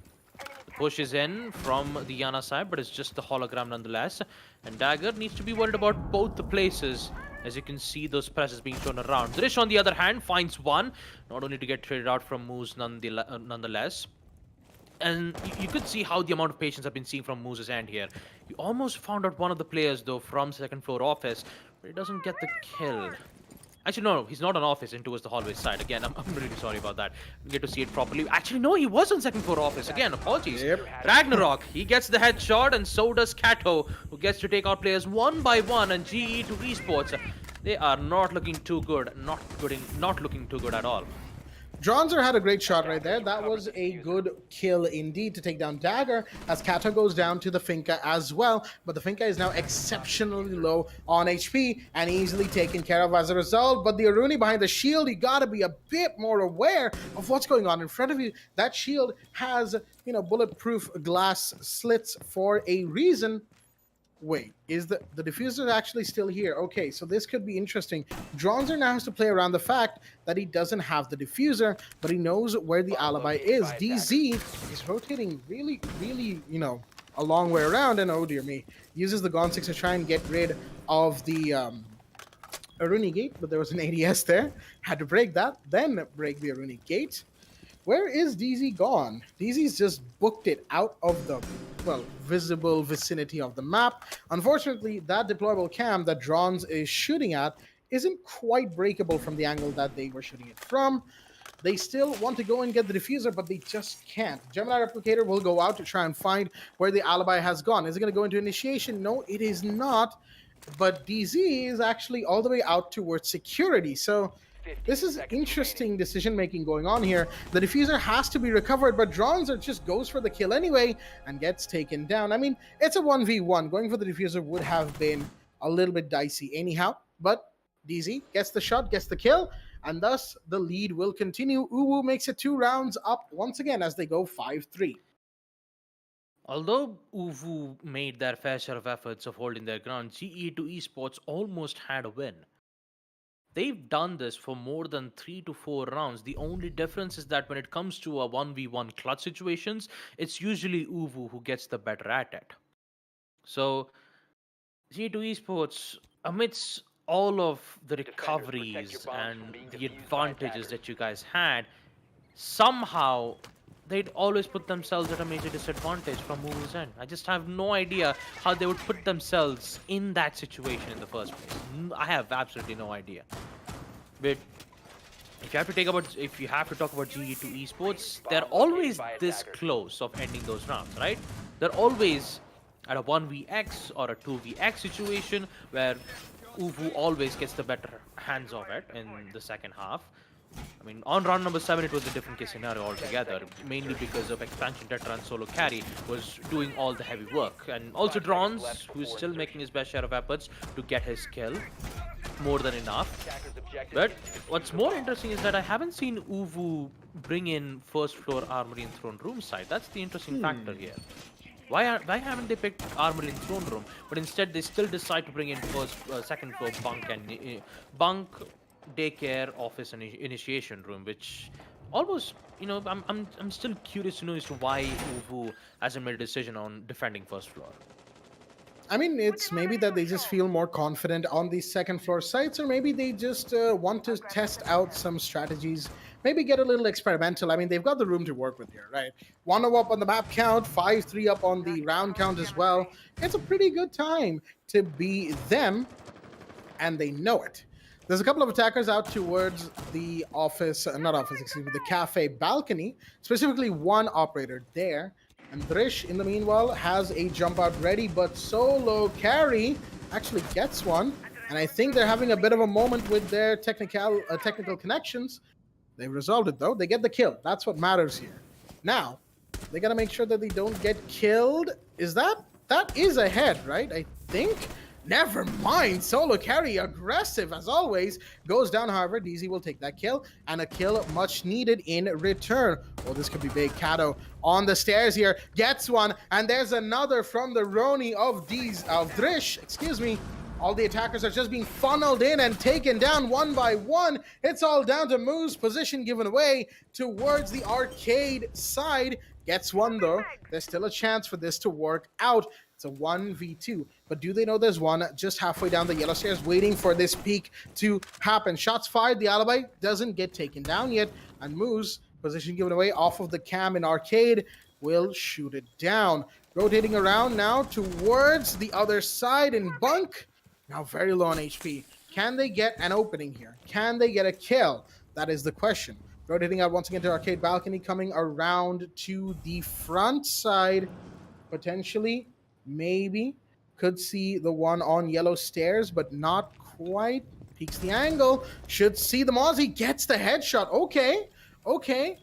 The push is in from the Yana side, but it's just the hologram nonetheless. And Dagger needs to be worried about both the places. As you can see, those presses being shown around. Drish, on the other hand, finds one, not only to get traded out from Moose nonetheless. And you could see how the amount of patience I've been seeing from Moose's end here. He almost found out one of the players, though, from second floor office, but he doesn't get the kill. Actually, no, he's not on office and towards the hallway side. Again, I'm really sorry about that. Didn't get to see it properly. Actually, no, he was on second floor office. Again, apologies. Yep. Ragnarok, he gets the headshot, and so does Kato, who gets to take out players one by one. And GE2 Esports, they are not looking too good. Not looking too good at all. Dronzer had a great shot right there. That was a good kill indeed to take down Dagger, as Kato goes down to the Finka as well. But the Finka is now exceptionally low on HP and easily taken care of as a result. But the Aruni behind the shield, you gotta be a bit more aware of what's going on in front of you. That shield has, bulletproof glass slits for a reason. wait, is the diffuser actually still here? Okay, so this could be interesting. Dronzer now has to play around the fact that he doesn't have the diffuser, but he knows where the alibi is. DZ is rotating really, really, a long way around, and oh dear me, uses the Gone 6 to try and get rid of the Aruni gate, but there was an ADS there. Had to break that, then break the Aruni gate. Where is DZ gone? DZ's just booked it out of the, visible vicinity of the map. Unfortunately, that deployable cam that Drons is shooting at isn't quite breakable from the angle that they were shooting it from. They still want to go and get the diffuser, but they just can't. Gemini Replicator will go out to try and find where the alibi has gone. Is it going to go into initiation? No, it is not. But DZ is actually all the way out towards security. So this is interesting decision-making going on here. The diffuser has to be recovered, but Dronzer just goes for the kill anyway and gets taken down. I mean, it's a 1v1. Going for the diffuser would have been a little bit dicey anyhow, but DZ gets the shot, gets the kill, and thus the lead will continue. Uwu makes it 2 rounds up once again as they go 5-3. Although Uvu made their fair share of efforts of holding their ground, Geetwo Esports almost had a win. They've done this for more than 3 to 4 rounds. The only difference is that when it comes to a 1v1 clutch situations, it's usually Uvu who gets the better at it. So, Geetwo Esports, amidst all of the recoveries and the advantages that you guys had, somehow they'd always put themselves at a major disadvantage from Uvu's end. I just have no idea how they would put themselves in that situation in the first place. I have absolutely no idea. But if you have to talk about Geetwo Esports, they're always this close of ending those rounds, right? They're always at a 1vx or a 2vx situation where Uvu always gets the better hands of it in the second half. I mean, on round number 7, it was a different case scenario altogether, mainly because of Expansion Tetra and Solo Carry was doing all the heavy work. And also Drons, who is still making his best share of efforts to get his kill, more than enough. But what's more interesting is that I haven't seen Uvu bring in first floor Armory and Throne Room side. That's the interesting factor here. Why haven't they picked Armory and Throne Room, but instead they still decide to bring in second floor bunk and bunk, daycare, office, and initiation room, which almost, I'm still curious to know as to why Uvu hasn't made a decision on defending first floor. I mean, it's maybe that they just feel more confident on these second floor sites, or maybe they just want to test out some strategies, maybe get a little experimental. I mean, they've got the room to work with here, right? 1-0 up on the map count, 5-3 up on the round count as well. It's a pretty good time to be them, and they know it. There's a couple of attackers out towards the the cafe balcony, specifically one operator there. And Drish, in the meanwhile, has a jump out ready, but Solo Carry actually gets one. And I think they're having a bit of a moment with their technical connections. They've resolved it, though. They get the kill. That's what matters here. Now, they got to make sure that they don't get killed. That is a head, right? I think. Never mind. Solo Carry, aggressive as always, goes down. However, DZ will take that kill, and a kill much needed in return. Oh, this could be big. Kato on the stairs here gets one, and there's another from the Roni of Drish. Excuse me. All the attackers are just being funneled in and taken down one by one. It's all down to Moo's position given away towards the arcade side. Gets one though. There's still a chance for this to work out. It's a 1v2. But do they know there's one just halfway down the yellow stairs waiting for this peak to happen? Shots fired. The alibi doesn't get taken down yet. And Moo's position given away off of the cam in arcade will shoot it down. Rotating around now towards the other side in bunk. Now very low on HP. Can they get an opening here? Can they get a kill? That is the question. Rotating out once again to arcade balcony, coming around to the front side. Potentially, maybe, could see the one on yellow stairs, but not quite. Peeks the angle. Should see the Mozzie. Gets the headshot. Okay.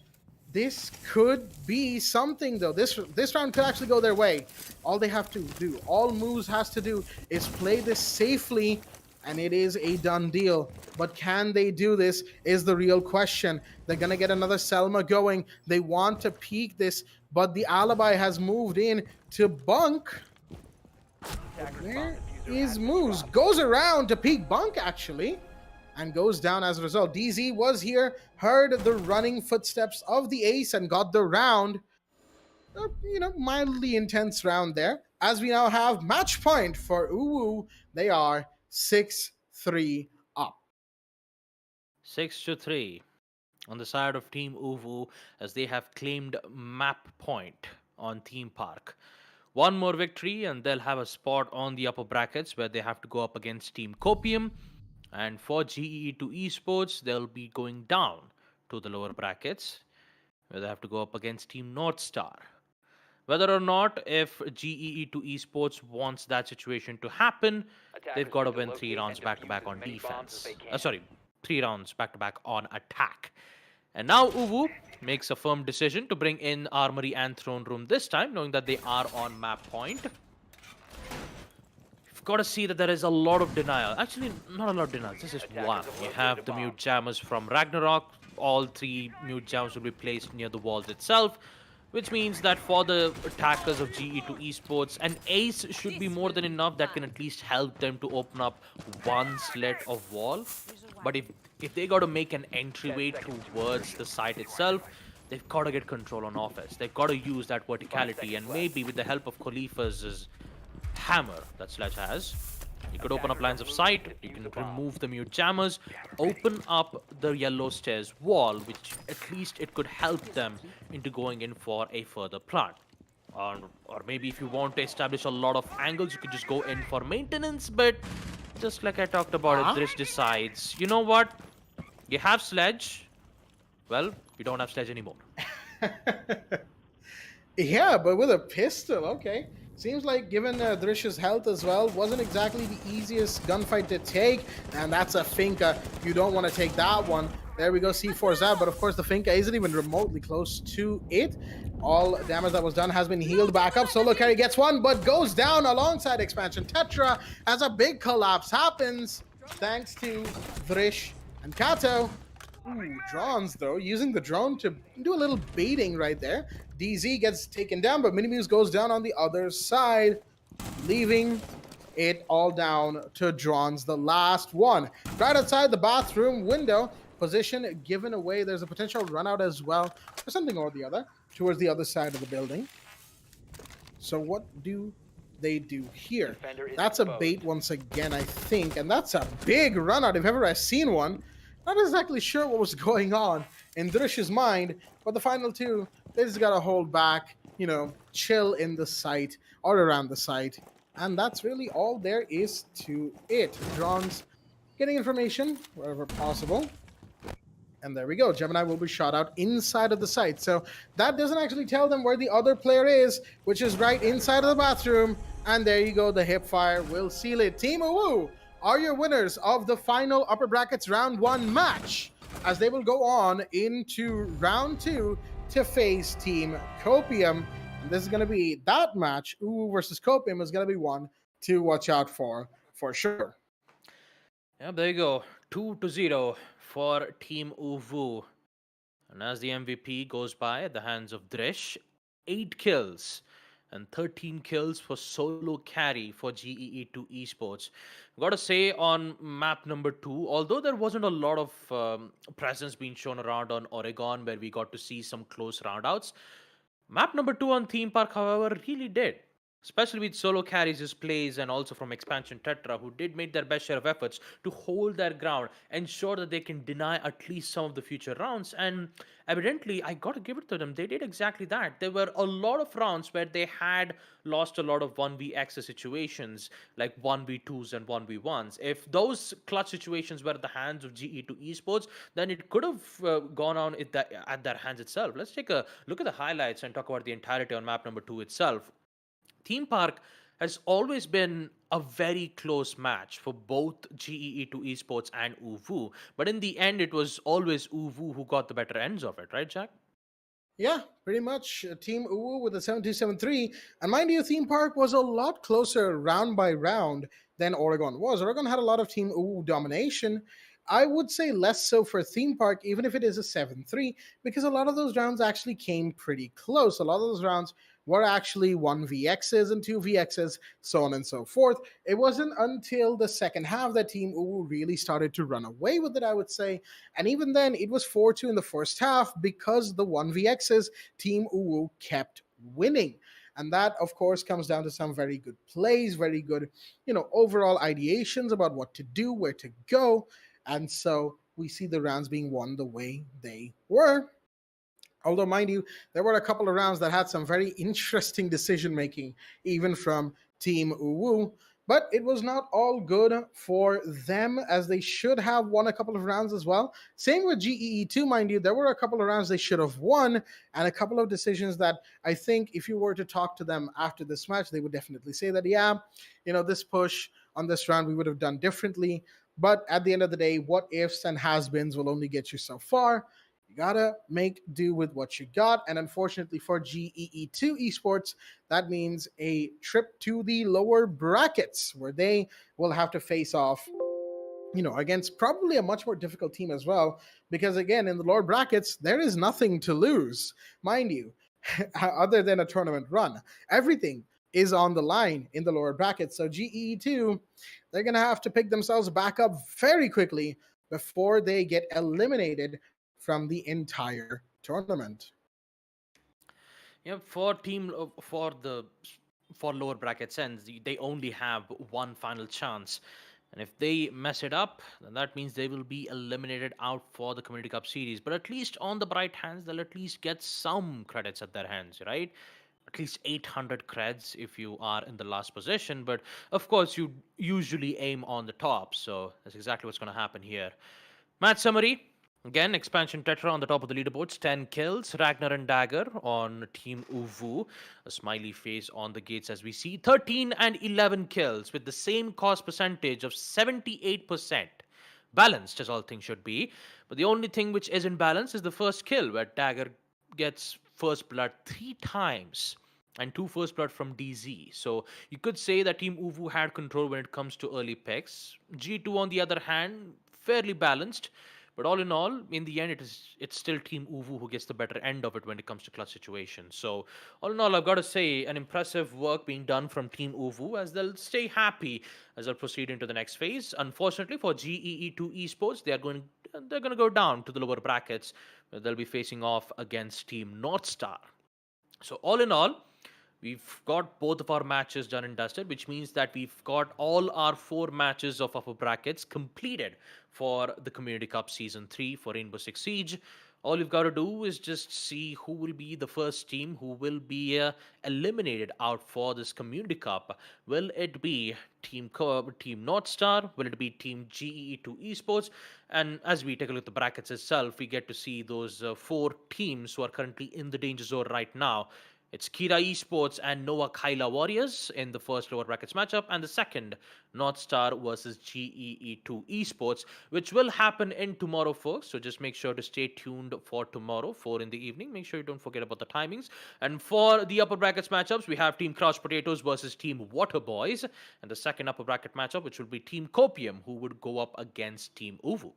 This could be something, though. This round could actually go their way. All they have to do, all Moose has to do, is play this safely, and it is a done deal. But can they do this is the real question. They're going to get another Selma going. They want to peek this, but the alibi has moved in to bunk. Where is Moose? Goes around to peek bunk, actually, and goes down as a result. DZ was here, heard the running footsteps of the ace, and got the round. Mildly intense round there. As we now have match point for Uwu, they are 6-3 up. 6-3 on the side of Team Uvu as they have claimed map point on Theme Park. One more victory and they'll have a spot on the upper brackets where they have to go up against Team Copium. And for GEE2 Esports, they'll be going down to the lower brackets where they have to go up against Team North Star. Whether or not if GEE2 Esports wants that situation to happen, they've got to win 3 rounds back-to-back on defense. 3 rounds back-to-back on attack. And now Uwu makes a firm decision to bring in Armory and Throne Room this time, knowing that they are on map point. You've got to see that there is a lot of denial. Actually, not a lot of denial. This is one. You have the mute jammers from Ragnarok. All 3 mute jammers will be placed near the walls itself, which means that for the attackers of GE2 Esports, an ace should be more than enough that can at least help them to open up one slit of wall. But if they got to make an entryway towards the site itself, they've got to get control on offense. They've got to use that verticality, and maybe with the help of Khalifa's hammer that Sledge has, you could open up lines of sight, you can remove the mute jammers, open up the yellow stairs wall, which at least it could help them into going in for a further plant. Or maybe if you want to establish a lot of angles, you could just go in for maintenance, but just like I talked about it, Drish decides, you know what? You have Sledge. Well, you don't have Sledge anymore. Yeah, but with a pistol, okay. Seems like given Drish's health as well, wasn't exactly the easiest gunfight to take. And that's a Finka. You don't want to take that one. There we go, C4's out. But of course, the Finka isn't even remotely close to it. All damage that was done has been healed back up. Solo carry gets one, but goes down alongside Expansion Tetra as a big collapse happens. Thanks to Drish and Kato. Ooh, drones though, using the drone to do a little baiting right there. DZ gets taken down, but Minimuse goes down on the other side, leaving it all down to drones. The last one, right outside the bathroom window, position given away. There's a potential run out as well, or something or the other, towards the other side of the building. So what do they do here? That's a bait once again, I think, and that's a big run out if ever I've seen one. Not exactly sure what was going on in Drish's mind, but the final 2, they just gotta hold back, chill in the site or around the site. And that's really all there is to it. Drones getting information wherever possible. And there we go. Gemini will be shot out inside of the site. So that doesn't actually tell them where the other player is, which is right inside of the bathroom. And there you go. The hip fire will seal it. Team Uwu are your winners of the final upper brackets round 1 match, as they will go on into round 2 to face Team Copium. And this is going to be that match. Uwu versus Copium is going to be one to watch out for sure. Yeah, there you go. 2-0 for Team Uwu. And as the MVP goes by at the hands of Drish, 8 kills and 13 kills for solo carry for GEE2 Esports. Gotta say, on map number 2, although there wasn't a lot of presence being shown around on Oregon where we got to see some close roundouts, map number 2 on Theme Park, however, really did. Especially with solo carries' plays and also from Expansion Tetra, who did make their best share of efforts to hold their ground, ensure that they can deny at least some of the future rounds. And evidently, I got to give it to them. They did exactly that. There were a lot of rounds where they had lost a lot of 1vx situations, like 1v2s and 1v1s. If those clutch situations were at the hands of GE2 Esports, then it could have gone on at their hands itself. Let's take a look at the highlights and talk about the entirety on map number 2 itself. Theme Park has always been a very close match for both GEE2 Esports and Uwu. But in the end, it was always Uwu who got the better ends of it, right, Jack? Yeah, pretty much. Team Uwu with a 7-2-7-3. And mind you, Theme Park was a lot closer round by round than Oregon was. Oregon had a lot of Team Uwu domination. I would say less so for Theme Park, even if it is a 7-3, because a lot of those rounds actually came pretty close. A lot of those rounds were actually 1vx's and 2vx's, so on and so forth. It wasn't until the second half that Team Uwu really started to run away with it, I would say. And even then, it was 4-2 in the first half because the 1vx's Team Uwu kept winning. And that, of course, comes down to some very good plays, very good, overall ideations about what to do, where to go. And so we see the rounds being won the way they were. Although, mind you, there were a couple of rounds that had some very interesting decision making, even from Team Uwu. But it was not all good for them, as they should have won a couple of rounds as well. Same with GEE2, mind you. There were a couple of rounds they should have won, and a couple of decisions that I think if you were to talk to them after this match, they would definitely say that, yeah, this push on this round we would have done differently. But at the end of the day, what ifs and has-beens will only get you so far. You gotta make do with what you got. And unfortunately for GEE2 Esports, that means a trip to the lower brackets where they will have to face off, against probably a much more difficult team as well. Because again, in the lower brackets, there is nothing to lose, mind you, other than a tournament run. Everything is on the line in the lower brackets. So GEE2, they're gonna have to pick themselves back up very quickly before they get eliminated from the entire tournament. Yeah, for lower bracket sense, they only have one final chance, and if they mess it up, then that means they will be eliminated out for the Community Cup series. But at least on the bright hands, they'll at least get some credits at their hands, right? At least 800 creds if you are in the last position. But of course, you usually aim on the top, so that's exactly what's going to happen here. Match summary. Again, expansion Tetra on the top of the leaderboards, 10 kills. Ragnar and Dagger on Team Uwu. A smiley face on the gates as we see. 13 and 11 kills with the same cost percentage of 78%. Balanced as all things should be. But the only thing which isn't balanced is the first kill, where Dagger gets first blood 3 times. And 2 first blood from DZ. So you could say that Team Uwu had control when it comes to early picks. G2, on the other hand, fairly balanced. But all in all, in the end, it's still Team Uwu who gets the better end of it when it comes to clutch situations. So all in all, I've got to say, an impressive work being done from Team Uwu, as they'll stay happy as they'll proceed into the next phase. Unfortunately for GEE2 Esports, they're going to go down to the lower brackets, where they'll be facing off against Team Northstar. So all in all, we've got both of our matches done and dusted, which means that we've got all our 4 matches of upper brackets completed for the Community Cup Season 3 for Rainbow-Six-Siege. All you've got to do is just see who will be the first team who will be eliminated out for this Community Cup. Will it be Team Northstar? Will it be Team GEE2 Esports? And as we take a look at the brackets itself, we get to see those 4 teams who are currently in the danger zone right now. It's Geetwo Esports and Noah Kaila Warriors in the first lower brackets matchup, and the second, Northstar versus GEE2 Esports, which will happen in tomorrow, folks. So just make sure to stay tuned for tomorrow, 4 in the evening. Make sure you don't forget about the timings. And for the upper brackets matchups, we have Team Crouch Potatoes versus Team Water Boys, and the second upper bracket matchup, which will be Team Copium, who would go up against Team Uwu.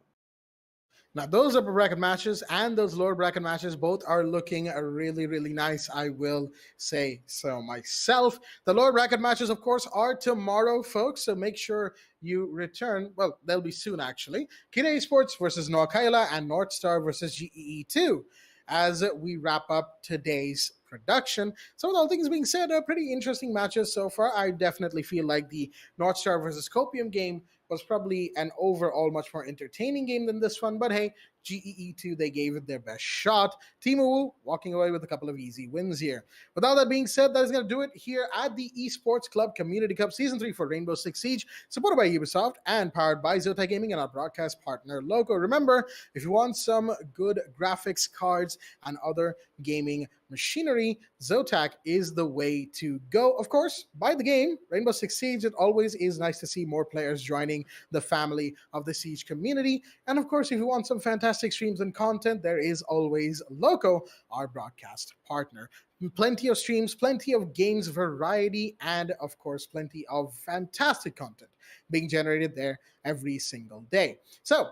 Now, those upper bracket matches and those lower bracket matches both are looking really, really nice, I will say so myself. The lower bracket matches, of course, are tomorrow, folks, so make sure you return. Well, they'll be soon, actually. Geetwo Esports versus Noah Kaila and Northstar versus GEE2 as we wrap up today's production. So with all things being said, pretty interesting matches so far. I definitely feel like the Northstar versus Copium game was probably an overall much more entertaining game than this one, but hey, GEE2, they gave it their best shot. Team Uwu walking away with a couple of easy wins here. With all that being said, that is going to do it here at the Esports Club Community Cup Season 3 for Rainbow-Six-Siege, supported by Ubisoft and powered by Zotac Gaming and our broadcast partner Loco. Remember, if you want some good graphics cards and other gaming machinery, Zotac is the way to go. Of course, buy the game, Rainbow-Six-Siege. It always is nice to see more players joining the family of the Siege community. And of course, if you want some fantastic streams and content, there is always Loco, our broadcast partner. Plenty of streams, plenty of games variety, and of course, plenty of fantastic content being generated there every single day. So,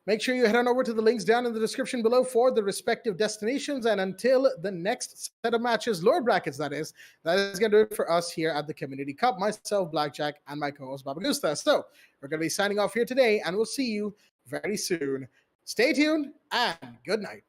Make sure you head on over to the links down in the description below for the respective destinations. And until the next set of matches, lower brackets that is going to do it for us here at the Community Cup. Myself, Blackjack, and my co-host, Baba Gusta. So we're going to be signing off here today, and we'll see you very soon. Stay tuned, and good night.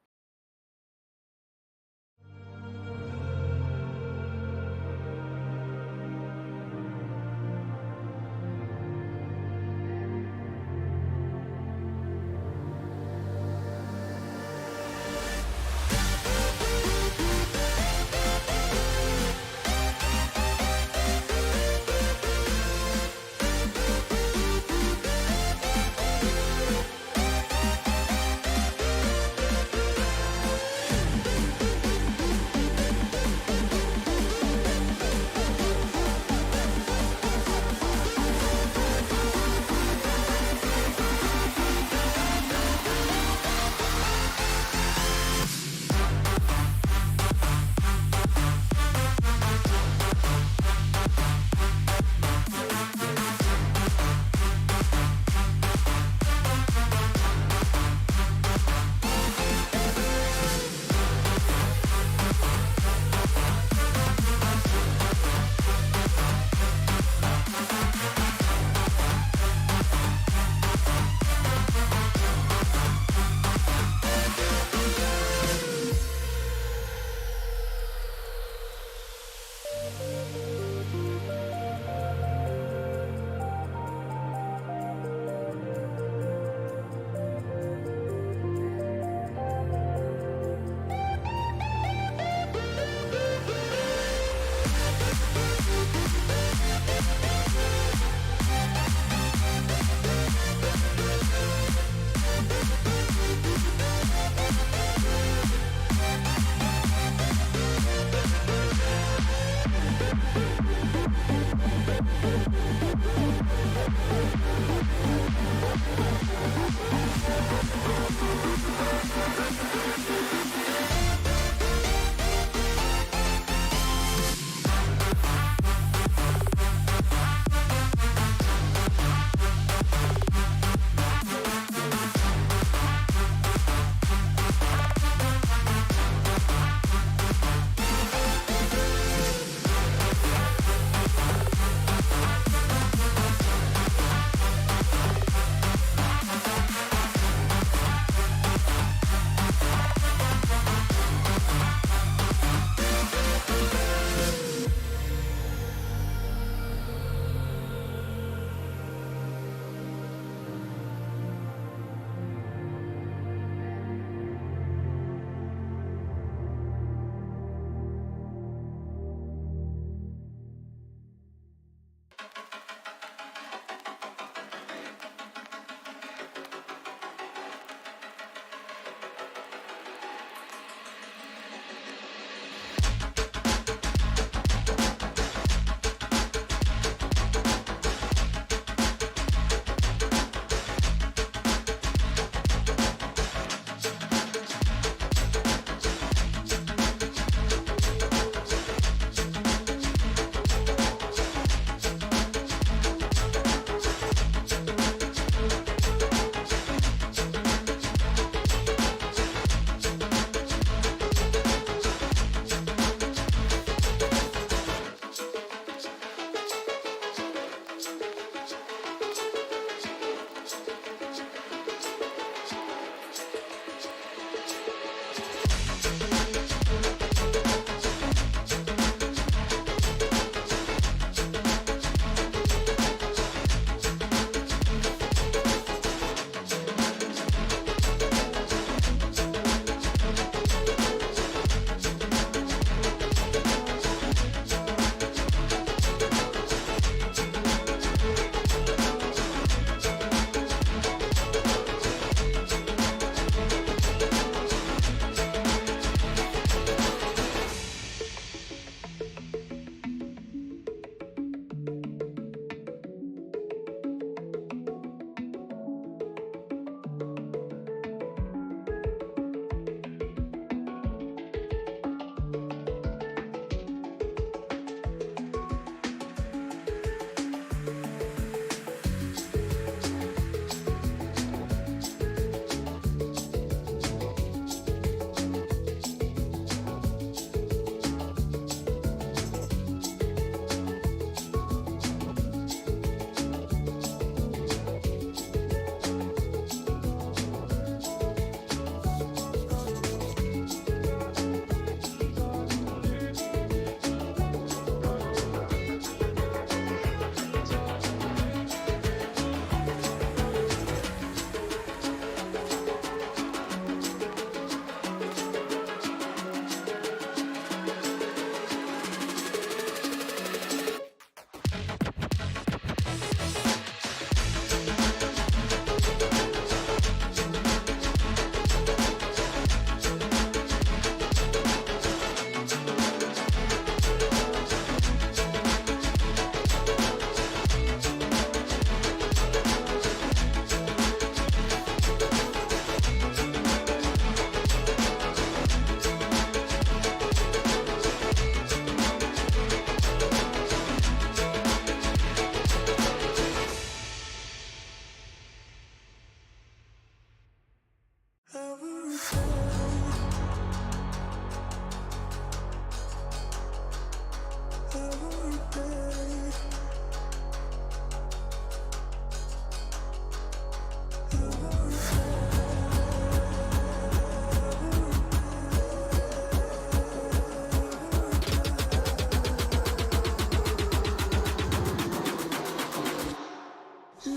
I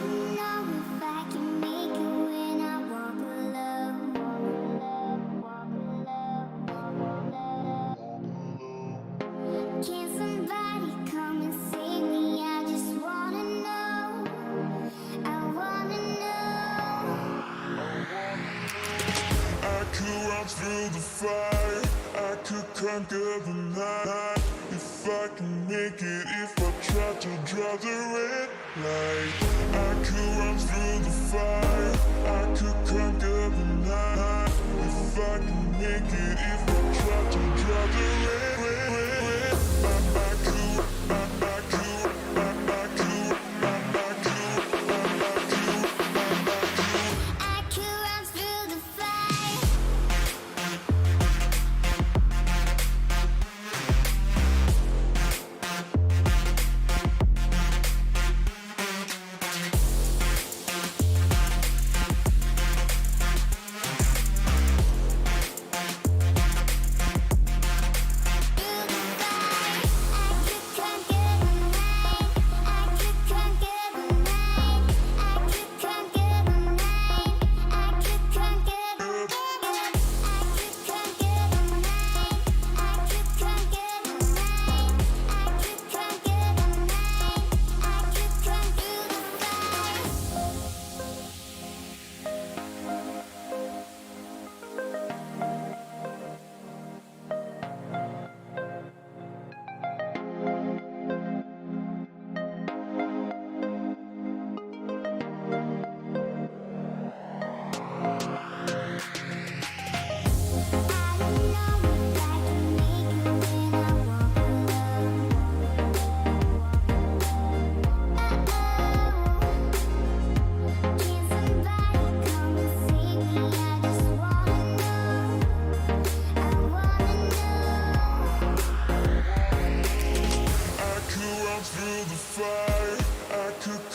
don't know if I can make it when I walk alone. Can somebody come and save me? I just wanna know. I wanna know. I could run through the fire, I could conquer the night. If I can make it, if I try to draw the red light. I could run through the fire, I could conquer the night. If I can make it, if I try to draw the red. I could run through the fire.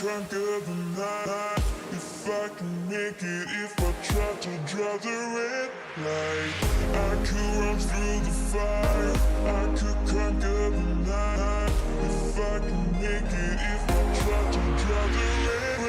conquer the night. If I can make it, if I try to draw the red light, I could run through the fire, I could conquer the night. If I can make it, if I try to draw the red